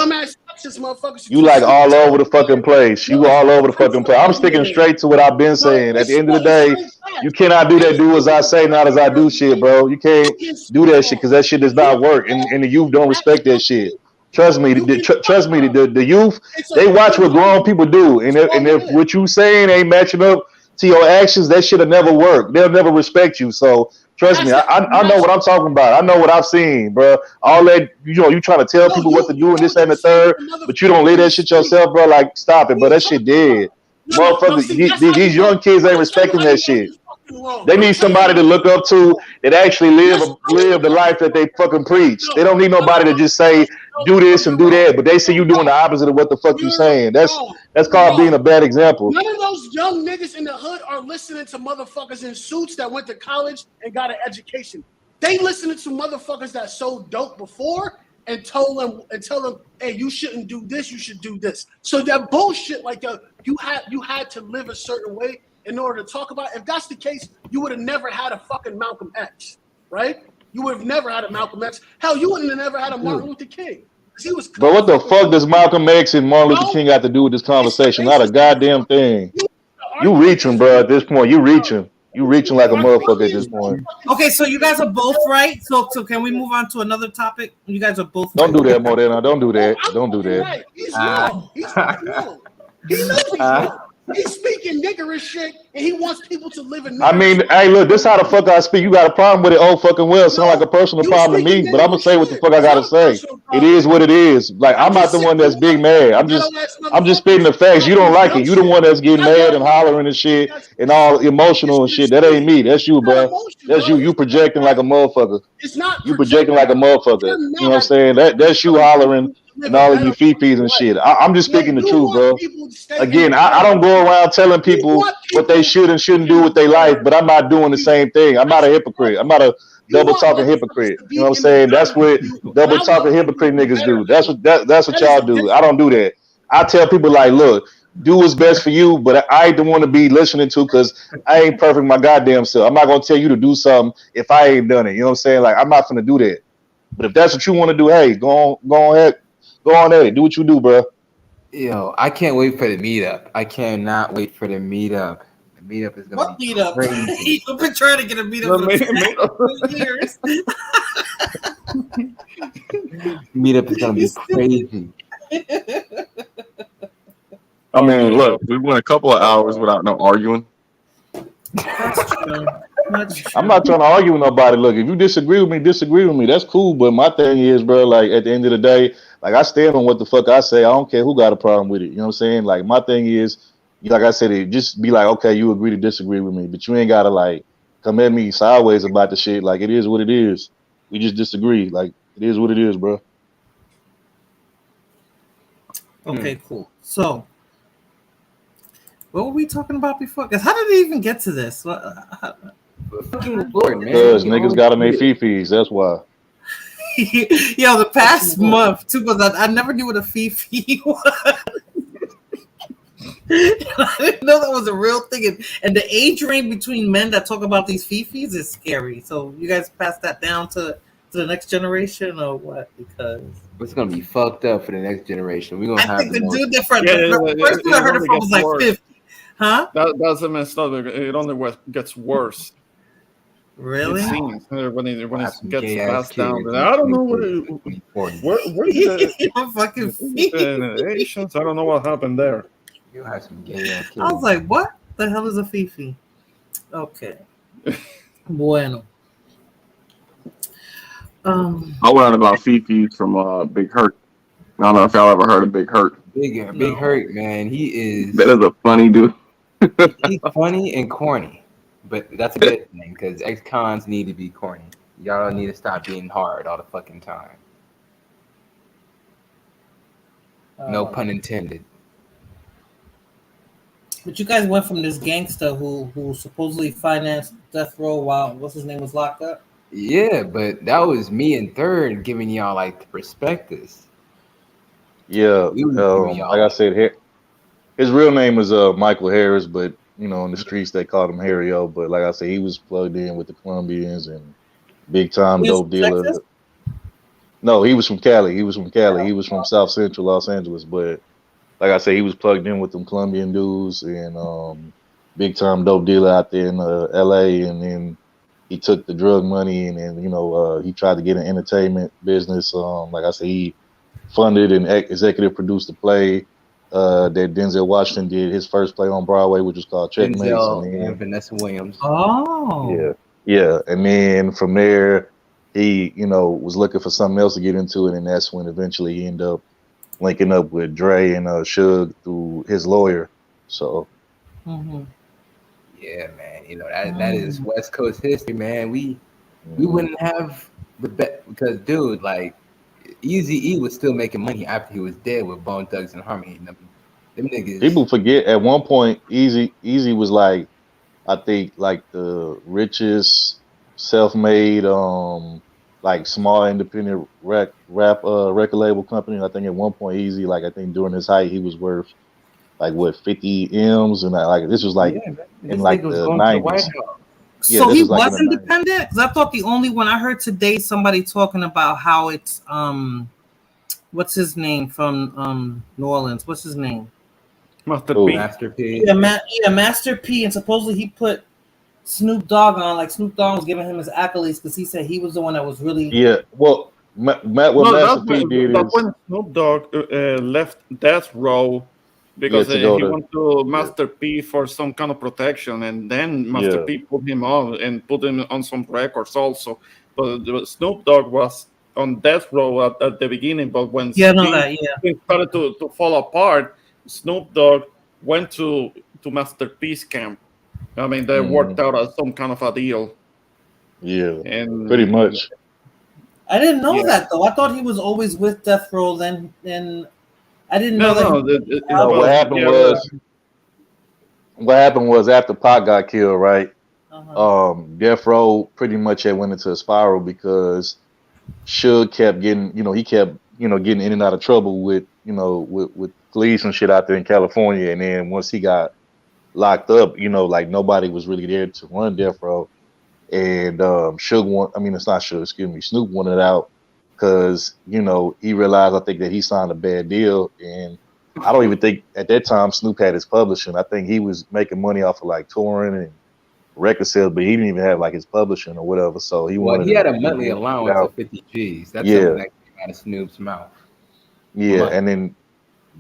You like all over the fucking place. You all over the fucking place. I'm sticking straight to what I've been saying. At the end of the day, you cannot do that do as I say, not as I do shit, bro. You can't do that shit because that shit does not work. And the youth don't respect that shit. Trust me, the youth, they watch what grown people do. And if what you saying ain't matching up to your actions, that shit'll never work. They'll never respect you. So trust me, I know what I'm talking about. I know what I've seen, bro. All that, you trying to tell people what to do and this and the third, but you don't live that shit yourself, bro. Like, stop it, bro. That shit dead. Motherfuckers, these young kids ain't respecting that shit. They need somebody to look up to that actually live the life that they fucking preach. They don't need nobody to just say, do this and do that, but they see you doing the opposite of what the fuck you saying. That's called being a bad example. None of those young niggas in the hood are listening to motherfuckers in suits that went to college and got an education. They listening to motherfuckers that sold dope before and tell them, hey, you shouldn't do this, you should do this. So that bullshit, like you had to live a certain way in order to talk about it. If that's the case, you would have never had a fucking Malcolm X, right? You would have never had a Malcolm X. Hell, you wouldn't have never had a Martin Luther King. But what the fuck does Malcolm X and Martin Luther King got to do with this conversation? Not a goddamn thing. You reaching, bro, at this point. You reaching like a motherfucker at this point. Okay, so you guys are both right. So can we move on to another topic? You guys are both Don't do that, Modena. Don't do that. Don't do that. Right. He's wrong. He's wrong. He knows he's wrong. He's speaking niggerish shit, and he wants people to live in. I mean, hey, look, this how the fuck I speak. You got a problem with it? Oh, fucking well. Sound like a personal problem to me, but I'm gonna say what the fuck I gotta say. It is what it is. Like, I'm not the one that's big mad. I'm just spitting the facts. You don't like it. You the one that's getting mad and hollering and shit and all emotional and shit. That ain't me. That's you, bro. That's you. You projecting like a motherfucker. It's not. You projecting like a motherfucker. You know what I'm saying? That's you hollering and all of you fifis and shit. I'm just speaking the truth, bro. Again, I don't go around telling people what they should and shouldn't do with their life, but I'm not doing the same thing. I'm not a hypocrite. I'm not a double talking hypocrite. You know what I'm saying? That's what double talking hypocrite niggas do. That's what y'all do. I don't do that. I tell people like, look, do what's best for you, but I ain't the one to be listening to because I ain't perfect my goddamn self. I'm not gonna tell you to do something if I ain't done it. You know what I'm saying? Like, I'm not gonna do that. But if that's what you want to do, hey, go ahead. Go on at it. Do what you do, bro. Yo, I can't wait for the meetup. I cannot wait for the meetup. The meetup is gonna be crazy. I've been trying to get a meetup for years. Meetup is gonna be crazy. I mean, look, we went a couple of hours without no arguing. That's true. I'm not trying to argue with nobody. Look, if you disagree with me. That's cool. But my thing is, bro, like, at the end of the day, like, I stand on what the fuck I say. I don't care who got a problem with it. You know what I'm saying? Like, my thing is, like I said, it just be like, okay, you agree to disagree with me, but you ain't gotta like come at me sideways about the shit. Like it is what it is. We just disagree. Like it is what it is, bro. Okay, cool. So, what were we talking about before? Because how did it even get to this? Fucking Lord, man. Because niggas gotta make fifis. That's why. Yo, the past month too, because I never knew what a fifi was. I didn't know that was a real thing, and the age range between men that talk about these fifis is scary. So you guys pass that down to the next generation or what? Because it's gonna be fucked up for the next generation. We're gonna have think the dude different. Yeah, The first one I heard it from was like 50. Huh? That's a messed up. It only gets worse. Really? It seems when it gets passed kids down. I don't know where did fucking generations. I don't know what happened there. You'll have some gay ass kids. I was like, what the hell is a fifi? Okay. Bueno. I learned about Fifi from Big Hurt. I don't know if y'all ever heard of Big Hurt. Big Hurt, man. He is. That is a funny dude. He's funny and corny, but that's a good thing because ex-cons need to be corny. Y'all need to stop being hard all the fucking time. No pun intended. But you guys went from this gangster who supposedly financed death row while what's his name was locked up. Yeah, but that was me and Third giving y'all like the prospectus. Yeah, like I said, his real name is Michael Harris, but you know, in the streets they called him Harry O. But like I said, he was plugged in with the Colombians and big time dope dealer. Texas? No, he was from Cali. He was from South Central Los Angeles, but like I said, he was plugged in with them Colombian dudes and big time dope dealer out there in LA. And then he took the drug money and then, you know, he tried to get an entertainment business. Like I said, he funded and executive produced the play that Denzel Washington did his first play on Broadway, which was called Checkmates. Denzel and Vanessa Williams. Oh. Yeah. And then from there, he, you know, was looking for something else to get into it. And that's when eventually he ended up linking up with Dre and Suge through his lawyer. So, yeah, man, you know that is West Coast history, man. We wouldn't have the bet because, dude, like Eazy-E was still making money after he was dead with Bone Thugs and Harmony. Them niggas. People forget at one point, Eazy was like, I think, like the richest self-made like small independent rap record label company. I think at one point Eazy, like I think during his height, he was worth like what 50 M's, and like this was like in like the 90s. So he was independent? Because I thought the only one I heard today somebody talking about how it's what's his name from New Orleans? What's his name? Master P. Yeah, Master P, and supposedly he put Snoop Dogg on, like Snoop Dogg was giving him his accolades because he said he was the one that was really. Yeah, well, Master P did is when Snoop Dogg left Death Row because he went to Master P for some kind of protection, and then Master P put him on and put him on some records also. But Snoop Dogg was on Death Row at the beginning, but when things started to fall apart, Snoop Dogg went to Master P's camp. I mean, they worked out as some kind of a deal. Yeah, and pretty much. I didn't know that though. I thought he was always with Death Row. Then I didn't know that. What happened was after Pac got killed, right? Death Row pretty much had went into a spiral because Suge kept getting, getting in and out of trouble with police and shit out there in California, and then once he got locked up, like nobody was really there to run Death Row. And Snoop wanted out because, he realized, I think, that he signed a bad deal. And I don't even think at that time Snoop had his publishing. I think he was making money off of like touring and record sales, but he didn't even have like his publishing or whatever. So he had a monthly allowance of 50 G's. That's something that came out of Snoop's mouth. Yeah, and then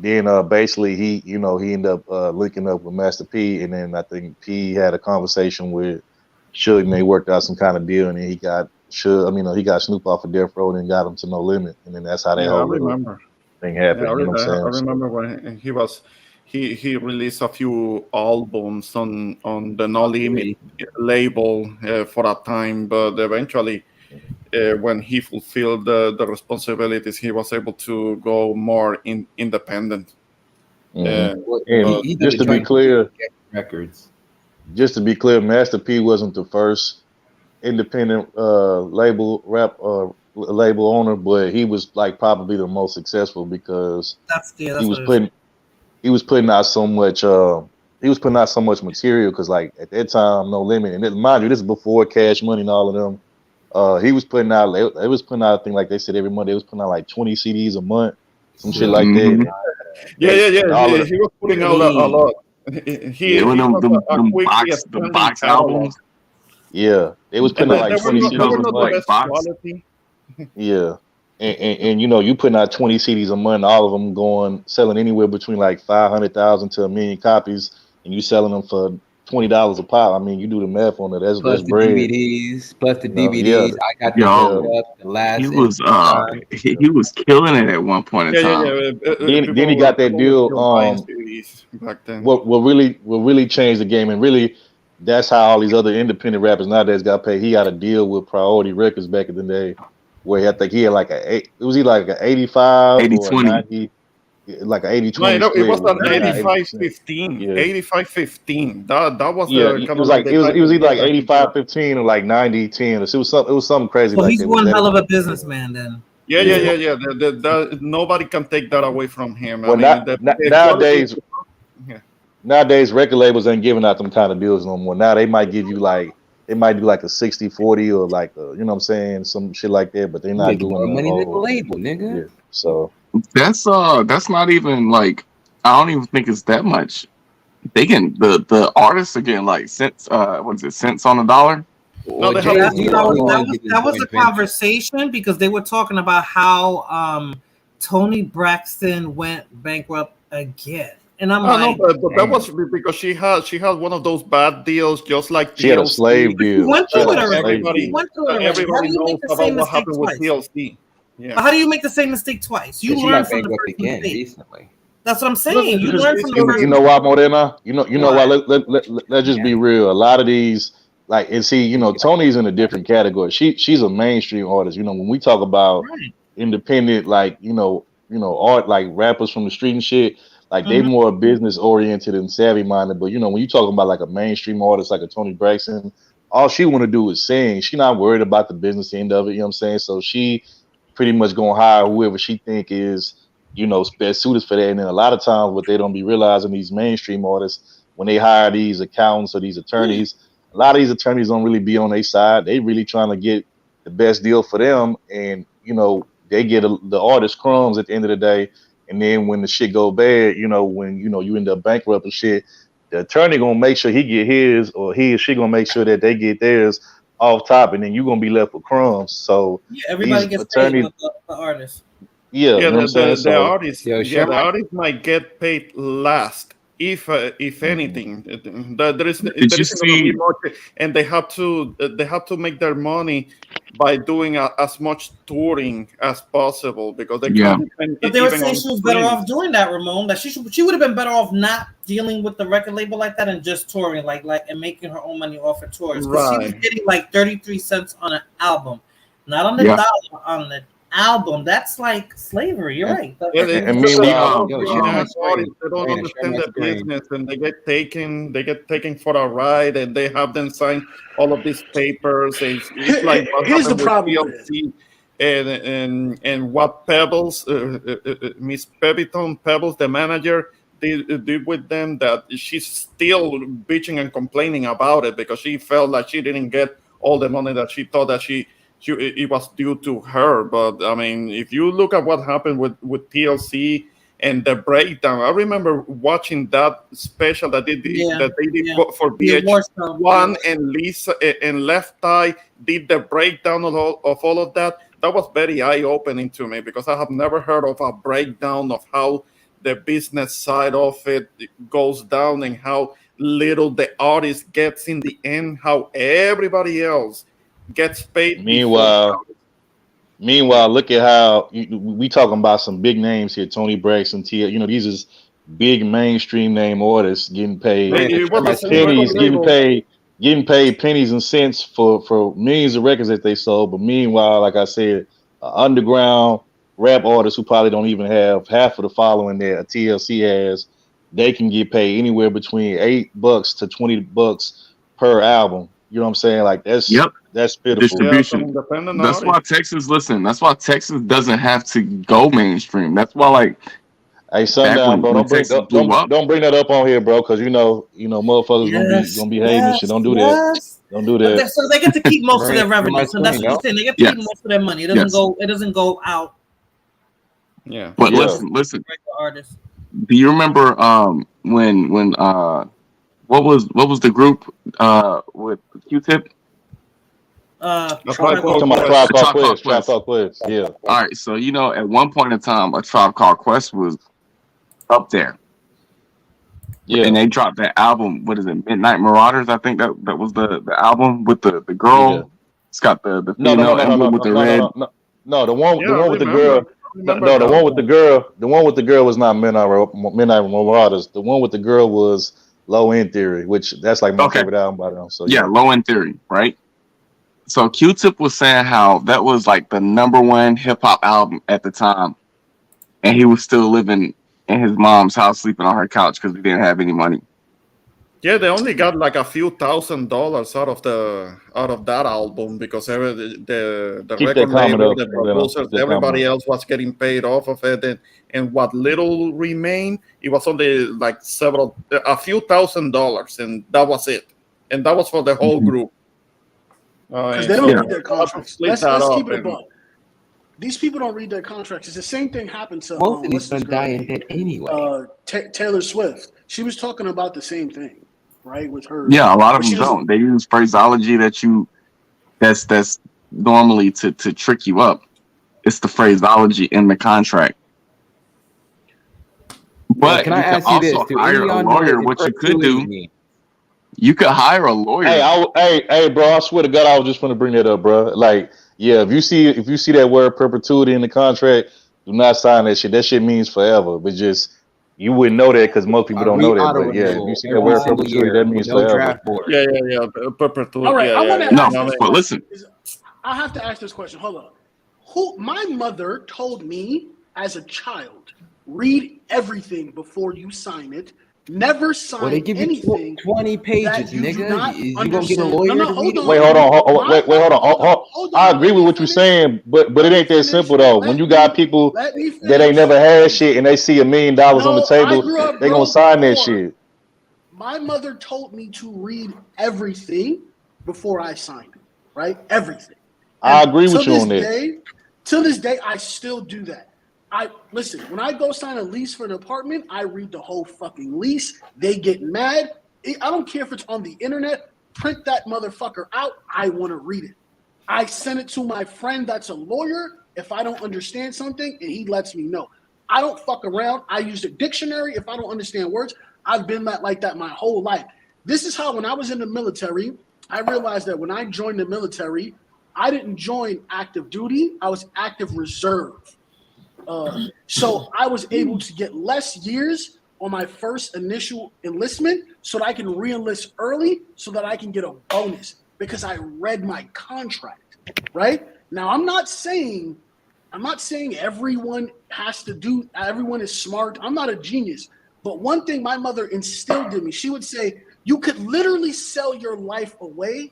basically he ended up linking up with Master P, and then I think P had a conversation with Suge, and they worked out some kind of deal, and then he got Snoop off of Death Row and got him to No Limit, and then that's how that whole thing happened. I remember when he he released a few albums on the No Limit label for a time, but eventually, when he fulfilled the responsibilities, he was able to go more independent. And But just to be clear, records. Just to be clear, Master P wasn't the first independent label owner, but he was like probably the most successful because That's he what was it is. putting out so much material because like at that time No Limit, and mind you, this is before Cash Money and all of them. He was putting out I think like they said every month they was putting out like 20 CDs a month, some shit like that. Yeah. He was putting out a lot. He when was a them quickly box the expanding box catalog. albums. Yeah, they was putting out like 20 CDs They were a not the month. best quality. Yeah. And you know, you putting out 20 CDs a month, all of them selling anywhere between like 500,000 to 1,000,000 copies, and you selling them for $20 a pop. I mean, you do the math on it. That's Plus the bread. DVDs, plus the You know, DVDs. I got the Yo, the last. he was he was killing it at one point in time. Then he got that deal. Back then. What really changed the game, and really, that's how all these other independent rappers nowadays got paid. He got a deal with Priority Records back in the day, where I think he had like like an 85 or a 90, like an 80-20 No, it was split. an 85-15. 85-15. That was Yeah, the it kind was of like the it was type either of like deal that he 85-15 or like 90-10. It was something crazy So like he's that. one hell of a businessman then. Yeah. Nobody can take that away from him. Well, I mean, nowadays record labels ain't giving out them kind of deals no more. Now they might give you like do like a 60-40 or like you know what I'm saying, some shit like that, but they're not making doing more the money than the whole label, nigga. Yeah. So that's not even like, I don't even think it's that much. They can the artists are getting like cents cents on the dollar. No, they that was a conversation because they were talking about how Tony Braxton went bankrupt again. And I'm like, no, but that was because she had one of those bad deals, just like she had a TLC. slave deal. Went through it already. Everybody, Went through it already. How everybody do you knows make the about same what mistake happened twice? with TLC. Yeah. But how do you make the same mistake twice? You She learn got from the bankrupt first again mistake. recently. That's what I'm saying. You learn from the first you know why, Morena? You know why? Let's just be real. A lot of these, like, and see, you know, Tony's in a different category. She's a mainstream artist. You know, when we talk about independent, like, you know, art, like rappers from the street and shit, like they more business oriented and savvy minded. But you know, when you talking about like a mainstream artist like a Tony Braxton, all she want to do is sing. She not worried about the business end of it. You know what I'm saying? So she pretty much gonna hire whoever she think is, you know, best suited for that. And then a lot of times what they don't be realizing, these mainstream artists, when they hire these accountants or these attorneys, a lot of these attorneys don't really be on their side. They really trying to get the best deal for them. And, you know, they get the artist crumbs at the end of the day. And then when the shit go bad, you know, when, you know, you end up bankrupt and shit, the attorney gonna make sure he get his, or he or she gonna make sure that they get theirs off top, and then you gonna be left with crumbs. So everybody these gets paid attorneys, with the artist. you know what I'm saying? The artist might get paid last, if anything. There isn't going to be much, and they have to make their money by doing as much touring as possible, because they can't depend. But they were even saying on she was better streams. off doing that, Ramon. That she would have been better off not dealing with the record label like that and just touring, like and making her own money off her tours. Because she was getting like 33 cents on an album, not on the dollar, on the album. That's like slavery. You're right. And meanwhile, they don't understand the business, and they get taken for a ride, and they have them sign all of these papers. It's like what Here's the happened problem with TLC and what Pebbles, Miss Pebbles, the manager, did with them, that she's still bitching and complaining about it because she felt like she didn't get all the money that she thought that it was due to her. But I mean, if you look at what happened with TLC and the breakdown, I remember watching that special that they did for VH1, and Lisa and Left Eye did the breakdown of all of that. That was very eye-opening to me, because I have never heard of a breakdown of how the business side of it goes down, and how little the artist gets in the end, how everybody else gets paid. Meanwhile, look at how we talking about some big names here. Tony Braxton, you know, these big mainstream name artists getting paid It was the same pennies, record label. getting paid pennies and cents for millions of records that they sold. But meanwhile, like I said, underground rap artists who probably don't even have half of the following that a TLC has, they can get paid anywhere between $8 to $20 per album. You know what I'm saying? Like that's pitiful. Distribution. That's why Texas. Listen, that's why Texas doesn't have to go mainstream. That's why, like, hey, Sundown, bro, don't bring that up on here, bro, because you know, motherfuckers gonna be hating and shit. Don't do that. Don't do But that. so they get to keep most of their revenue. So that's what Yo. you're saying. They get to keep most of their money. It doesn't go out. Yeah. But listen. Regular artists. Do you remember when what was the group with Q-Tip? Tribe Called Quest. Yeah. All right. So at one point in time, a Tribe Called Quest was up there. Yeah. And they dropped that album. What is it? Midnight Marauders. I think that was the album with the girl. Yeah. It's got the female emblem with the red. No, the one with the girl. No, the one with the girl. The one with the girl was not Midnight Marauders. The one with the girl was Low End Theory, which that's like my favorite album by them. So yeah, Low End Theory, right? So Q-Tip was saying how that was like the #1 hip hop album at the time, and he was still living in his mom's house, sleeping on her couch because he didn't have any money. Yeah, they only got like a few $1,000s out of that album because the record label, the producers, everybody else was getting paid off of it, and what little remained, it was only like a few $1,000s, and that was it, and that was for the whole group. Because they don't read their contracts. Let's keep it above. These people don't read their contracts. It's the same thing happened to most of these gonna die in debt anyway. Taylor Swift. She was talking about the same thing, right? With her. Yeah, a lot of them don't. They use phraseology that's normally to trick you up. It's the phraseology in the contract. But can I ask you this? Also hire a lawyer. What you could do, you could hire a lawyer. Hey, bro! I swear to God, I was just going to bring that up, bro. Like, yeah, if you see that word perpetuity in the contract, do not sign that shit. That shit means forever. But just you wouldn't know that because most people don't know that. But yeah, if you see that word perpetuity, that means forever. Yeah. Perpetuity. All right, I want to ask this but listen. I have to ask this question. Hold on. My mother told me as a child, read everything before you sign it. Never sign they give you anything. 20 pages, nigga. You gonna get a lawyer to read it? Wait, hold on. I agree with what you're saying, but it ain't that simple though. When you got people that ain't never had shit and they see $1 million on the table, they gonna sign that shit. My mother told me to read everything before I signed it. Right, everything. I agree with you on that. Till this day, I still do that. Listen, when I go sign a lease for an apartment, I read the whole fucking lease. They get mad. I don't care if it's on the internet. Print that motherfucker out. I want to read it. I send it to my friend that's a lawyer if I don't understand something, and he lets me know. I don't fuck around. I use a dictionary if I don't understand words. I've been like that my whole life. This is how when I was in the military, I realized that when I joined the military, I didn't join active duty. I was active reserve. So I was able to get less years on my first initial enlistment so that I can re-enlist early so that I can get a bonus because I read my contract, right? Now, I'm not saying everyone everyone is smart. I'm not a genius. But one thing my mother instilled in me, she would say, you could literally sell your life away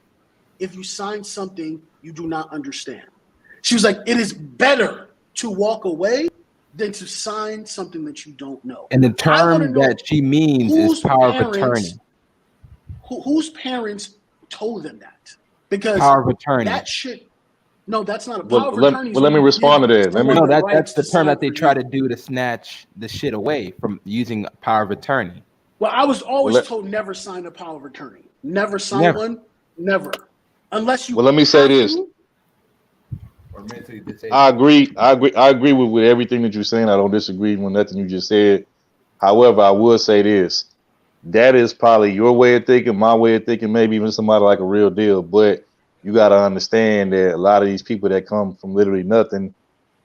if you sign something you do not understand. She was like, it is better to walk away than to sign something that you don't know. And the term that she means is power of attorney. Whose parents told them that? Because power of attorney. That shit. No, that's not a power of attorney. Let me respond to that. That's the term that they try to do to snatch the shit away from using power of attorney. Well, I was always told never sign a power of attorney. Never sign one. Never. Unless you. Well, let me say this. I agree with everything that you're saying. I don't disagree with nothing you just said. However, I will say this. That is probably your way of thinking, my way of thinking, maybe even somebody like a real deal. But you got to understand that a lot of these people that come from literally nothing,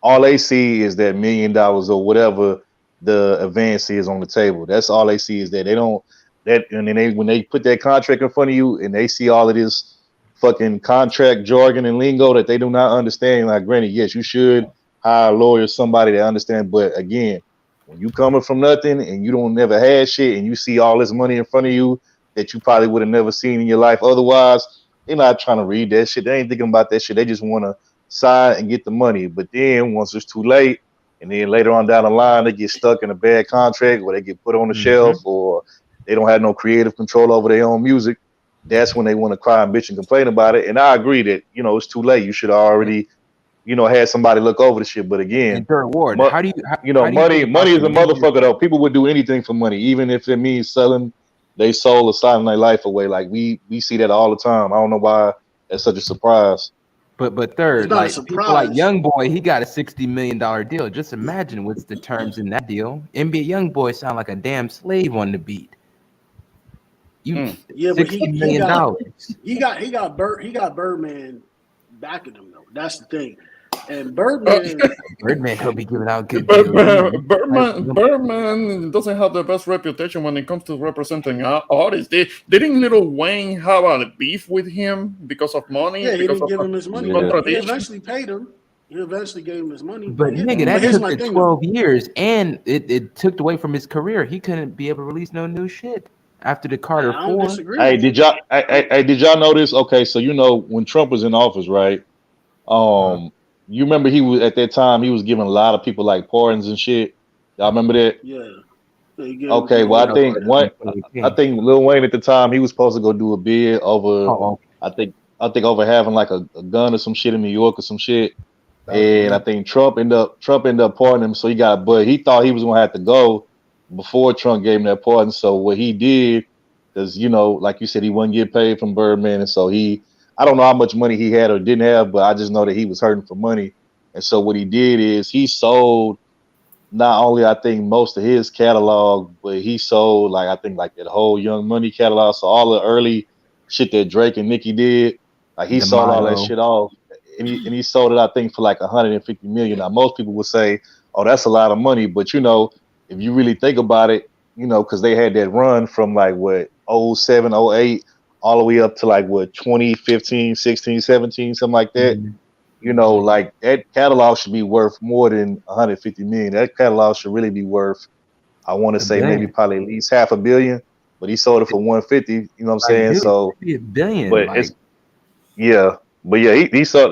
all they see is that $1 million or whatever the advance is on the table. That's all they see is that they don't that, and then when they put that contract in front of you and they see all of this fucking contract jargon and lingo that they do not understand. Like, granted, yes, you should hire a lawyer, somebody that understands, but again, when you coming from nothing and you don't never had shit and you see all this money in front of you that you probably would have never seen in your life otherwise, they're not trying to read that shit. They ain't thinking about that shit. They just want to sign and get the money. But then once it's too late, and then later on down the line, they get stuck in a bad contract or they get put on the shelf or they don't have no creative control over their own music. That's when they want to cry and bitch and complain about it. And I agree that, you know, it's too late. You should already, you know, had somebody look over the shit. But again, And third ward, how do you money feel about is the a motherfucker though. People would do anything for money, even if it means selling their soul or signing their life away. Like we see that all the time. I don't know why that's such a surprise. But third, not a like people like surprise. Young Boy, he got a $60 million deal. Just imagine what's the terms in that deal. NBA Young Boy sound like a damn slave on the beat. You Yeah, but $60 million. he got Birdman backing him though. That's the thing. And Birdman could be giving out good deals. Birdman doesn't have the best reputation when it comes to representing artists. Didn't Lil Wayne have a beef with him because of money? Yeah, he because didn't give of him his money. contradiction? He eventually paid him. He eventually gave him his money. But yeah, nigga, but that here's took my it thing, 12 years, and it took away from his career. He couldn't be able to release no new shit after the Carter I don't 4. disagree. Hey, did y'all notice? Okay, so you know when Trump was in office, right? You remember he was at that time he was giving a lot of people like pardons and shit. Y'all remember that? Yeah. Okay, well I think Lil Wayne at the time he was supposed to go do a bid over I think over having like a gun or some shit in New York or some shit. And I think Trump ended up pardoning him, so he got, but he thought he was gonna have to go before Trump gave him that pardon. So what he did, because you know, like you said, he wouldn't get paid from Birdman, and so I don't know how much money he had or didn't have, but I just know that he was hurting for money. And so what he did is he sold not only I think most of his catalog, but he sold like I think like that whole Young Money catalog. So all the early shit that Drake and Nicki did, like he sold all that shit off. And he sold it, I think, for like 150 million. Now most people would say, oh, that's a lot of money, but you know, if you really think about it, you know, because they had that run from like what 07, 08 all the way up to like what 2015, 16, 17, something like that. You know, like that catalog should be worth more than 150 million. That catalog should really be worth, I want to say maybe probably at least $500 million, but he sold it for 150. You know what I'm saying? So $1 billion. but Like, it's but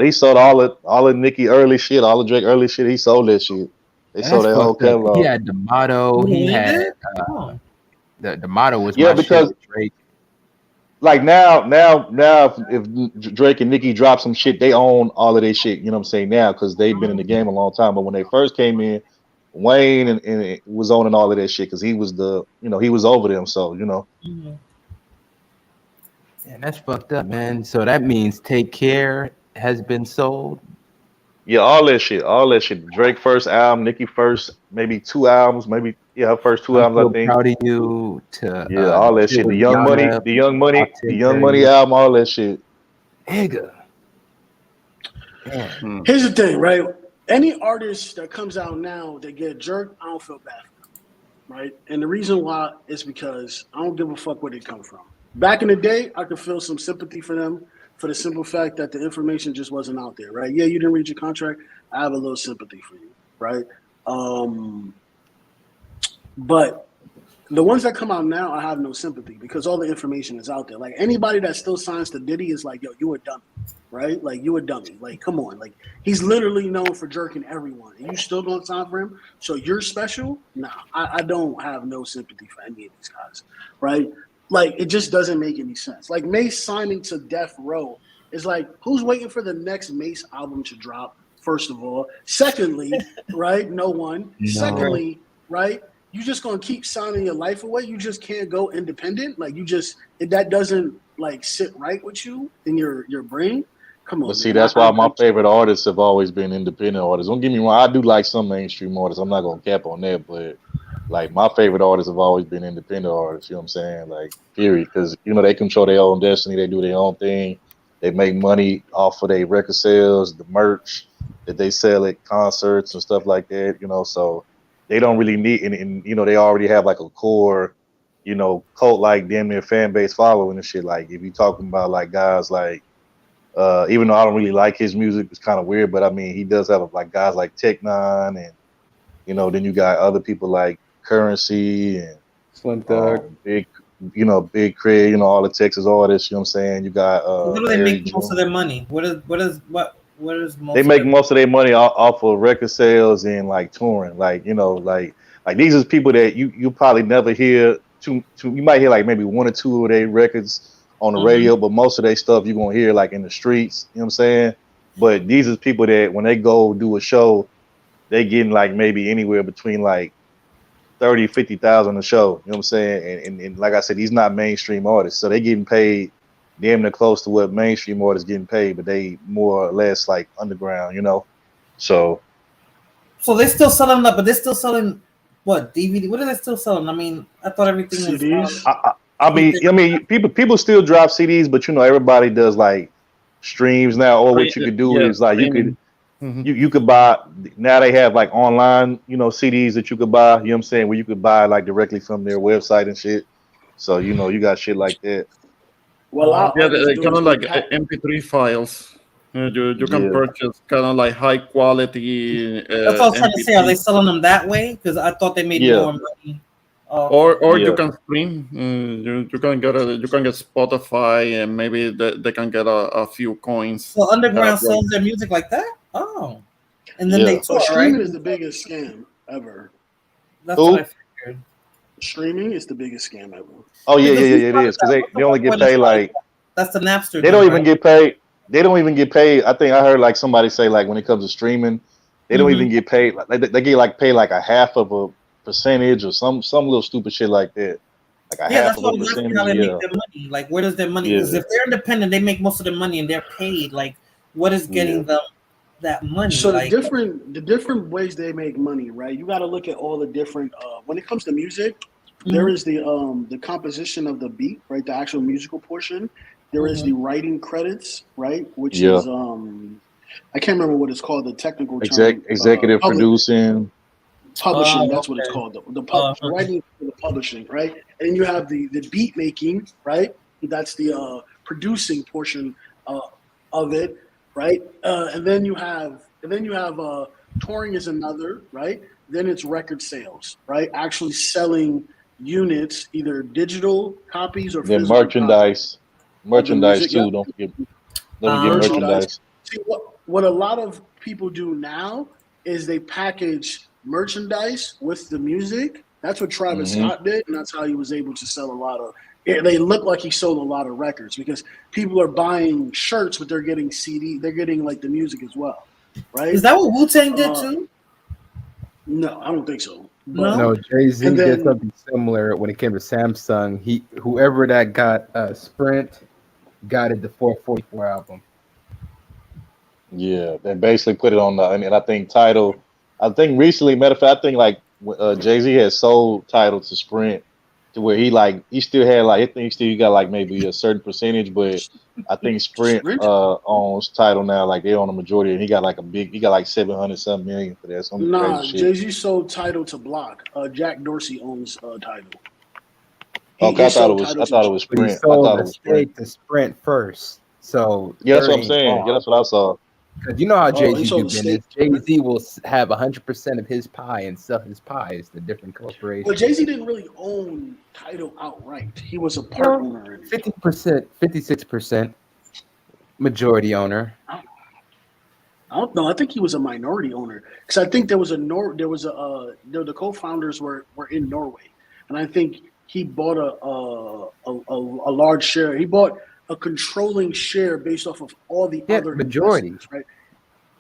he sold all the Nicki early shit, all the Drake early shit. He sold that shit. They sold that whole catalog. He had the motto. He had the motto was my because shit with Drake. like now if Drake and Nicki drop some shit, they own all of their shit. You know what I'm saying now because they've been in the game a long time. But when they first came in, Wayne and it was owning all of that shit because he was he was over them. So you know. And that's fucked up, man. So that means Take Care has been sold. Yeah, all that shit. Drake first album, Nicki first, maybe 2 albums, maybe her first 2 albums. I think. Proud of you. All that shit. The Young Money album, all that shit. Nigga. Here's the thing, right? Any artist that comes out now that get jerked, I don't feel bad for them, right? And the reason why is because I don't give a fuck where they come from. Back in the day, I could feel some sympathy for them for the simple fact that the information just wasn't out there, right? Yeah, you didn't read your contract. I have a little sympathy for you, right? But the ones that come out now, I have no sympathy because all the information is out there. Like anybody that still signs to Diddy is like, yo, you a dummy, right? Like you a dummy. Like, come on. Like he's literally known for jerking everyone. And you still gonna sign for him? So you're special? Nah, I don't have no sympathy for any of these guys, right? Like, it just doesn't make any sense. Like, Mace signing to Death Row is like, who's waiting for the next Mace album to drop, first of all? Secondly, right? No one. No. Secondly, right? You just going to keep signing your life away? You just can't go independent? Like, that doesn't, like, sit right with you in your brain? Come on. But see, that's why my favorite artists have always been independent artists. Don't get me wrong. I do like some mainstream artists. I'm not going to cap on that, but like my favorite artists have always been independent artists, you know what I'm saying? Like, period. Because, you know, they control their own destiny. They do their own thing. They make money off of their record sales, the merch that they sell at concerts and stuff like that, you know. So, they don't really need, and you know, they already have like a core, you know, cult like damn near fan base following and shit. Like if you talking about like guys like, even though I don't really like his music, it's kind of weird, but I mean he does have like guys like Tech Nine, and you know, then you got other people like Currency and Slim Thug, Big, you know, Big Craig, you know, all the Texas artists. You know what I'm saying? You got Where do they Larry make most June. of their money? What is most? They of make their most of their money off of record sales and like touring. Like, you know, like these are people that you probably never hear you might hear like maybe one or two of their records on the radio, but most of their stuff you're gonna hear like in the streets, you know what I'm saying? But these are people that when they go do a show, they getting like maybe anywhere between like 30, 50,000 a show, you know what I'm saying? And like I said, these not mainstream artists, so they getting paid damn near close to what mainstream artists getting paid, but they more or less like underground, you know. So they're still selling up, but they're still selling what DVD? What are they still selling? I mean, I thought everything CDs. I mean, people still drop CDs, but you know, everybody does like streams now. Or what you could do is like you could buy, now they have like online, you know, CDs that you could buy, you know what I'm saying, where you could buy like directly from their website and shit. So, you know, you got shit like that. Well, yeah, they kind of like MP3 files. You can purchase kind of like high quality. That's what I was trying to say. Are they selling them that way? Because I thought they made more money. Or you can stream. You can get Spotify, and maybe they can get a few coins. So underground sells their music like that. Oh, and then they tour, streaming right? is the biggest scam ever. That's what I figured. Streaming is the biggest scam ever. Oh yeah, it is, because they only get paid like that's the Napster. They don't even get paid. They don't even get paid. I think I heard like somebody say like when it comes to streaming, they don't even get paid. Like they get like paid like a half of a percentage or some little stupid shit like that. Like a half of a percentage. How they make their money. Like where does their money? Because if they're independent, they make most of their money and they're paid. Like what is getting them that money? So like, the different ways they make money, right? You got to look at all the different. When it comes to music, there is the composition of the beat, right? The actual musical portion. There is the writing credits, right? Which is I can't remember what it's called. The technical term. Executive producing. Publishing, that's what it's called. The writing for the publishing, right? And then you have the beat making, right? That's the producing portion of it, right? And then you have touring is another, right? Then it's record sales, right? Actually selling units, either digital copies or then merchandise. Merchandise too. Don't forget merchandise. See, what a lot of people do now is they package merchandise with the music. That's what Travis Scott did, and that's how he was able to sell a lot of. They look like he sold a lot of records because people are buying shirts, but they're getting CD. They're getting like the music as well, right? Is that what Wu-Tang did too? No, I don't think so. But no, Jay-Z did something similar when it came to Samsung. Whoever that got Sprint got it the 444 album. Yeah, they basically put it on the. And I think Tidal. I think recently, matter of fact, I think like Jay-Z has sold Tidal to Sprint to where he still had like I think he still got like maybe a certain percentage, but I think Sprint owns Tidal now. Like they own the majority, and he got like 700-something million for that. Some nah, crazy shit. Jay-Z sold Tidal to Block. Jack Dorsey owns Tidal. Okay, I thought it was Sprint. He sold the stake to Sprint first. So yeah, that's what I'm saying. Yeah, that's what I saw. Because you know how Jay-Z do business. Jay-Z will have 100% of his pie and sell his pies to different corporations. But Jay-Z didn't really own Tidal outright. He was a part owner. 50%, 56% majority owner. I don't know. I think he was a minority owner because I think the co-founders were in Norway, and I think he bought a large share. He bought a controlling share based off of all the other majority, right?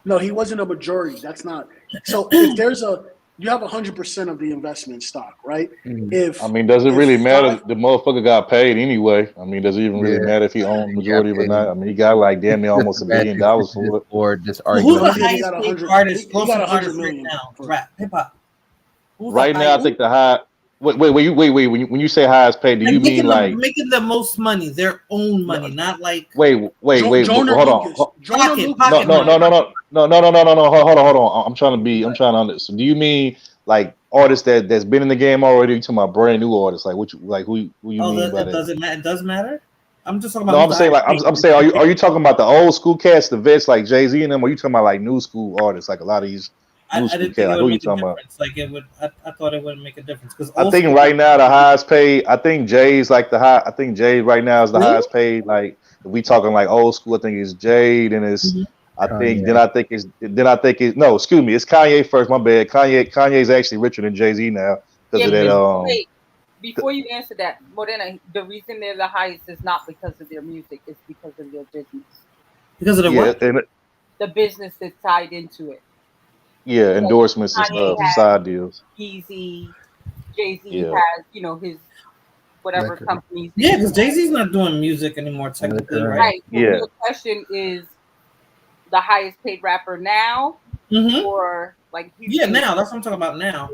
No, he wasn't a majority. That's not. So if there's you have 100% of the investment stock, right? I mean, does it really matter? The motherfucker got paid anyway. I mean, does it even really matter if he owned majority or not? I mean, he got like damn near almost $1 billion for it. Or just who's the highest paid artist? He got 100 million now. Rap, hip hop. Right now, I think the high. Wait. When you say highest paid, do you mean like making the most money, their own money, not like wait. Hold on. No. Hold on. I'm trying to understand. Do you mean like artists that's been in the game already? Or you talking about brand new artists? Like what you like who you mean by that? It does matter. I'm just talking No, about. I'm saying like I'm saying are you talking about the old school cats, the vets like Jay-Z and them, or are you talking about like new school artists, like a lot of these new I school didn't cats? think it Like would who you make a talking about? difference. Like it would. I thought it wouldn't make a difference because I think right now the highest paid. I think Jay's like the high. I think Jay right now is the highest paid. Like if we talking like old school, I think it's Jay. Then it's I think then I think it's no. Excuse me, it's Kanye first. My bad. Kanye's actually richer than Jay-Z now because of that. Wait, before you answer that, Morena, the reason they're the highest is not because of their music; it's because of their business. Because of the what? And the business that's tied into it. Yeah, endorsements and stuff, side deals. Easy, Jay-Z Yeah. has, his whatever companies. Yeah, because Jay-Z's not doing music anymore, technically, right? Right. So Yeah. your question is the highest paid rapper now, or like now that's what I'm talking about now.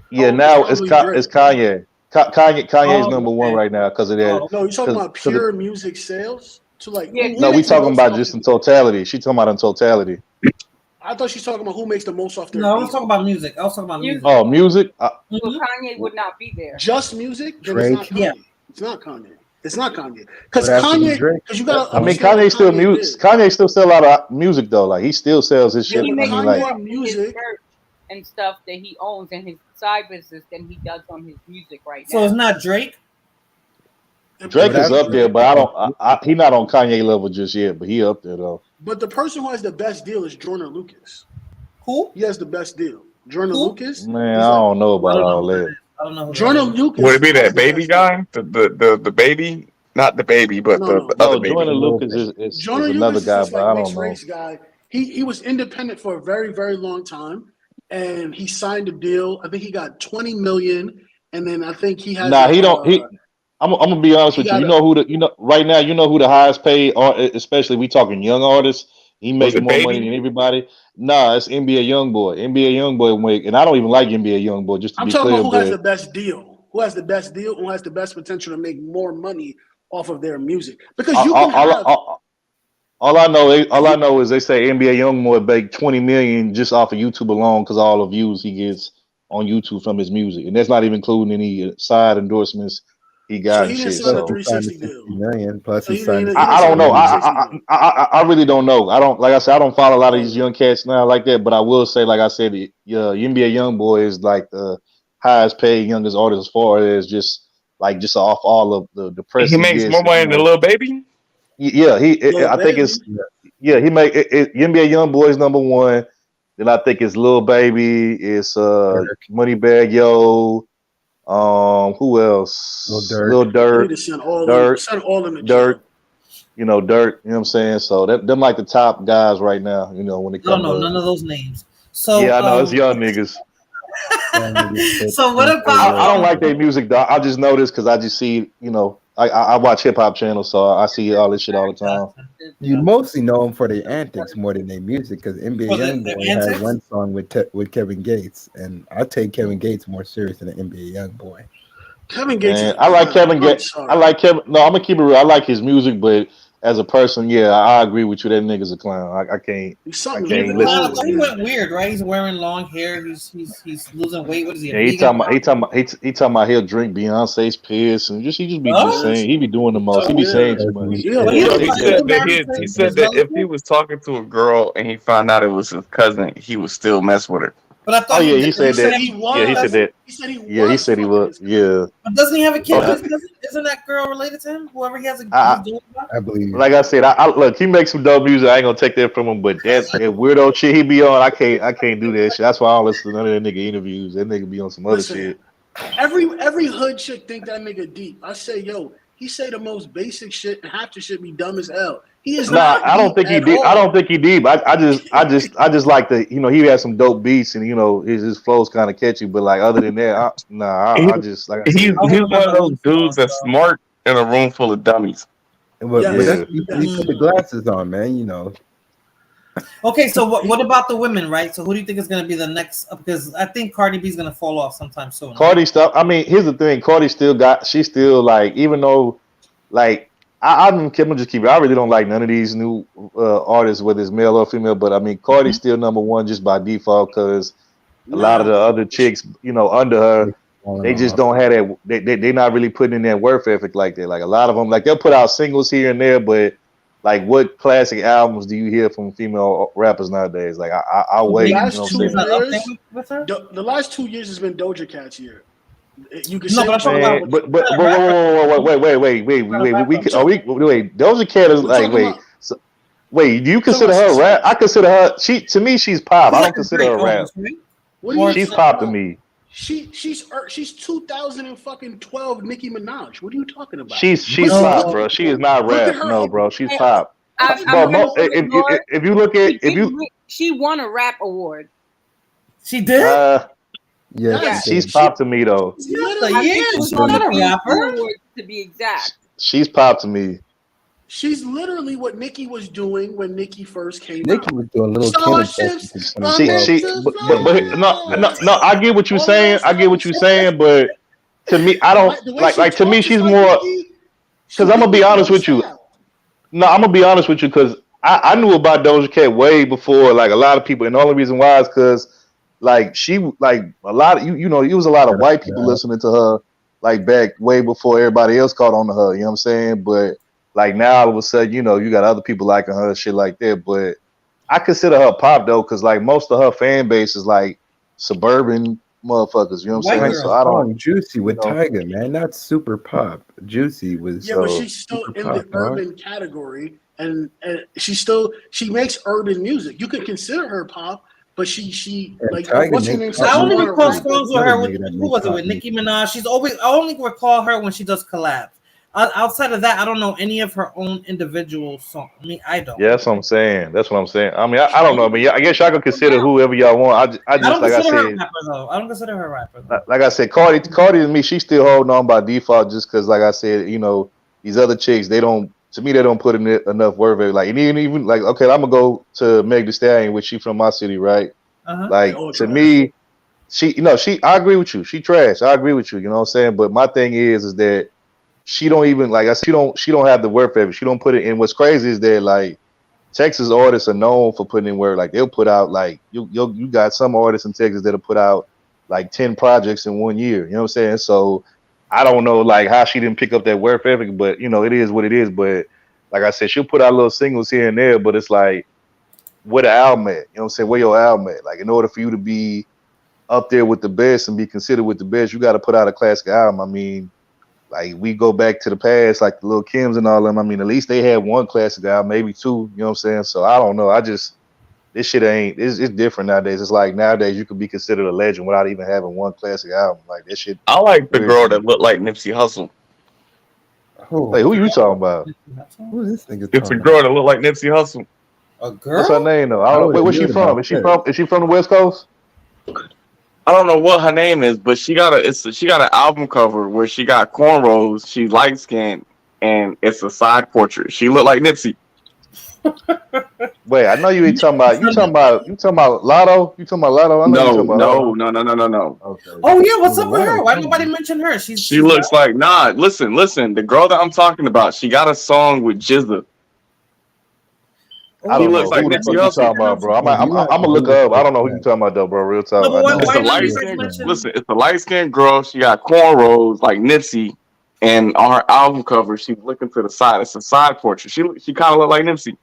Yeah, now it's Kanye. Kanye's number one right now because of that. No, you're talking about 'cause of- pure music sales to like. Who No, we makes the talking most about off just in totality. She talking about in totality. I thought she's talking about who makes the most off their. No, I was talking about music. I was talking about music. Oh, music. So Kanye would not be there. Just music? Then Drake. it's not Kanye. It's not Kanye. It's not Kanye. Because But after Kanye, Drake- because you got. I mean, Kanye still music. Kanye still sell a lot of music though. Like he still sells his shit. He I makes mean, more like on his merch and stuff that he owns and his side business than he does on his music right now. So it's not Drake. Drake is up there, but I don't. He not on Kanye level just yet, but he up there though. But the person who has the best deal is Jordan Lucas. Who? He has the best deal. Jordan Lucas. Man, I don't know about all that. I don't know. Who Jordan Lucas. Would it be that baby guy? The baby? Not the baby, but the other baby. Jordan Lucas is Jordan another Lucas guy, is but like I don't mixed know. race guy. He was independent for a very, very long time, and he signed a deal. I think he got 20 million, and then I think he has. Nah, he don't. I'm gonna be honest with you. You know who right now. You know who the highest paid, especially we talking young artists. He makes it more Baby? money than everybody. Nah, it's NBA YoungBoy. NBA YoungBoy make, and I don't even like NBA YoungBoy. Just to I'm be talking clear, about who has but the best deal. Who has the best deal? Who has the best potential to make more money off of their music? Because you can have. all I know is they say NBA YoungBoy make 20 million just off of YouTube alone because all the views he gets on YouTube from his music, and that's not even including any side endorsements he got So he and didn't shit. sign a So 360 deal. million plus So he he signed. didn't- I don't know. I really don't know. I don't like I said. I don't follow a lot of these young cats now like that. But I will say, like I said, NBA YoungBoy is like the highest paid youngest artist as far as just off all of the press. He makes more money than Lil Baby. Yeah, I think it's he make NBA YoungBoy is number one. Then I think it's Lil Baby. It's Moneybagg Yo. Who else? Lil You Durk. need to send all of them to Dirt. You know, Dirt. You know what I'm saying? So them like the top guys right now. You know when it I don't comes know to none of those names. So yeah, I know it's young niggas. So what about? I don't like their music though. I just know this because I just see, you know, I watch hip hop channels, so I see all this shit all the time. You mostly know them for their antics more than their music, because NBA YoungBoy has antics? one song with Kevin Gates, and I take Kevin Gates more serious than the NBA YoungBoy. Kevin Gates. And I like Kevin Gates. I like Kevin. No, I'm gonna keep it real. I like his music, but as a person, yeah, I agree with you. That nigga's a clown. I can't. I can't listen to He him. went weird, right? He's wearing long hair. He's losing weight. What is he? Yeah, he talking about he'll drink Beyonce's piss and he just be just saying he be doing the most. He be saying too much. He said that if he was talking to a girl and he found out it was his cousin, he would still mess with her. But I thought Oh yeah, he said that. he was. Yeah, he said that. He said he was. Yeah, he said he was. Yeah. But doesn't he have a kid? Uh, Isn't that girl related to him? Whoever he has a I believe. Like I said, I look. He makes some dope music. I ain't gonna take that from him. But that weirdo shit he be on, I can't do that shit. That's why I don't listen to none of that nigga interviews. That nigga be on some other shit. Every hood chick think that nigga deep. I say, yo, he say the most basic shit, and half the shit be dumb as hell. He is Nah, not. I don't think he at deep. all. I don't think he deep. I just like the, you know, he has some dope beats and you know his flow's kind of catchy. But like other than that, I just like I said, He's one of those dudes that's smart in a room full of dummies. But Yeah. he put the glasses on, man. You know. Okay, so what about the women, right? So who do you think is going to be the next? Because I think Cardi B is going to fall off sometime soon. Cardi stuff. I mean, here's the thing. Cardi she's still like, even though, like, I'm just keep it. I really don't like none of these new artists, whether it's male or female. But I mean, Cardi's still number one just by default because a lot of the other chicks, you know, under her, they just don't have that. They're not really putting in that work ethic like that. Like a lot of them, like they'll put out singles here and there, but like what classic albums do you hear from female rappers nowadays? Like I'll wait. The You know last what I'm 2 saying? years, the last 2 years has been Doja Cat's year. You can No, say but what you Man, want, but wait. Doja Cat is We're like talking about wait. Do you talking consider about her she's rap? I consider her. To me, she's pop. She's I like don't a consider Drake her rap. almost, right? What are you She's talking pop to about? me. She's 2012 Nicki Minaj. What are you talking about? She's But pop, bro. She is not look at rap. her. No, bro. She's pop. I'm Bro, gonna ignore. if you look at She won a rap award. She did. Yes. she's pop to me though. I think it was on the BET Awards to be exact. She's pop to me. She's literally what Nicki was doing when Nicki first came Nicki out. was doing little Starships, No, I get what you're saying. I get what you're saying, but to me, I don't like to me, she's more. Because I'm gonna be honest with you. No, I'm gonna be honest with you because I knew about Doja Cat way before like a lot of people, and the only reason why is because like she like a lot of you know it was a lot of white people listening to her like back way before everybody else caught on to her. You know what I'm saying? But like now all of a sudden, you know, you got other people liking her, shit like that. But I consider her pop though, because like most of her fan base is like suburban motherfuckers. You know what I'm saying? So I don't. Juicy with Tyga, man. That's super pop. Juicy was. Yeah, but she's still in the urban category, and she makes urban music. You could consider her pop, but she like what's her name? I only recall songs with her with who was it with Nicki Minaj. I only recall her when she does collabs. Outside of that, I don't know any of her own individual songs. I mean, I don't. Yeah, that's what I'm saying. That's what I'm saying. I mean, I don't know. I mean, I guess y'all can consider whoever y'all want. I just don't like I consider her a said. rapper, though. I don't consider her a rapper. Though. Like I said, Cardi to me, she's still holding on by default just because, like I said, you know, these other chicks, they don't. To me, they don't put in enough work. Like, and even like, okay, I'm gonna go to Meg Thee Stallion, which she from my city, right? Like to me, I agree with you. She trash. I agree with you. You know what I'm saying? But my thing is that she don't even like she don't have the work for it. She don't put it in. What's crazy is that like Texas artists are known for putting in work. Like they'll put out like you got some artists in Texas that'll put out like 10 projects in 1 year. You know what I'm saying? So I don't know like how she didn't pick up that work ethic, but you know, it is what it is. But like I said, she'll put out little singles here and there, but it's like where the album at? You know what I'm saying? Where your album at? Like in order for you to be up there with the best and be considered with the best, you got to put out a classic album. I mean, like we go back to the past, like the Lil Kims and all them. I mean, at least they had one classic album, maybe two. You know what I'm saying? So I don't know. This shit ain't. It's different nowadays. It's like nowadays you could be considered a legend without even having one classic album. Like this shit. I like the girl that looked like Nipsey Hussle. Wait, who you talking about? Who is this nigga? It's a girl that looked like Nipsey Hussle. A girl? What's her name though? I don't know. Where's she from? Is she from the West Coast? I don't know what her name is, but she got an album cover where she got cornrows, she's light skinned, and it's a side portrait. She looked like Nipsey. Wait, I know you ain't talking about. You talking about Lotto? You talking about Lotto? I know you talking about No. Okay. Oh yeah, what's up with her? Why nobody mention her? She looks like Listen. The girl that I'm talking about, she got a song with Jizza. I don't know who the fuck you talking about, bro. I'm gonna look her up. I don't know who you talking about though, bro. Real talk. It's a light skinned girl. She got cornrows like Nipsey, and on her album cover, she's looking to the side. It's a side portrait. She kind of look like Nipsey.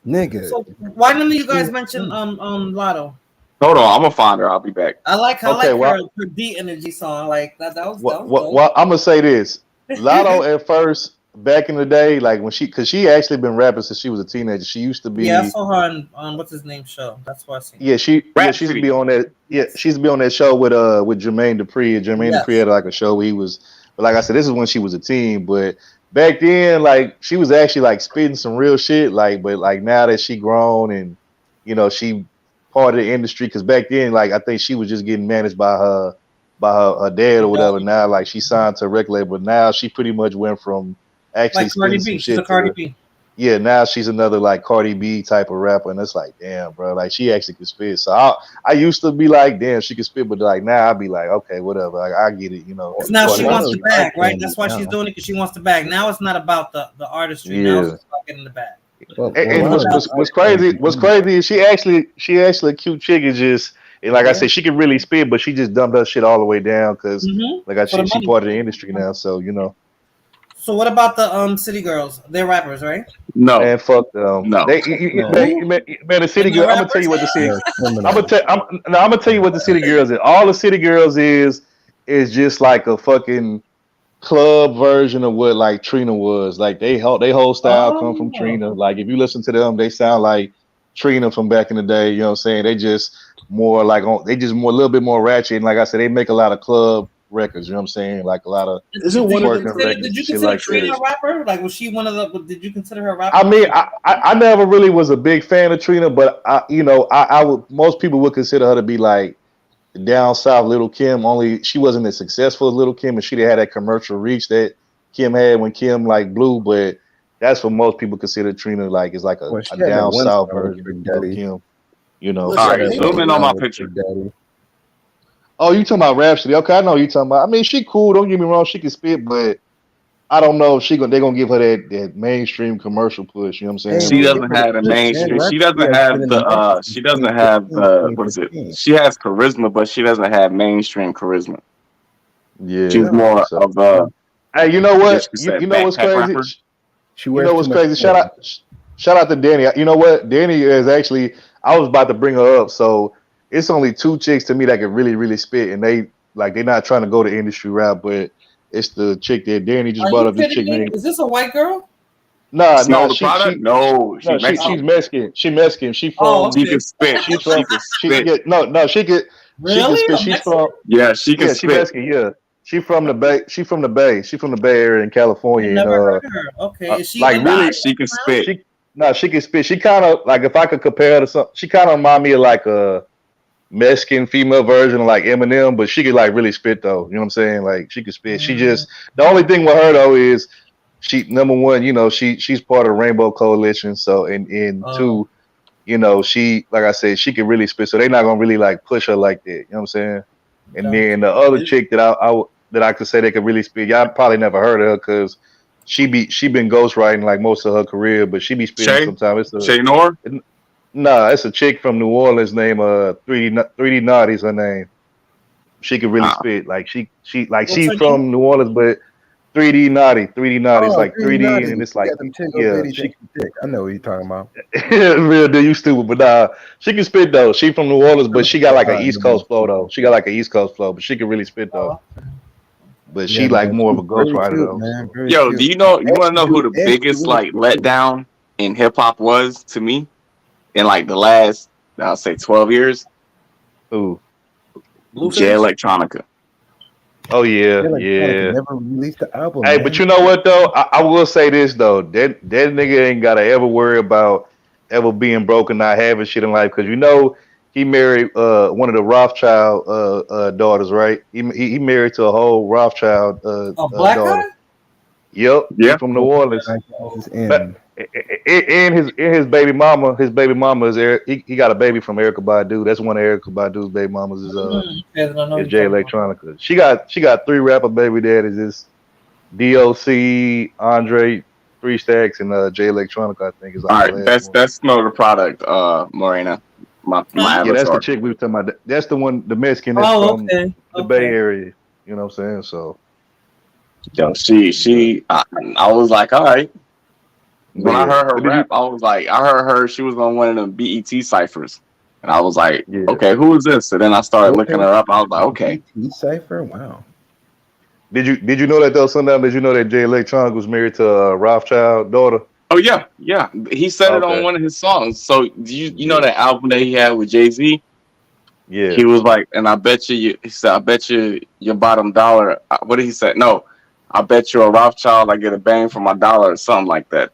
Nigga. So why didn't you guys mention Lotto? Hold on, I'm gonna find her. I'll be back. I like her beat energy song. Like that was well, I'm gonna say this. Lotto at first, back in the day, like when because she actually been rapping since she was a teenager. She used to be. Yeah, I saw her on what's his name show. That's why I seen. Yeah, she used to be on that. Yeah, she used to be on that show with Jermaine Dupri. Jermaine Dupri had like a show where he was. But like I said, this is when she was a teen. But back then, like she was actually like spitting some real shit. But now that she grown and you know she part of the industry, because back then, like I think she was just getting managed by her dad or whatever. Now like she signed to a record label. But now she pretty much went from actually like Cardi B. She's a Cardi B. Yeah, now she's another like Cardi B type of rapper, and it's like, damn, bro, like she actually can spit. So I used to be like, damn, she can spit, but like now I'd be like, okay, whatever, like I get it, you know. Now she wants the bag, right? That's why she's doing it, because she wants the bag. Now it's not about the artistry. Now it's about getting the bag. And what's crazy is she actually a cute chick. Is just And like I said, she can really spit, but she just dumped her shit all the way down because, like I For the said, she money. part of the industry now. So you know. So what about the City Girls? They're rappers, right? No, Man, fuck them. no. Man, the city girl. I'm gonna tell you what the city. I'm gonna tell you what the city girls is. All the city girls is just like a fucking club version of what like Trina was. Like they whole style come from Trina. Like if you listen to them, they sound like Trina from back in the day. You know what I'm saying? They just more like they just more a little bit more ratchet. And like I said, they make a lot of club records. You know what I'm saying? Like a lot of Isn't one of twerking them? records Did you and shit consider like Trina that. a rapper? Like, was she one of the? Did you consider her a rapper? I mean, I never really was a big fan of Trina, but I would most people would consider her to be like down south Little Kim. Only she wasn't as successful as Little Kim, and she didn't have that commercial reach that Kim had when Kim like blew. But that's what most people consider Trina like is like a She had that down one south song with version Big of Little Daddy. Kim. You know. All right, zoom in on my picture. Oh, you talking about Rhapsody? Okay, I know you talking about. I mean, she cool. Don't get me wrong, she can spit, but I don't know if they're gonna give her that mainstream commercial push. You know what I'm saying? She doesn't have the mainstream. She doesn't have the. She doesn't have the. What is it? She has charisma, but she doesn't have mainstream charisma. Yeah, she's more of a. Hey, you know what? Just said You know what's backpack crazy? rapper. You know what's crazy? Shout out to Danny. You know what? Danny is actually. I was about to bring her up. So it's only two chicks to me that can really, really spit, and they're not trying to go the industry route, but it's the chick that Danny just brought up. This chick named. Is this a white girl? Nah, Snow the product? No, she's Mexican. She's Mexican. She's Mexican. She from. Oh, okay. She can spit. She's from. She can spit. She could. Really? She can spit. She's from. Yeah, she can Yeah, spit. she Mexican. Yeah, she from the Bay. She from the Bay. She from the Bay Area in California. I never heard of her. Okay, is she like in really? the She can spit. She can spit. She kind of like if I could compare her to something. She kind of remind me of like a Mexican female version of like Eminem, but she could like really spit though. You know what I'm saying? Like she could spit. She just the only thing with her though is she number one, you know, she's part of the Rainbow Coalition. So and two, you know, she like I said, she can really spit. So they're not gonna really like push her like that. You know what I'm saying? And then the other chick that I could say they could really spit. Y'all probably never heard of her because she been ghostwriting like most of her career, but she be spitting sometimes. It's Shay Nor? Nah, it's a chick from New Orleans named 3D Naughty's her name. She could really spit. Like she's from New Orleans, but 3D Naughty is like 3D and it's like I know what you're talking about. Real deal, you stupid, but nah, she can spit though. She from New Orleans, but she got like an East Coast flow though. She got like an East Coast flow, but she can really spit though. But she like more of a ghostwriter though. Yo, do you want to know who the biggest like letdown in hip hop was to me in like the last, I'll say 12 years? Who? Jay Electronica. Oh yeah, Never released the album. Hey, but you know what though? I will say this though. That nigga ain't gotta ever worry about ever being broke and not having shit in life because you know he married one of the Rothschild daughters, right? He married to a whole Rothschild black daughter. guy? Yep, yeah, from New Orleans. And his baby mama is he got a baby from Erykah Badu. That's one of Erykah Badu's baby mamas is Jay Electronica. She got 3 rapper baby daddies. It's DOC, Andre, 3 Stacks, and Jay Electronica. I think is all right. That's Snow the product, Morena. My that's the chick we were talking about. That's the one, the Mexican that's from the Bay Area. You know what I'm saying? So, yo, I was like, all right. When I heard her rap, I was like, I heard her. She was on one of them BET ciphers, and I was like, okay, who is this? So then I started looking her up. I was like, okay, BET cipher. Wow. Did you know that though? Sometimes did you know that Jay Electronica was married to a Rothschild daughter? Oh yeah. He said it on one of his songs. So you know that album that he had with Jay-Z? Yeah. He was like, and I bet you. He said, I bet you your bottom dollar. What did he say? No, I bet you a Rothschild. I get a bang for my dollar or something like that.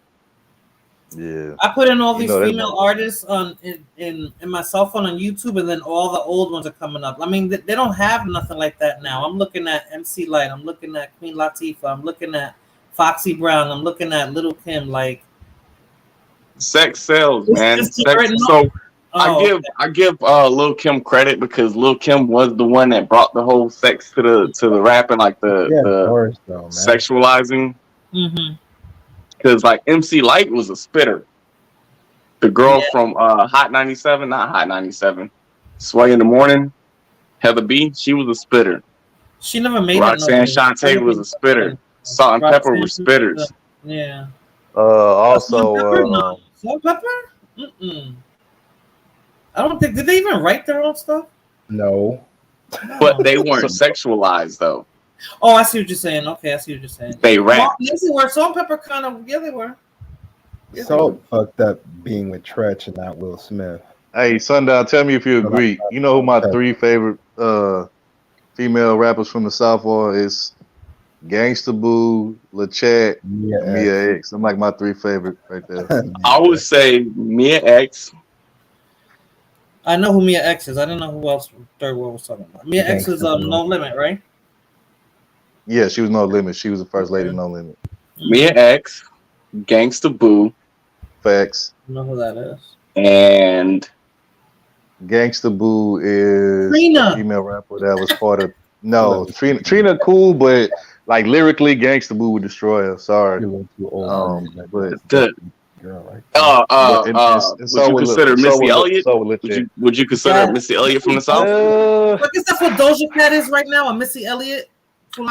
Yeah. I put in all these female artists on in my cell phone on YouTube, and then all the old ones are coming up. I mean, they don't have nothing like that now. I'm looking at MC Lyte. I'm looking at Queen Latifah. I'm looking at Foxy Brown. I'm looking at Little Kim. Like, sex sells, man. Sex. So I give Lil Kim credit because Lil Kim was the one that brought the whole sex to the rapping, like the sexualizing. Mm-hmm. Because like MC Lyte was a spitter. The girl from Hot 97, not Hot 97. Sway in the Morning, Heather B, she was a spitter. She never made Roxanne it. Shante was a spitter. Salt and Pepper were spitters. Yeah. Also, Salt and Pepper? Mm-mm. I don't think, did they even write their own stuff? No. But they weren't sexualized though. Oh, I see what you're saying. Okay, I see what you're saying. They rap. Yes, they were. Salt and Pepper kind of, yeah, they were. Yeah, Salt fucked up being with Tretch and not Will Smith. hey, Sundown, tell me if you agree. You know who my three favorite female rappers from the South are? Is Gangsta Boo, LaChat, Mia X. I'm like my three favorite right there. I would say Mia X. I know who Mia X is. I didn't know who else Third World was talking about. Mia X is No Limit, right? Yeah, she was No Limit. She was the first lady of No Limit. Mia X, Gangsta Boo. Facts. I know who that is. And Gangsta Boo is Trina. a female rapper that was part of. No, Trina cool, but like lyrically, Gangsta Boo would destroy her. Sorry. But would you consider Missy Elliott? Would you consider Missy Elliott from the South? What is that for Doja Cat is right now? A Missy Elliott? No.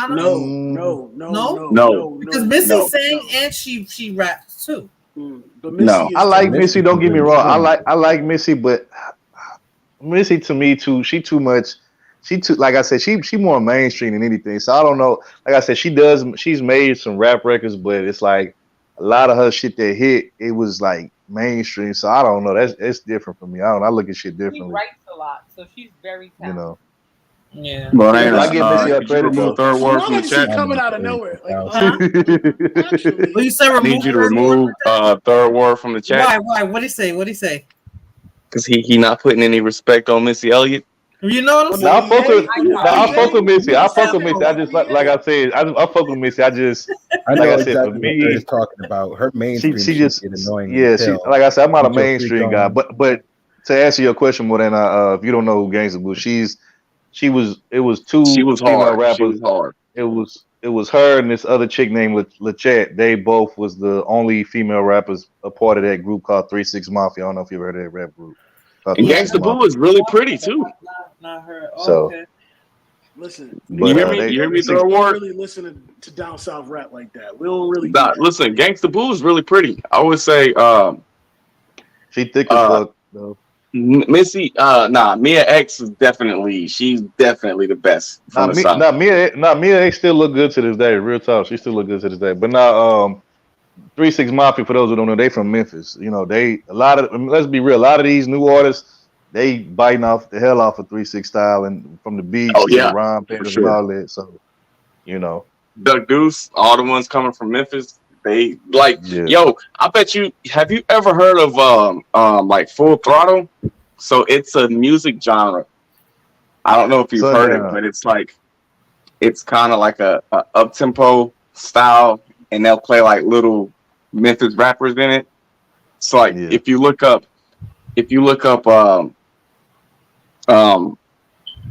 Because Missy sang and she raps too. No, I like Missy. Don't get me wrong. I like Missy, but Missy to me too. She too much. She too, like I said, she more mainstream than anything. So I don't know. Like I said, she's made some rap records, but it's like a lot of her shit that hit, it was like mainstream. So I don't know. It's different for me. I look at shit She differently. writes a lot, so she's very talented. You know. Yeah. But I give Missy her credit though. Third Word from the chat. Coming out of nowhere. Well, you said I need you to remove Third Word from the chat. Why? What'd he say? Because he not putting any respect on Missy Elliott. You know what I'm saying? I fuck with Missy. I fuck with Missy. I just like I said, I fuck with Missy. I know like I said, for me, what talking about her mainstream. She just get annoying. Yeah, like I said, I'm not a mainstream guy. But to answer your question more than if you don't know who Gangsta Boo, it was two female rappers. She was hard. It was her and this other chick named LaChat. They both was the only female rappers a part of that group called 3 6 Mafia. I don't know if you ever heard of that rap group. And Gangsta Boo is really pretty too. Not her. Oh, So, okay. Listen, you hear me, Third we don't Word? really listen to down south rap like that. We don't really. Listen, Gangsta Boo is really pretty. I would say she thick as fuck though. Missy, Mia X is she's definitely the best. Mia X still look good to this day. Real talk, she still look good to this day. But now, 3 6 Mafia, for those who don't know, they from Memphis. You know, let's be real, a lot of these new artists, they biting off the hell off of 3 6 style and from the beats, the rhyme patterns and all that. So, you know, Doug Deuce, all the ones coming from Memphis. They yo, I bet have you ever heard of like Full Throttle? So it's a music genre. I don't know if you've heard it, but it's kind of like a up tempo style, and they'll play like little Memphis rappers in it. So like if you look up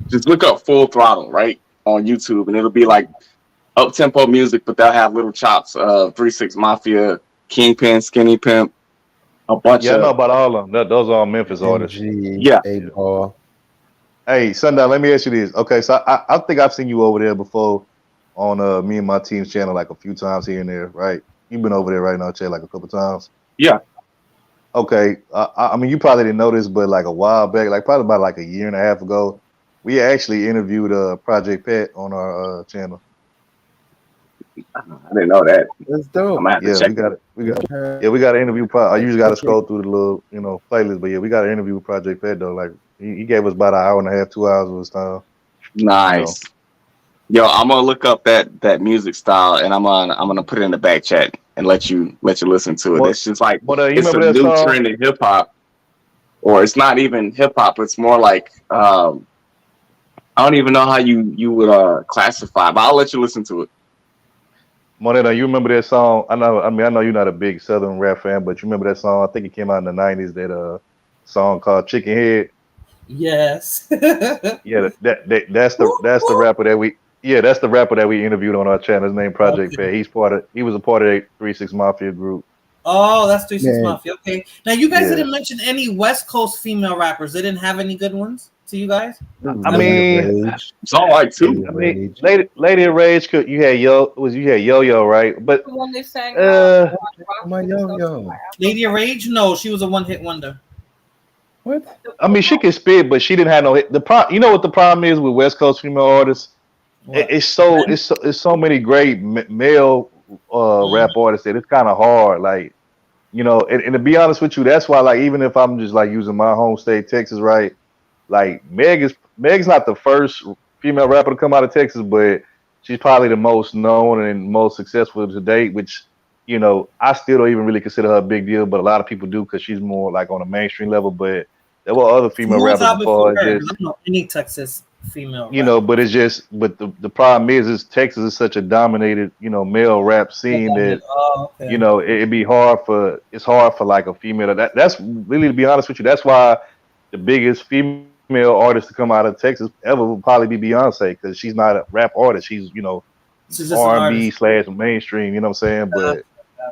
just look up Full Throttle right on YouTube, and it'll be like up tempo music, but they'll have little chops of 3 6 Mafia, Kingpin, Skinny Pimp, a bunch of. I know about all of them. Those are all Memphis artists. Yeah. Hey, Sundown, let me ask you this. Okay, so I think I've seen you over there before on me and my team's channel like a few times here and there, right? You've been over there right now, Chad, like a couple times. Yeah. Okay. I mean, you probably didn't know this, but like a while back, like probably about like a year and a half ago, we actually interviewed Project Pat on our channel. I didn't know that. That's dope. We got an interview. I usually got to scroll through the little, playlist, but we got an interview with Project Pat though. Like he gave us about an hour and a half, 2 hours of his time. Nice. Yo, I'm gonna look up that music style, and I'm gonna put it in the back chat and let you listen to it. It's just like it's a new trend in hip hop, or it's not even hip hop. It's more like I don't even know how you would classify, but I'll let you listen to it. Moneta, you remember that song? I know you're not a big Southern rap fan, but you remember that song? I think it came out in the '90s. That song called Chicken Head. Yes. Yeah, that's the rapper that we. Yeah, that's the rapper that we interviewed on our channel. His name Project Pat. He was a part of that 3 6 Mafia group. Oh, that's 3 6 Mafia. Okay. Now you guys didn't mention any West Coast female rappers. They didn't have any good ones. to you guys? I mean, it's all right too. I mean, Lady of Rage could you had Yo-Yo, right? But The one they sang my Yo-Yo. Lady of Rage? No, she was a one-hit wonder. What? I mean, she could spit, but she didn't have no hit. You know what the problem is with West Coast female artists? It's so many great male rap artists that it's kind of hard. Like, you know, and to be honest with you, that's why, like, even if I'm just like using my home state, Texas, right? Like, Meg's not the first female rapper to come out of Texas, but she's probably the most known and most successful to date. Which, you know, I still don't even really consider her a big deal, but a lot of people do because she's more like on a mainstream level. But there were other female rappers before. I don't know any Texas female. You know, but it's just, but the problem is Texas is such a dominated, you know, male rap scene that, you know, it's hard for like a female. That's really, to be honest with you, that's why the biggest female artist to come out of Texas ever will probably be Beyonce, because she's not a rap artist. She's, you know, R&B / mainstream, you know what I'm saying? But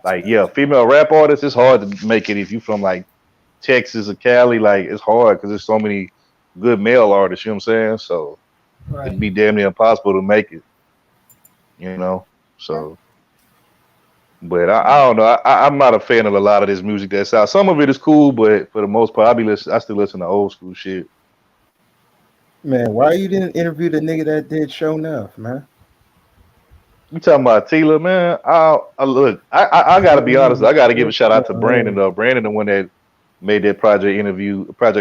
like, yeah, female rap artists, it's hard to make it if you from like Texas or Cali. Like, it's hard because there's so many good male artists, you know what I'm saying? So it'd be damn near impossible to make it, you know? So, but I don't know. I'm not a fan of a lot of this music that's out. Some of it is cool, but for the most part, I still listen to old school shit. Man, why you didn't interview the nigga that did Show Enough, man? You talking about Tila, man? I gotta be honest. I gotta give a shout out to Brandon though. Brandon, the one that made that project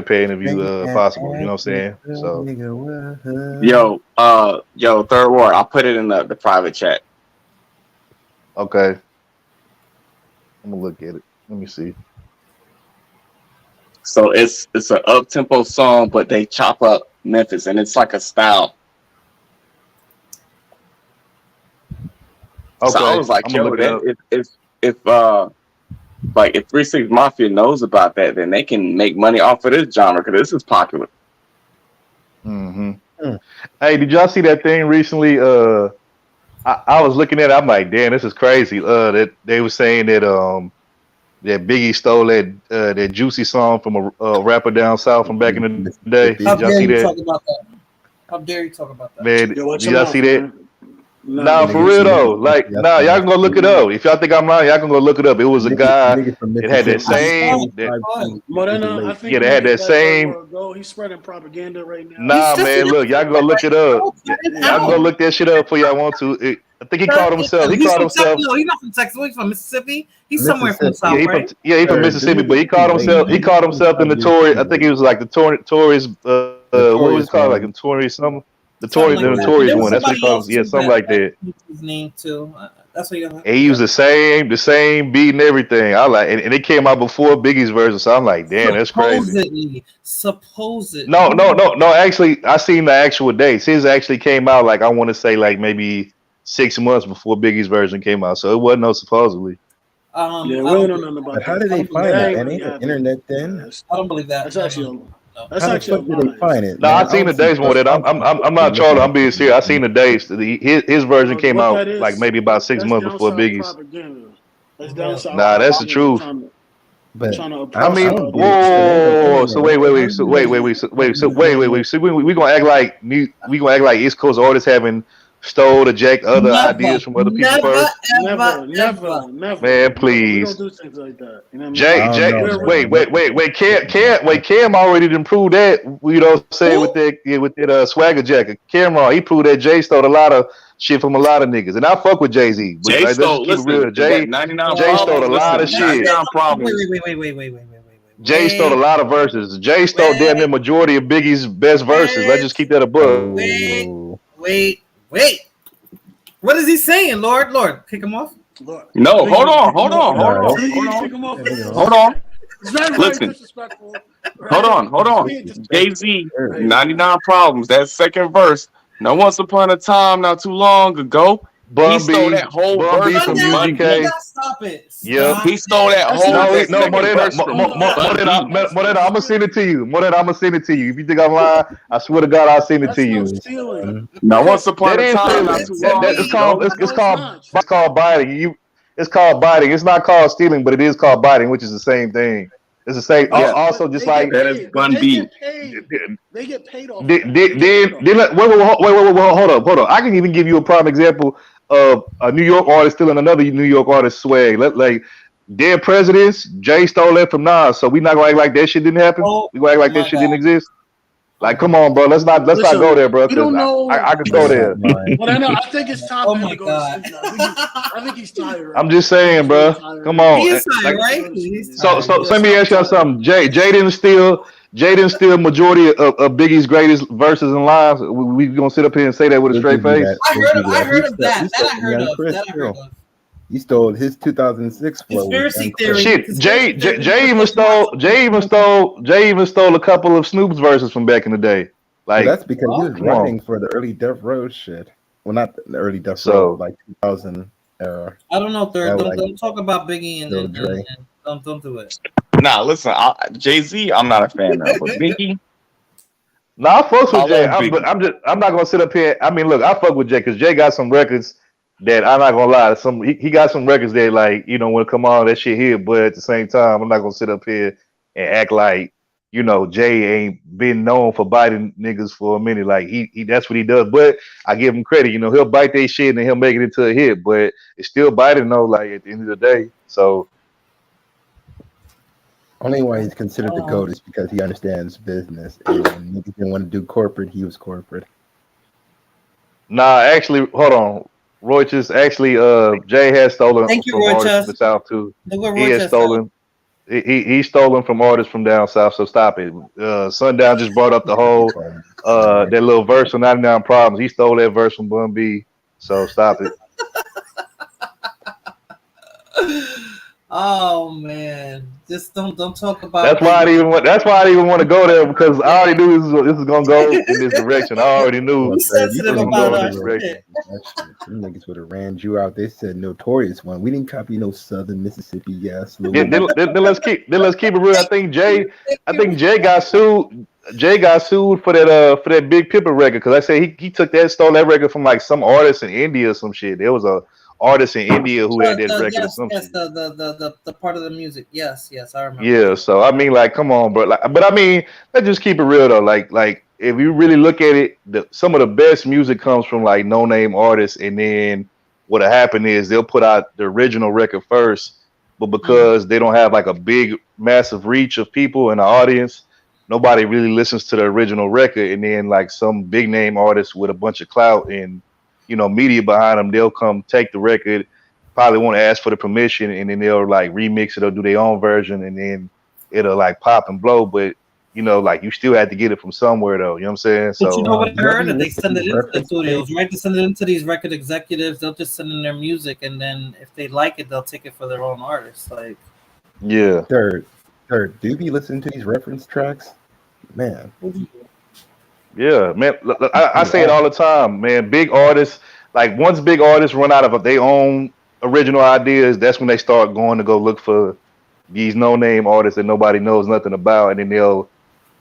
pay interview possible. You know what I'm saying? So, yo, Third Ward, I'll put it in the private chat. Okay, I'm gonna look at it. Let me see. So it's an up tempo song, but they chop up Memphis, and it's like a style. Okay, so I was like, yo, if 3 6 Mafia knows about that, then they can make money off of this genre because this is popular. Hey, did y'all see that thing recently? I was looking at it. I'm like, damn, this is crazy. That they were saying that that Biggie stole that Juicy song from a rapper down south from back in the day. How dare you talk about that? How dare you talk about that? Man, did y'all see that? Nah, for real though. Like, y'all can go look it up. If y'all think I'm lying, y'all can go look it up. It was a guy that had that same. Morena, I think they had that same. He's spreading propaganda right now. Nah, man, look, y'all can go look it up. Y'all can go look that shit up for y'all want to. I think he called himself. He's no, he's not from Texas. He's from Mississippi. He's somewhere from South, right? He's from Mississippi, but he called himself. He called himself the Notorious. I think he was like the Tories. What was it called? Like the Tories something. The Notorious one. That's what he called. Yeah, something like that. His name too. That's what you. He used the same beat and everything. I like, and it came out before Biggie's version. So I'm like, damn, that's crazy. Supposedly. No. Actually, I seen the actual dates. His actually came out like I want to say like maybe 6 months before Biggie's version came out. So it wasn't no supposedly. Yeah, we don't know nothing about that. How did they find it? Any internet then? I don't believe that. That's actually. That's How the actually. fuck did they find it? No, I seen the dates more than I'm not trolling. I'm being serious. I seen the dates. His version came out like maybe about 6 months before Biggie's. Nah, that's the truth. But I mean, whoa. So wait. So we gonna act like East Coast artists having stole to jack other ideas from other people first. Never. Man, please. We don't do things like that. You know what I mean? Cam already didn't prove that. You know what I'm saying with that swagger jacket. Cameron, he proved that Jay stole a lot of shit from a lot of niggas. And I fuck with Jay-Z. Jay stole, Jay stole a lot of shit. Wait. Jay stole a lot of verses. Jay stole damn near majority of Biggie's best verses. Let's just keep that a book. Wait. What is he saying, Lord? Kick him off? Lord. No, hold on. Listen. Hold on. Jay-Z, 99 Problems, that second verse. Now, once upon a time, not too long ago, he stole that whole verse from UGK. Stop it. Yeah, he stole that whole verse. No, Morena, I'm gonna send it to you. If you think I'm lying, I swear to God, I'll send it to you. Now, once upon a time, not too long. It's called biting. It's called biting. It's not called stealing, but it is called biting, which is the same thing. It's the same. Yeah. Also, just like that is Bun B. They get paid off. Then wait, hold up. I can even give you a prime example of a New York artist stealing another New York artist swag. Like Dead Presidents, Jay stole that from Nas, so we not gonna act like that shit didn't happen. We gonna act like that shit didn't exist. Like, come on, bro. Let's not go there, bro. We don't know. I can go there. But I think it's time for him to go to sleep now. I think he's tired. Right? I'm just saying, bro. Come on. He is tired, right? He's So tired. let me ask y'all something. Jay didn't steal majority of Biggie's greatest verses and lines. We gonna sit up here and say that with a straight face? I heard of that. That I heard of. He stole his 2006 flow. Conspiracy theory. Shit, Jay even stole a couple of Snoop's verses from back in the day. Like, well, that's because he was writing for the early Death Row shit. Well, not the early Death Row, like 2000 era. I don't know, Third. Like, don't talk about Biggie and don't do it. Nah, listen, Jay-Z, I'm not a fan of, but Biggie. No, I fuck with Jay. I'm not gonna sit up here. I mean, look, I fuck with Jay because Jay got some records that I'm not gonna lie. He got some records that, like, you know, when it come on, that shit here. But at the same time, I'm not gonna sit up here and act like, you know, Jay ain't been known for biting niggas for a minute. Like, he that's what he does. But I give him credit. You know, he'll bite that shit and then he'll make it into a hit. But it's still biting though. Like, at the end of the day, so. Only why he's considered the GOAT is because he understands business. And when niggas didn't want to do corporate, he was corporate. Nah, actually, hold on. Roychus, actually, Jay has stolen from artists from the South too. He has stolen. He's stolen from artists from down south. So stop it. Sundown just brought up the whole that little verse from 99 Problems. He stole that verse from Bun B. So stop it. Oh man, just don't talk about. That's why I didn't even want to go there, because I already knew this was gonna go in this direction. I already knew. He's sensitive about that shit. Them niggas would have ran you out. They said Notorious one. We didn't copy no Southern Mississippi ass. Then let's keep it real. I think Jay got sued. Jay got sued for that Big Pippa record, because I say he stole that record from like some artist in India or some shit. There was a artist in India who had that record or something. Yes, the part of the music. Yes, I remember. Yeah, so I mean, like, come on, bro. But I mean, let's just keep it real though. Like if you really look at it, some of the best music comes from like no name artists, and then what'll happen is they'll put out the original record first, but because they don't have like a big, massive reach of people in the audience, nobody really listens to the original record, and then like some big name artist with a bunch of clout and, you know, media behind them, they'll come take the record, probably won't ask for the permission, and then they'll like remix it or do their own version, and then it'll like pop and blow. But, you know, like, you still had to get it from somewhere though. You know what I'm saying? But So you know what I heard? That they send it into the studios, right? They send it into these record executives. They'll just send in their music, and then if they like it, they'll take it for their own artists. Like, yeah. Third, do you be listening to these reference tracks? Man. Yeah, man. Look, I say it all the time, man. Big artists, like, once big artists run out of their own original ideas, that's when they start going to go look for these no-name artists that nobody knows nothing about, and then they'll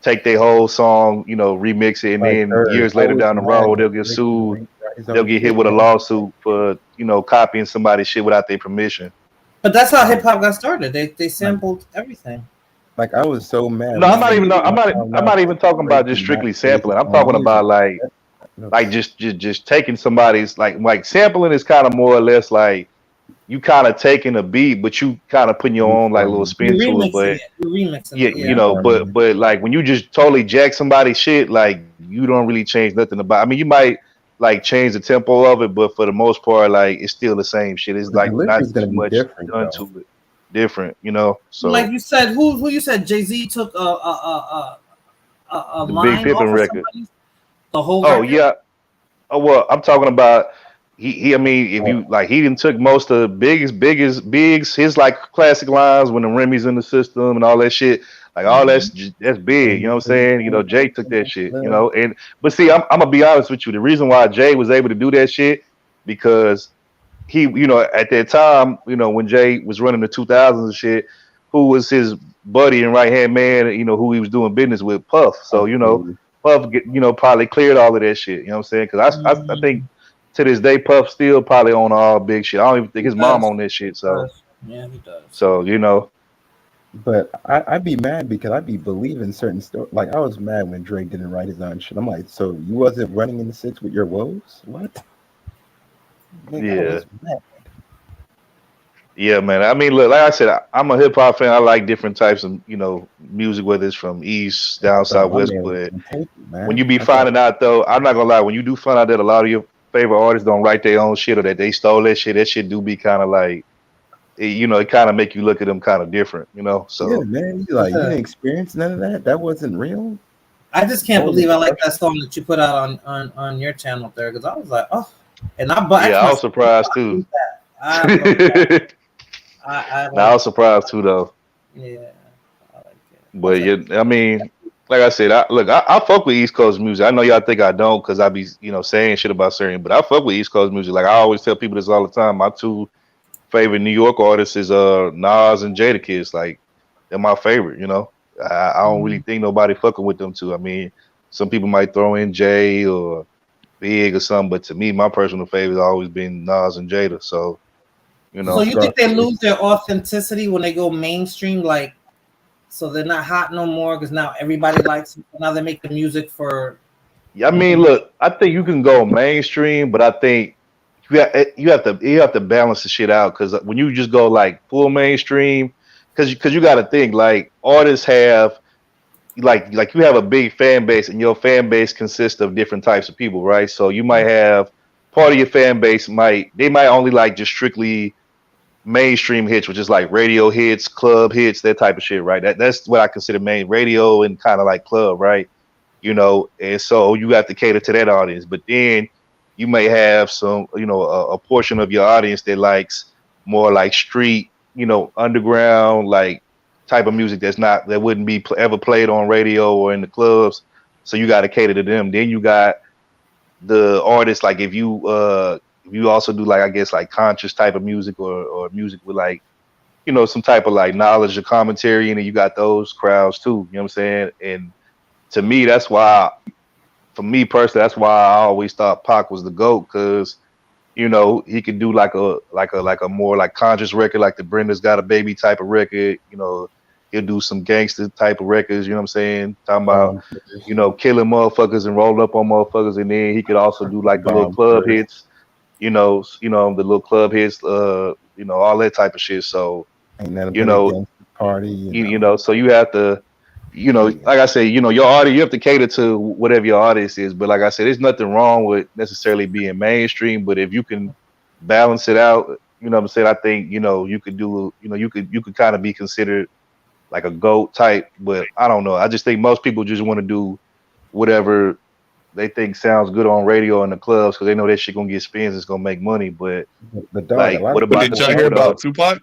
take their whole song, you know, remix it, and then years later down the road, they'll get sued. They'll get hit with a lawsuit for, you know, copying somebody's shit without their permission. but that's how hip hop got started. They sampled everything. Like, I was so mad. No, I'm not even talking about just strictly sampling. I'm talking about like just taking somebody's like sampling is kind of more or less like you kind of taking a beat, but you kind of putting your own like little spin to it. But remixing it, you know, but like when you just totally jack somebody's shit, like, you don't really change nothing about. I mean, you might like change the tempo of it, but for the most part, like, it's still the same shit. It's like not too much done to it. Different, you know. So like you said, who you said Jay-Z took a the line Big Pippin off of record. the whole Oh record? yeah. Oh well, I'm talking about he. I mean, if you like, he didn't took most of the biggest his like classic lines when the Remy's in the system and all that shit. Like, all that's big. You know what I'm saying? You know, Jay took that shit. You know, but see, I'm gonna be honest with you. The reason why Jay was able to do that shit, because he, you know, at that time, you know, when Jay was running the 2000s and shit, who was his buddy and right hand man, you know, who he was doing business with, Puff. So, you know, Puff, probably cleared all of that shit. You know what I'm saying? Because I think to this day, Puff still probably on all big shit. I don't even think his mom on that shit. So yeah, he does. So, you know, But I'd be mad because I'd be believing certain stories. Like I was mad when Drake didn't write his own shit. I'm like, so you wasn't running in the six with your woes? What? Nigga, I Yeah. was mad. Yeah, man. I mean, look, like I said, I'm a hip hop fan. I like different types of, music, whether it's from east, down, Bro, south, my west. man was But on tape, when man. you be I got finding out, though, I'm not gonna lie. When you do find out that a lot of your favorite artists don't write their own shit or that they stole that shit do be kind of like, it kind of make you look at them kind of different, yeah, So man. You didn't experience none of that. That wasn't real. I just can't All the believe I like production. that song that you put out on your channel there because I was like, oh, and I yeah, asked I was myself, surprised too. I believe that. I Nah, I like, was surprised too, though. yeah, I like it. I But was like, yeah, I mean, like I said, I fuck with East Coast music. I know y'all think I don't because I be, saying shit about certain, but I fuck with East Coast music. Like I always tell people this all the time. My two favorite New York artists is Nas and Jadakiss. Like they're my favorite. I don't really think nobody fucking with them two. I mean, some people might throw in Jay or Big or something, but to me, my personal favorite has always been Nas and Jada. So so you think they lose their authenticity when they go mainstream, like, so they're not hot no more because now everybody likes it. Now they make the music for. Yeah, I mean, look, I think you can go mainstream, but I think you have to balance the shit out because when you just go like full mainstream, because you got to think like artists have like you have a big fan base and your fan base consists of different types of people, right? So you might have part of your fan base they might only like just strictly mainstream hits, which is like radio hits, club hits, that type of shit, right? That's what I consider main radio and kind of like club, right? And so you have to cater to that audience. But then you may have some, a portion of your audience that likes more like street, underground, like type of music that wouldn't be ever played on radio or in the clubs. So you got to cater to them. Then you got the artists like if you also do like I guess like conscious type of music or music with like some type of like knowledge or commentary, and then you got those crowds too. You know what I'm saying? And to me, for me personally, that's why I always thought Pac was the GOAT because he could do like a more like conscious record, like the Brenda's Got a Baby type of record. He'll do some gangster type of records. You know what I'm saying? Talking about killing motherfuckers and rolling up on motherfuckers, and then he could also do like the little club hits. The little club hits. All that type of shit. So Ain't nothing you but a know, gangster party. so you have to. Like I say, your audience, you have to cater to whatever your audience is. But like I said, there's nothing wrong with necessarily being mainstream. But if you can balance it out, you know what I'm saying? I think, you could do, you could kind of be considered like a GOAT type. But I don't know. I just think most people just want to do whatever they think sounds good on radio in the clubs because they know that shit gonna get spins, it's gonna make money. But dog, like, what about Did y'all hear about Tupac?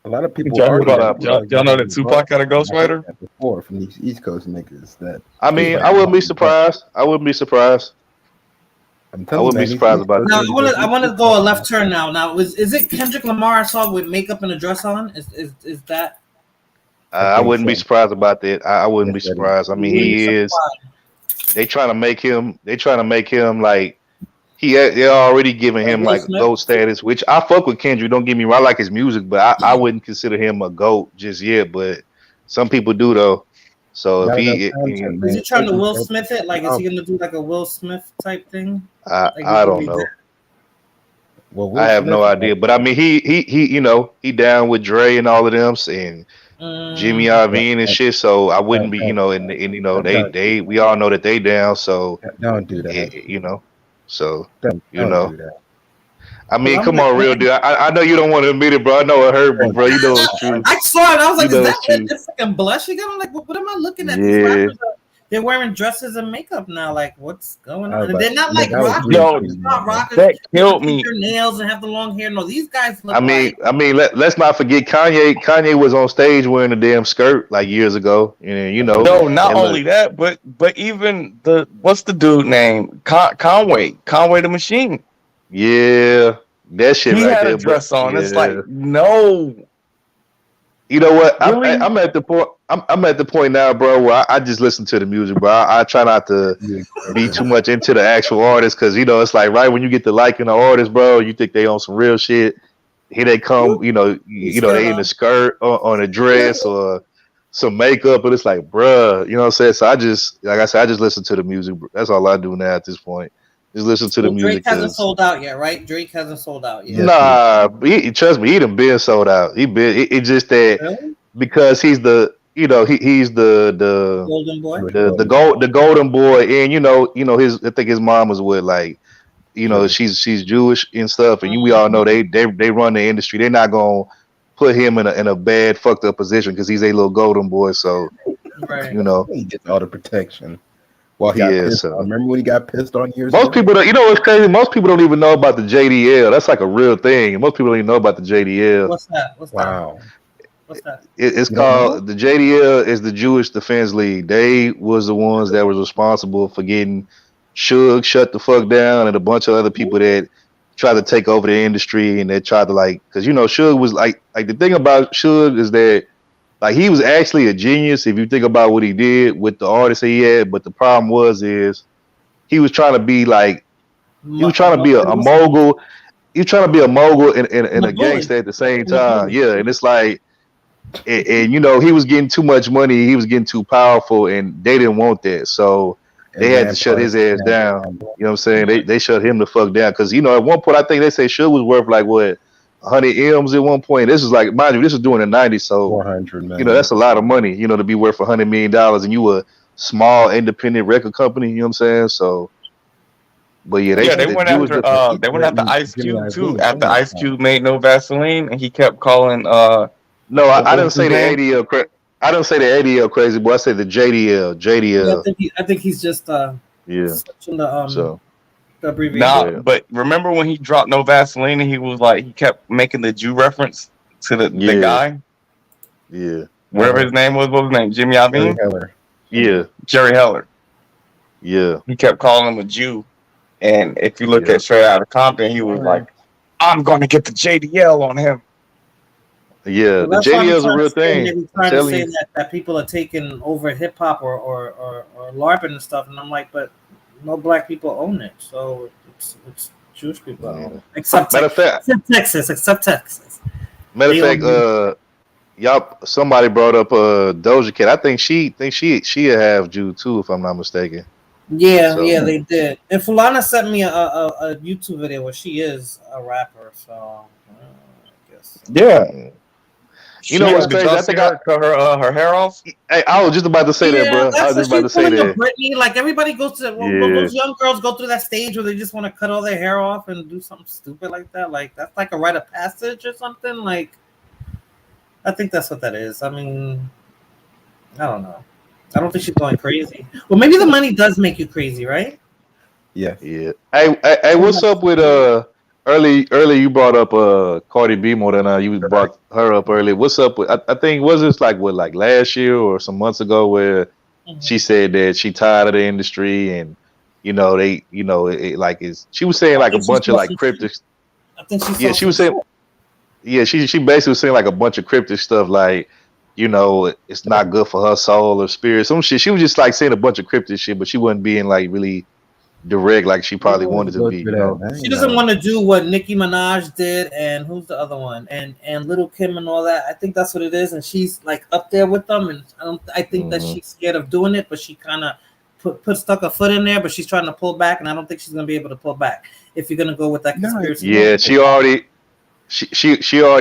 A lot of people Y'all hear argue about y'all know that Tupac got a ghostwriter? before from these East Coast niggas. That I mean, I wouldn't be surprised. I wouldn't be surprised. I'm I telling wouldn't you, be man, surprised about Now that. I want to go a left turn now. Now is it Kendrick Lamar song with makeup and a dress on? Is that? I wouldn't be surprised about that. I wouldn't be surprised. I mean, he is. They trying to make him. They trying to make him like they're already giving him Will like Smith? GOAT status, which I fuck with Kendrick. Don't get me wrong, I like his music, but I wouldn't consider him a GOAT just yet. But some people do though. So if Is he trying to Will Smith it? Like, is he gonna do like a Will Smith type thing? I don't know. I have no idea, but I mean, he down with Dre and all of them, and Jimmy Iovine and shit. So I wouldn't be, they we all know that they down. So don't do that. So Don't do that. I mean, I'm come like, on, real man. deal. I know you don't want to admit it, bro. I know it hurt me, bro. You know it's true. I saw it. I was like, You know is it's that true. this fucking blush again? I'm like, what am I looking at? These Yeah. rappers they're wearing dresses and makeup now. Like, what's going on? And they're not like Yo, rockers. It's not rockers. that killed me. Their nails and have the long hair. No, these guys look I mean, like. let's not forget Kanye. Kanye was on stage wearing a damn skirt like years ago, and No, not and only that, but even what's the dude name? Conway the Machine. Yeah, that shit He right had there. a dress but, on. It's yeah. like, no. You know what? Really? I'm at the point. I'm at the point now, bro, where I just listen to the music, bro. I try not to be too much into the actual artist because it's like right when you get to liking the artist, bro, you think they on some real shit, here they come, they in a skirt on a dress or some makeup, but it's like, bruh, you know what I'm saying? So I just, like I said, I just listen to the music. That's all I do now at this point. Just listen to the Well, Drake music. hasn't sold out yet, right? Drake hasn't sold out yet. Nah, trust me, he done been sold out. He been. It's just that Really? because he's the, he's the Golden Boy. the golden boy, and his. I think his mom was with like, she's Jewish and stuff, and we all know they run the industry. They're not gonna put him in a bad fucked up position because he's a little golden boy. So Right. He gets all the protection. Well, he got pissed on. Remember when he got pissed on years ago? Most people don't. You know what's crazy? Most people don't even know about the JDL. That's like a real thing. Most people don't even know about the JDL. What's that? Wow. What's that? It's called the JDL is the Jewish Defense League. They was the ones that was responsible for getting Suge shut the fuck down and a bunch of other people that tried to take over the industry and they tried to because Suge was like the thing about Suge is that like he was actually a genius if you think about what he did with the artists he had, but the problem is he was trying to be like he was trying to be a mogul. He was trying to be a mogul and a gangster at the same time. Yeah, and it's like and he was getting too much money, he was getting too powerful, and they didn't want that. So they had to shut his ass down. You know what I'm saying? They shut him the fuck down because at one point I think they say Suge was worth like what 100 M's at one point. This is like, mind you, this is during the 90s, so 400 million. that's a lot of money, to be worth $100 million, and you a small independent record company. You know what I'm saying? So, but yeah, they went after Ice Cube too. After Ice Cube made No Vaseline, and he kept calling. No, I didn't say the ADL. I didn't say the ADL crazy boy. I said the JDL. JDL. Yeah, I think he's just switching the abbreviation. Nah, but remember when he dropped No Vaseline and he was like he kept making the Jew reference to the guy? Yeah. Whatever his name was, what was his name? Jimmy Iovine? Heller. Yeah. Jerry Heller. Yeah. He kept calling him a Jew. And if you look at Straight Outta Compton, he was like, I'm gonna get the JDL on him. Yeah, the JDL is a real thing. They were trying to say that people are taking over hip hop or LARPing and stuff, and I'm like, but no black people own it, so it's Jewish people own it. Except Texas. Matter of fact, somebody brought up Doja Cat. I think she have Jew too, if I'm not mistaken. Yeah, they did. And Fulana sent me a YouTube video where she is a rapper, so I guess. Yeah. You know what's crazy? I think I cut her hair off. Hey, I was just about to say that, bro. I was just about to say that. Britney, like everybody goes to those young girls go through that stage where they just want to cut all their hair off and do something stupid like that. Like that's like a rite of passage or something. Like I think that's what that is. I mean, I don't know. I don't think she's going crazy. Well, maybe the money does make you crazy, right? Yeah. Yeah. Hey, what's up with early you brought up Cardi B more than you brought her up early. What's up with I think was this like last year or some months ago where she said that she tired of the industry and she was saying like a bunch of like cryptic. I think she was saying she basically was saying like a bunch of cryptic stuff like it's not good for her soul or spirit, some shit. She was just like saying a bunch of cryptic shit, but she wasn't being like really direct like she probably wanted to be. She doesn't want to do what Nicki Minaj did, and who's the other one, and Little Kim and all that. I think that's what it is, and she's like up there with them. And I think that she's scared of doing it, but she kind of stuck a foot in there, but she's trying to pull back, and I don't think she's gonna be able to pull back if you're gonna go with that conspiracy. Yeah, she already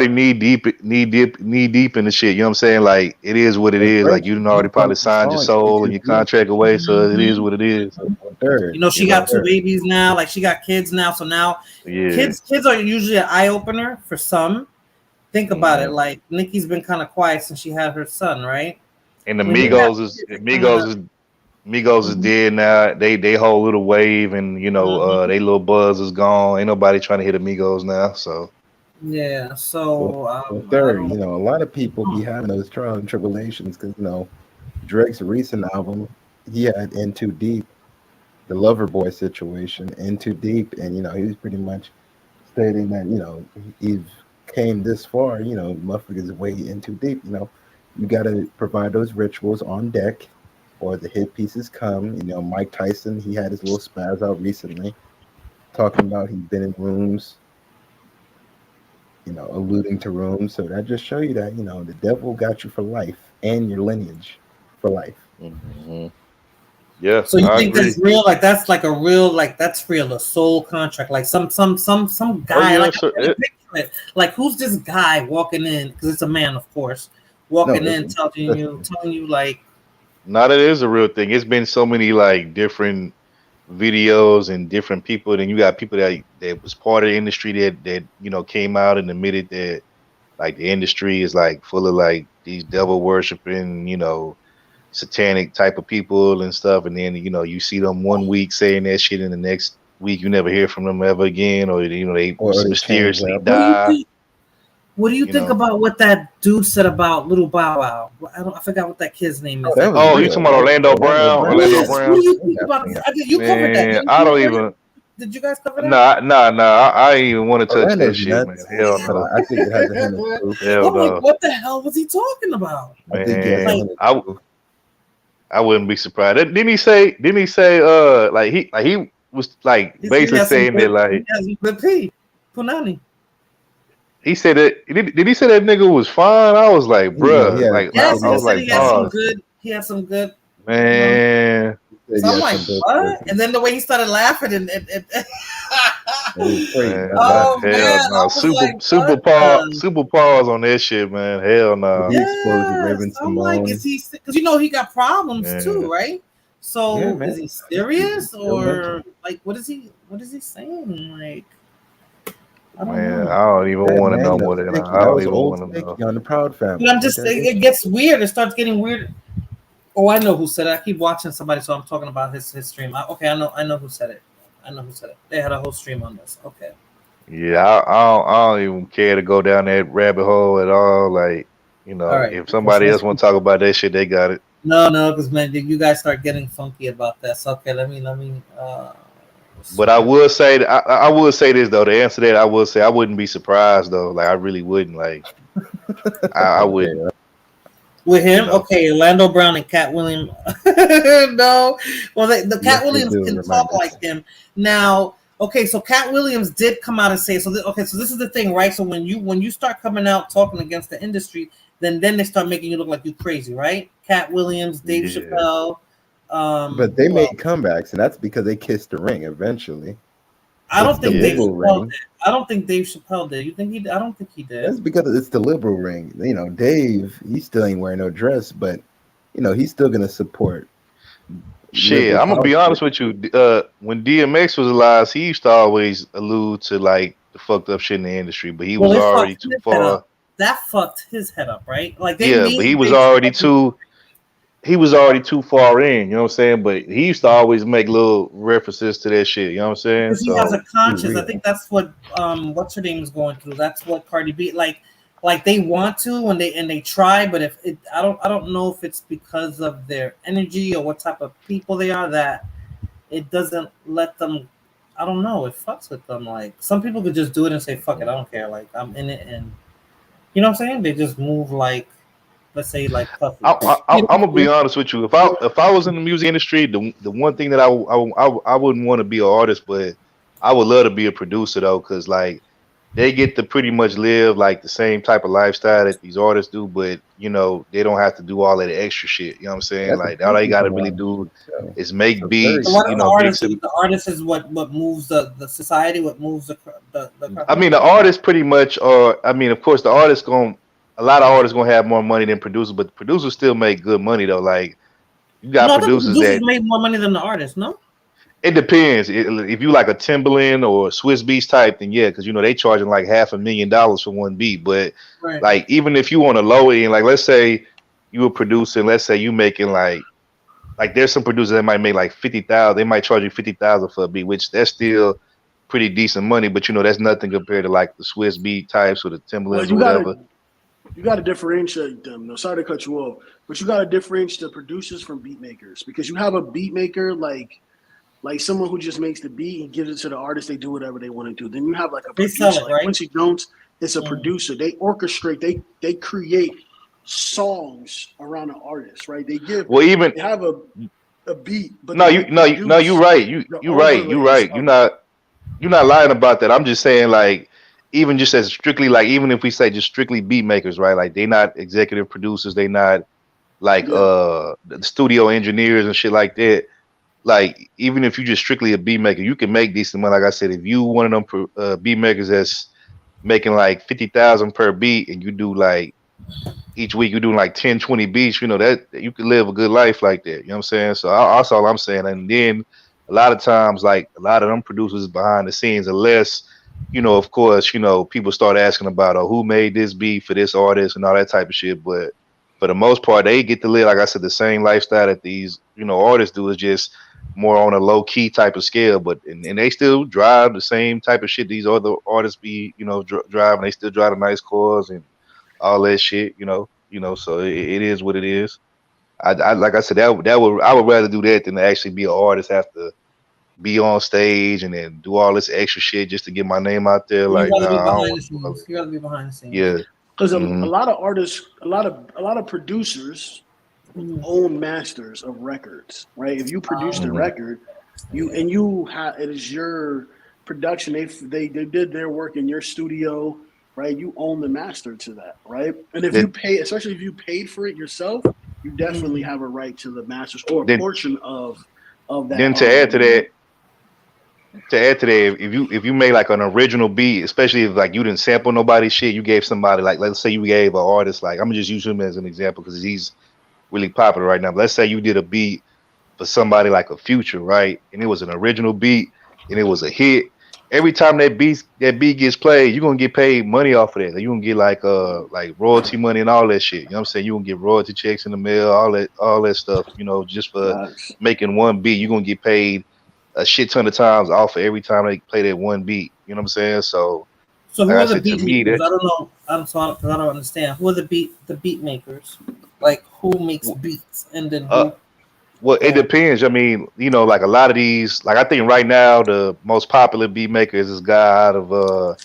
knee deep in the shit. You know what I'm saying? Like it is what it is. Like you done already probably signed your soul and your contract away, so it is what it is. She got 2 babies now. Like she got kids now, so now kids are usually an eye opener for some. Think about it. Like Nicki's been kind of quiet since she had her son, right? And the Migos is dead now. They whole little wave, and they little buzz is gone. Ain't nobody trying to hit Amigos now. So. Yeah, so a lot of people be having those trials and tribulations because Drake's recent album, he had In Too Deep, the Loverboy situation, In Too Deep, and he was pretty much stating that he came this far, motherfuckers way in too deep. You got to provide those rituals on deck, or the hit pieces come. Mike Tyson, he had his little spaz out recently, talking about he's been in rooms alluding to rooms. So that just show you that the devil got you for life and your lineage for life. Mm-hmm. Yeah, So you I think agree. that's real? Like that's like a real, like that's real, a soul contract. Like some Oh guy. yeah, Like I so really picture it. Like who's this guy walking in? Because it's a man, of course, No, walking in, listen, telling you like, now that is a real thing. It's been so many like different videos and different people. Then you got people that was part of the industry that came out and admitted that like the industry is like full of like these devil worshiping, satanic type of people and stuff. And then you see them one week saying that shit, and the next week you never hear from them ever again, or they or they change mysteriously up. die. what do you think about what that dude said about Little Bow Wow? I forgot what that kid's name Oh, is. that That was Oh, kid. you real. talking about That was Orlando Orlando Brown? Brown. Orlando Yes. What do Brown. you That think about definitely this? happened. You covered that, Man, didn't I you? don't even. Did you guys cover that? Nah. I ain't even want to touch that Orlando's shit, man. nuts, Hell but no. I think it has a hint of truth. Hell I'm like, no. what the hell was he talking about? I think it has a Man, hint of I truth. I wouldn't be surprised. Didn't he say? Like he was like He said he basically has some saying that good. He like has some good pee. Punani. he said that did he say that nigga was fine? I was like, bruh, like He said Yes, he I he was has said some like, he has some pause, good. good. He has some good. man. He said So he I'm has like, some good what? pussy. And then the way he started laughing and It was crazy. Man, oh hell man, no. I was like, Super what pause, the? super pause on that shit, man. Hell But no. he exposed Yes, Raven I'm like, is Simone. he? Because he got problems Yeah. too, right? Yeah, So is man. he serious Still mental. or like what is he? What is he saying? Like I don't Man, know. I don't even That want to know man more of than sticky. I That don't was even old want to know. sticky on the Proud But Family. I'm Ain't just that it gets weird. It starts getting weird. Oh, I know who said it. I keep watching somebody, so I'm talking about his stream. Okay, I know who said it. I know who said it. They had a whole stream on this. Okay. Yeah, I don't even care to go down that rabbit hole at all. Like, All right. if somebody else want to talk about that shit, they got it. No, because man, you guys start getting funky about that. So okay, let me. But I will say that I will say this though. To answer that, I will say I wouldn't be surprised though. Like I really wouldn't. Like I wouldn't. With him, okay, Orlando Brown and Cat Williams. No, well, the Yes, Cat they Williams do. can Remind talk us. like him. Now, okay, so Cat Williams did come out and say so. Okay, so this is the thing, right? So when you start coming out talking against the industry, then they start making you look like you crazy, right? Cat Williams, Dave Yeah. Chappelle. But they Who made else? comebacks, and that's because they kissed the ring eventually. I It's don't the think Dave liberal Chappelle ring. did. I don't think Dave Chappelle did. You think he did? I don't think he did. That's because it's the liberal ring. Dave, he still ain't wearing no dress, but he's still gonna support Shit, liberal I'm gonna be honest politics. with you. When DMX was alive, he used to always allude to like the fucked up shit in the industry, but he Well, was it already fucked too his head far. up. That fucked his head up, right? Like they Yeah, but he made was Dave already Chappelle. too. He was already too far in. You know what I'm saying? But he used to always make little references to that shit. You know what I'm saying? Because he has a So conscience. I think that's what what's her name is going through. That's what Cardi B like they want to and they try, but if it I don't know if it's because of their energy or what type of people they are that it doesn't let them. I don't know. It fucks with them. Like some people could just do it and say fuck it. I don't care. Like I'm in it and you know what I'm saying. They just move like let's say like Puffy. I'm gonna be honest with you. If I was in the music industry, the one thing that I wouldn't want to be an artist, but I would love to be a producer though, because like they get to pretty much live like the same type of lifestyle that these artists do, but they don't have to do all of the extra shit. You know what I'm saying? That's a Like all they difference got to in really life. do So is it's make a very So beats. what does the Mix artist do? them. The artist is what moves the society. What moves I mean, the artists pretty much are. I mean, of course, the artists going. A lot of artists gonna have more money than producers, but the producers still make good money though. Like you got No, I thought the producers producers that made more money than the artists. No. it depends. If you like a Timberland or Swiss Beats type, then yeah, because they charging like $500,000 for one beat. But Right. like even if you on a low end, like let's say you were producing, let's say you making like there's some producers that might make like 50,000. They might charge you 50,000 for a beat, which that's still pretty decent money. But that's nothing compared to like the Swiss Beat types or the Well, Timberlands or you whatever. gotta differentiate them. No, sorry to cut you off, but you gotta differentiate the producers from beat makers because you have a beat maker like someone who just makes the beat and gives it to the artist. They do whatever they want to do. Then you have like a They sell producer, it, like right? Quincy Jones. It's a producer. They orchestrate. They create songs around an artist, right? They have a beat, but No, then you they no you're produce right. the You're right. You're overlays right. of it. You're not lying about that. I'm just saying like even just as strictly like even if we say just strictly beat makers, right? Like they not executive producers, they not like the studio engineers and shit like that. Like even if you just strictly a beat maker, you can make decent money. Like I said, if you one of them beat makers that's making like 50,000 per beat, and you do like each week you're doing like 10, 20 beats, you know, that you can live a good life like that. You know what I'm saying? So that's all I'm saying. And then a lot of times, like a lot of them producers behind the scenes, unless, you know, of course, you know, people start asking about who made this beat for this artist and all that type of shit. But for the most part, they get to live, like I said, the same lifestyle that these, you know, artists do, is just more on a low key type of scale. But and they still drive the same type of shit these other artists be, you know, driving. They still drive the nice cars and all that shit, you know. So it is what it is. I like I said, that would I would rather do that than to actually be an artist, have to be on stage and then do all this extra shit just to get my name out there. You Like, rather be nah, I don't behind want the to do all scenes. that. You rather be behind the scenes. Yeah. Because a Mhm. lot of artists, a lot of producers own masters of records, right? If you produce the Mhm. record, you have it is your production. They did their work in your studio, right? You own the master to that, right? And if you Then pay, especially if you paid for it yourself, you definitely have a right to the masters or a then portion of that. then to add to that, if you made like an original beat, especially if like you didn't sample nobody's shit, you gave somebody, like let's say you gave an artist, like I'm gonna just use him as an example because he's really popular right now. But let's say you did a beat for somebody like a Future, right? And it was an original beat and it was a hit. Every time that beat gets played, you're gonna get paid money off of that. Like, you're gonna get like royalty money and all that shit. You know what I'm saying? You're gonna get royalty checks in the mail, all that stuff, you know, just for Facts. making one beat. You're gonna get paid a shit ton of times off of every time they play that one beat. You know what I'm saying? So So like who I are the said, to beat me makers? that I don't know. Because I don't understand. Who are the beat makers? Like who makes beats and then uh who? well, it depends. I mean, you know, like a lot of these, like I think right now the most popular beat maker is this guy out of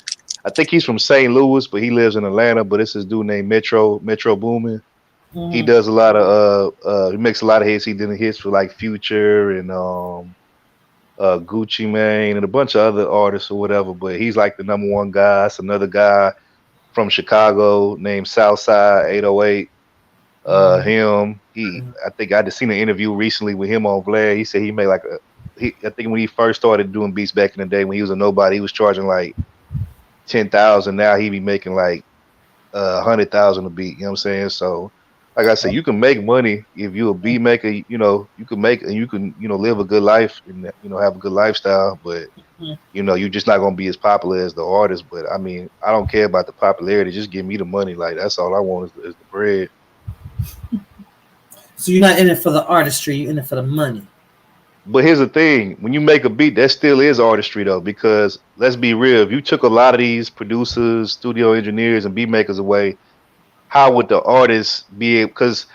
I think he's from St. Louis, but he lives in Atlanta. But it's this dude named Metro Boomin. He Mhm. does a lot of he makes a lot of hits. He did hits for like Future and Gucci Mane and a bunch of other artists or whatever. But he's like the number one guy. It's another guy from Chicago named Southside 808. I think I just seen an interview recently with him on Vlad. He said he made like I think when he first started doing beats back in the day when he was a nobody, he was charging like 10,000. Now he be making like 100,000 a beat. You know what I'm saying? So, like I said, you can make money if you're a beat maker. You know, you can make and you can live a good life and have a good lifestyle. But you're just not gonna be as popular as the artist. But I mean, I don't care about the popularity. Just give me the money. Like that's all I want is the bread. So you're not in it for the artistry. You're in it for the money. But here's the thing: when you make a beat, that still is artistry, though. Because let's be real, if you took a lot of these producers, studio engineers, and beat makers away, how would the artists be able? Because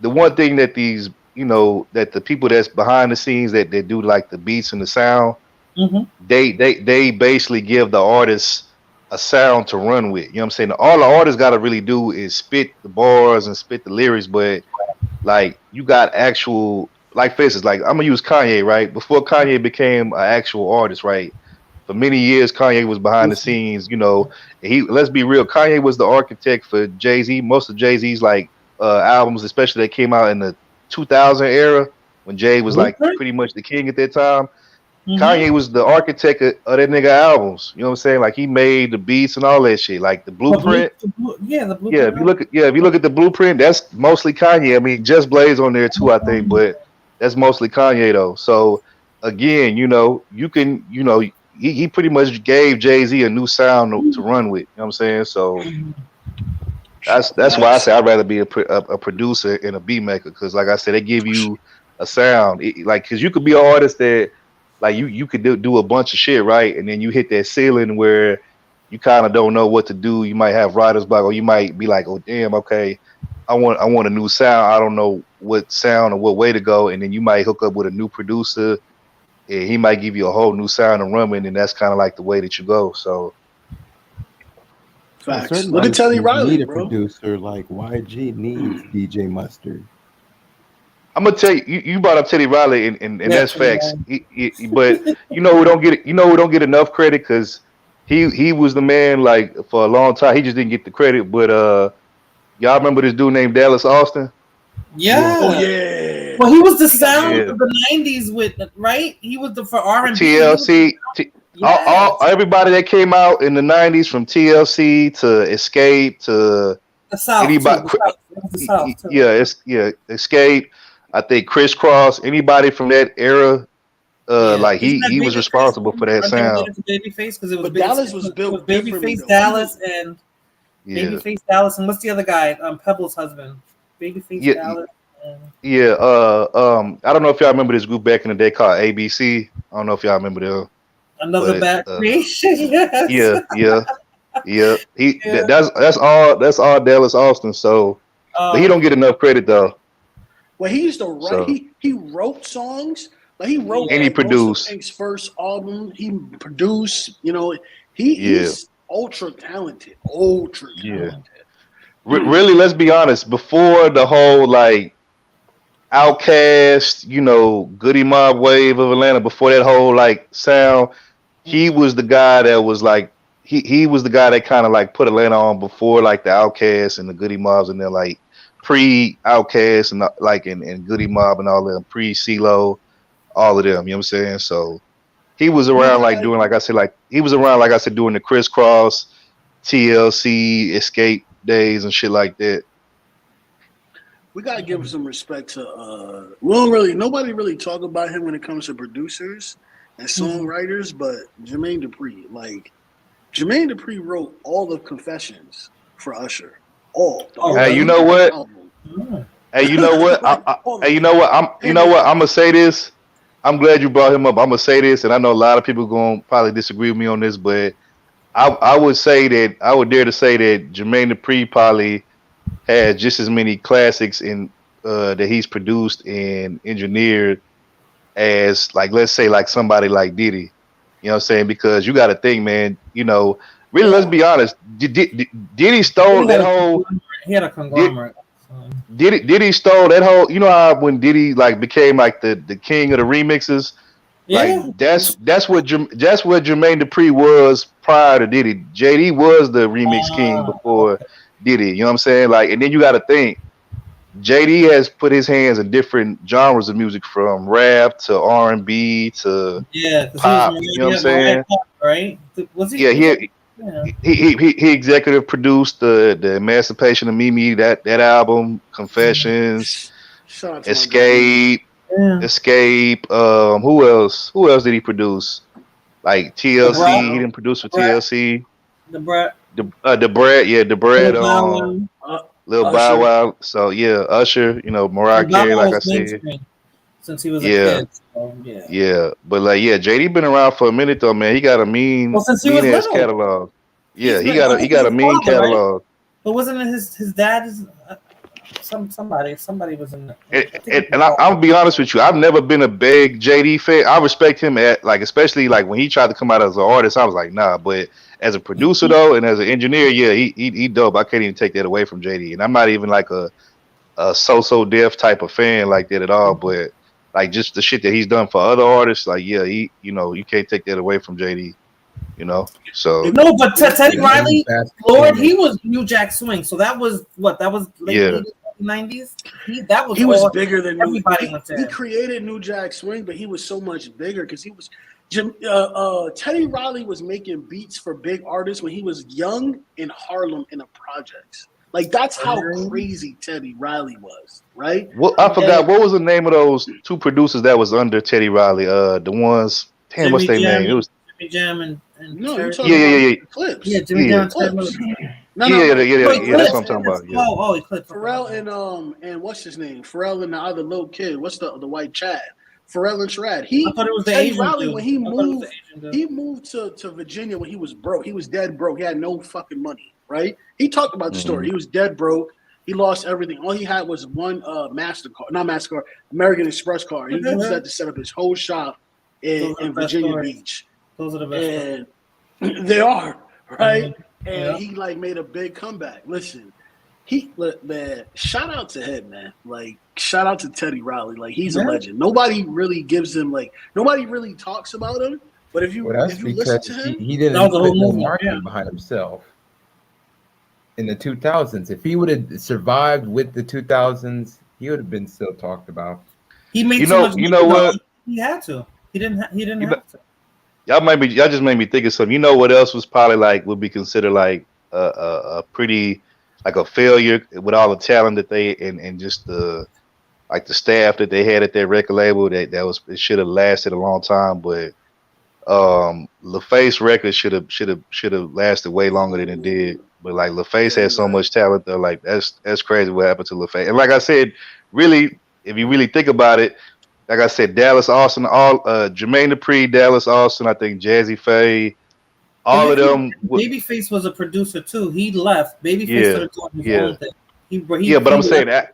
the one thing that that the people that's behind the scenes that do like the beats and the sound, Mm-hmm. they basically give the artists a sound to run with. You know what I'm saying? All the artists got to really do is spit the bars and spit the lyrics, but like you got actual, like for instance, like I'm gonna use Kanye, right? Before Kanye became an actual artist, right? For many years, Kanye was behind the scenes. And let's be real, Kanye was the architect for Jay-Z. Most of Jay-Z's like albums, especially that came out in the 2000 era when Jay was like Blueprint. pretty much the king at that time. Mm-hmm. Kanye was the architect of that nigga albums. You know what I'm saying? Like he made the beats and all that shit. Like the blueprint. The Yeah, blueprint. if you look at the blueprint, that's mostly Kanye. I mean, Just Blaze on there too, I think, but that's mostly Kanye though. So again, he pretty much gave Jay-Z a new sound to run with. You know what I'm saying? So that's why I say I'd rather be a producer and a beat maker because, like I said, they give you a sound. Like, because you could be an artist that, like, you could do a bunch of shit, right? And then you hit that ceiling where you kind of don't know what to do. You might have writer's block, or you might be like, oh damn, okay, I want a new sound. I don't know what sound or what way to go. And then you might hook up with a new producer, and he might give you a whole new sound to run with, and that's kind of like the way that you go. So. Well, Facts. certain Look at Teddy artists Riley, need a bro. producer like YG needs DJ Mustard. I'm gonna tell you, you brought up Teddy Riley, and Yeah, that's Teddy facts. Riley. But who don't get enough credit because he was the man like for a long time. He just didn't get the credit. But y'all remember this dude named Dallas Austin? Yeah. Oh yeah. Well, he was the sound Yeah. of the '90s with right. He was the for R&B. TLC. All everybody that came out in the '90s from TLC to Escape to The South anybody. too. It was the South too. Yeah, Escape. I think Crisscross. Anybody from that era. Like he was responsible for that sound. Babyface because it was But Dallas was built differently, Babyface though. Dallas and Yeah. Babyface Dallas and what's the other guy? Pebble's husband. Babyface Yeah. Dallas. And Yeah. I don't know if y'all remember this group back in the day called ABC. I don't know if y'all remember them. another But bad creation. Yes. yeah. Yeah. That's all Dallas Austin. So, but he don't get enough credit though. Well, he used to write. So- He wrote songs. Like he wrote And he like, most of produced. Hank's first album. He produced. You know, he's ultra talented. Ultra talented. Really, let's be honest. Before the whole like Outkast, Goody Mob wave of Atlanta, before that whole like sound, he was the guy that was like he was the guy that kind of like put Atlanta on before like the Outkast and the Goody Mobs, and then like pre Outkast and like and Goody Mob and all them, pre CeeLo, all of them. You know what I'm saying? So he was around like doing like I said doing the Crisscross, TLC, Escape days and shit like that. We gotta give him some respect to. Nobody really talk about him when it comes to producers and songwriters, but Jermaine Dupri. Like Jermaine Dupri wrote all the Confessions for Usher. Hey, you know what? Hey, you know what? I'm gonna say this. I'm glad you brought him up. I'm gonna say this, and I know a lot of people gonna probably disagree with me on this, but I would dare to say that Jermaine Dupri probably has just as many classics in that he's produced and engineered as like let's say like somebody like Diddy. You know what I'm saying? Because you got to think, man. Really, let's be honest. Diddy stole that whole. He had a conglomerate. Diddy stole that whole. You know how when Diddy like became like the king of the remixes. Yeah. Like that's what Jermaine Dupri was prior to Diddy. JD was the remix king before Diddy. You know what I'm saying? Like, and then you got to think. JD has put his hands in different genres of music, from rap to R&B to pop. You know what I'm saying? Right? Was he? Yeah, he executive produced the Emancipation of Mimi, that album, Confessions, Escape. Escape. Who else did he produce? Like TLC. He didn't produce for TLC. The Bread. The Bread. Lil Bow Wow. So yeah, Usher. Mariah Carey. Like I said, since he was a kid. So, but like JD been around for a minute though, man. He got a mean ass catalog. Yeah, he got a mean catalog. Right? But wasn't it his dad? Somebody was in and I'll be honest with you, I've never been a big JD fan. I respect him especially like when he tried to come out as an artist, I was like, nah. But as a producer though, and as an engineer, he dope. I can't even take that away from JD. And I'm not even like a so Def type of fan like that at all. But like just the shit that he's done for other artists, like you can't take that away from JD. So no, but Teddy Riley, Lord, he was New Jack Swing. So that was what? That was late 80s, 90s. He was bigger than everybody went there. He created New Jack Swing, but he was so much bigger because he was. Teddy Riley was making beats for big artists when he was young in Harlem in the projects. Like that's how crazy Teddy Riley was, right? Well, I forgot what was the name of those two producers that was under Teddy Riley. The ones, what's their name? It was Jimmy Jam and no, you're talking about Clips. Yeah, Jimmy Jam. That's what I'm talking about. Yeah. Oh, Eclipse. Pharrell and what's his name? Pharrell and the other little kid. What's the white Chad? Pharrell and Trad. I thought it was the Teddy Asian Riley dude. when he moved to Virginia when he was broke. He was dead broke. He had no fucking money, right? He talked about the story. He was dead broke. He lost everything. All he had was one American Express card. He used that to set up his whole shop in Virginia Beach. Those are the best. And they are, right? And he like made a big comeback. Listen, man, shout out to him, man. Like, shout out to Teddy Riley. Like, he's a legend. Nobody really gives him nobody really talks about him, But if you Well, that's if you listen because to him, he didn't That was a put whole no movement, marketing yeah. behind himself in the 2000s. If he would have survived with the 2000s, he would have been still talked about. He made You too much know, money you know though. what? He had to. He didn't. He didn't You know, have to. y'all just made me think of something. You know what else was probably like would be considered like a pretty like a failure with all the talent that they and just the like the staff that they had at their record label that was it should have lasted a long time, but LaFace record should have lasted way longer than it did. But like LaFace yeah, had you're so right. much talent though, like that's crazy what happened to LaFace. And like I said, really, if you really think about it, like I said, Dallas Austin, all Jermaine Dupri, Dallas Austin, I think Jazzy Faye, But all you of them. Babyface was a producer too. He left. Babyface Yeah, started doing his yeah, own thing. yeah. But He I'm saying left.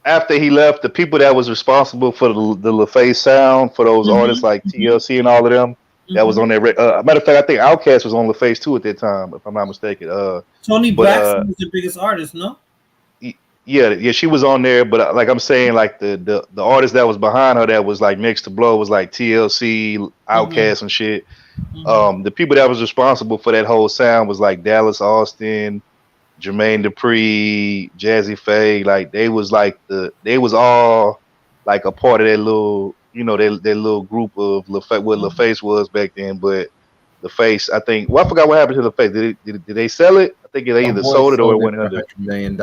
after he left, the people that was responsible for the LaFace sound for those artists like TLC and all of them that was on that. Matter of fact, I think Outkast was on LaFace too at that time, if I'm not mistaken. Tony But Braxton was the biggest artist, no? yeah, she was on there. But like I'm saying, like the artist that was behind her that was like next to blow was like TLC, Outkast, and shit. The people that was responsible for that whole sound was like Dallas Austin, Jermaine Dupri, Jazzy Faye, like they was all like a part of that little, that little group of what LaFace was back then. But LaFace, I think, well, I forgot what happened to LaFace. Did they sell it? I think they A either boy sold it or it sold it went for under. $100 million.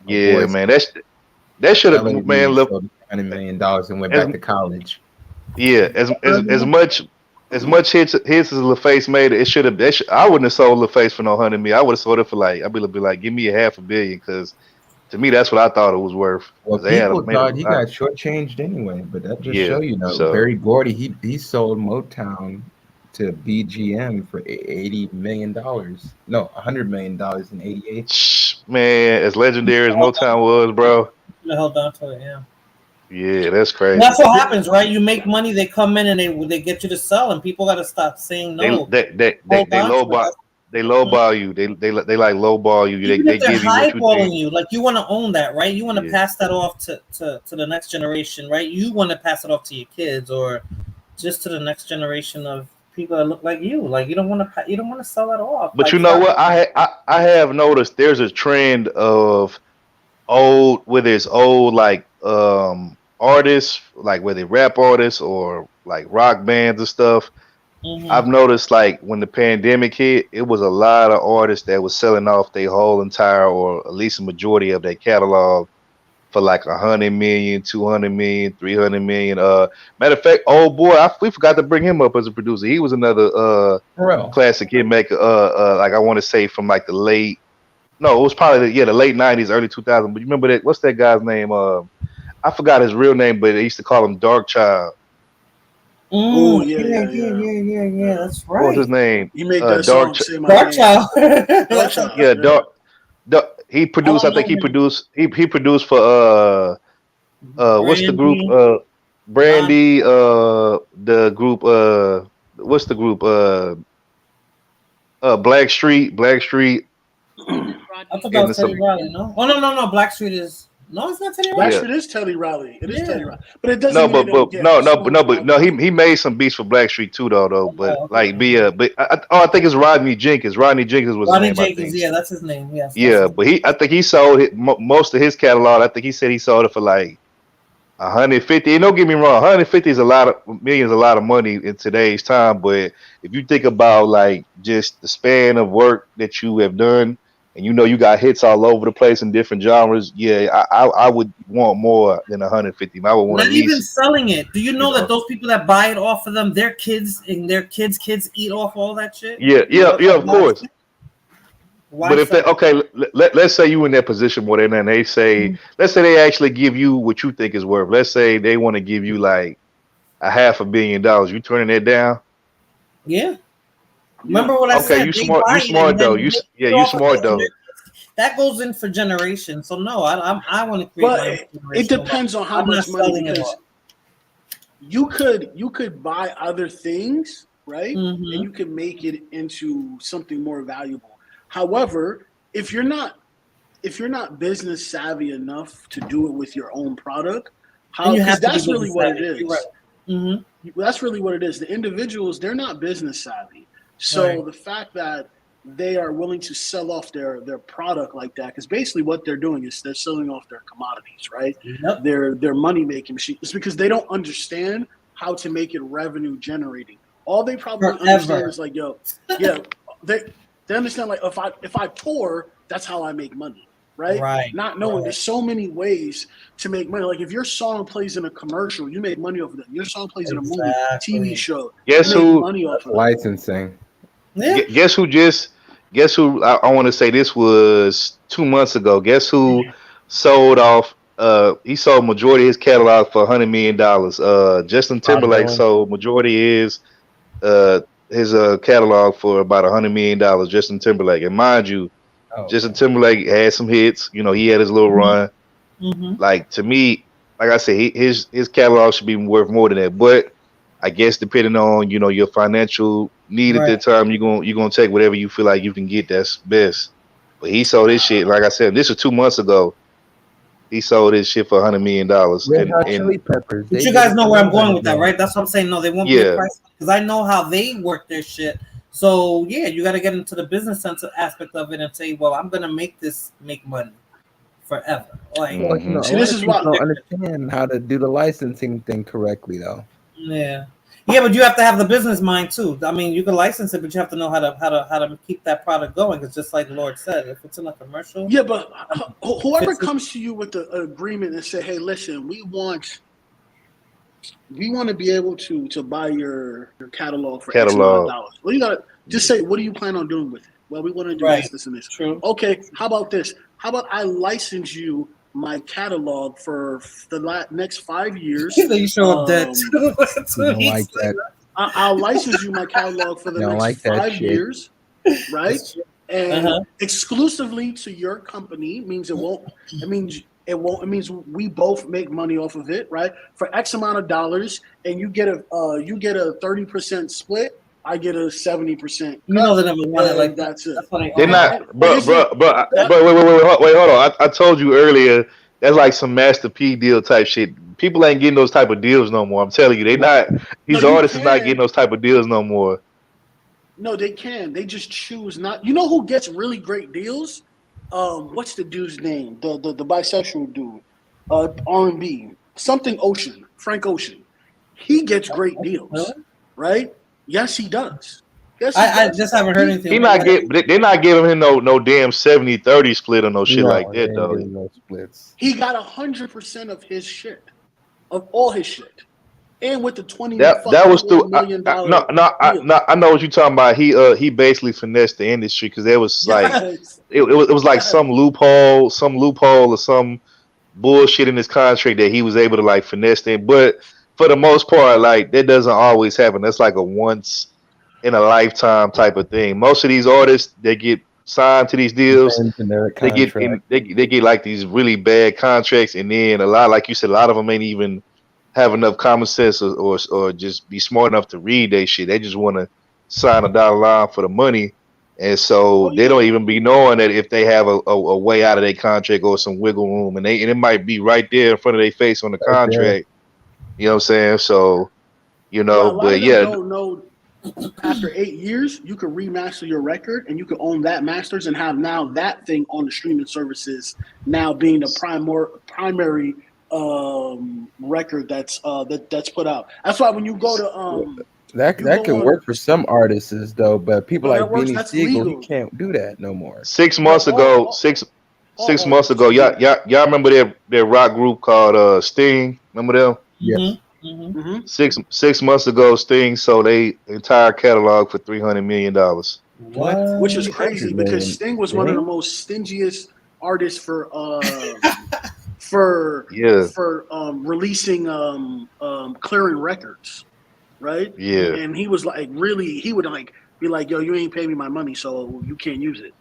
Yeah, man, that should have, LA man. Reid Look, sold it for $100 million and went as, back to college. yeah, as much hits as LaFace made, it should have. I wouldn't have sold LaFace for no $100 million. I would have sold it for like I'd be like, give me $500 million, because to me that's what I thought it was worth. Well, 'Cause they had people made a thought he lot. got shortchanged anyway, but that just Yeah, show you know so Berry Gordy he sold Motown to BGM for $80 million. No, $100 million in '88. man, as legendary as Motown was, bro. Should have held on to it, yeah. Yeah, that's crazy. That's what happens, right? You make money, they come in and they get you to sell, and people got to stop saying no. They lowball you. They like lowball you. Even They if they're give you what you highballing think. you, like you want to own that, right? You want to Yeah. pass that off to the next generation, right? You want to pass it off to your kids or just to the next generation of people that look like you. Like you don't want to sell that off. But Like you know stop. what? I have noticed there's a trend of whether it's old like artists, like whether rap artists or like rock bands and stuff. I've noticed like when the pandemic hit, it was a lot of artists that was selling off their whole entire or at least a majority of their catalog for like 100 million, 200 million, 300 million. Matter of fact, old boy, we forgot to bring him up as a producer. He was another classic hit maker. Like I want to say from like the late, no, it was probably the late 90s, early 2000s. But you remember that? What's that guy's name? I forgot his real name, but they used to call him Dark Child. Oh Yeah. That's right. What was his name? He made that song, Say My Dark Name. Child. Dark Child. Yeah, he produced. I think he produced. He produced for what's the group? Brandy. The group. What's the group? Black Street. I thought that was Teddy Riley, no? Oh no. Black Street is it's not Teddy Riley. Black Street is Teddy Riley. It is Teddy Riley, but it doesn't. No, mean but they don't get no. He made some beats for Black Street too, though. But I think it's Rodney Jenkins. Rodney Jenkins was Rodney his name. Jenkins, I think. yeah, that's his name. Yes. Yeah, but I think he sold most of his catalog. I think he said he sold it for like 150. And don't get me wrong, 150 is a lot of money in today's time. But if you think about like just the span of work that you have done, and you got hits all over the place in different genres, yeah, I would want more than 150. I would want Not at even least selling it. Do you know that those people that buy it off of them, their kids and their kids' eat off all that shit? Yeah, of course. Why But if let's say you in that position where they say, let's say they actually give you what you think is worth. Let's say they want to give you like $500 million. You turning that down? Yeah. Remember what I said? Okay, you smart though. You smart though. That goes in for generations. So no, I want to create. But it depends on how much money, because you could buy other things, right? And you can make it into something more valuable. However, if you're not business savvy enough to do it with your own product, because that's really what it is. That's really what it is. The individuals, they're not business savvy. So Right. the fact that they are willing to sell off their product like that, because basically what they're doing is they're selling off their commodities, right? Yep. Their money making machine. It's because they don't understand how to make it revenue generating. All they probably understand Forever. is like, yo, yeah, they understand like if I pour, that's how I make money. Right? Right. Not knowing there's so many ways to make money. Like if your song plays in a commercial, you make money off of that. Your song plays in a movie, TV show, Guess you make who? money off of that. Licensing. Yeah. Guess who just? Guess who? I want to say this was 2 months ago. Guess who sold off? He sold majority of his catalog for $100 million. Justin Timberlake Dylan. sold majority of his catalog for about $100 million. Justin Timberlake, and mind you, Justin Timberlake had some hits. You know, he had his little run. Mm-hmm. Like to me, like I said, his catalog should be worth more than that. But I guess depending on your financial need at that time, you're gonna take whatever you feel like you can get that's best. But he sold his shit. Like I said, this was 2 months ago. He sold his shit for $100 million. Red Hot Chili Peppers. But you guys know where I'm going with that, right? That's what I'm saying. No, they won't be a Yeah. price because I know how they work their shit. So yeah, you got to get into the business sense aspect of it and say, well, I'm gonna make this make money forever. Like, Well, you know, See, a this lot is of people why- don't understand how to do the licensing thing correctly, though. yeah, but you have to have the business mind too. I mean, you can license it, but you have to know how to keep that product going. It's just like Lord said, if it's in a commercial. Yeah, but whoever comes to you with the agreement and say, "Hey, listen, we want to be able to buy your catalog for X amount of Catalog. dollars." Well, you gotta just say, "What do you plan on doing with it?" Well, we want to do Right. this, and this. True. Okay, how about this? How about I license you my catalog for the next 5 years? Then you show up dead. That's You what don't he like said. that. I'll license you my catalog for the Don't next like that 5 shit. years, right? And Uh-huh. exclusively to your company means it won't. It means we both make money off of it, right? For X amount of dollars, and you get a 30% split. I get a 70%. You know they never want it like that. That's it. That's what They're not, bro. Like I said, Wait, hold on. I told you earlier that's like some Master P deal type shit. People ain't getting those type of deals no more. I'm telling you, they not. These No, you artists is not can. getting those type of deals no more. No, they can. They just choose not. You know who gets really great deals? What's the dude's name? The bisexual dude, R&B, something Ocean, Frank Ocean. He gets great deals, right? Yes, he does. Yes, he I does. just haven't heard anything. He about not that. get. They're not giving him no damn 70-30 split or no shit No, like they that ain't though. getting no splits. He got 100% of his shit, of all his shit, and with the That was through. million dollar. I know what you're talking about. He basically finessed the industry because there was like it was like some loophole or some bullshit in his contract that he was able to like finesse in. But for the most part, like that doesn't always happen. That's like a once in a lifetime type of thing. Most of these artists that get signed to these deals, they get like these really bad contracts, and then a lot, like you said, a lot of them ain't even have enough common sense or just be smart enough to read they shit. They just want to sign a dollar line for the money, and so they don't even be knowing that if they have a way out of their contract or some wiggle room, and it might be right there in front of their face on the contract. You know what I'm saying? So, but yeah. No. After 8 years, you could remaster your record and you could own that masters and have now that thing on the streaming services now being the primary record that's put out. That's why when you go to That could work for some artists though, but people No, like that works. Beanie That's Siegel, legal. he can't do that no more. 6 months ago, six months ago, y'all remember their rock group called Sting? Remember them? Yes. Mm-hmm. 6 months ago, Sting sold their entire catalog for $300 million. What? Which is crazy $300 because million. Sting was one of the most stingiest artists for releasing clearing records, right? Yeah. And he was like he would like be like, "Yo, you ain't pay me my money, so you can't use it."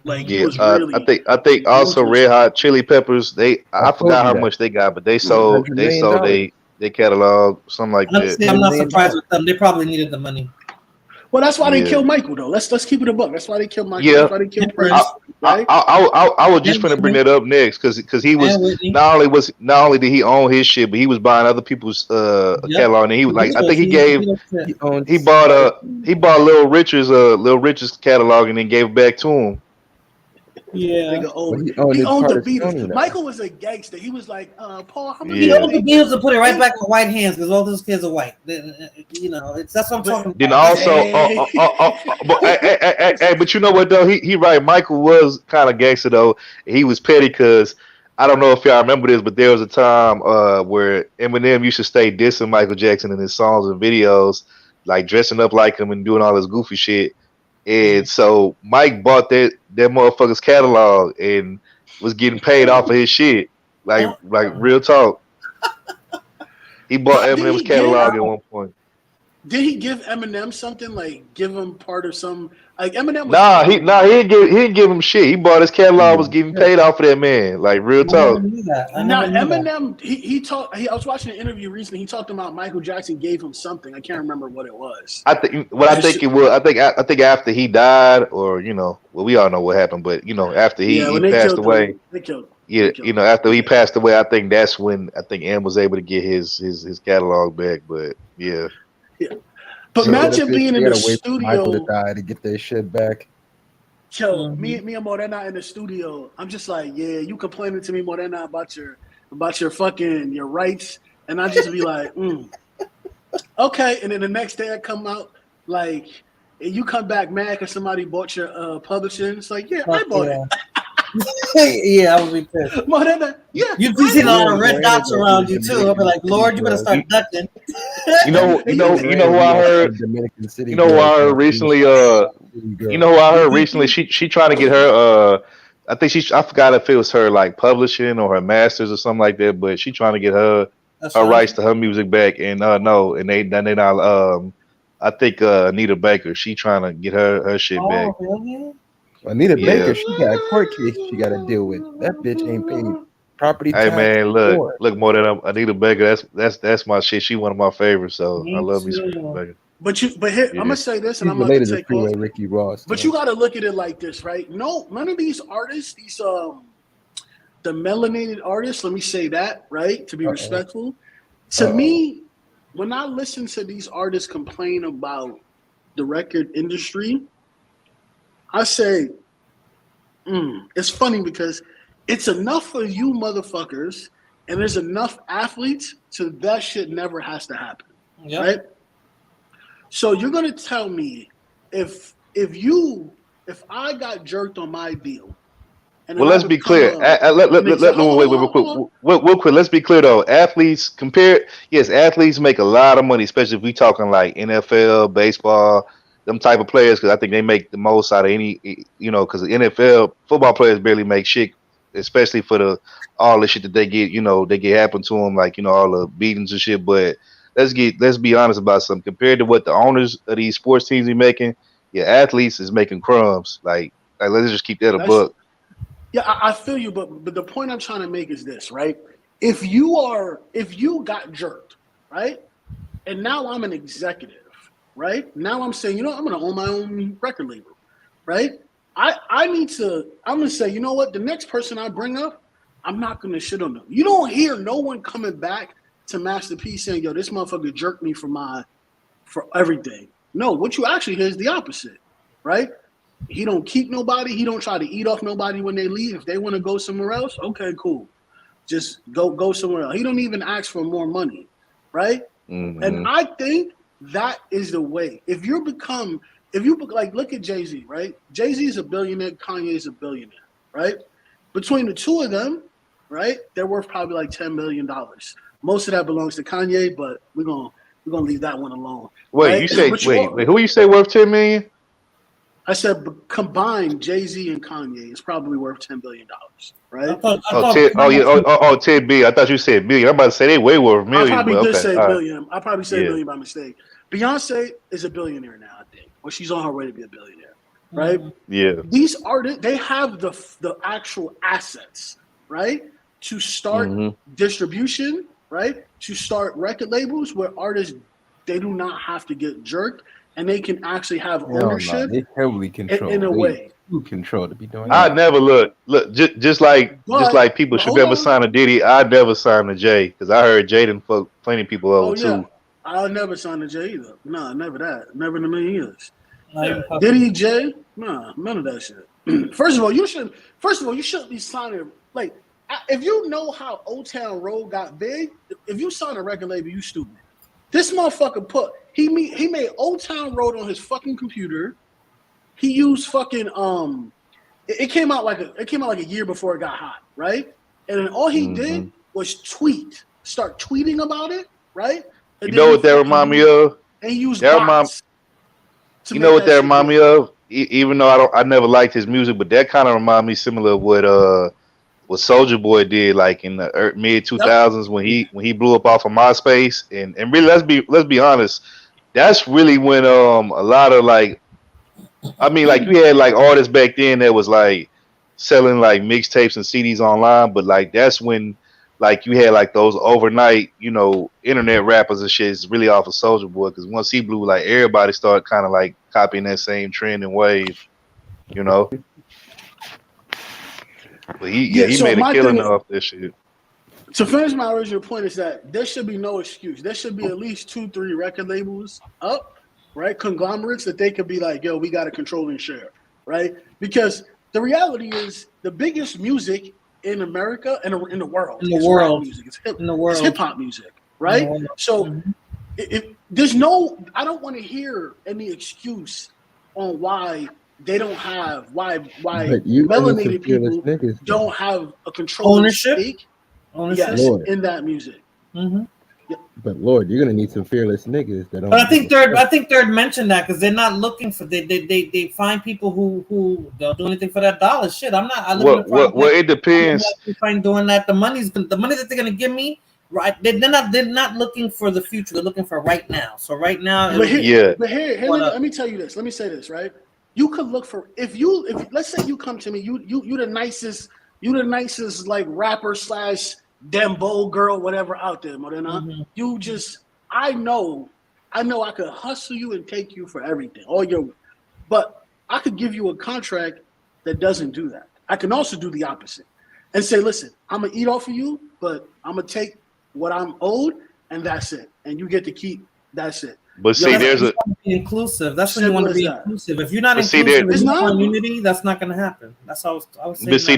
Like he Yeah, was really. I think also Red Hot Chili Peppers. I forgot how much they got, but they sold $100 million. their catalog, something like that. Honestly, I'm not surprised with them. They probably needed the money. Well, that's why they killed Michael, though. Let's keep it a buck. That's why they killed Michael. Yeah, That's why they killed Prince. Right? I was just gonna bring that up next because he was not only did he own his shit, but he was buying other people's catalog, and he was like, I think he bought Little Richard's catalog and then gave it back to him. Yeah, he owned the Beatles. Michael was a gangster. He was like, Paul, how many? He owned the Beatles and put it right back in white hands because all those kids are white. You know, that's what I'm talking Then about. But you know what though? He right. Michael was kind of gangster though. He was petty because I don't know if y'all remember this, but there was a time where Eminem used to stay dissing Michael Jackson in his songs and videos, like dressing up like him and doing all this goofy shit. And so Mike bought that motherfucker's catalog and was getting paid off of his shit. Like real talk. He bought Eminem's catalog at one point. Did he give Eminem something? Like give him part of some? Like Eminem was he didn't give him shit. He bought his catalog, was getting paid off of that man. Like real talk. Now Eminem, he talked. I was watching an interview recently. He talked about Michael Jackson gave him something. I can't remember what it was. I think after he died, or we all know what happened. But after he passed away, after he passed away, I think that's when M was able to get his catalog back. But yeah. But imagine being in the studio. Michael to die to get their shit back. Yo, me and Morena in the studio. I'm just like, yeah, you complaining to me, Morena, about your fucking your rights, and I just be like, okay. And then the next day I come out like, and you come back mad because somebody bought your publishing. It's like, yeah, I bought it. Yeah, I would be pissed. Morena, yeah, you'd be seeing all the red dots around you too. I'll be like, Lord, you better start ducking. You know who I heard. You know who I heard recently. You know who I heard recently. She trying to get her. I think I forgot if it was her like publishing or her masters or something like that. But she trying to get her rights to her music back. And no, and they not. I think Anita Baker. She trying to get her shit back. Really? Anita Baker, she got a court case she got to deal with. That bitch ain't paid property tax. Hey man, look more than Anita Baker. That's my shit. She one of my favorites. So I love me some Anita Baker. But here, I'm gonna say this, and I'm related gonna take off. Ricky Ross. But you got to look at it like this, right? No, none of these artists, the melanated artists. Let me say that, right? To be respectful, to me, when I listen to these artists complain about the record industry, I say, it's funny because it's enough for you motherfuckers, and there's enough athletes, so that shit never has to happen, right? So you're gonna tell me if I got jerked on my deal, and well, let's be clear. Real quick. Let's be clear though. Athletes athletes make a lot of money, especially if we talking like NFL, baseball. Them type of players, because I think they make the most out of any, because the NFL football players barely make shit, especially for all the shit that they get, they get happen to them, like all the beatings and shit. But let's be honest about something. Compared to what the owners of these sports teams are making, athletes is making crumbs. Like let's just keep that a buck. Yeah, I feel you, but the point I'm trying to make is this, right? If you got jerked, right, and now I'm an executive. Right now, I'm saying, I'm going to own my own record label, right? I'm going to say, you know what? The next person I bring up, I'm not going to shit on them. You don't hear no one coming back to Master P saying, yo, this motherfucker jerked me for everything. No, what you actually hear is the opposite, right? He don't keep nobody. He don't try to eat off nobody when they leave. If they want to go somewhere else, okay, cool. Just go somewhere else. He don't even ask for more money, right? Mm-hmm. And I think that is the way. If you look at Jay-Z, right? Jay-Z is a billionaire, Kanye is a billionaire, right? Between the two of them, right, they're worth probably like $10 million. Most of that belongs to Kanye, but we're gonna leave that one alone. Wait, right? Who you say worth $10 million? I said combined Jay-Z and Kanye is probably worth $10 billion, right? 10 billion. I thought you said billion. I'm about to say they way worth million. I probably did say billion. I probably said billion by mistake. Beyonce is a billionaire now, I think. Well, she's on her way to be a billionaire, right? Yeah. These artists, they have the actual assets, right? To start distribution, right? To start record labels where artists, they do not have to get jerked. and they can actually have Hell no, ownership they heavily control. in a They way. too control to be doing I that. never look just like people should hold never on. sign a Diddy. I never sign a J because I heard Jaden fuck plenty of people over Oh yeah, too. I'll never sign a J either. Nah, never that. Never in a million years. Not even possible. Diddy J? Nah, none of that shit. First of all, you shouldn't be signing like if you know how Old Town Road got big. If you sign a record label, you stupid. This motherfucker he made Old Town Road on his fucking computer. He used fucking it came out like a year before it got hot, right? And then all he did was start tweeting about it, right? And You know what that remind me of? And he used That bots. You know what that remind me of? Even though I never liked his music, but that kind of remind me similar of what Soulja Boy did like in the mid 2000s when he blew up off of MySpace and really let's be honest, that's really when a lot of like I mean like you had like artists back then that was like selling like mixtapes and CDs online, but like that's when like you had like those overnight, internet rappers and shit is really off of Soulja Boy because once he blew, like everybody started kind of like copying that same trend and wave, But he made a killing off this shit. To finish my original point is that there should be no excuse. There should be at least 2-3 record labels up, right? Conglomerates that they could be like, yo, we got to control and share, right? Because the reality is the biggest music in America and in the world is rap music. It's hip hop music, right? So if there's I don't want to hear any excuse on why they don't have why melanated people don't have a control ownership stake Ownership. Yes, Lord. in that music. Mm-hmm. But Lord, you're gonna need some fearless niggas that don't. But I think Third mentioned that because they're not looking for they find people who don't do anything for that dollar. Shit, I'm not. I live in a project. Well, it depends. I'm fine doing that. The money that they're gonna give me, right? They're not looking for the future. They're looking for right now. So right now, But here, let me tell you this. Let me say this, right? You could look for if let's say you come to me, you the nicest like rapper / Dembo girl, whatever out there, Morena. Mm-hmm. You just I know I could hustle you and take you for everything. But I could give you a contract that doesn't do that. I can also do the opposite and say, listen, I'm gonna eat off of you, but I'm gonna take what I'm owed, and that's it. And you get to keep that's it. But see, there's inclusive. That's when you want to be inclusive. If you're not but inclusive, if you want unity, that's not gonna happen. That's how I was saying. But see,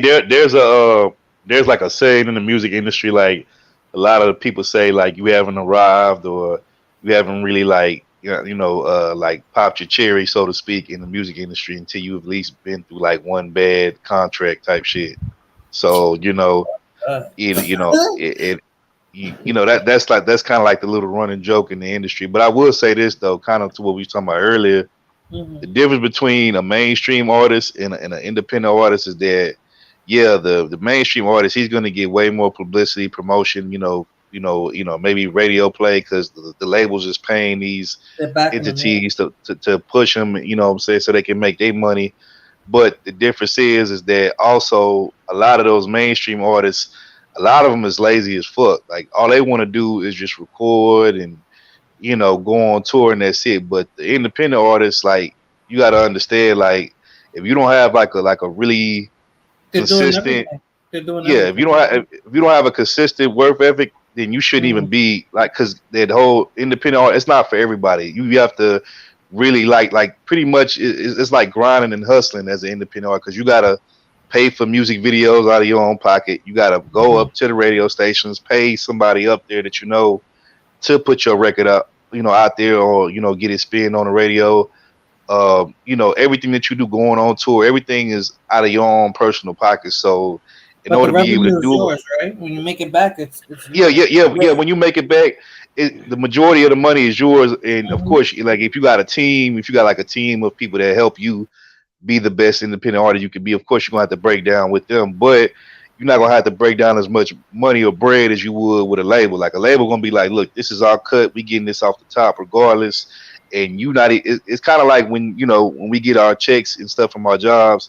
there's like a saying in the music industry, like a lot of the people say, like you haven't arrived or you haven't really like like popped your cherry, so to speak, in the music industry until you've at least been through like one bad contract type shit. So that's kind of like the little running joke in the industry. But I will say this though, kind of to what we were talking about earlier, the difference between a mainstream artist and an independent artist is that the mainstream artist, he's going to get way more publicity, promotion, maybe radio play because the labels is paying these entities to push them, so they can make their money. But the difference is that also a lot of those mainstream artists, a lot of them is lazy as fuck. Like all they want to do is just record and go on tour and that's it. But the independent artists, like you got to understand, like if you don't have like a really consistent, if you don't have a consistent work ethic, then you shouldn't even be like, because that whole independent art, it's not for everybody. You have to really like pretty much it's like grinding and hustling as an independent art, because you gotta pay for music videos out of your own pocket. You gotta go up to the radio stations, pay somebody up there that to put your record up, out there, or get it spin on the radio. Everything that you do going on tour, everything is out of your own personal pocket. So in order to be able to do yours, right? When you make it back, it's when you make it back, the majority of the money is yours. And of course, like if you got a team of people that help you be the best independent artist you can be, of course you're gonna have to break down with them, but you're not gonna have to break down as much money or bread as you would with a label. Like a label gonna be like, look, this is our cut, we getting this off the top regardless. And it's kind of like when we get our checks and stuff from our jobs,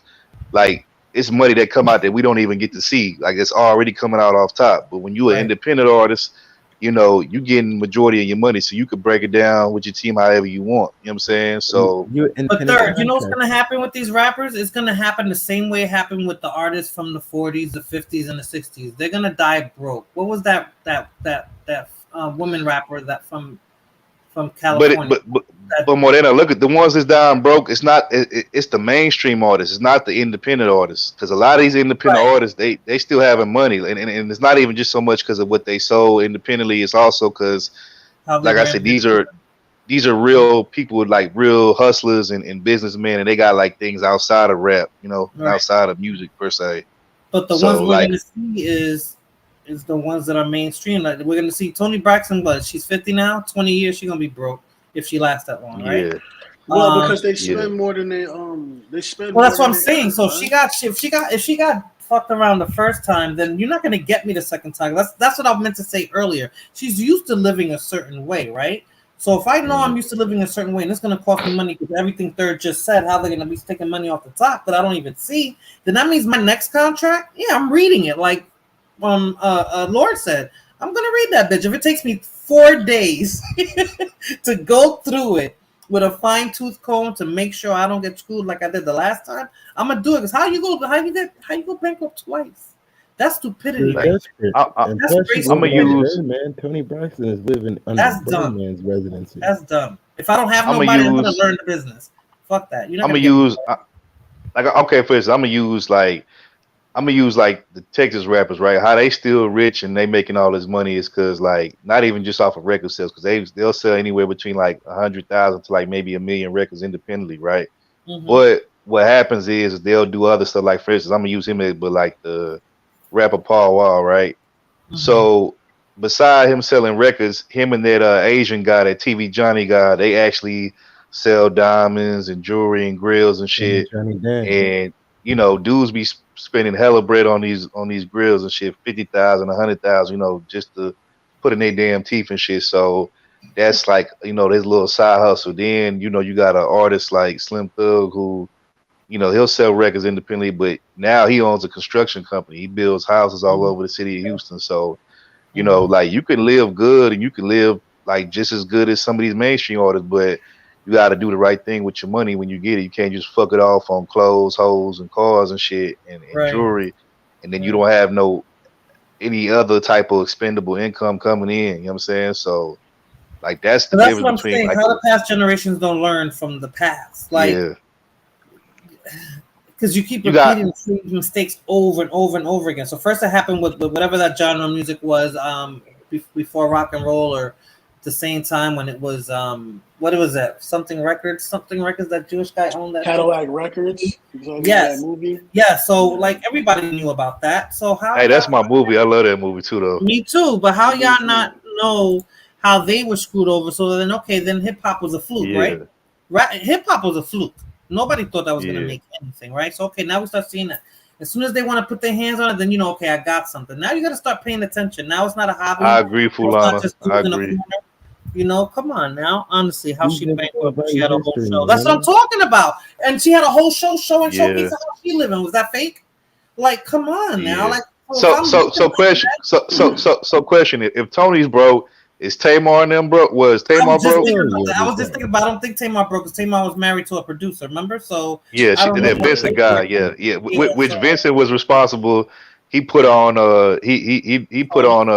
like it's money that come out that we don't even get to see. Like it's already coming out off top. But when you're an independent artist, you know, you getting majority of your money, so you could break it down with your team however you want. You know what I'm saying? So But third, you know what's gonna happen with these rappers? It's gonna happen the same way it happened with the artists from the 40s, the 50s, and the 60s. They're gonna die broke. What was that woman rapper that from California? But Morena, look at the ones that's down broke. It's not. It's the mainstream artists. It's not the independent artists. Because a lot of these independent artists, they still having money, and it's not even just so much because of what they sold independently. It's also because, like I said, these are real people with like real hustlers and businessmen, and they got like things outside of rap, you know, and outside of music per se. But the ones we're gonna see is the ones that are mainstream. Like we're gonna see Toni Braxton, but she's 50 now. 20 years, she's gonna be broke if she lasts that long, right? Yeah. Well, because they spend more than they spend. Well, that's more what I'm than saying. earn, So right? if she got fucked around the first time, then you're not gonna get me the second time. That's what I meant to say earlier. She's used to living a certain way, right? So if I know I'm used to living a certain way, and it's gonna cost me money because everything Third just said, how they're gonna be taking money off the top that I don't even see, then that means my next contract, yeah, I'm reading it like Lord said. I'm gonna read that bitch. If it takes me 4 days to go through it with a fine tooth comb to make sure I don't get screwed like I did the last time, I'm gonna do it. Because how you go bankrupt twice? That's stupidity, They're right? desperate. And That's plus, crazy. I'm gonna use Birdman. Tony Braxton is living under That's dumb. Birdman's residency. That's dumb. If I don't have I'ma nobody, I'm gonna use- learn the business. Fuck that. You're not I'm gonna gonna get use like okay, for instance, I'm gonna use like the Texas rappers, right? How they still rich and they making all this money is because like not even just off of record sales, because they'll sell anywhere between like 100,000 to like maybe 1 million records independently, right? Mhm. But what happens is they'll do other stuff. Like for instance, I'm gonna use him as but like the rapper Paul Wall, right? So beside him selling records, him and that Asian guy, that TV Johnny guy, they actually sell diamonds and jewelry and grills and shit. Johnny Dan. And you know, dudes be spending hella bread on these grills and shit, 50,000, 100,000, you know, just to put in their damn teeth and shit. So that's like, you know, this little side hustle. Then, you know, you got an artist like Slim Thug who, you know, he'll sell records independently, but now he owns a construction company. He builds houses all over the city of Houston. So, you know, like you can live good and you can live like just as good as some of these mainstream artists, but you got to do the right thing with your money when you get it. You can't just fuck it off on clothes, hoes, and cars and shit and jewelry, and then you don't have any other type of expendable income coming in. You know what I'm saying? So, like that's the So that's difference what I'm between saying. like How the past generations don't learn from the past, like because you keep You got- repeating the same mistakes over and over and over again. So first it happened with whatever that genre of music was before rock and roll, or at the same time when it was what was that something records that Jewish guy owned that Cadillac Records. Yes. That movie. Yeah, so like everybody knew about that. So how? Hey, that's my movie. I love that movie too, though. Me too. But how y'all not know how they were screwed over? So then hip hop was a fluke, right? Hip hop was a fluke. Nobody thought that was gonna make anything, right? So okay, now we start seeing that. As soon as they want to put their hands on it, then you know, okay, I got something. Now you got to start paying attention. Now it's not a hobby. I agree, It's not Fulana. just I in a agree. corner. You know, come on now. Honestly, how she Music bankrupt? is She had a whole history, show. That's what I'm man. talking about. And she had a whole show showing Yeah. showcasing how she living. Was that fake? Like, come on now. Yeah. Like, So question: If Tony's broke, is Tamar and them broke? Was I Tamar was just broke? thinking about that. I was just thinking about. I don't think Tamar broke because Tamar was married to a producer. Remember? So Yeah, I don't know that what Vincent they guy. did. Yeah. Yeah, Which so- Vincent was responsible. He put on he put on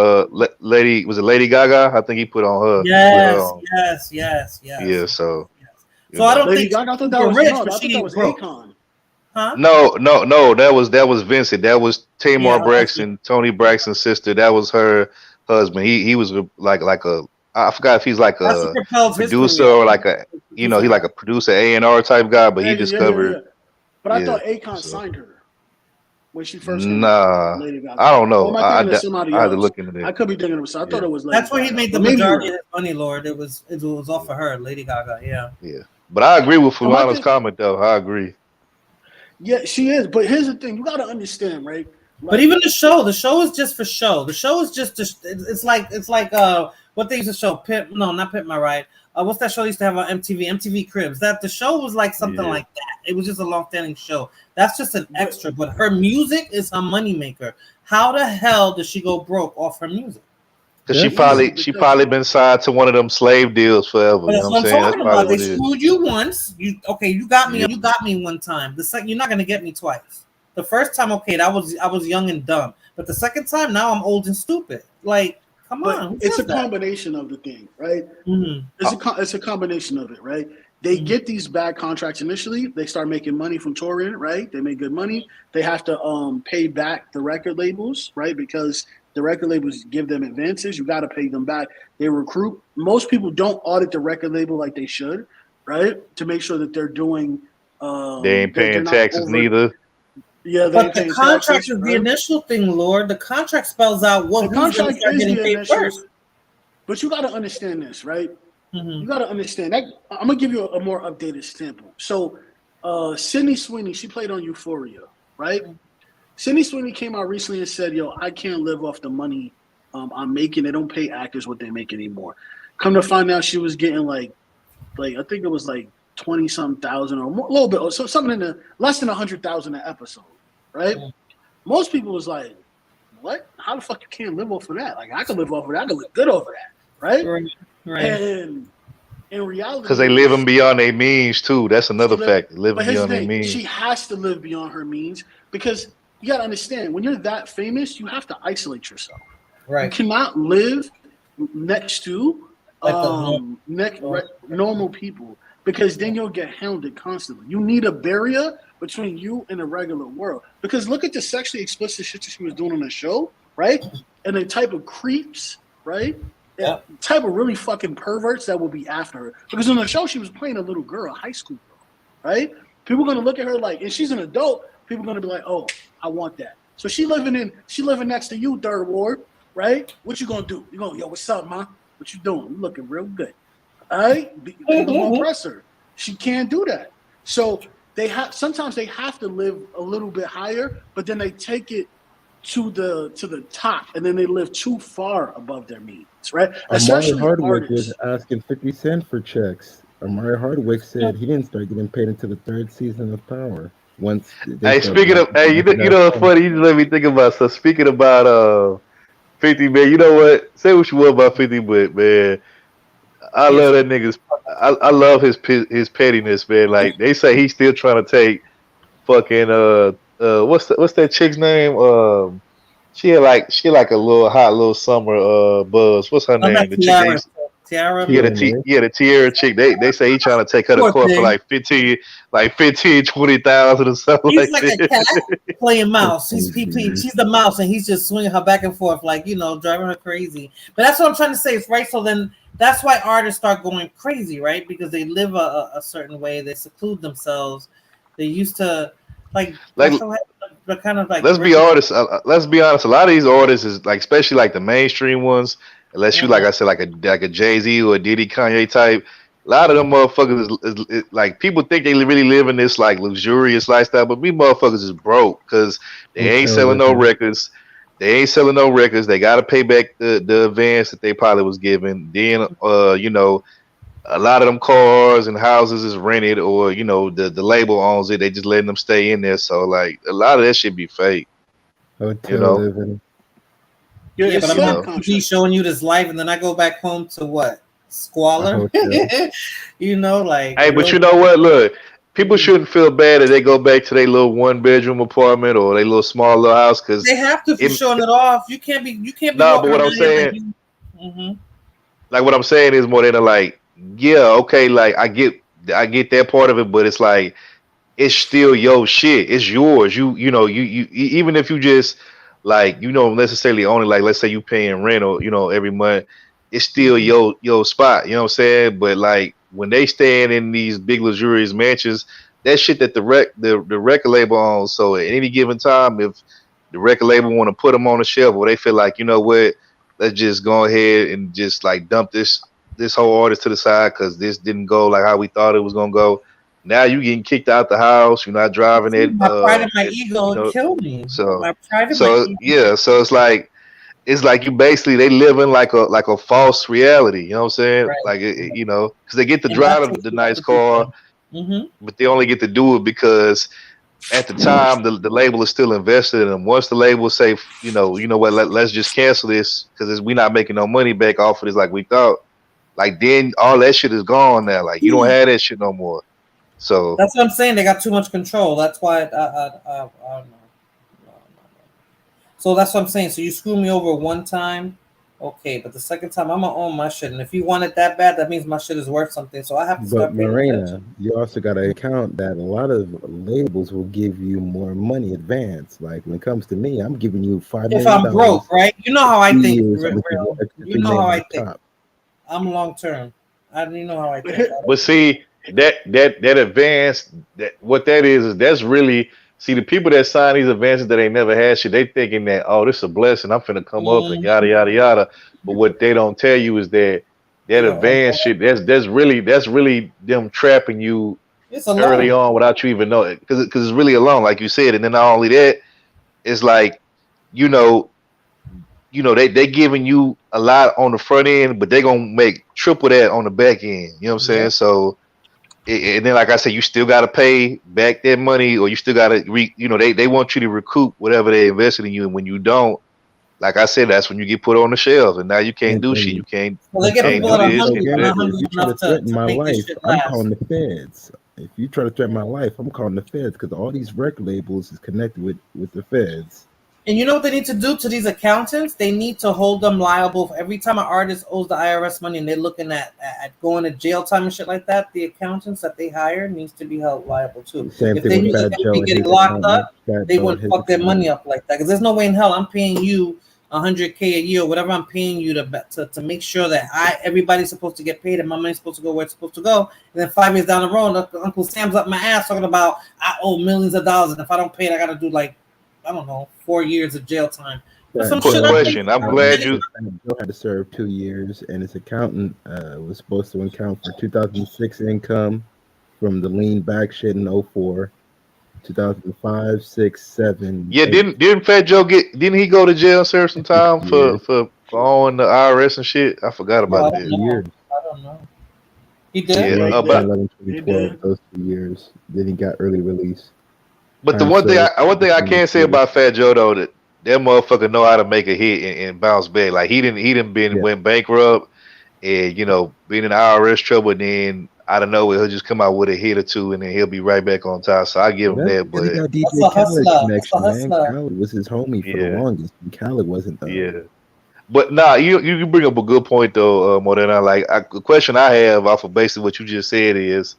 Lady, was it Lady Gaga? I think he put on her. Yes. Yeah. So. So I don't Lady think Gaga, I thought that super was rich, no, but I thought she that was broke. Akon. Huh? No. That was Vincent. That was Tamar Braxton, Tony Braxton's sister. That was her husband. He was like a, I forgot if he's like That's a what propels his producer career. or like a, you know, he like a producer A&R type guy. But he discovered. But I yeah, thought Akon so. signed her when she first came Nah, out. Lady Gaga. I don't know. Or am I thinking of somebody I had to else? look into that. I could be thinking of. I thought it was. Lady That's where he Gaga. made the But maybe majority you're of his money, Lord. It was off of her, Lady Gaga. Yeah. Yeah, but I agree with Am I Fulano's think- comment though. I agree. Yeah, she is. But here's the thing: you got to understand, right? But even the show is just for show. The show is just it's like what they used to show not Pimp My Ride. What's that show they used to have on MTV Cribs? That the show was like something like that. It was just a long-standing show. That's just an extra. But her music is her moneymaker. How the hell does she go broke off her music? Cause she probably been signed to one of them slave deals forever. But You that's know what what I'm I'm saying? That's talking probably about. They what it is. screwed you once. You got me. Yeah. You got me one time. The second, you're not gonna get me twice. The first time, okay, I was young and dumb. But the second time, now I'm old and stupid. Like, come But on. Who it's a says that? combination of the thing, right? Mhm. It's a combination of it, right? They get these bad contracts initially. They start making money from touring, right? They make good money. They have to pay back the record labels, right? Because the record labels give them advances. You got to pay them back. They recruit. Most people don't audit the record label like they should, right? To make sure that they're doing. They ain't paying taxes neither. Yeah, they But ain't the paying contract taxes, is the right? initial thing, Lord. The contract spells out who's going to Contract start is getting the paid initial, first. but you got to understand this, right? You got to understand that. I'm gonna give you a more updated sample. So, Sydney Sweeney, she played on Euphoria, right? Sydney Sweeney came out recently and said, "Yo, I can't live off the money I'm making. They don't pay actors what they make anymore." Come to find out, she was getting like I think it was like 20-something thousand or more, a little bit, or so something in the less than 100,000 an episode, right? Most people was like, "What? How the fuck you can't live off of that? Like I can live off of that. I can live good over that, right?" Right. And in reality, Because they living beyond their means too. That's another fact. Living but here's the beyond their thing: means. she has to live beyond her means because you got to understand when you're that famous, you have to isolate yourself. Right. You cannot live next to Like normal people because then you'll get hounded constantly. You need a barrier between you and the regular world. Because look at the sexually explicit shit that she was doing on the show, right? And the type of creeps, right? Yeah. Type of really fucking perverts that will be after her. Because on the show, she was playing a little girl, a high school girl, right? People are gonna look at her like, and she's an adult. People are gonna be like, "Oh, I want that." So she living next to you, Third Ward, right? What you gonna do? You gonna, yo, what's up, man? What you doing? You looking real good. All right, people gonna impress her. She can't do that. So sometimes they have to live a little bit higher, but then they take it to the top, and then they live too far above their means, right? Amari Especially Hardwick artists. was asking 50 Cent for checks. Amari Hardwick said he didn't start getting paid until the third season of Power. Once Hey, speaking of, hey, you know what's funny? You just let me think about. So speaking about 50, man, you know what? Say what you want about 50, but man, I love that nigga's. I love his pettiness, man. Like they say, he's still trying to take fucking what's that chick's name? She had like a little hot little summer buzz. What's her name? The chick. Tiara. Yeah, the Tiara chick. They say he's trying to take her to court for like 20,000 or something. He's like like a that. cat playing mouse. She's the mouse, and he's just swinging her back and forth, like driving her crazy. But that's what I'm trying to say. Is right. So then that's why artists start going crazy, right? Because they live a certain way. They seclude themselves. They used to like kind of like. Let's be honest. Let's be honest. A lot of these artists is like, especially like the mainstream ones. Unless you, like I said, like a Jay-Z or a Diddy, Kanye type, a lot of them motherfuckers is like, people think they really live in this like luxurious lifestyle, but we motherfuckers is broke because they ain't selling no records. They ain't selling no records. They got to pay back the advance that they probably was given. Then, a lot of them cars and houses is rented, or the label owns it. They just letting them stay in there. So like, a lot of that shit be fake. Hotel living. Yeah, but I'm not he's showing you this life, and then I go back home to what? Squalor. Like. Hey, but you know what? Look, people shouldn't feel bad if they go back to their little 1-bedroom apartment or their little small little house, because they have to for showing it off. You can't be. No, but what I'm saying, like what I'm saying is more than like, yeah, okay, like I get that part of it, but it's like it's still your shit. It's yours. You even if you just like necessarily own it, like let's say you paying rent or every month, it's still your spot, you know what I'm saying? But like when they stand in these big luxurious mansions, that shit that the record label owns. So at any given time, if the record label want to put them on the shelf, or they feel like, you know what, let's just go ahead and just like dump this whole artist to the side because this didn't go like how we thought it was gonna go. Now you getting kicked out the house. You're not driving it. My pride and my ego kill me. So my pride and my ego. yeah. So it's like you basically they live in like a false reality. You know what I'm saying? Right. Like because they get to drive the nice car, Mm-hmm. but they only get to do it because at the time the label is still invested in them. Once the label say, you know what, let's just cancel this because we're not making no money back off of this like we thought. Like then all that shit is gone now. Like you don't have that shit no more. So that's what I'm saying. They got too much control. That's why I don't know. So that's what I'm saying. So you screw me over one time, okay, but the second time I'm gonna own my shit. And if you want it that bad, that means my shit is worth something. So I have to But start paying Marina, attention. you also got to account that a lot of labels will give you more money advance. Like when it comes to me, I'm giving you $5 If million I'm broke, right? You know how I for 2 think, years real. with your extra You $3 know how million I on think. top. I'm long term. You know how I think. but see that advance, that what that is that's really, see, the people that sign these advances that ain't never had shit, they thinking that, oh, this is a blessing, I'm finna come up and yada yada yada. But what they don't tell you is that advance shit, that's really them trapping you It's a early loan. on without you even knowing, because it's really a loan, like you said. And then not only that, it's like, you know, they giving you a lot on the front end, but they gonna make triple that on the back end. You know what I'm saying? Yep. So, and then like I said, you still got to pay back that money, or you still got to they want you to recoup whatever they invested in you, and when you don't, like I said, that's when you get put on the shelf, and now you can't do shit. You can't Well, they get can't people do that are this, So hungry, can't but do not that. if hungry you try to enough threaten to my make this life, shit I'm last. calling the feds. If you try to threaten my life, I'm calling the feds because all these record labels is connected with the feds. And you know what they need to do to these accountants? They need to hold them liable for every time an artist owes the IRS money and they're looking at going to jail time and shit like that. The accountants that they hire needs to be held liable too. Same If thing they with knew that Fat they would Joe be and getting his locked accountant. up, Fat they Joe and wouldn't his fuck their money accountant. up like that. Because there's no way in hell I'm paying you $100K a year, or whatever I'm paying you to make sure that everybody's supposed to get paid and my money's supposed to go where it's supposed to go. And then 5 years down the road, Uncle Sam's up my ass talking about I owe millions of dollars, and if I don't pay it, I got to do like, I don't know, 4 years of jail time for some shit. Question. I'm glad you. Joe had to serve 2 years, and his accountant was supposed to account for 2006 income from the lean back shit in 04, 2005, 6, 7, Yeah, 8 didn't Fat Joe didn't he go to jail and serve some time years. for owing the IRS and shit? I forgot Oh, I about don't that. know. Years. I don't know. He Yeah, did. 2011, He 2012, did. those 2 years. Then he got early release. but the Time one thing served, I can't say about Fat Joe though, that motherfucker know how to make a hit and bounce back. Like he didn't went bankrupt and being in IRS trouble, and then out of nowhere he'll just come out with a hit or two and then he'll be right back on top. So I give him That's that, because he but got That's DJ a Khaled hustler. That's a connection, man. hustler. Khaled was his homie for the yeah, longest, and Khaled wasn't though. yeah. But nah, you bring up a good point though, Modena. Like the question I have off of basically what you just said is,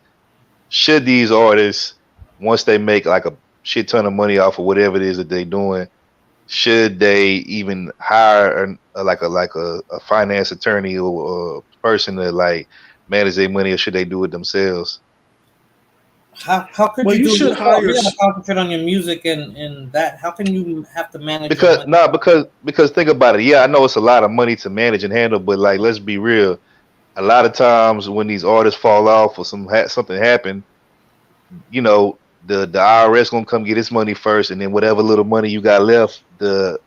should these artists, once they make like a shit ton of money off of whatever it is that they're doing, should they even hire a finance attorney or a person to like manage their money, or should they do it themselves? How could Well, you you do it should yourself? hire. You gotta concentrate on your music and that. How can you have to manage your Because money? nah, because think about it. Yeah, I know it's a lot of money to manage and handle, but like let's be real. A lot of times when these artists fall off or something happen, the IRS gonna come get its money first, and then whatever little money you got left, the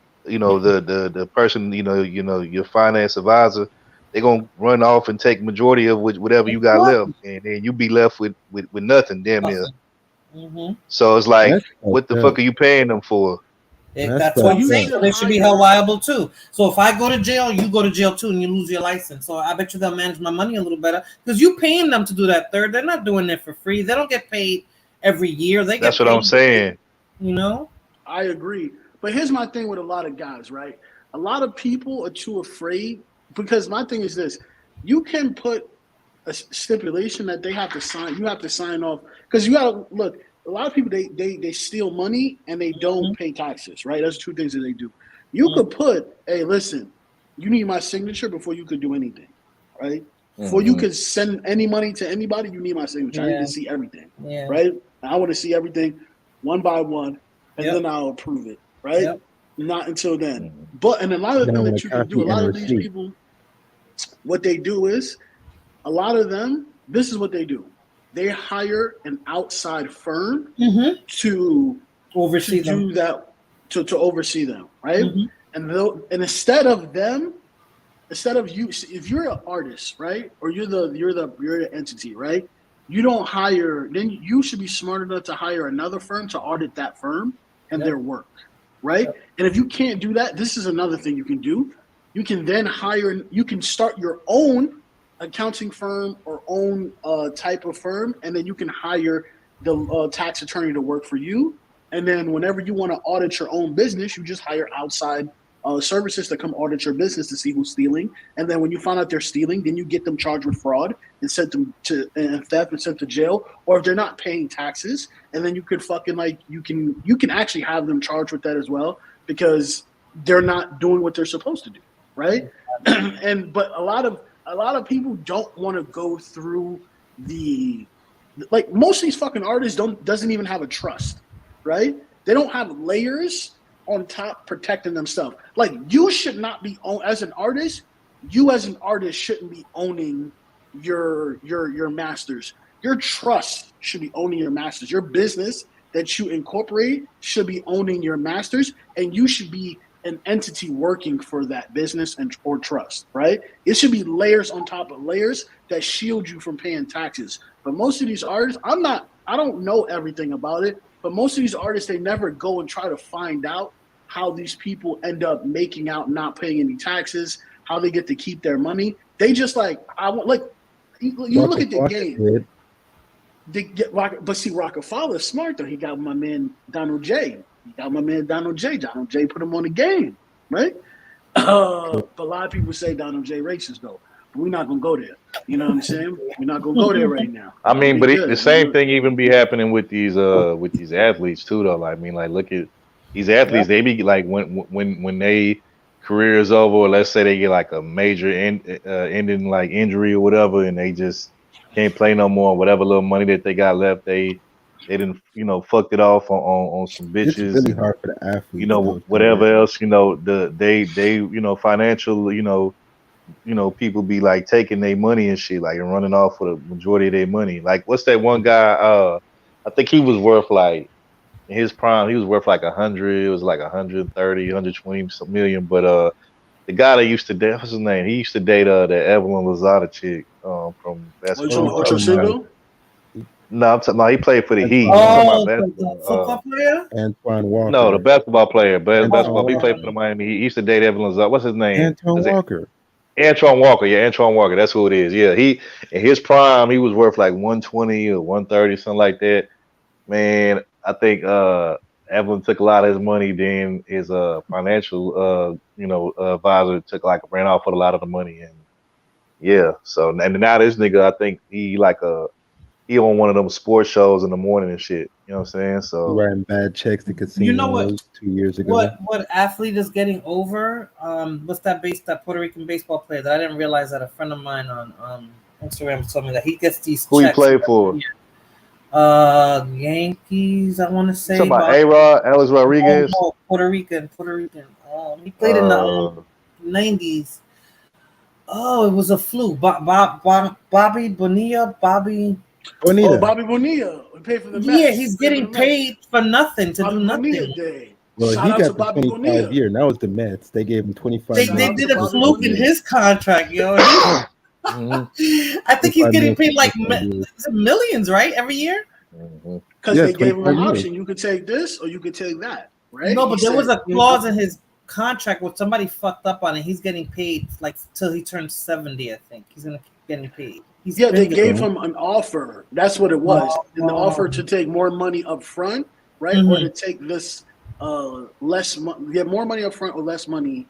person, your finance advisor, they gonna run off and take majority of whatever you got left, and then you be left with nothing, damn near. Mm-hmm. So it's like, That's what the fucked up. fuck are you paying them for? That's That's Well, what I'm fucked you saying. up. So should they should be hire. held liable too. So if I go to jail, you go to jail too, and you lose your license. So I bet you they'll manage my money a little better because you paying them to do that. Third, they're not doing it for free. They don't get paid every year. They That's get what I'm paid. saying. You know. I agree. But here's my thing with a lot of guys, right? A lot of people are too afraid because my thing is this: you can put a stipulation that they have to sign. You have to sign off because you got to look. A lot of people they steal money and they don't pay taxes, right? That's two things that they do. You could put, hey, listen, you need my signature before you could do anything, right? Before you could send any money to anybody, you need my signature. I need to see everything, Yeah. right? I want to see everything one by one, and Yep. then I'll approve it, right? Yep. Not until then. But and a lot of Then I things want that a you can do, copy a lot and of these receipt. people, what they do is, a lot of them, this is what they do. They hire an outside firm to oversee to do that, to oversee them, right? And instead of you, if you're an artist, right, or you're the entity, right, you don't hire, then you should be smart enough to hire another firm to audit that firm and their work, right? And if you can't do that, this is another thing you can do. You can then you can start your own accounting firm or own type of firm, and then you can hire the tax attorney to work for you. And then whenever you want to audit your own business, you just hire outside services to come audit your business to see who's stealing. And then when you find out they're stealing, then you get them charged with fraud and sent them to theft and sent to jail. Or if they're not paying taxes, and then you could fucking you can actually have them charged with that as well, because they're not doing what they're supposed to do, right? But a lot of people don't want to go through most of these fucking artists doesn't even have a trust, right? They don't have layers on top protecting themselves. Like, you should not be as an artist shouldn't be owning your masters. Your trust should be owning your masters. Your business that you incorporate should be owning your masters, and you should be an entity working for that business or trust, right? It should be layers on top of layers that shield you from paying taxes. But most of these artists, I don't know everything about it, but most of these artists, they never go and try to find out how these people end up making out not paying any taxes, how they get to keep their money. They just you look at the game. But see, Rockefeller's smart though. He got my man Donald J. Donald J put him on the game, right? But a lot of people say Donald J racist though. But we're not gonna go there. You know what I'm saying? We're not gonna go there right now. I mean, but the same thing even be happening with these athletes too, though. Like, I mean, like, look at these athletes. They be like when they career is over, or let's say they get like a major ending like injury or whatever, and they just can't play no more. Whatever little money that they got left, they didn't fucked it off on some bitches. It's really hard for the athletes. Whatever else, they financial, people be like taking their money and shit, like, and running off with the majority of their money. Like, what's that one guy? I think he was worth like, in his prime, he was worth like 100. It was like 130, 120 million. But the guy that used to date, what's his name? He used to date the Evelyn Lozada chick from basketball. Ocho Cinco? No, I'm talking about he played for the Heat. The football player? Antoine Walker. No, the basketball player. Basketball. He played for the Miami Heat. He used to date Evelyn Lozada. What's his name? Antoine Walker. Antoine Walker, yeah, Antoine Walker. That's who it is. Yeah, he in his prime, he was worth like 120 or 130, something like that. Man, I think Evelyn took a lot of his money. Then his financial, advisor ran off with a lot of the money, and yeah. So and now this nigga, I think he on one of them sports shows in the morning and shit. You know what I'm saying? So writing bad checks to casinos. You know what? 2 years ago. What athlete is getting over? What's that Puerto Rican baseball player that I didn't realize that a friend of mine on Instagram told me that he gets these. Who checks he played for? Yankees. I want to say. Talking about A-Rod, Alex Rodriguez. No, Puerto Rican. He played in the 90s. Oh, it was a fluke. Bobby Bonilla. Bobby Bonilla. We paid for the Mets. Yeah, he's getting paid for nothing to do nothing. Well, Shout he out got to the Bobby 25 Bonilla. year. Now it's the Mets. They gave him 25. They did a fluke in his contract, yo. I think he's getting paid like millions, right, every year. Because they gave him an option. You could take this or you could take that, right? No, but there was a clause in his contract where somebody fucked up on it. He's getting paid like till he turns 70. I think he's gonna keep getting paid. They gave him an offer. That's what it was. And the offer to take more money up front, right? Or to take this less money, get more money up front or less money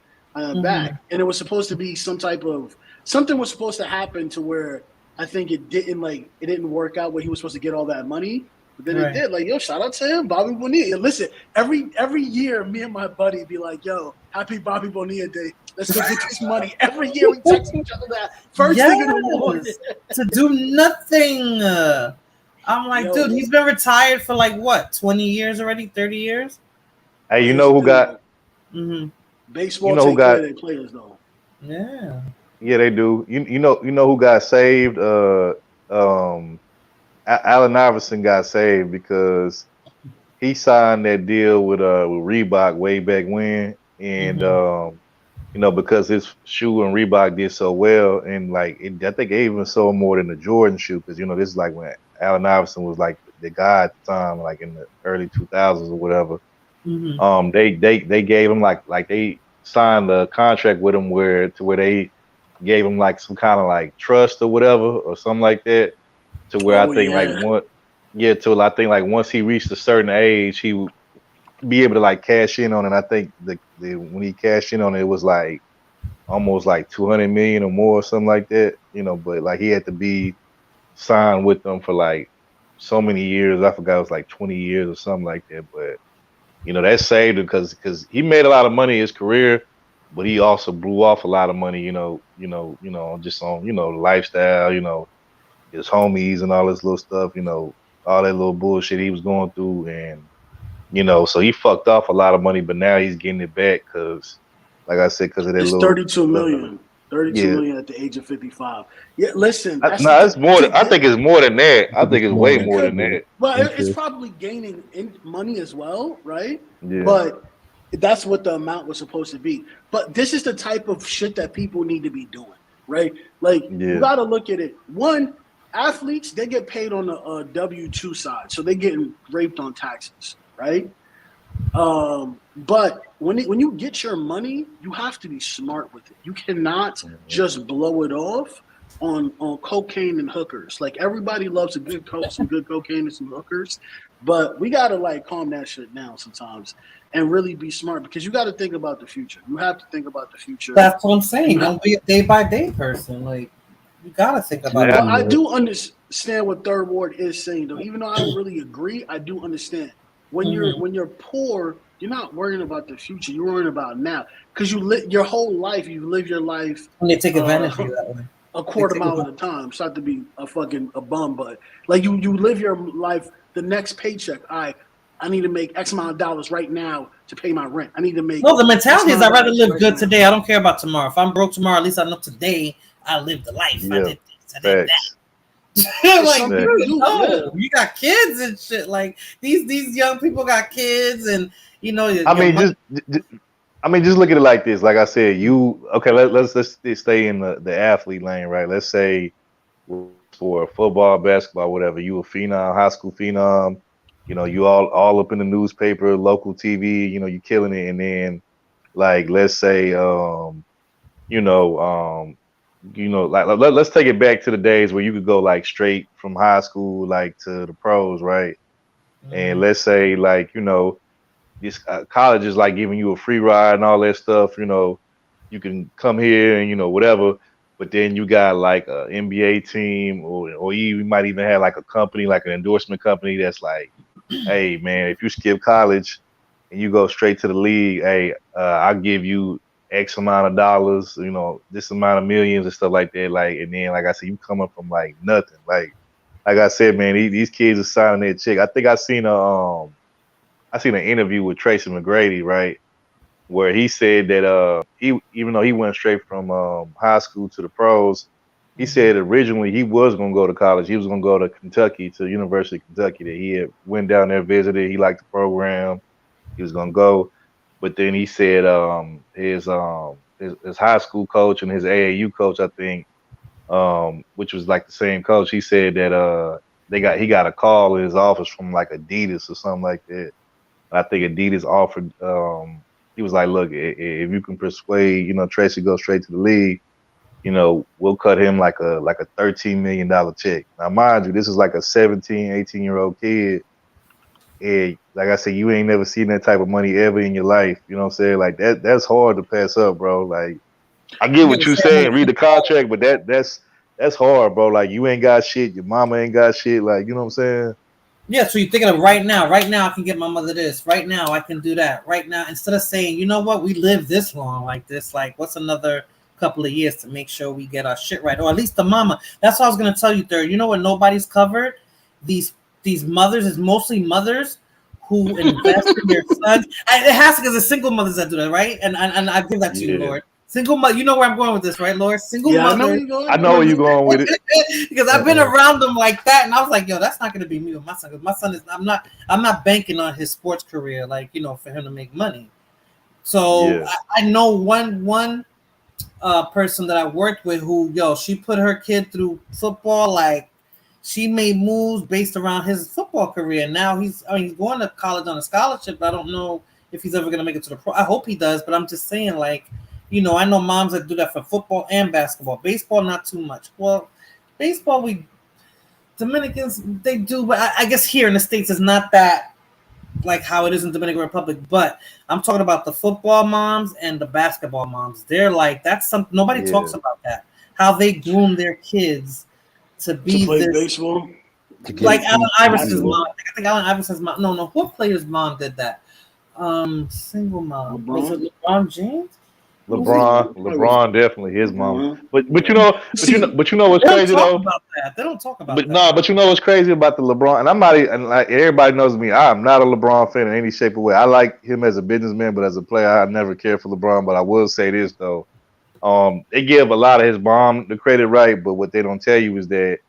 back. And it was supposed to be something was supposed to happen to where I think it didn't work out where he was supposed to get all that money. But then it did. Like, yo, shout out to him, Bobby Bonilla. Listen, every year, me and my buddy be like, yo, happy Bobby Bonilla Day. Let's go get this money. Every year we text each other that first thing in the morning. To do nothing. I'm like, dude, he's been retired for like what, 20 years already, 30 years? Hey, you know who got baseball take care of their players though. Yeah. Yeah, they do. You know who got saved? Allen Iverson got saved because he signed that deal with Reebok way back when, and you know, because his shoe and Reebok did so well, and like I think it even sold more than the Jordan shoe, because you know this is like when Allen Iverson was like the guy at the time, like in the early 2000s or whatever. They gave him like they signed a contract with him where they gave him like some kind of like trust or whatever or something like that, to where I Oh think like yeah. till I think like once he reached a certain age, he would be able to like cash in on it. I think the when he cashed in on it, it was like almost like 200 million or more, or something like that. You know, but like he had to be signed with them for like so many years. I forgot, it was like 20 years or something like that. But you know, that saved him because he made a lot of money in his career, but he also blew off a lot of money. Just on the lifestyle. You know, his homies and all this little stuff. You know, all that little bullshit he was going through, and so he fucked off a lot of money, but now he's getting it back because, like I said, because of that It's little. 32 million. 32 Yeah. million at the age of 55. Yeah, listen. No, it's more. I think it's more than that. I think it's way more than that. Well, it's probably gaining in money as well, right? Yeah. But that's what the amount was supposed to be. But this is the type of shit that people need to be doing, right? Like you got to look at it. One, athletes, they get paid on the W-2 side, so they're getting raped on taxes, right? But when you get your money, you have to be smart with it. You cannot just blow it off on cocaine and hookers. Like everybody loves some good cocaine and some hookers, but we gotta like calm that shit down sometimes and really be smart, because you got to think about the future. You have to think about the future. That's what I'm saying. Don't be a day by day person. Like you gotta think about it. But I do understand what Third Ward is saying, though. Even though I don't really agree, I do understand. When you're poor, you're not worrying about the future. You're worrying about now, because your whole life. You live your life. And they take advantage of you that way. A quarter mile at a time. It's not to be a bum, but like you live your life. The next paycheck, I need to make X amount of dollars right now to pay my rent. I need to make. No, the mentality is I'd rather live good today. I don't care about tomorrow. If I'm broke tomorrow, at least I know today I lived the life. I did this. I did that. Like, no, you got kids and shit. Like these young people got kids, and just look at it like this. Like I said, let's stay in the athlete lane, right? Let's say for football, basketball, whatever, you a phenom, high school phenom. You know, you all up in the newspaper, local TV. You know, you killing it, and then like let's say, let's take it back to the days where you could go like straight from high school like to the pros, right? And let's say like this college is like giving you a free ride and all that stuff. You know, you can come here and whatever, but then you got like a NBA team, or you might even have like a company, like an endorsement company that's like, hey man, if you skip college and you go straight to the league, hey, I'll give you X amount of dollars, this amount of millions and stuff like that. Like, and then like I said, you coming from like nothing. Like I said, man, these kids are signing their check. I think I seen an interview with Tracy McGrady, right, where he said that he, even though he went straight from high school to the pros, he said originally he was gonna go to college. He was gonna go to Kentucky, to University of Kentucky. That he had went down there, visited. He liked the program. He was gonna go. But then he said his high school coach and his AAU coach, I think, which was like the same coach, he said that he got a call in his office from like Adidas or something like that. I think Adidas offered, he was like, look, if you can persuade, Tracy go straight to the league, we'll cut him like a $13 million check. Now, mind you, this is like a 17, 18-year-old kid. And like I said, you ain't never seen that type of money ever in your life. You know what I'm saying? Like that's hard to pass up, bro. Like I get what you saying, read the contract, but that's hard, bro. Like you ain't got shit, your mama ain't got shit. Like, you know what I'm saying? Yeah, so you're thinking of right now I can get my mother this. Right now I can do that. Right now, instead of saying, you know what, we live this long like this, like what's another couple of years to make sure we get our shit right, or at least the mama. That's what I was gonna tell you, Third. You know what nobody's covered? These mothers is mostly mothers who invest in their sons. It has to, because it's single mothers that do that, right? And I give that to you, Lord. Single mother, you know where I'm going with this, right, Lord? Single mother. I know where you're going with it. Because I've been around them like that, and I was like, yo, that's not going to be me with my son. Because my son is, I'm not banking on his sports career, like, for him to make money. So Yeah. I know one person that I worked with who, she put her kid through football. Like, she made moves based around his football career. Now he's going to college on a scholarship. I don't know if he's ever going to make it to the pro. I hope he does, but I'm just saying, like, I know moms that do that for football and basketball. Baseball, not too much. Well, baseball, Dominicans, they do, but I guess here in the States it's not that like how it is in Dominican Republic. But I'm talking about the football moms and the basketball moms. They're like, that's something nobody talks about, that how they groom their kids to be play this baseball. Like Allen Iverson's mom. I think Allen Iverson's mom. No. What player's mom did that? Single mom. Was it LeBron James? LeBron definitely his mom. But you know what's They crazy don't though? talk about that. They don't talk about But that. no, but you know what's crazy about the LeBron, and I'm not even, like, everybody knows me. I'm not a LeBron fan in any shape or way. I like him as a businessman, but as a player, I never cared for LeBron. But I will say this though, they give a lot of his mom the credit, right? But what they don't tell you is that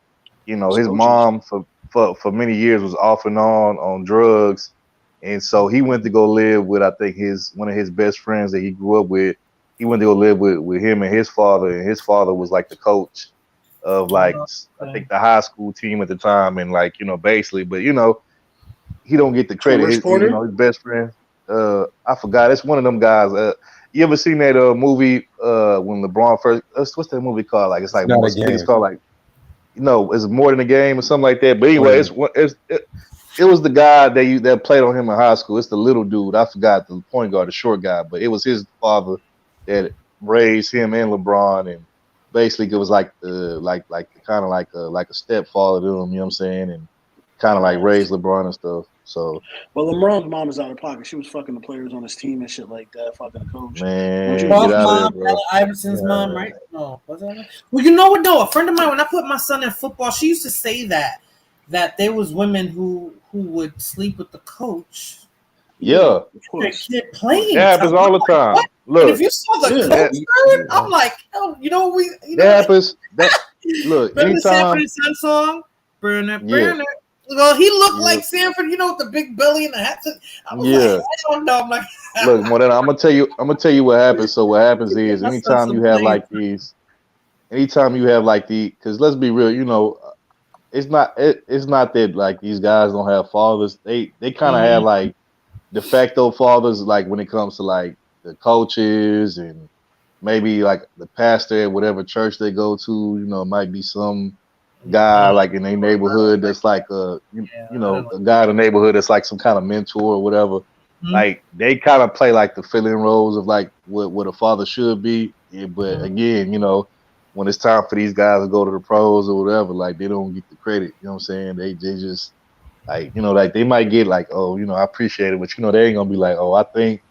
his mom for many years was off and on drugs, and so he went to go live with, I think, one of his best friends that he grew up with. He went to go live with him and his father, and his father was like the coach of, like, I think the high school team at the time, and like basically, but he don't get the credit. His best friend, I forgot, it's one of them guys. You ever seen that movie when LeBron first? What's that movie called? Like, it's like Not a I think it's Game. called like it's More Than a Game or something like that. But anyway, it was the guy that played on him in high school. It's the little dude. I forgot the point guard, the short guy, but it was his father that raised him and LeBron, and basically it was like kind of like a stepfather to him, you know what I'm saying, and kind of like raised LeBron and stuff. So, well, LeBron's mom is out of pocket. She was fucking the players on his team and shit like that, fucking the coach. Man, Get Buff out of mom, there, bro. Allen Iverson's mom, right? No, was that? Well, you know what? No, a friend of mine, when I put my son in football, she used to say that there was women who would sleep with the coach. Yeah, Their kid playing. it happens all the time. What? Look, And if you saw the coach, I'm like, oh, that happens. Look, remember the Sanford anytime. and Son song? Burn it. Yeah. Well, he looked like Yeah. Sanford, with the big belly and the hat. I was Yeah. like, I don't know. I'm like, Look, Morena, I'm gonna tell you what happens. So what happens is My son's anytime you have playing. like because let's be real, it's not that like these guys don't have fathers. They kind of have like de facto fathers, like when it comes to like the coaches and maybe like the pastor at whatever church they go to. It might be some guy like in their neighborhood that's like a guy in the neighborhood that's like some kind of mentor or whatever. Like they kind of play like the fill-in roles of like what a father should be. Yeah, but again, when it's time for these guys to go to the pros or whatever, like they don't get the credit. You know what I'm saying? They just like like they might get like, oh, I appreciate it, but they ain't gonna be like, oh, I think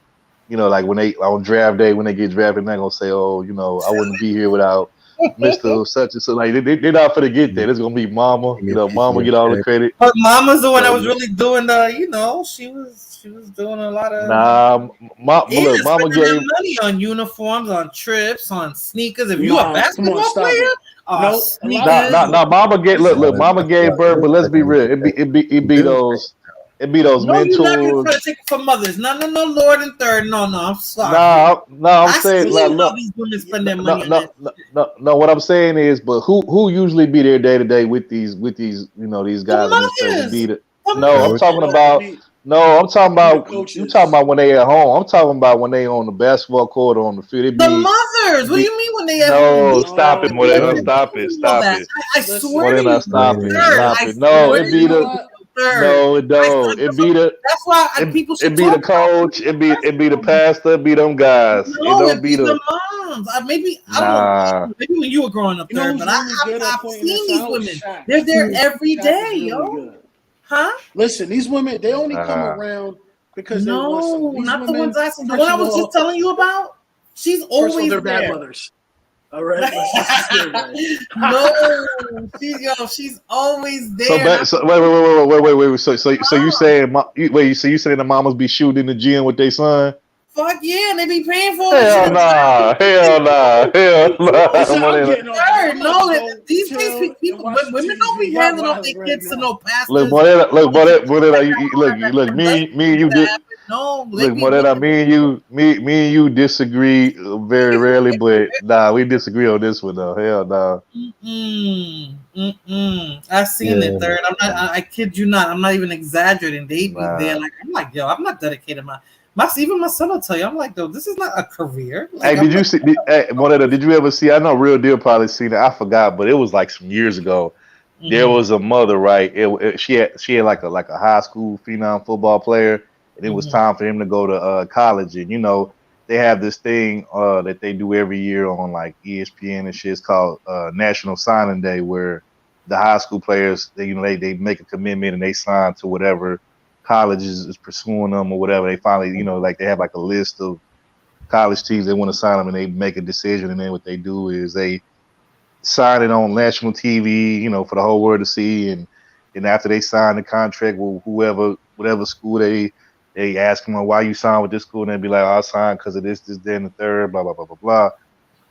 like when they on draft day when they get drafted, they're not gonna say, oh, I wouldn't be here without Mr. Such and so. Like they're not gonna get that. It's gonna be Mama. Mama get all the credit. But Mama's the one that was really doing the. She was doing a lot of. Look, Mama gave money on uniforms, on trips, on sneakers. If you a basketball player, Mama gave Mama gave birth, but let's be real. It be those mentors. You're not gonna try to take it for mothers. No, Lord and third. No, I'm sorry. No, I'm saying like, look, these women spend their money. No. What I'm saying is, but who usually be there day to day with these these guys? I'm talking about. No, I'm talking about you talking about when they at home. I'm talking about when they on the basketball court or on the field. The mothers. What do you mean when they at home? No, stop it, Morena. Stop it. I swear to you. Stop it. No, it be the. No, it don't. It be the. That's why people should. It be the coach. It be the pastor. It be them guys. No, it don't be the moms. Maybe I don't know. Maybe when you were growing up there, but I've seen these women. They're there every day, yo. Huh? Listen, these women, they only come around because they want some. Not the ones I see. The one I was just telling you about. She's always they're there. bad mothers. All right. No, she's always there. So wait. So you saying you saying the mamas be shooting in the gym with their son? Fuck yeah, and they be paying for it. Hell nah. No, these people, women don't be handing off their kids to no pastors. Look, me and you did. No, they Look, be Moneta, looking. me and you disagree very rarely, but nah, we disagree on this one though. Hell no. I seen Yeah, it, third. I'm not. I kid you not. I'm not even exaggerating. They be there. nah. Like I'm like, yo, I'm not dedicated. Even my son will tell you. I'm like, though, this is not a career. Hey, Like I'm did you not. see? Hey, Moneta, did you ever see? I know Real Deal probably seen it. I forgot, but it was like some years ago. There Mhm, was a mother, right? She had like a high school phenom football player, and it was mhm, time for him to go to college. And they have this thing that they do every year on like ESPN and shit. It's called National Signing Day, where the high school players they make a commitment and they sign to whatever college is pursuing them or whatever. They finally like they have like a list of college teams they want to sign them, and they make a decision. And then what they do is they sign it on national TV, for the whole world to see. And after they sign the contract with whatever school they ask them, why you signed with this school, and they'd be like, I signed because of this, then the third, blah blah blah blah blah.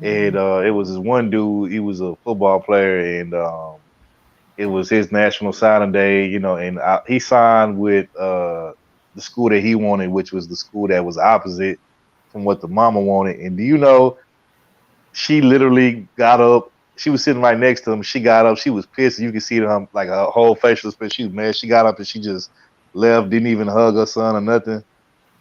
And it was this one dude. He was a football player, and it was his national signing day, and he signed with the school that he wanted, which was the school that was opposite from what the mama wanted. And do you know? She literally got up. She was sitting right next to him. She got up. She was pissed. You could see her like her whole facial expression. She was mad. She got up and she just left. Didn't even hug her son or nothing.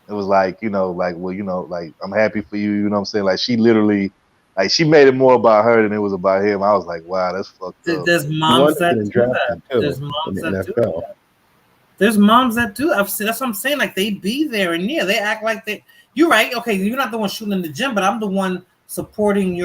It was like like well, like I'm happy for you. You know what I'm saying? Like she literally, like she made it more about her than it was about him. I was like, wow, that's fucked up. There's He moms wanted to that get do that. drafted too There's in moms the that do NFL. that. There's moms that do. I've seen. That's what I'm saying. Like they be there, and yeah, they act like they. You're right. Okay, you're not the one shooting in the gym, but I'm the one supporting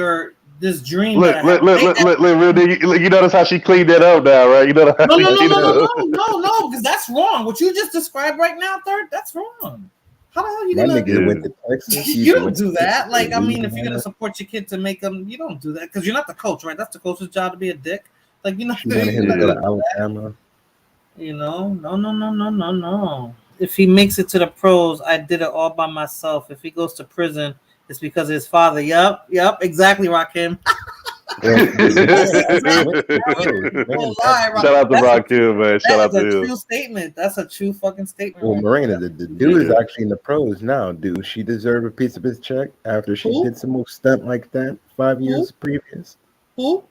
this dream that I Look, have. look, look, look, look, look, real nigga, you notice how she cleaned that up now, right? You know how No, no, no, she no, no, does. no, because that's wrong. What you just described right now, third, that's wrong. How the hell are you My gonna? nigga went to Texas. He You used to don't went to do Texas, that. Like, I mean, if you're gonna Louisiana. support your kid to make them, you don't do that because you're not the coach, right? That's the coach's job to be a dick. Like, She wanted him to go to Alabama. no, no, no, no, no, no, no. If he makes it to the pros, I did it all by myself. If he goes to prison, it's because of his father. Yep, exactly, Rakim. Shout out to Rakim, man. Shout out That's a to him. true statement. That's a true fucking statement. Well, Right Marina, there. the dude is Yeah. actually in the pros now. Dude, she deserved a piece of his check after she Who? did some more stunt like that 5 years previous. Who?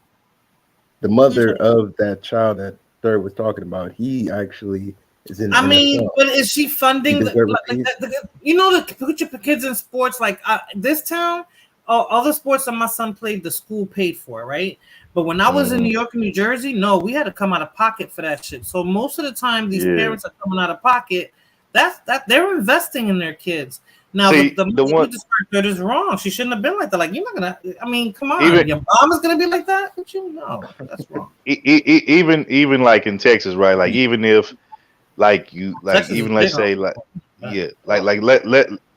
The mother of that child that Third was talking about, he actually is in the I mean, NFL. but is she funding He the, deserved a like, piece. to put your kids in sports like this town? All the sports that my son played, the school paid for, right? But when I was in New York and New Jersey, no, we had to come out of pocket for that shit. So most of the time, these parents are coming out of pocket. That they're investing in their kids. Now See, the the mother one- you described that is wrong. She shouldn't have been like that. Like you're not gonna. I mean, come on, Even- your mom is gonna be like that. But you know, that's wrong. Even like in Texas, right? Like even if like you like Texas even is let's big, say huh?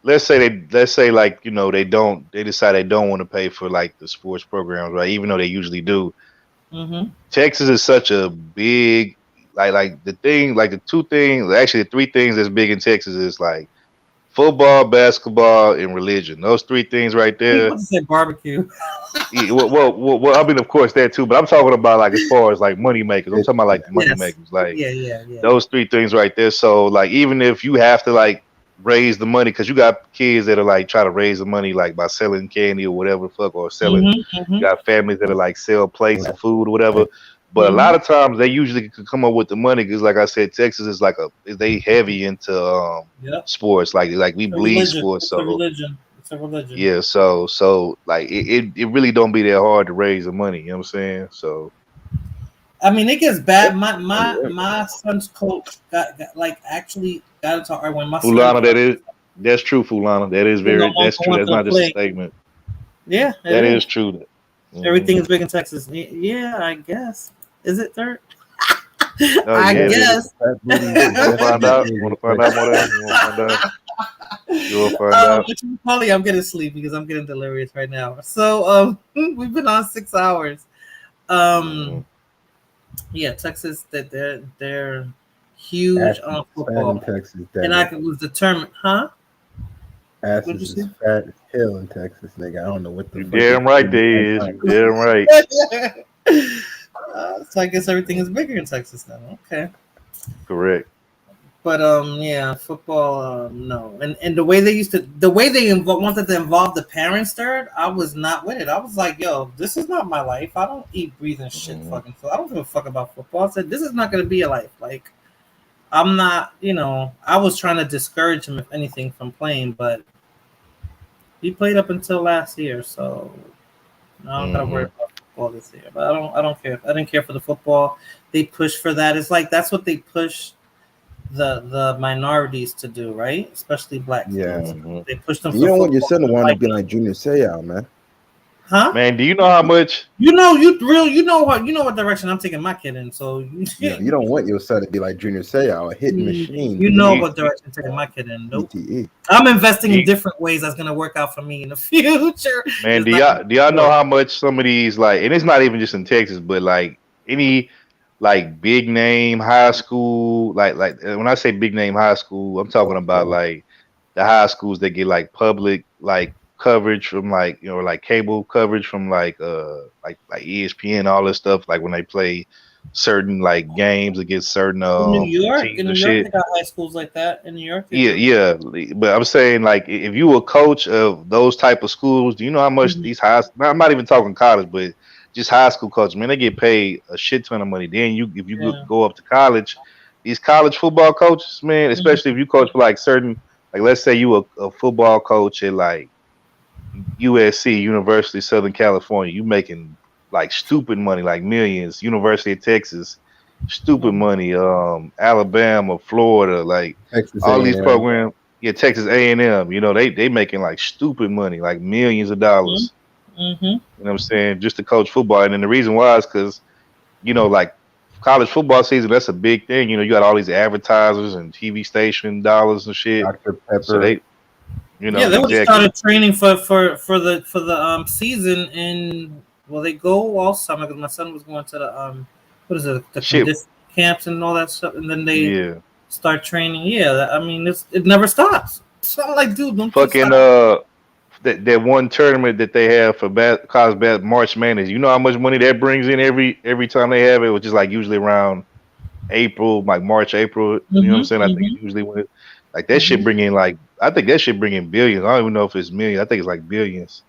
let's say like they decide they don't want to pay for like the sports programs, right? Even though they usually do. Mm-hmm. Texas is such a big like the three things that's big in Texas is like football, basketball, and religion. Those three things right there. People say barbecue. Yeah, well, I mean, of course that too, but I'm talking about like as far as like money makers. I'm talking about like the money makers, like Yeah. those three things right there. So like even if you have to like raise the money, because you got kids that are like try to raise the money like by selling candy or whatever the fuck, or selling. You got families that are like sell plates of food or whatever. But a lot of times they usually could come up with the money because, like I said, Texas is they heavy into sports. Like we bleed sports. It's a religion. It's a religion. Yeah, so like it really don't be that hard to raise the money. You know what I'm saying? So I mean, it gets bad. My son's coach got actually got into argument when my Fulana, that's true. Fulana, that's true. That's not just a statement. Yeah, that is true. Everything is big in Texas. Yeah, I guess. Is it third? I guess. You want to find out? You want to find out more? You want to find out? You will find out. Probably I'm getting sleepy because I'm getting delirious right now. So we've been on 6 hours. Yeah, Texas they're huge on football. In Texas, and I was determined, huh? Asses is fat as hell in Texas, nigga. I don't know what the fuck. Damn right they is. Damn right. So I guess everything is bigger in Texas now. Okay. Correct. But yeah, football, no. And the way they wanted to involve the parents third, I was not with it. I was like, yo, this is not my life. I don't eat, breathe, and shit fucking. So I don't give a fuck about football. I said, this is not gonna be a life. Like, I'm not, I was trying to discourage him, if anything, from playing, but he played up until last year, so I don't gotta worry about football this year. But I don't care. I didn't care for the football. They push for that. It's like that's what they push the minorities to do, right? Especially black kids. They push them You for don't want your football. son to want to be like Junior Seau, man. Huh? Man, do you know how much? You know what direction I'm taking my kid in. So You don't want your son to be like Junior Seau, a hitting machine. You know what direction I'm taking my kid in. Nope. I'm investing in different ways that's gonna work out for me in the future. Man, do y'all know how much some of these, like, and it's not even just in Texas, but like any like big name high school, like when I say big name high school, I'm talking about like the high schools that get like public like coverage from like like cable coverage from like ESPN, all this stuff, like when they play certain like games against certain In New York, teams in New and York, shit. they got high schools like that. In New York, they Yeah, do. yeah, but I'm saying like if you a coach of those type of schools, do you know how much these I'm not even talking college, but just high school coaches, man, they get paid a shit ton of money. Then if you Yeah. go up to college, these college football coaches, man, especially if you coach for like certain, like let's say you a football coach at like USC, University of Southern California, you making like stupid money, like millions. University of Texas, stupid money. Alabama, Florida, like Texas all these A&M. programs. Yeah, Texas A&M. They making like stupid money, like millions of dollars. Mm-hmm. You know what I'm saying? Just to coach football, and then the reason why is because like college football season, that's a big thing. You got all these advertisers and TV station dollars and shit. Dr. Pepper. So they, Yeah, they would have exactly. started training for the season, and they go all summer because my son was going to the what is it, the Shit. condition camps and all that stuff, and then they Yeah. start training. Yeah, I mean it never stops. So I'm like, dude, don't Fucking stop. that one tournament that they have for college March Madness. You know how much money that brings in every time they have it, which is like usually around April, like March, April. You know what I'm saying? I think usually when like that shit bring in like I think that shit bring in billions. I don't even know if it's millions. I think it's like billions.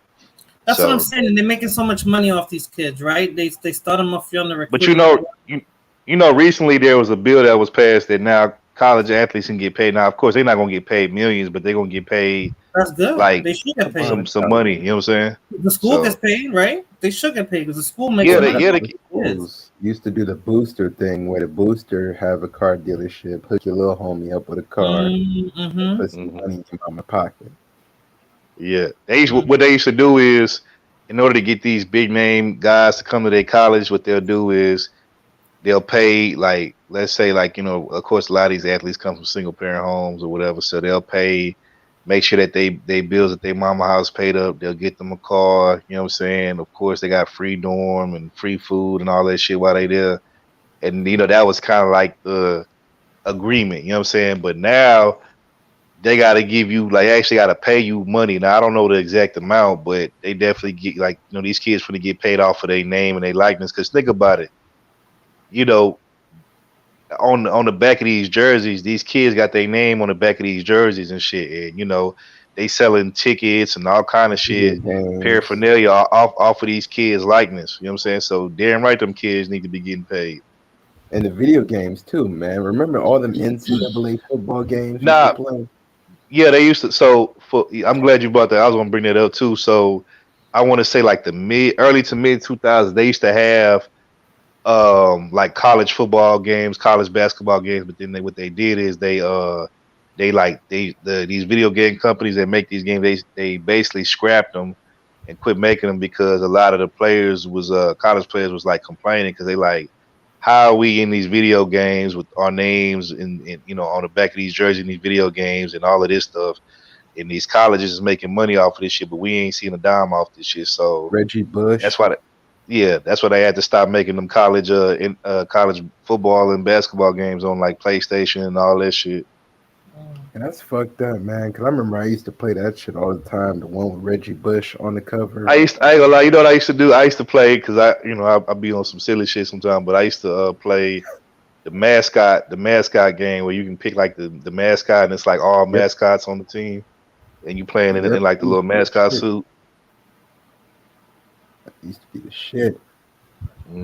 That's what I'm saying. And they're making so much money off these kids, right? They start them off on the recruiting. But recently there was a bill that was passed that now college athletes can get paid. Now, of course, they're not gonna get paid millions, but they're gonna get paid. That's good. Like they should get paid some money. You know what I'm saying? The school gets paid, right? They should get paid because the school makes money. The schools used to do the booster thing where the booster have a car dealership, hook your little homie up with a car, put some money in your mama's pocket. Yeah, what they used to do is, in order to get these big name guys to come to their college, what they'll do is they'll pay like, let's say like of course a lot of these athletes come from single parent homes or whatever, so they'll pay, make sure that they bills at their mama house paid up. They'll get them a car. You know what I'm saying? Of course, they got free dorm and free food and all that shit while they there. And that was kind of like the agreement. You know what I'm saying? But now they got to give you like actually got to pay you money. Now I don't know the exact amount, but they definitely get like these kids for to get paid off for their name and their likeness. Because think about it, on the back of these jerseys, these kids got their name on the back of these jerseys and shit, and they selling tickets and all kind of shit, paraphernalia off of these kids' likeness. You know what I'm saying? So damn right, them kids need to be getting paid. And the video games too, man. Remember all them NCAA football games? Nah, yeah, they used to. So I'm glad you brought that. I was gonna bring that up too. So I want to say like the early to mid 2000s, they used to have like college football games, college basketball games, but then what they did is these video game companies that make these games, they basically scrapped them and quit making them because a lot of the players college players was like complaining because they like, how are we in these video games with our names and on the back of these jerseys in these video games and all of this stuff, and these colleges is making money off of this shit, but we ain't seeing a dime off this shit. So Reggie Bush, that's why that's why they had to stop making them college college football and basketball games on like PlayStation and all that shit. And that's fucked up, man. Because I remember I used to play that shit all the time. The one with Reggie Bush on the cover. I ain't gonna lie. What I used to do? I used to play because I be on some silly shit sometimes. But I used to play the mascot game where you can pick like the mascot and it's like all mascots on the team and you playing in like the little mascot suit. That used to be the shit.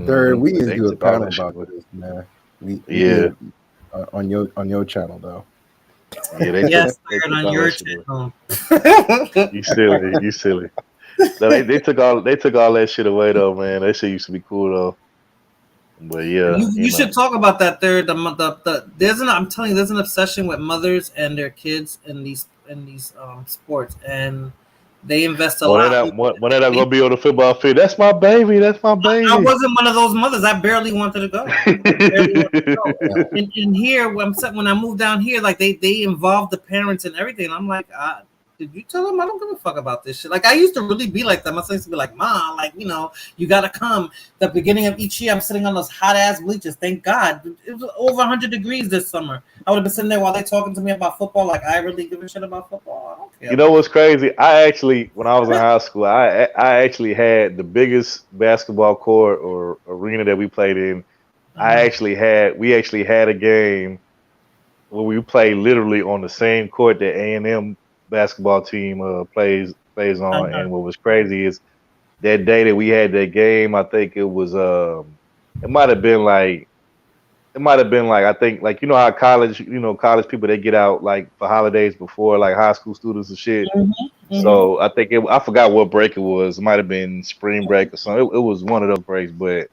Third, we need to do a panel about this, man. We did, on your channel though. Yeah, they yes, took on all your that shit channel. You silly. No, they took all that shit away though, man. That shit used to be cool though. But yeah, you should talk about that. There's I'm telling you, there's an obsession with mothers and their kids in these sports, and they invest a lot. When are they gonna be on the football field? That's my baby. That's my baby. I wasn't one of those mothers. I barely wanted to go. And here, when I moved down here, like they involved the parents and everything. I'm like, did you tell them I don't give a fuck about this shit? Like I used to really be like that. My son used to be like, Mom, like you gotta come. The beginning of each year, I'm sitting on those hot ass bleachers. Thank God, it was over 100 degrees this summer. I would have been sitting there while they're talking to me about football. Like I really give a shit about football. I don't care. You know what's crazy? I actually, when I was in high school, I actually had the biggest basketball court or arena that we played in. We actually had a game where we played literally on the same court that A&M basketball team plays on. And what was crazy is that day that we had that game, I think it was it might have been like I think like how college people they get out like for holidays before like high school students and shit. So I think I forgot what break it was. It might have been spring break or something. It was one of those breaks, but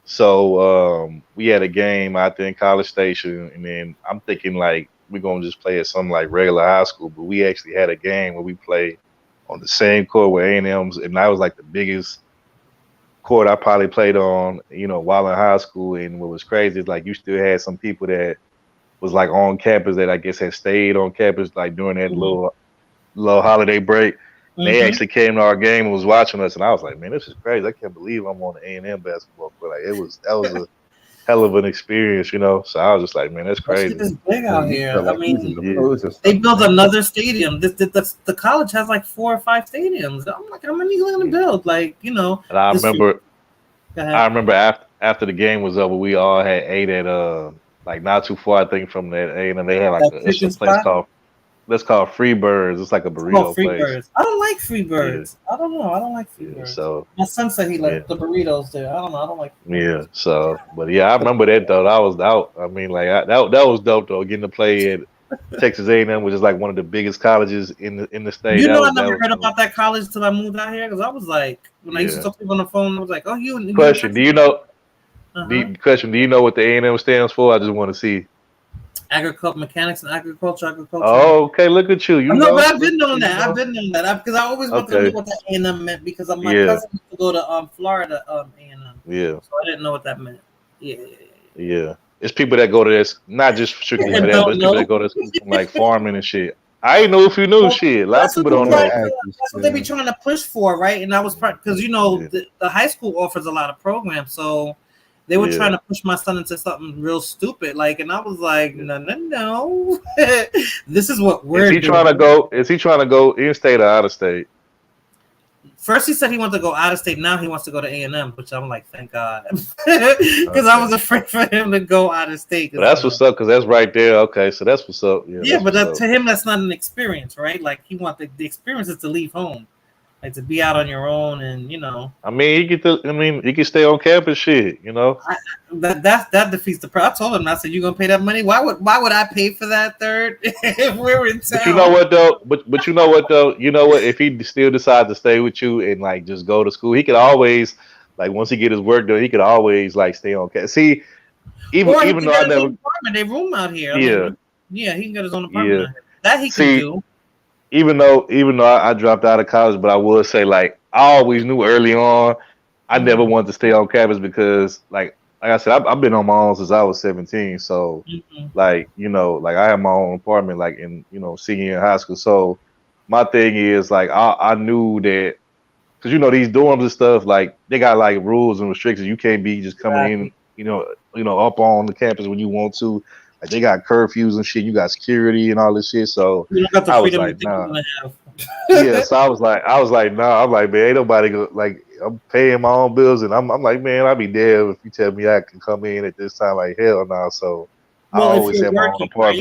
so we had a game out there in College Station, and then I'm thinking like we're gonna just play at some like regular high school, but we actually had a game where we played on the same court with A&M's, and that was like the biggest court I probably played on, while in high school. And what was crazy is like you still had some people that was like on campus that I guess had stayed on campus like during that little holiday break. They actually came to our game and was watching us, and I was like, man, this is crazy. I can't believe I'm on the A&M basketball court. Like that was a hell of an experience, So I was just like, man, that's crazy. It's big out here. I mean, they built another stadium. The college has like 4 or 5 stadiums. I'm like, how many are you going to build? Like, And I remember after the game was over, we all had ate at like not too far, I think, from that A&M. They had like a place called Freebirds. It's like a burrito place. I don't like Freebirds. Yeah. I don't know. I don't like Freebirds. So my son said he liked the burritos there. I don't know. I don't like Freebirds. Yeah. So, but yeah, I remember that though. I was out. I mean, like that was dope though. Getting to play at Texas A&M, which is like one of the biggest colleges in the state. I never heard about that college until I moved out here, because I was like, when I used to talk to people on the phone, I was like, oh, you. Question: do you know? Do you know what the A&M stands for? I just want to see. Mechanics and agriculture. Oh, okay. Look at you. But I've been doing that. Because I always wanted to know what the A&M meant, because my cousin used to go to Florida A&M. Yeah. So I didn't know what that meant. Yeah. It's people that go to this, not just strictly for that, but it's people that go to school from like farming and shit. I didn't know if you knew shit. A lot of people don't know. That's what they be trying to push for, right? And I was because the high school offers a lot of programs, so they were trying to push my son into something real stupid, like, and I was like, no. This is what we're. Is he trying to go in state or out of state? First, he said he wanted to go out of state. Now he wants to go to A&M, which I'm like, thank God, because I was afraid for him to go out of state. Well, that's what's up, because that's right there. Okay, so that's what's up. Yeah, but to him, that's not an experience, right? Like he wants the experience is to leave home. Like to be out on your own, and I mean, you can stay on campus, shit. That defeats the purpose. I told him, I said, "You gonna pay that money? Why would I pay for that third if we're in town?" But you know what though? But you know what though? You know what? If he still decides to stay with you and like just go to school, he could always like once he get his work done, he could always like stay on campus. See, even though I never they room out here. Yeah, he can get his own apartment. Yeah. That he can do. Even though I dropped out of college, but I would say like I always knew early on I never wanted to stay on campus because like I said I've been on my own since I was 17. So like I have my own apartment like in senior year in high school. So my thing is like I knew that because these dorms and stuff like they got like rules and restrictions. You can't be just coming in up on the campus when you want to. Like they got curfews and shit. You got security and all this shit. So You don't got the I was freedom you like, think you're nah. gonna have. Yeah, so I was like, nah. I'm like, man, ain't nobody go, like I'm paying my own bills, and I'm like, man, I'll be damned if you tell me I can come in at this time. Like hell, no. So I Well, if always you're have my own working, apartment.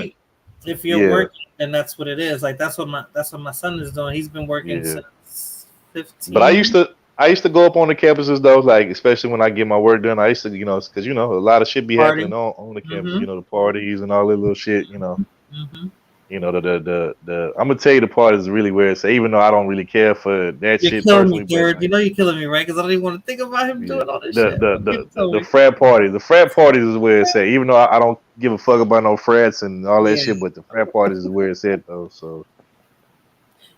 right? If you're Yeah, working, then that's what it is. Like that's what my son is doing. He's been working yeah. since But I 15. used to go up on the campuses though, like especially when I get my work done. I used to, because a lot of shit be happening Party. on the campus. Mm-hmm. The parties and all that little shit. Mm-hmm. The I'm gonna tell you the parties is really where it's at, even though I don't really care for that You're shit killing me, personally, but dude. You like know you're killing me, right? Because I don't even want to think about him yeah, doing all this shit. Give it to the me. frat parties is where it's at. Even though I don't give a fuck about no frats and all that Yeah. shit, but the frat parties is where it's at though. So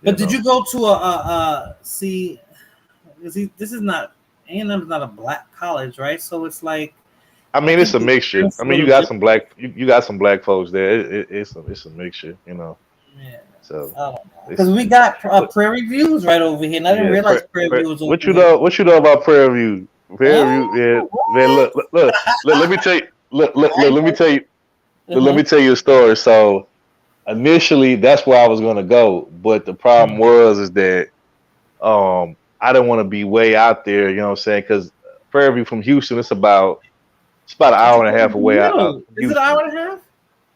But did you go to see? This is not A&M is not a black college, right? So it's like I I mean, it's think a the mixture. experience I is a mean, you little got some different. you got some black folks there. It's a mixture. Yeah. So I don't know. it's Because we got but Prairie Views right over here, and I didn't yeah. realize Prairie View was over What you here. know? What you know about Prairie View? Prairie View, yeah. Oh, Man, what? let me tell you. Look, let me tell you. Let Uh-huh. me tell you a story. So initially, that's where I was gonna go, but the problem is that I didn't want to be way out there. You know what I'm saying? Because Prairie View from Houston, it's about an It's hour and a in half the away out middle. from Is it an hour Houston. and a half?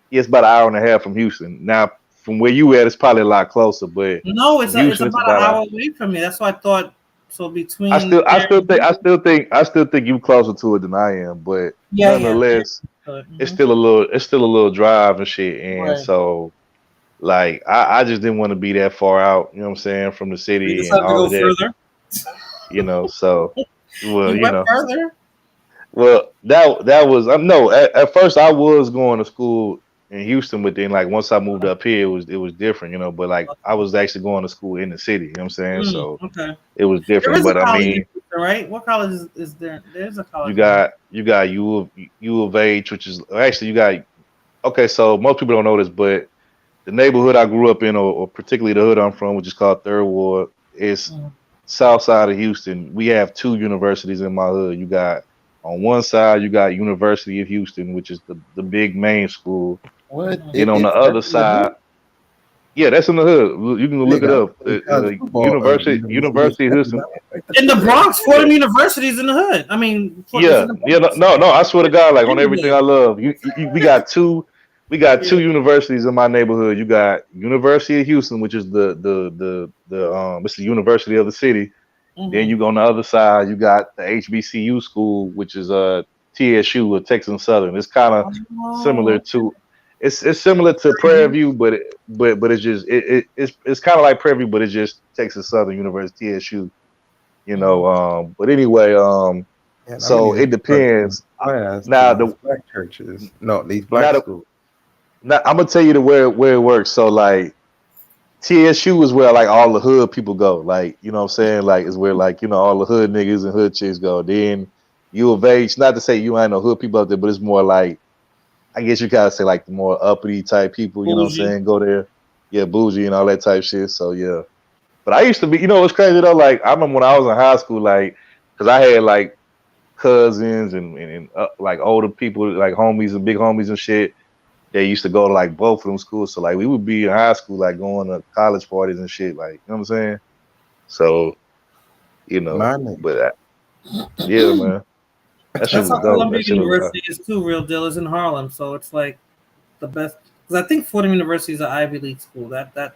Yeah, it's about an hour and a half from Houston. Now, from where you at, it's probably a lot closer, but No, from it's Houston, it's about an about a. hour away from me. That's why I thought. So I between still, I there still and think, here, I still think you closer to it than I am, but yeah. nonetheless, it's Mm-hmm. it's still a little drive and shit, and Right. so like I just didn't want to be that far out. You know what I'm saying, from the We city and decided to all go of that. further. So well, You went further. well, that was no. At first, I was going to school in Houston, but then like once I moved up here, it was different, But like I was actually going to school in the city. You know what I'm saying? So Okay. it was There different. is a But I college in mean, Houston, right? What college is there? There's a you college in Houston. got U of H, which is actually you got okay. So most people don't know this, but the neighborhood I grew up in, or particularly the hood I'm from, which is called Third Ward, is south side of Houston. We have two universities in my hood. You got on one side, you got University of Houston, which is the big main school. What? Then on the That's other in the side, hood? yeah, that's in the hood. You can They look it got up. college football, University of University of Houston. In the Bronx, Yeah, Fordham University is in the hood. I mean, it's in yeah, the yeah. Bronx. No. I swear to God, like on everything Anyway, I love, we got two universities in my neighborhood. You got University of Houston, which is it's the university of the city. Then you go on the other side, you got the HBCU school, which is TSU or Texas Southern. It's kind of similar to it's similar to Prairie View, but it's just it's kind of like Prairie View, but it's just Texas Southern University TSU. But anyway, And I'm in so these it depends. class to Now these the black churches. No, these now black the schools. now I'm gonna tell you where it works. So like TSU is where like all the hood people go. Like, you know what I'm saying? Like it's where like, all the hood niggas and hood chicks go. Then U of H, not to say you ain't no hood people out there, but it's more like I guess you gotta say like the more uppity type people, you know what I'm bougie. saying? Go there. Yeah, bougie and all that type shit. So yeah. But I used to be, what's crazy though? Like I remember when I was in high school, like, cause I had like cousins and like older people, like homies and big homies and shit. They used to go to like both of them schools. So like we would be in high school, like going to college parties and shit. Like, you know what I'm saying? So, My nigga. but yeah, man, that shit That's was how dope. Columbia That shit was University is too. Real deal is in Harlem, so it's like the best. Because I think Fordham University is an Ivy League school.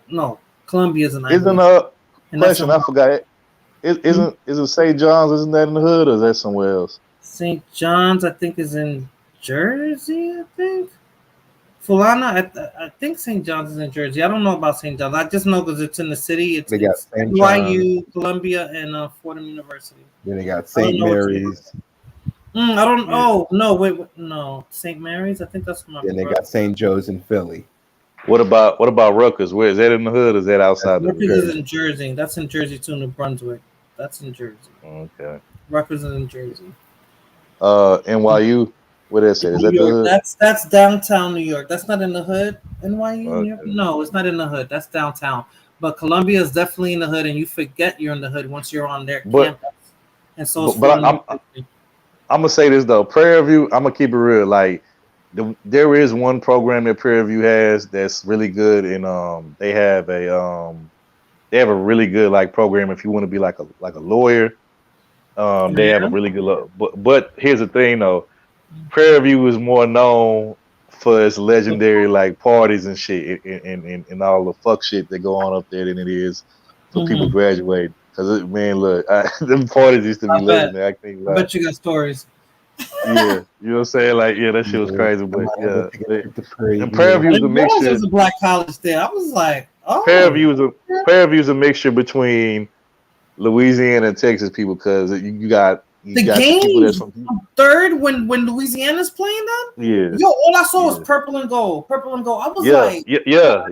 No, Columbia is an Ivy Isn't League, a and that's in question? I Harlem. forgot. Isn't St. John's? Isn't that in the hood or is that somewhere else? St. John's, I think, is in Jersey. I think. Fulana, I think St. John's is in Jersey. I don't know about St. John's. I just know because it's in the city. They got It's St. John. NYU, Columbia, and Fordham University. Then they got I don't St. know which one. Mary's. I don't. Yeah. Oh no! Wait, no. St. Mary's. I think that's my Then they brother. got St. Joe's in Philly. What about Rutgers? Where is that in the hood or is that outside the hood? Rutgers is in Jersey. That's in Jersey too, New Brunswick. That's in Jersey. Okay. Rutgers is in Jersey. NYU. What is it? Is New that the York. hood? That's downtown New York. That's not in the hood. NYU. New York? Okay. No, it's not in the hood. That's downtown. But Columbia is definitely in the hood, and you forget you're in the hood once you're on their But campus. And so is but Fordham University. I'm gonna say this though. Prairie View. I'm gonna keep it real. Like there is one program that Prairie View has that's really good, and they have a really good like program if you want to be like a lawyer. They have a really good look. But here's the thing though, Prairie View is more known for its legendary like parties and shit and all the fuck shit that go on up there than it is for people graduating. Cause man, look, them parties used to be legendary. I think I bet you got stories. yeah, you know what I'm saying? Like, yeah, that shit was crazy, but yeah. And Prairie I View is a didn't realize there mixture. was a black college there. I was like, Prairie oh. View is a mixture between Louisiana and Texas people because you got The some people that's game from third when Louisiana's playing them. yeah. Yo, all I saw was purple and gold. Purple and gold. I was like, yeah.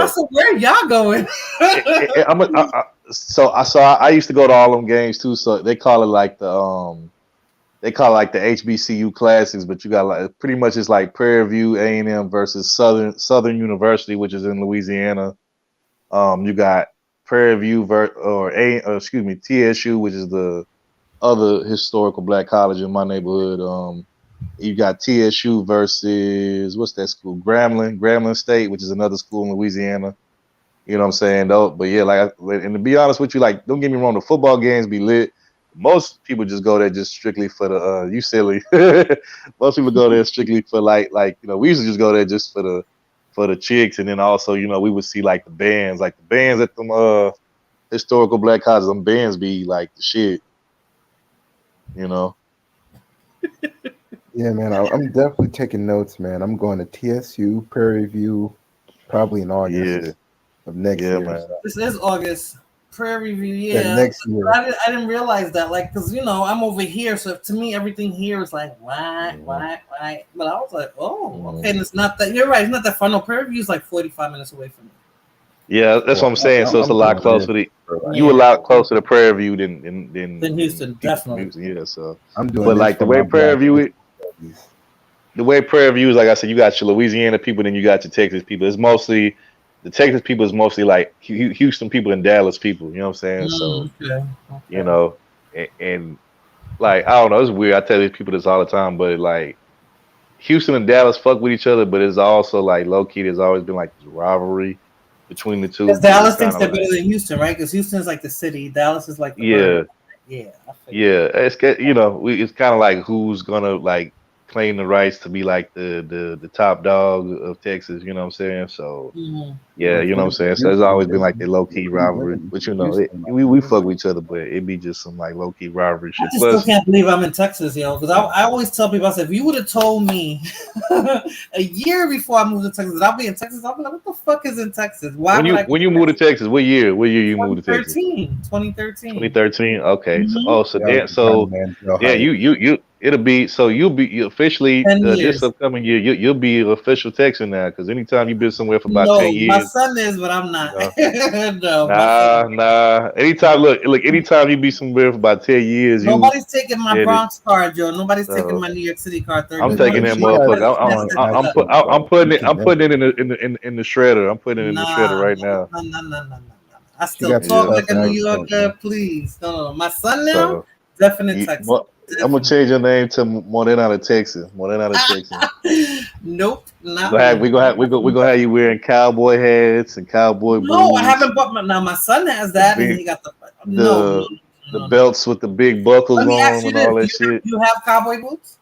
I said, where y'all going? I used to go to all them games too. So they call it like the HBCU classics, but you got like pretty much it's like Prairie View A&M versus Southern University, which is in Louisiana. You got Prairie View TSU, which is the other historical black college in my neighborhood. You got TSU versus what's that school? Grambling State, which is another school in Louisiana. You know what I'm saying? Though, but yeah, and to be honest with you, like, don't get me wrong, the football games be lit. Most people just go there just strictly for the you silly. Most people go there strictly for like we used to just go there just for the chicks, and then also we would see like the bands at them historical black colleges. Them bands be like the shit. Yeah, man, I'm definitely taking notes, man. I'm going to TSU, Prairie View, probably in August of next year. Man. This is August. Prairie View, next year. I didn't realize that, like, because I'm over here, so to me everything here is like why. But I was like, okay, and it's not that. You're right, it's not that far. No, Prairie View is like 45 minutes away from me. Yeah, that's what I'm saying. So it's a lot closer you a lot closer to Prairie View than Houston, definitely. Yeah, so I'm doing. But like the way Prairie View is, like I said, you got your Louisiana people, then you got your Texas people. It's mostly the Texas people is mostly like Houston people and Dallas people. You know what I'm saying? And like I don't know, it's weird. I tell these people this all the time, but like Houston and Dallas fuck with each other, but it's also like low key. There's always been like this rivalry between the two. Because Dallas thinks they're better than Houston, right? Because Houston is like the city, Dallas is like the bird. It's it's kind of like who's gonna like claim the rights to be like the top dog of Texas. You know what I'm saying? So yeah, you know what I'm saying. So it's always been like the low key rivalry, but we fuck with each other, but it be just some like low key rivalry shit. I still can't believe I'm in Texas, because I always tell people, I said, if you would have told me a year before I moved to Texas that I'll be in Texas, I'll be like, what the fuck is in Texas? Why when you moved to Texas? What year you moved to Texas? 2013. 2013. Okay. You'll be officially this upcoming year. You'll be an official Texan now, because anytime you've been somewhere for about 10 years. My son is, but I'm not. Nah. Anytime you be somewhere for about 10 years, nobody's taking my Bronx card, Joe. Nobody's taking my New York City card. I'm taking that motherfucker. I'm putting it in the shredder. I'm putting it in the shredder right now. No. I still talk like a New Yorker, please. No. My son now, definitely Texas. I'm gonna change your name to Morena de Texas. Nope, not. We gonna have you wearing cowboy hats and cowboy boots. No, I haven't bought my son has that, and he got the belts with the big buckles on and all that shit. You have cowboy boots?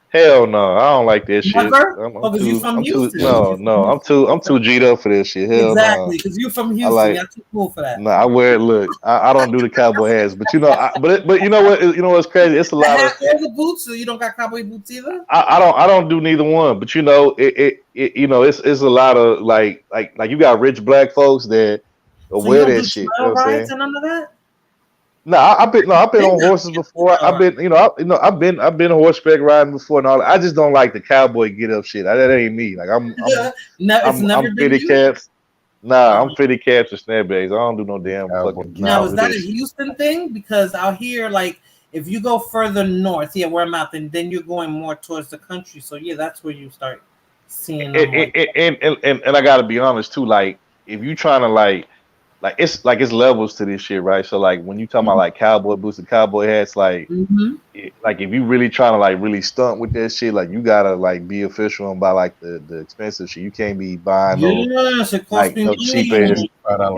Hell no, I don't like that shit. Never? Because you from Houston. I'm too G'd up for this shit. Hell exactly, because you're from Houston. You're too cool for that. No, I wear it. Look, I don't do the cowboy hats, but but you know what? You know what's crazy? It's a lot of the boots. So you don't got cowboy boots either. I don't do neither one. But it's a lot of like you got rich black folks that wear that shit. You know what I'm saying? And none of that. No, I've been on horses before. I've been horseback riding before and all that. I just don't like the cowboy get up shit. That ain't me. Like I'm fitted caps. Nah, I'm fitted caps and snapbacks. I don't do no damn fucking. Now is that a Houston thing? Because out here, like if you go further north, where I'm at, then you're going more towards the country. So that's where you start seeing them. And I gotta be honest too. Like if you trying to like it's levels to this shit, right? So like when you talking about like cowboy boots and cowboy hats, like like if you really trying to like really stunt with that shit, like you gotta like be official and buy like the expensive shit. You can't be buying no Yes, it cost like me no cheap ass. money.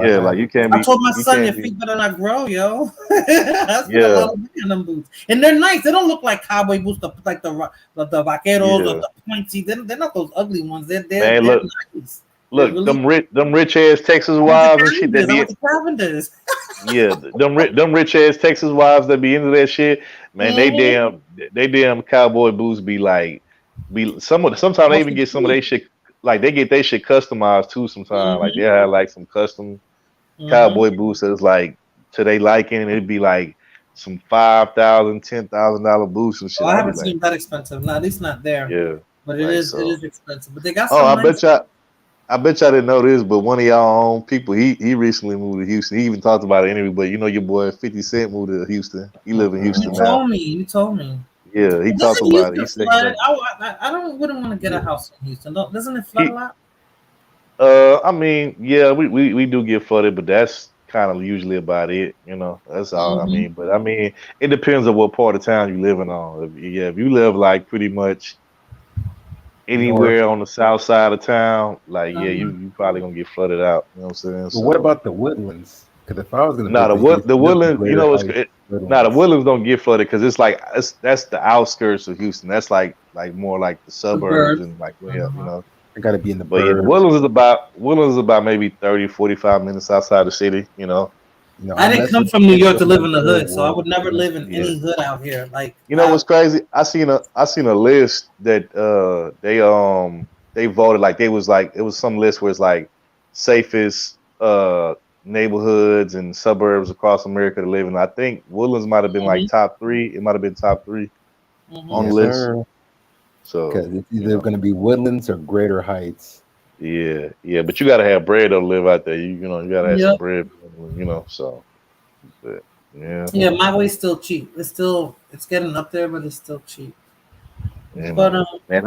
Yeah, like you can't I be told my you son, can't your be feet better not grow, yo. I spent a yeah lot of money on them boots, and they're nice. They don't look like cowboy boots, like the vaqueros or yeah. the pointy. They're not those ugly ones. Man, They're look nice. They're look really. them rich ass Texas I went to wives and shit that Cavenders. I be went to Cavenders. yeah, them rich ass Texas wives that be into that shit, man. They damn cowboy boots be like sometimes they even get some of their shit like they get their shit customized too. Sometimes like they have like some custom cowboy boots that's like to they liking, and it'd be like some $5,000, $10,000 boots and shit. Oh, I I'd be haven't like, seen that expensive. No, at least not there. yeah, But like it so. is expensive. But they got Oh, some nice. I bet y'all didn't know this, but one of y'all own people, he recently moved to Houston. He even talked about it in interview, but you know your boy 50 Cent moved to Houston. He live in You Houston now. told me. You told me. Yeah, he talked Doesn't about it. He Houston said, you flood? know, Wouldn't want to get a yeah. house in Houston. Doesn't it flood a He lot? I mean, yeah, we do get flooded, but that's kind of usually about it, you know. That's all. I mean, but I mean, it depends on what part of town you living on. If you live like pretty much North. anywhere on the south side of town, like yeah, you probably gonna get flooded out. You know what I'm saying? But what So about the Woodlands? Because if I was going to nah, visit Houston, the it'd be woodlands, you Greater know, Heights, the Woodlands. woodlands don't get flooded because it's like that's the outskirts of Houston. That's like more like the The suburbs birds. and like yeah, you know. I got to be in the But yeah, the burbs. woodlands is about maybe 30, 45 minutes outside the city. You know. You know, I I didn't mess come with from New mess York with to my live in the good hood, so I world. would never live in Yeah. any hood out here. Like You know what's crazy? I seen a list that they voted like they was like it was some list where it's like safest neighborhoods and suburbs across America to live in. I think Woodlands might have been like top three. It might have been top three on the Yes, list. sir. So Because it's you either know, going to be Woodlands or Greater Heights. yeah. But you gotta have bread to live out there. You know, you gotta have some Yep. bread. You know, so but, yeah. Yeah, my way's still cheap. It's getting up there, but it's still cheap. Yeah, But man,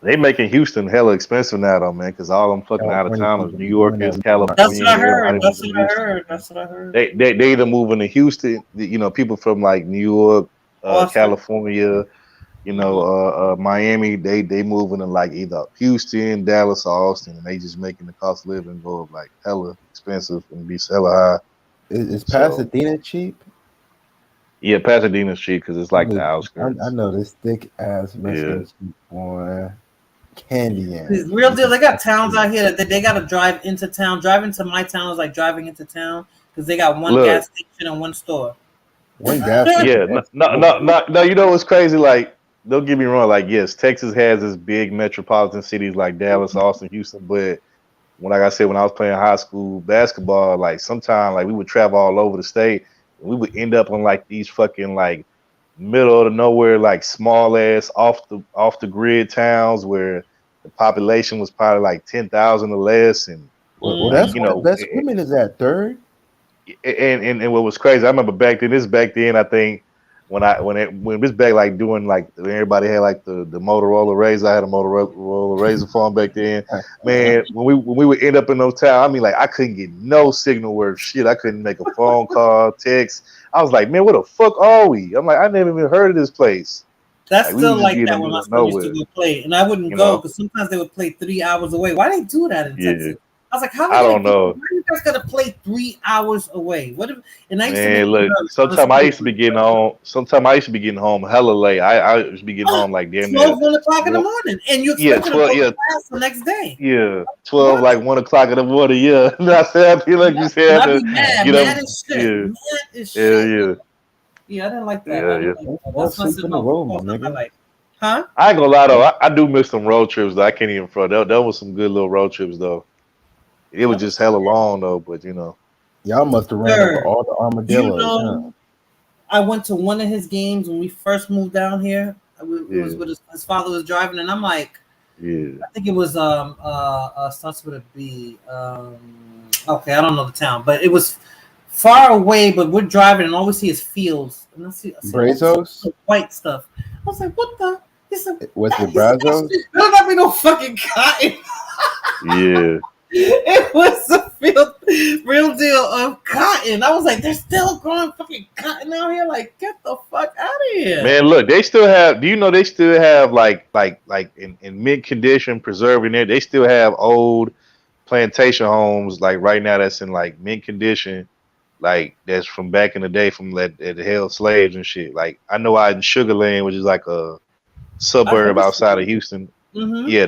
they making Houston hella expensive now, though, man, because all them fucking out of California towners, people New be doing Yorkers, that. that's what I Californians, heard. everybody That's moving what to I Houston. heard. That's what I heard. They either moving to Houston, you know, people from like New York, Austin. California, you know, Miami. They moving to like either Houston, Dallas, or Austin, and they just making the cost of living go up like hella expensive and be hella high. Is So Pasadena cheap? yeah, Pasadena's cheap because it's like the I outskirts. know this thick ass Yeah. Mexican cheap boy. Candy It's yams. real deal. They got towns out here that they got to drive into town. Driving to my town is like driving into town because they got one Look, gas station and one store. One gas station. yeah, no. You know what's crazy? Like, don't get me wrong. Like, yes, Texas has this big metropolitan cities like Dallas, Austin, Houston. But like I said, when I was playing high school basketball, like sometimes like we would travel all over the state, and we would end up on like these fucking like middle of the nowhere, like small ass off the grid towns where the population was probably like 10,000 or less, and Well, like that's you where the know, best women is at, third. and what was crazy, I remember back then. This back then, I think when it was back like doing like when everybody had like the Motorola Razr. I had a Motorola Razr phone back then. Man, when we would end up in those towns, I mean, like I couldn't get no signal worth shit. I couldn't make a phone call, text. I was like, man, where the fuck are we? I'm like, I never even heard of this place. That's Like we would still just be like in the that when middle my of son used to nowhere, go play, and I wouldn't you go know? because sometimes they would play 3 hours away. Why they do that in Yeah, Texas? I was like, how I they gonna don't get? know. Why you guys gotta play 3 hours away? What if? And I used to make Man, me look, nervous. sometimes I Honestly, used to be getting home. Sometimes I used to be getting home hella late. I used to be getting home like damn near 1 o'clock in the one. morning, and you Yeah, expect them to 12. go to Yeah, class the next day. yeah, 12 What? like 1 o'clock in the morning. Yeah, I said I feel like you And said I'd to be mad, get up. mad as shit, Yeah, mad as yeah, shit. yeah, Yeah, I didn't like that. I yeah, yeah. didn't like that. That's That's when I said, sleeping the no, road, my football's not my nigga. life. Huh? I ain't gonna lie though, I do miss some road trips though. I can't even front. That was some good little road trips though. It was just hella long though, but you know. Y'all must have ran over Sir, all the you armadillos, huh? know, I went to one of his games when we first moved down here. It was Yeah, with his father was driving, and I'm like, yeah. I think it was starts with a B. Okay, I don't know the town, but it was far away. But we're driving, and all we see is fields, and I see all this Brazos? white stuff. I was like, what the? He said, Was it he said, Brazos? "There'll not be no fucking cotton." Yeah. It was a real deal of cotton. I was like, they're still growing fucking cotton out here. Like, get the fuck out of here. Man, look, they still have. Do you know they still have like in mint condition, preserving it? They still have old plantation homes like right now that's in like mint condition, like that's from back in the day from that held slaves and shit. Like I know out in Sugar Land, which is like a suburb outside of Houston. Mm-hmm. Yeah,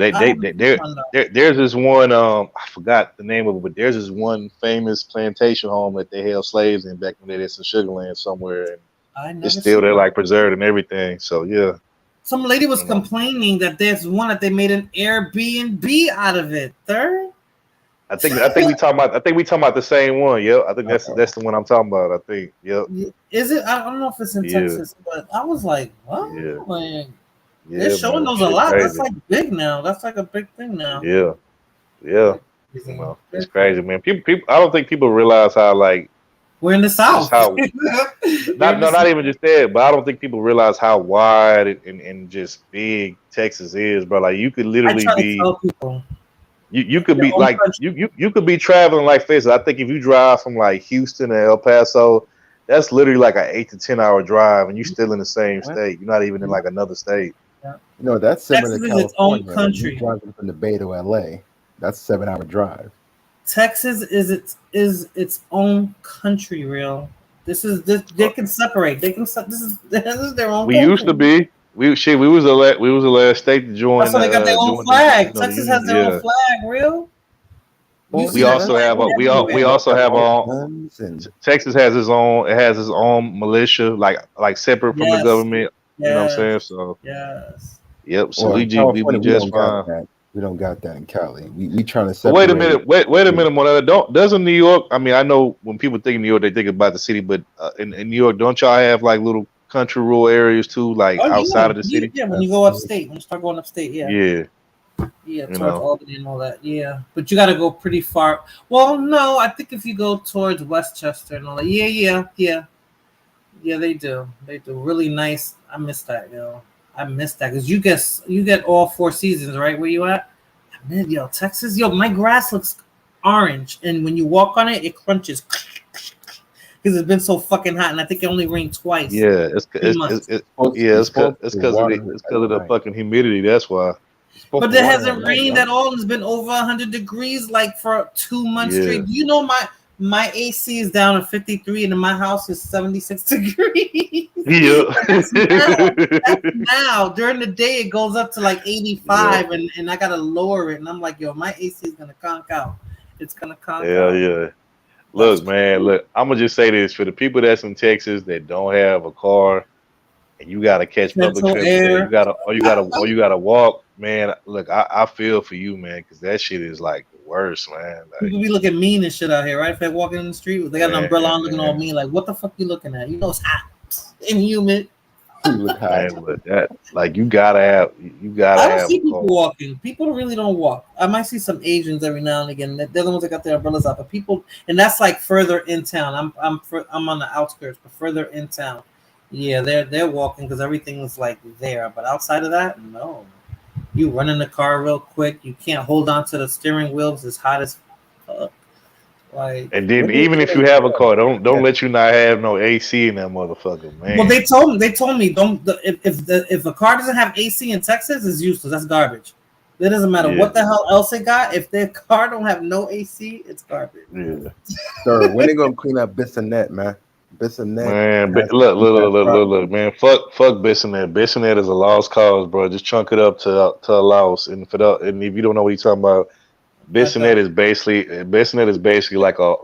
there's this one. I forgot the name of it, but there's this one famous plantation home that they held slaves in back in the day. That's in Sugar Land somewhere, and it's still there, like preserved and everything. So yeah. Some lady was complaining that there's one that they made an Airbnb out of it. Third. I think we talking about the same one. Yep. I think that's the one I'm talking about. I think. Yep. Is it? I don't know if it's in Texas, but I was like, what? Yeah. Like, Yeah, they're showing man, those a lot. crazy. That's like big now. That's like a big thing now. Yeah. You know, it's crazy, man. People. I don't think people realize how like we're in the South. Not even just that, but I don't think people realize how wide and just big Texas is, bro. Like you could literally be. You could be like you could be traveling like this. I think if you drive from like Houston to El Paso, that's literally like an 8 to 10 hour drive, and you're still in the same state. You're not even in like another state. You know, that's similar Texas to is its own California. country. You're driving from the Bay to LA. That's a 7-hour drive. Texas is its own country. Real. They can separate. They can. This is their own. We country. used to be. We was the last state to join. That's why they got their own flag. Texas has their own flag. Real. We also have Texas has its own. It has its own militia, like separate from the government. You know what I'm saying? So yes. Yep. So Well, we in California, just we don't got fine. that. We don't got that in Cali. We trying to But separate. wait a minute. Wait a minute, Moneta. Doesn't New York? I mean, I know when people think of New York, they think about the city, but in New York, don't y'all have like little country rural areas too, like outside of the city? Yeah, when you go upstate, when you start going upstate, Yeah. Towards Albany and all that. Yeah, but you got to go pretty far. Well, no, I think if you go towards Westchester and all that, yeah, they do. They do really nice. I miss that, I miss that because you get all 4 seasons right where you at. Man, Texas, my grass looks orange, and when you walk on it, it crunches because it's been so fucking hot, and I think it only rained twice. Yeah, it's because of the fucking humidity. That's why. But there hasn't rained at all. It's been over 100 degrees like for 2 months straight. You know my AC is down at 53 and in my house is 76 degrees. Yeah. That's now. During the day it goes up to like 85 and I gotta lower it. And I'm like, my AC is gonna conk out. It's gonna conk out. Yeah. Look, man, I'm gonna just say this for the people that's in Texas that don't have a car and you gotta catch public transportation, you gotta walk. Man, look, I feel for you, man, because that shit is like the worst, man. Like, people be looking mean and shit out here, right? If they're walking in the street, they got an umbrella on looking all mean, like, what the fuck you looking at? It's hot and humid. Like you gotta have. I don't see people walking. People really don't walk. I might see some Asians every now and again. They're the ones that got their umbrellas out, but people, and that's like further in town. I'm on the outskirts, but further in town, they're walking because everything is like there. But outside of that, no. You run in the car real quick. You can't hold on to the steering wheels. It's hot as fuck. Like, and then even if you have a car, don't let you not have no AC in that motherfucker, man. Well, they told me if a car doesn't have AC in Texas, it's useless. That's garbage. It doesn't matter what the hell else it got. If their car don't have no AC, it's garbage. Yeah. Sir, when they gonna clean up Bissonnette, man? Bissonnette. Man, look, man. Fuck Bissonnette. Bissonnette is a lost cause, bro. Just chunk it up to a loss. And if you don't know what you're talking about, Bissonnette is basically like a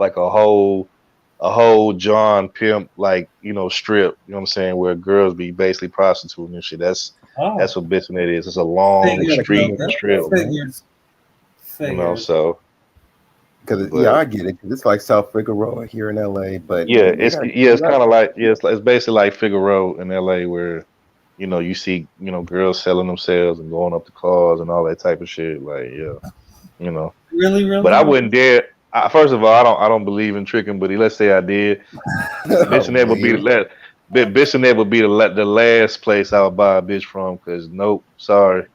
whole John Pimp strip. You know what I'm saying? Where girls be basically prostituting and shit. That's what Bissonnette is. It's a long street strip. So. Because I get it. It's like South Figueroa here in LA, but it's kind of like it's basically like Figueroa in LA, where you see girls selling themselves and going up to cars and all that type of shit. Like Really. But I wouldn't dare. First of all, I don't believe in tricking, but let's say I did. Bissonnette would be the last. Bissonnette would be the last place I would buy a bitch from. Because nope, sorry.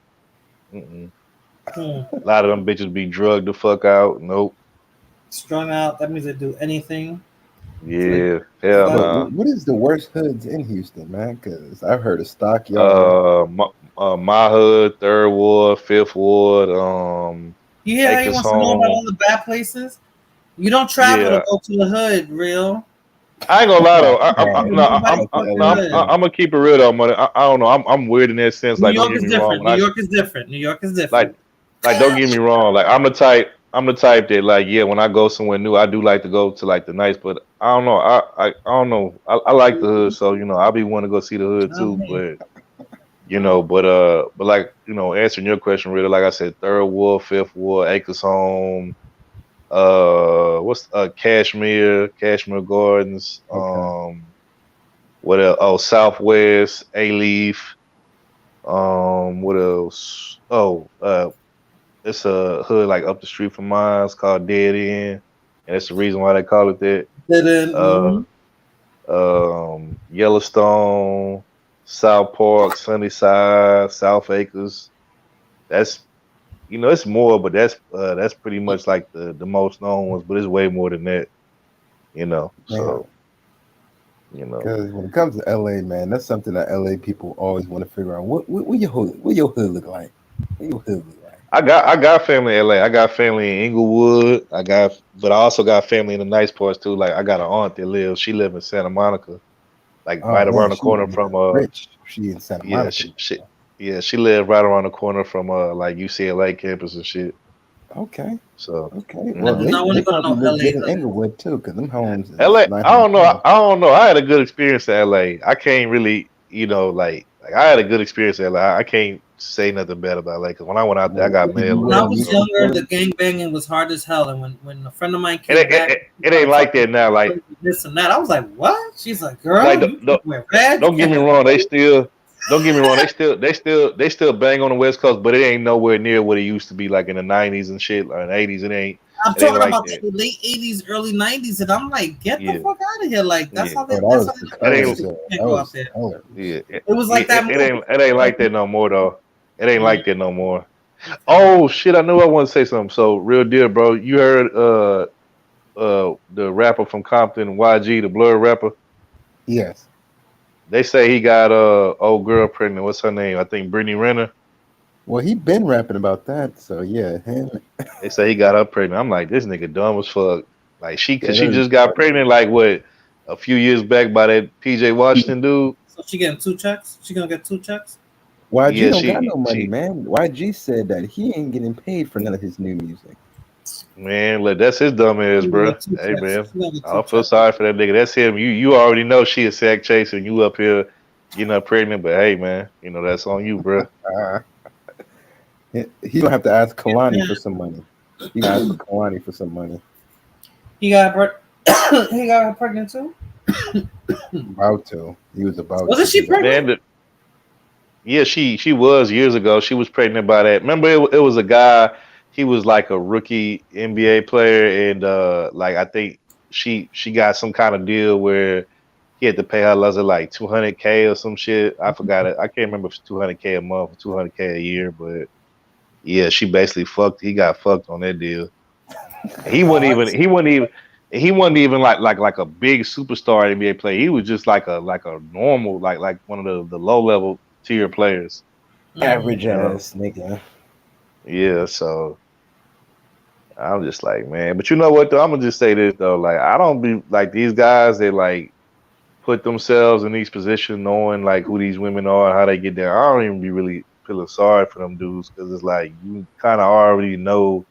Hmm. A lot of them bitches be drugged the fuck out. Nope. Strung out. That means they do anything. Yeah. Hell But nah. What is the worst hoods in Houston, man? Because I've heard of Stockyard. My hood, Third Ward, Fifth Ward, you hear how he Acres wants to know about Home. all the bad places? You don't travel to Yeah. go to the hood, real. I ain't gonna lie though. You nobody fucking hood. I'm gonna keep it real though, money. I don't know. I'm weird in that sense. New Like, don't York get is me wrong. different. When New I York is different. New York is different. like, don't get me wrong. Like, I'm the type that, like, yeah, when I go somewhere new, I do like to go to like the nice, but I don't know. I don't know. I like the hood, so I'll be wanting to go see the hood too. But but like, answering your question, really, like I said, Third Ward, Fifth Ward, Acres Home, what's Cashmere Gardens, Okay. what else? Oh, Southwest, A Leaf, what else? Oh, it's a hood like up the street from mine. It's called Dead End, and that's the reason why they call it that. Uh, Yellowstone, South Park, Sunnyside, South Acres. That's it's more, but that's pretty much like the most known ones. But it's way more than that. Yeah. So Because when it comes to LA, man, that's something that LA people always want to figure out. What your hood look like? What your hood look like? I got family in LA. I got family in Inglewood. But I also got family in the nice parts too. Like, I got an aunt that lives. She lives in Santa Monica, like Oh right man, around the she corner from rich. She in Santa yeah Monica. she lived right around the corner from like UCLA campus and shit. Okay. So Okay. I Well, do not want they to go to probably no look LA good in hood. Inglewood too, because them homes is LA, nice I and don't know. small. I don't know. I had a good experience in LA. I can't really, like I had a good experience in LA. I can't say nothing bad about LA because when I went out there, I got mad When I love. was So younger, the gang banging was hard as hell, and when a friend of mine it, came it, back, it, it ain't like that now. Like this and that, I was like, "What?" She's like, "Girl, you don't, can't wear red. You don't get can't me have wrong. no." Don't get me wrong. They still bang on the West Coast, but it ain't nowhere near what it used to be like in the '90s and shit, or in the '80s. I'm It ain't talking like about that. the late '80s, early '90s, and I'm like, "Get the Yeah, fuck out of here!" Like that's yeah. how they. Oh, That's how they look It at ain't. shit. You can't go out there. Yeah, It was like that movie. it ain't like that no more though. It ain't Mhm. like that no more. Oh shit! I knew I wanted to say something. So real deal, bro. You heard the rapper from Compton, YG, the Blur rapper. Yes. They say he got old girl pregnant. What's her name? I think Brittany Renner. Well, he been rapping about that, so yeah, him. They say he got her pregnant. I'm like, this nigga dumb as fuck. Like Yeah, cause she just got pregnant like what, a few years back by that PJ Washington dude. So she getting 2 checks. She gonna get 2 checks. YG Yeah, don't got no money, she man. YG said that he ain't getting paid for none of his new music. man, look, that's his dumb ass, She gonna bro. get two Hey checks. man, She gonna get I two don't feel checks. sorry for that nigga. That's him. You already know she a sack chaser and you up here getting her pregnant, but hey man, that's on you, bro. He don't have to ask Kalani Yeah. for some money. He gonna ask for Kalani for some money. He got he got her pregnant too. About to. He was about Wasn't to she do that. pregnant? Yeah, she was years ago. She was pregnant by that. Remember, it was a guy. He was like a rookie NBA player, and like I think she got some kind of deal where he had to pay her like 200K or some shit. I forgot it. I can't remember if it's 200K a month or 200K a year, but yeah, she basically fucked. He got fucked on that deal. He wasn't even. He wasn't even. He wasn't even like a big superstar NBA player. He was just like a normal like one of the low level tier players. Average You know? ass nigga. Yeah. So I'm just like, man. But you know what though? I'm gonna just say this though. Like, I don't be like these guys that like put themselves in these positions knowing like who these women are and how they get there. I don't even be really feeling sorry for them dudes because it's like you kind of already know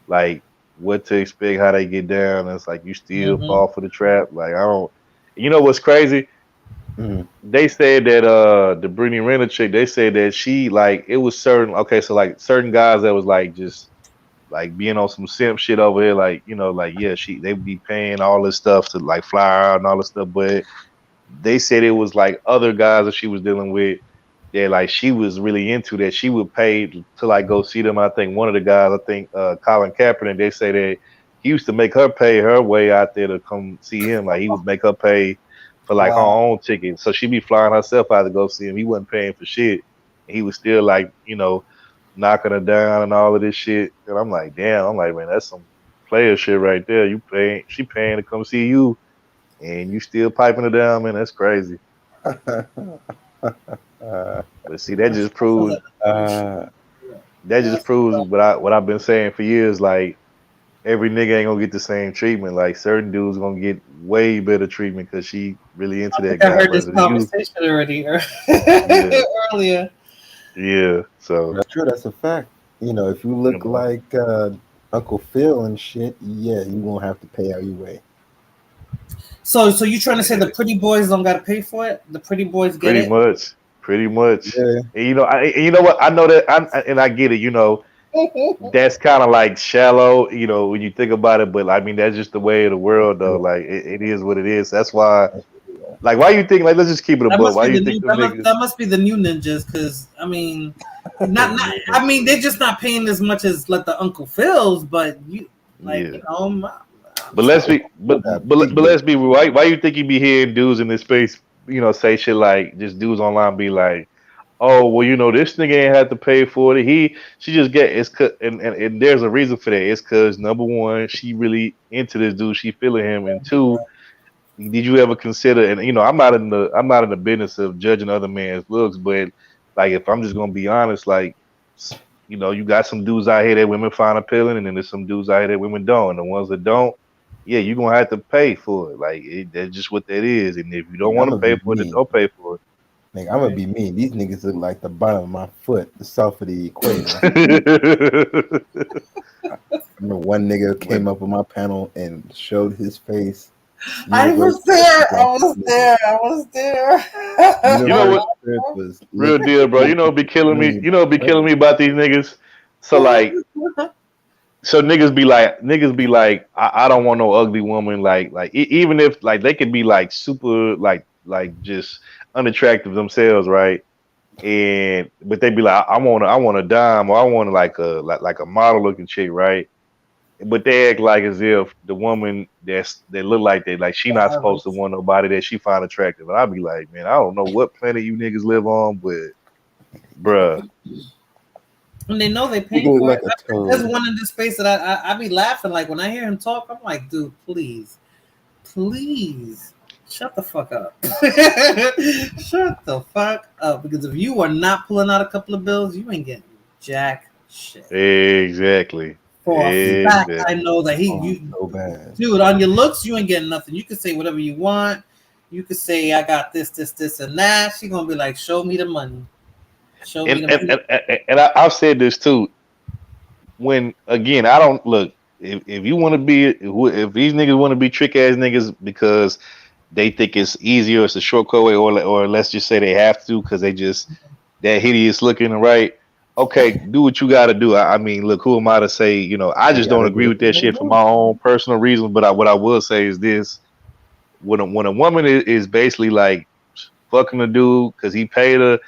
like what to expect, how they get down. And it's like you still Mm-hmm. fall for the trap. Like, I don't. You know what's crazy? Mm. They said that the Brittany Renner chick. They said that she like it was certain. Okay, so like certain guys that was like just like being on some simp shit over here. Like, like yeah, they would be paying all this stuff to like fly her out and all this stuff, but they said it was like other guys that she was dealing with that like she was really into that she would pay to like go see them. I think one of the guys, I think Colin Kaepernick, they say that he used to make her pay her way out there to come see him. Like he would make her pay for like her Wow. own ticket. So she'd be flying herself out to go see him. He wasn't paying for shit. He was still like, knocking her down and all of this shit. And I'm like, damn. I'm like, man, that's some player shit right there. She paying to come see you, and you still piping her down, man. That's crazy. But see, that just proves what I've been saying for years. Like, every nigga ain't gonna get the same treatment. Like, certain dudes gonna get way better treatment because she really into that I guy. heard this conversation already earlier. Yeah, so that's true. That's a fact. You know, if you look like Uncle Phil and shit, yeah, you gonna have to pay out your way. So you trying to say the pretty boys don't gotta pay for it? The pretty boys get pretty it? much. Yeah. And you know what? I know that, and I get it. You know, that's kind of like shallow. You know, when you think about it, but I mean, that's just the way of the world, though. Like, it is what it is. That's why. Like, why you think? Like, let's just keep it a book. Why you think that must be the new ninjas? Because I mean, I mean, they're just not paying as much as like the Uncle Phil's, but you like you know. But let's be why you think you be hearing dudes in this space, you know, say shit like, just dudes online be like, oh, well, you know, this nigga ain't had to pay for it. She just get it's and there's a reason for that. It's because number one, she really into this dude, she feeling him, and two, did you ever consider? And you know, I'm not in the business of judging other man's looks, but like, if I'm just gonna be honest, like, you know, you got some dudes out here that women find appealing, and then there's some dudes out here that women don't, and the ones that don't, yeah, you're gonna have to pay for it. Like, that's just what that is. And if you don't want to pay for it, then don't pay for it. Like, I'm gonna be mean. These niggas look like the bottom of my foot, the south of the equator. I remember one nigga came up on my panel and showed his face. I was there. You know what? Real deal, bro. You know, be killing me. You know, be killing me about these niggas. So like. So niggas be like, I don't want no ugly woman. Like even if like they could be like super like just unattractive themselves, right? But they be like, I want a dime, or I want like a model looking chick, right? But they act like as if the woman that look like that, like, she not supposed to want nobody that she find attractive. And I be like, man, I don't know what planet you niggas live on, but bruh. And they know they pay for it. There's one in this space that I be laughing. Like, when I hear him talk, I'm like, dude, please, shut the fuck up. Shut the fuck up. Because if you are not pulling out a couple of bills, you ain't getting jack shit. Exactly. For a fact, I know that so bad. Dude, on your looks, you ain't getting nothing. You can say whatever you want. You can say, I got this, and that. She gonna be like, show me the money. And I've said this too. When again, I don't look. If you want to be, if these niggas want to be trick ass niggas because they think it's easier, it's a shortcut way, or let's just say they have to because they just that hideous looking, right? Okay, do what you got to do. I mean, look, who am I to say? You know, I just don't agree with that shit for my own personal reasons. But what I will say is this: when a woman is basically like fucking a dude because he paid her.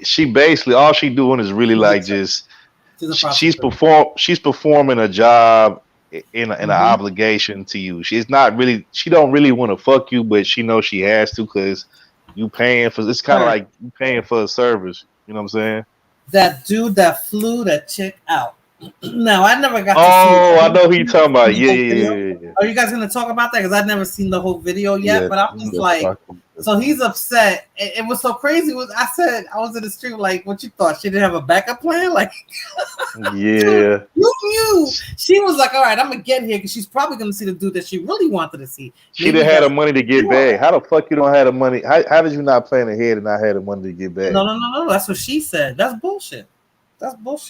She basically all she doing is really like just she's performing a job in an obligation to you. She don't really want to fuck you, but she knows she has to because you paying for. It's kind of like you paying for a service. You know what I'm saying? That dude that flew that chick out. No, I never got to see. Oh, I know who you talking about. Yeah. Are you guys gonna talk about that? Because I've never seen the whole video yet. But I'm just like, so he's upset. It was so crazy. I said I was in the street like, what you thought? She didn't have a backup plan? Like, yeah. You knew. She was like, all right, I'm gonna get here because she's probably gonna see the dude that she really wanted to see. She didn't have the money to get back. How the fuck you don't have the money? How did you not plan ahead and not have the money to get back? No. That's what she said. That's bullshit.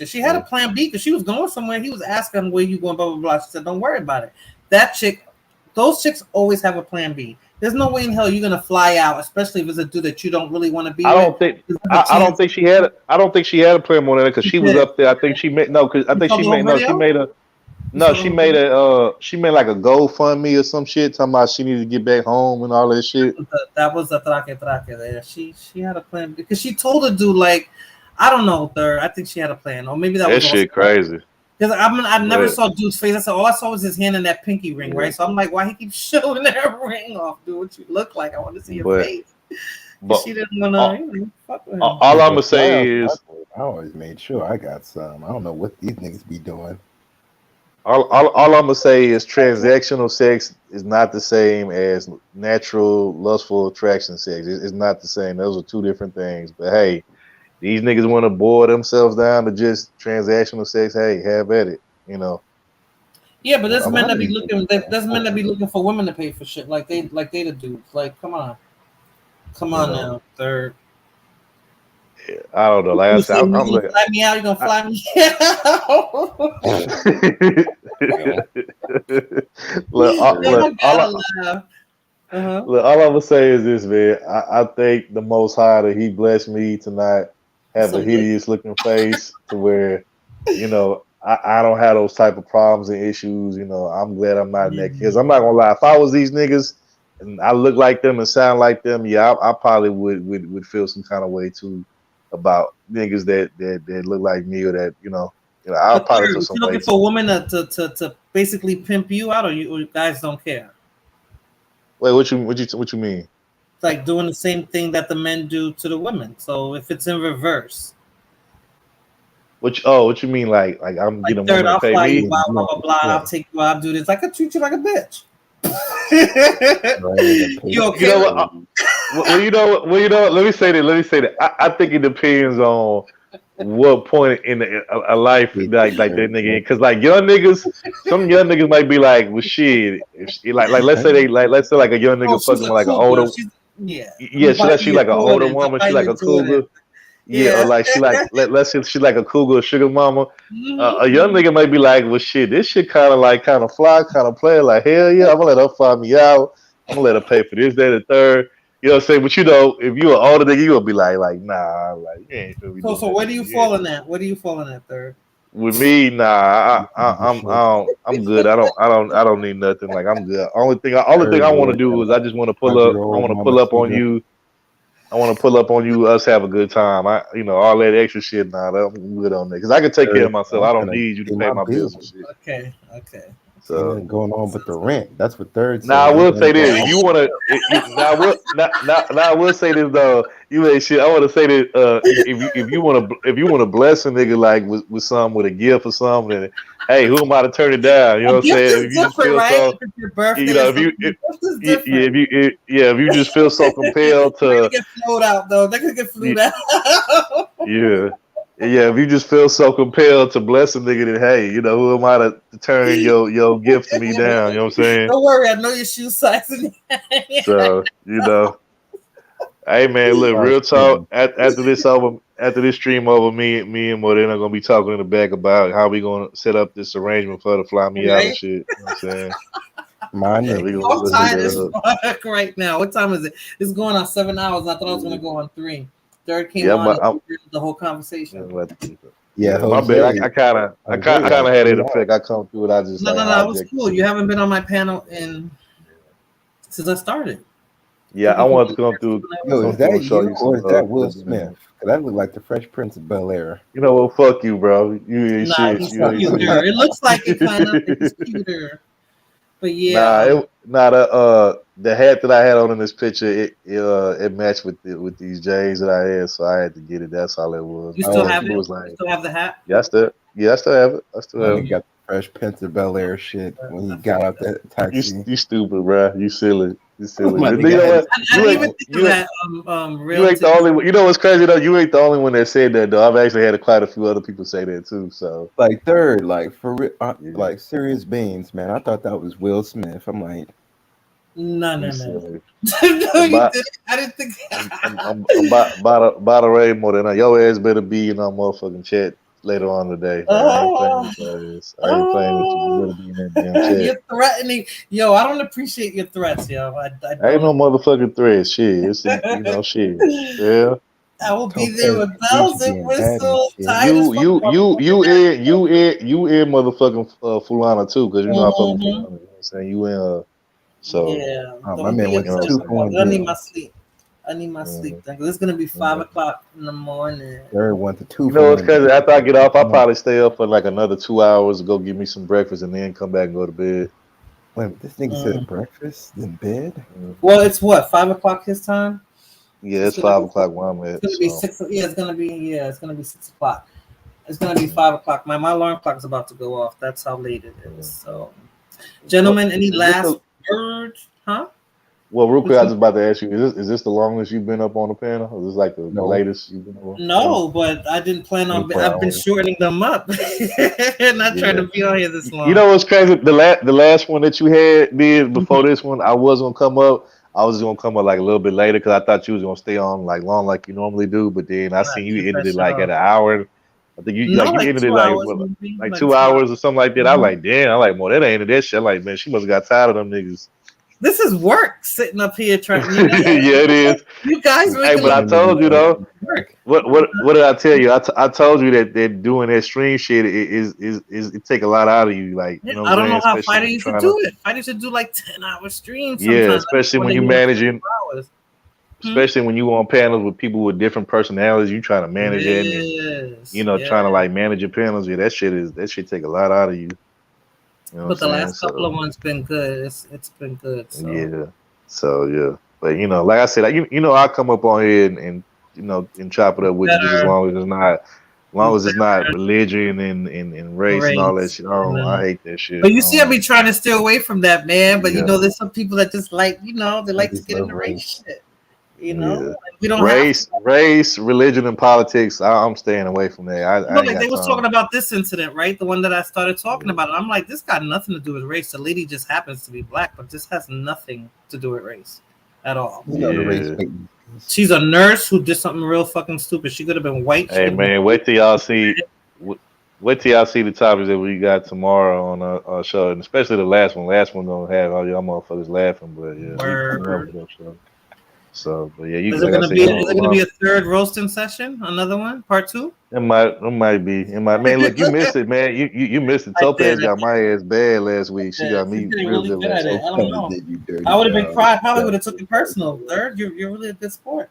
She had a plan B because she was going somewhere. He was asking where you going, blah, blah, blah. She said, don't worry about it. Those chicks always have a plan B. There's no way in hell you're gonna fly out, especially if it's a dude that you don't really want to be with. I don't think she had a plan more than that because she was up there. I think she made like a GoFundMe or some shit talking about she needed to get back home and all that shit. That was a traque there. She had a plan because she told the dude like, I don't know, third. I think she had a plan, or maybe that was shit crazy. Because I never saw dude's face. I said all I saw was his hand in that pinky ring, right? So I'm like, why he keeps showing that ring off, dude? What you look like? I want to see your face. But she didn't want to fuck with him. All I'm gonna say is, I always made sure I got some. I don't know what these niggas be doing. All I'm gonna say is transactional sex is not the same as natural lustful attraction sex. It's not the same. Those are two different things. But hey, these niggas want to bore themselves down to just transactional sex. Hey, have at it. You know. Yeah, but there's A men lot that of be these looking. niggas. There's men that be looking for women to pay for shit like they the dudes. Like, come on You know. now, third. I don't know. Like I You said, say I'm you gonna looking. fly me out? You gonna fly me out? look, look, all I'm gonna say is this, man. I think the Most High that He blessed me to not have a hideous looking face, to where, you know, I don't have those type of problems and issues. You know, I'm glad I'm not in that case. I'm not gonna lie. If I was these niggas and I look like them and sound like them, yeah, I probably would feel some kind of way too about niggas that look like me, or that, I'll But probably third, feel if some you're way looking for a too. woman to basically pimp you out, or you guys don't care? Wait, what you mean? It's like doing the same thing that the men do to the women. So if it's in reverse, What you mean? Like I'm like getting a third, woman to I'll pay fly you me? out, blah blah blah. I'll take you out, I'll do this. I could treat you like a bitch. You okay? You know what? Well, you know, Let me say that. I think it depends on what point in a life like that nigga in. Cause like young niggas, some young niggas might be like, well, shit. If she, like let's say like a young Oh, nigga she's fucking a with like an cougar. older. She's Yeah, she like an older Jordans. I'm woman. She buying like you a cougar. Jordans. Yeah, or Yeah. like she like let's say she like a cougar or sugar mama. Mhm. A young nigga might be like, well, shit, this shit kind of fly, kind of play. Like, hell yeah, I'm gonna let her fly me out. I'm gonna let her pay for this, that, and third. You know what I'm saying? But you know, if you an older nigga, you gonna be like, nah, like you ain't gonna be doing So that where to do you me. Yeah. fall in that? Where do you fall in that third? With me, nah, I'm good. I don't need nothing. Like I'm good. Only thing I want to do is I just want to pull up. I 5-year-old want to mama pull up on cheetah. you. I want to pull up on you. Us have a good time. All that extra shit. Nah, I'm good on that because I can take care of myself. I I'm don't trying to need you to pay pay my my bills and bills. shit. Okay. Ain't So. nothing going on but the rent. That's what third Now I said. Ain't will say nothing going this: if on. you want to, now I will say this though. You ain't shit. I want to say that if you want to bless a nigga like with some with a gift or something, then, hey, who am I to turn it down? You know A what I'm gift saying? is If you just different, feel right? so, If it's your birthday or if you something, a gift is different. if you just feel so compelled They're gonna to, get flowed out though. They're gonna get flued out. yeah. Yeah, if you just feel so compelled to bless a nigga, then hey, who am I to turn your gift to me down? You know what I'm saying? Don't worry, I know your shoe size. So, hey man, look, real talk. After this stream over, me and Morena are gonna be talking in the back about how we gonna set up this arrangement for her to fly me out and Right? shit. You know what I'm saying? My So we nigga. gonna I'm set tired as that up. fuck right now. What time is it? It's going on 7 hours. I thought I was gonna go on 3. Third came Yeah, on and I'm the whole conversation. Yeah, my bad. Jose. I kind of had it effect. I come through it. I just No, like it was hijacked the cool. You shit. haven't been on my panel since I started. Yeah, I wanted to come through Yo, is and that show you you or some is that Will good Smith? game. Cause that look like the Fresh Prince of Bel Air. You know what? Fuck you, bro. You ain't Nah, shit. he's You ain't cuter. shit. It looks like it kind of. He's cuter. But yeah, The hat that I had on in this picture, it matched with these J's that I had, so I had to get it. That's all it was. you But still yeah, have people it. was You like, still have the hat. yeah, I still have it. I still My have nigga it. got the Fresh Prince of Bel Air shit when he got out that taxi. You stupid, bro. You silly. You silly. My You nigga know had what? I didn't even think of that. You ain't the only one. You know what's crazy though? You ain't the only one that said that though. I've actually had quite a few other people say that too. So like third, like for real, yeah, like serious beans, man. I thought that was Will Smith. I'm like, No. you No, silly. you By, didn't. I didn't think. I'm by the way more than your ass better be in our motherfucking chat later on today. Like I ain't playing with your ass. I ain't playing with you. You better be in that damn chat. You're threatening. Yo, I don't appreciate your threats, yo. I Ain't no don't. motherfucking threat. Shit. It's shit. Yeah. I will be there Topaz with Beach bells and being bad and whistles, shit. tired as fuck. You in motherfucking Fulana too, because you know I fuck with Fulana. You know what I'm saying? You in so Yeah, My don't man be went to upset you two know with what for I'm me. one 'Cause I need my deal. sleep. I need my sleep. saying? Because it's gonna be 5 o'clock in the morning. Third went to two You for know what's one crazy? deal. After I get off, I'll probably stay up for like another 2 hours to go get me some breakfast and then come back and go to bed. Wait, this nigga said breakfast in bed. Well, it's what 5 o'clock his time. Yeah, It's it's gonna 5 o'clock where I'm it's at. gonna be So 6. Yeah, it's gonna be 6 o'clock. It's gonna be 5 o'clock. My alarm clock is about to go off. That's how late it is. So, well, gentlemen, any is this last the words? Huh? well, real quick, I was just about to ask you, is this the longest you've been up on the panel? Or is this like the No, latest you've been up on? No, but I didn't plan on. 24 I've been hours. shortening them up. Not trying Yeah. to be on here this You long. know what's crazy? The last one that you had did before this one, I was gonna come up. I was gonna come up like a little bit later because I thought you was gonna stay on like long like you normally do. But then I I seen you keep ended that it shit like at off. an hour. I think you No, like you like ended it 2 hours, what, maybe. like Like 2 2 hours. hours or something like that. I like damn. I like more that ain't into that shit. Like man, she must have got tired of them niggas. This is work sitting up here trying. Yeah, it is. You guys make Hey, it but I look told you though. work. What did I tell you? I told you that doing that stream shit is it take a lot out of you. Like you know what I I'm don't saying? know how Especially Fighter when you're used to trying to do it. Fighter used to do like 10-hour streams yeah, sometimes. Like especially one when day you he went managing. 4 hours. Especially when you on panels with people with different personalities, you trying to manage it and Yes, trying to yeah. like manage your panels. Yeah, that shit take a lot out of you. You know But what the I'm saying? last couple So of ones been good. It's been good. So yeah, so yeah. But like I said, I come up on here and chop it up with you just as better, long as it's not religion and race and all that race. shit. I No. hate that shit. But you I see, don't I be like trying to stay away from that, man. But yeah, there's some people that just like, they I like to just get in love the race race. shit. yeah. Like, we don't have to. Race, religion, and politics. I'm staying away from that. I ain't Like they got was time. talking about this incident, right? The one that I started talking about. And I'm like, this got nothing to do with race. The lady just happens to be black, but this has nothing to do with race at all. The race. Yeah. She's a nurse who did something real fucking stupid. She could have been white. She Hey could have been man, wait till y'all see. Wait till y'all see the topics that we got tomorrow on our show, and especially the last one. Last one don't have all y'all motherfuckers laughing, but yeah, we coming up word. with that show. So, but yeah, you Is it like I gonna said, be? you Is it gonna be a third roasting session? Another one, part 2? it might be. Man, look, you missed it, man. You missed it. I did. Topaz got my ass bad last week. She got She's me getting real really good good at last it. week. I don't know. I would have been crying. Probably would have took it personal. Third, you're really a good sport.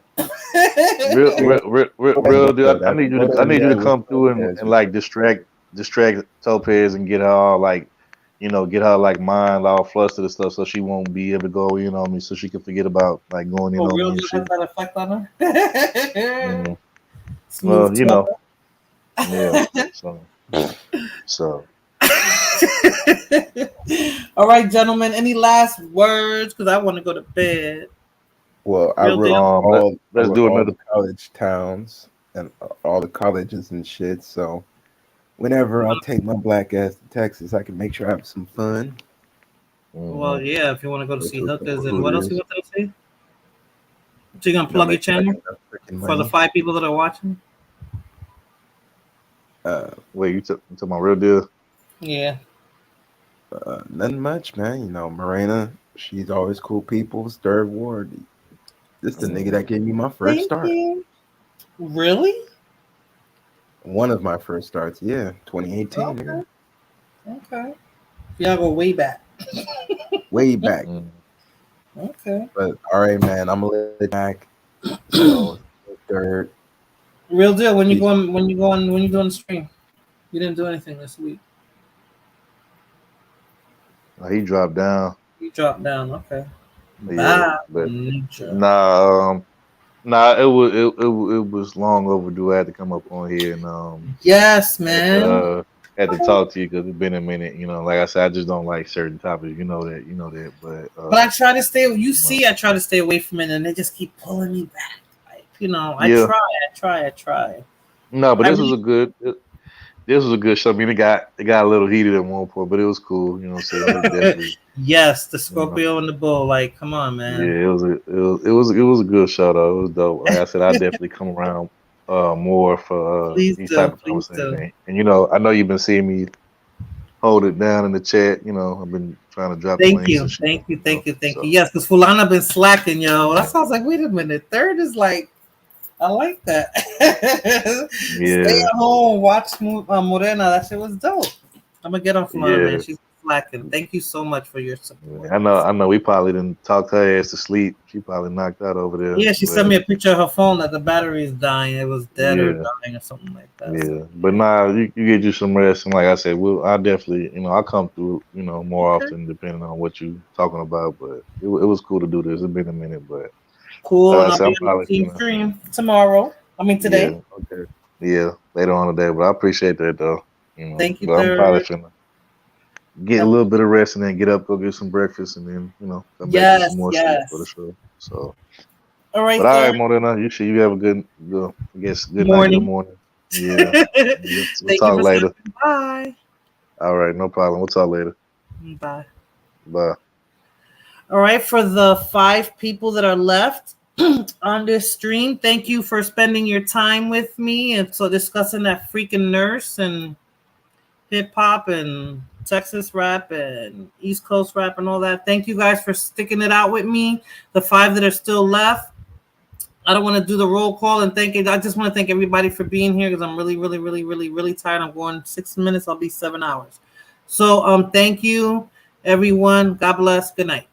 Real deal. I need you to come through and like distract Topaz and get her all like, get her like mind all flustered and stuff, so she won't be able to go in on me, so she can forget about like going in Oh, on real me and deal has shit. that effect on her. Mhm. Smooth Well, talker. yeah. So. All right, gentlemen. Any last words? Because I want to go to bed. Well, I Real wrote deal. let's do all another. the college towns and all the colleges and shit. So whenever I take my black ass to Texas, I can make sure I have some fun. Well, yeah. If you want to go to Go see to a couple hookers and what else you hooters. want to see? So you gonna plug your Make sure I channel get enough freaking for the money. 5 people that are watching? Wait, you took my real deal? Yeah. Nothing much, man. Marina, she's always cool people. Third Ward. This the nigga that gave me my first Thank start. you. Really? One of my first starts, yeah. 2018, nigga. Okay. Y'all go way back. Way back. Okay. But all right, man, I'm gonna let it back. So third. Real deal. When you doing the stream, you didn't do anything this week. He dropped down. You dropped down. Okay. Yeah, Bye. but Nature. nah, it was long overdue. I had to come up on here and Yes, man. had to talk to you because it's been a minute. Like I said, I just don't like certain topics. You know that. But I try to stay. You see, I try to stay away from it, and they just keep pulling me back. I Yeah. try. No, but this was a good. This was a good show. I mean, it got a little heated at one point, but it was cool. You know what I'm saying? It was definitely. Yes, the Scorpio and the Bull. Like, come on, man. Yeah, it was a good show though. It was dope. Like I said, I definitely come around more for Please these do, type of please conversations. do. And I know you've been seeing me hold it down in the chat. I've been trying to drop the Thank links you, and shit. thank you. Yes, because Fulana been slacking, yo. That sounds like, wait a minute. Third is like, I like that. Yeah. Stay at home, watch Morena. That shit was dope. I'm gonna get on Fulana, man. Yeah. She's slacking. Thank you so much for your support. I know. We probably didn't talk her ass to sleep. She probably knocked out over there. Yeah, she sent me a picture of her phone that the battery is dying. It was dead or dying or something like that. Yeah, but nah, you get you some rest, and like I said, I definitely, I'll come through, more often depending on what you talking about. But it was cool to do this. It's been a minute, but Cool. And I'll So be I'm on the probably team gonna, stream tomorrow. I mean yeah, today. okay, yeah, later on today. But I appreciate that though. Thank you, But I'm probably Third. gonna get a little bit of rest and then get up, go get some breakfast, and then come back to Yes, some more sleep for the yes. show. So, All right, but all right, Third. Morena, you have a good, I guess, good night, good Morning. morning. Yeah, we'll Thank you talk for later. stopping by. All right, no problem. We'll talk later. Bye. Bye. All right, for the 5 people that are left on this stream, thank you for spending your time with me and so discussing that freaking nurse and hip hop and Texas rap and East Coast rap and all that. Thank you guys for sticking it out with me. The 5 that are still left. I don't want to do the roll call and thank you. I just want to thank everybody for being here because I'm really, really, really, really, really tired. I'm going 6 minutes. I'll be 7 hours. So thank you, everyone. God bless. Good night.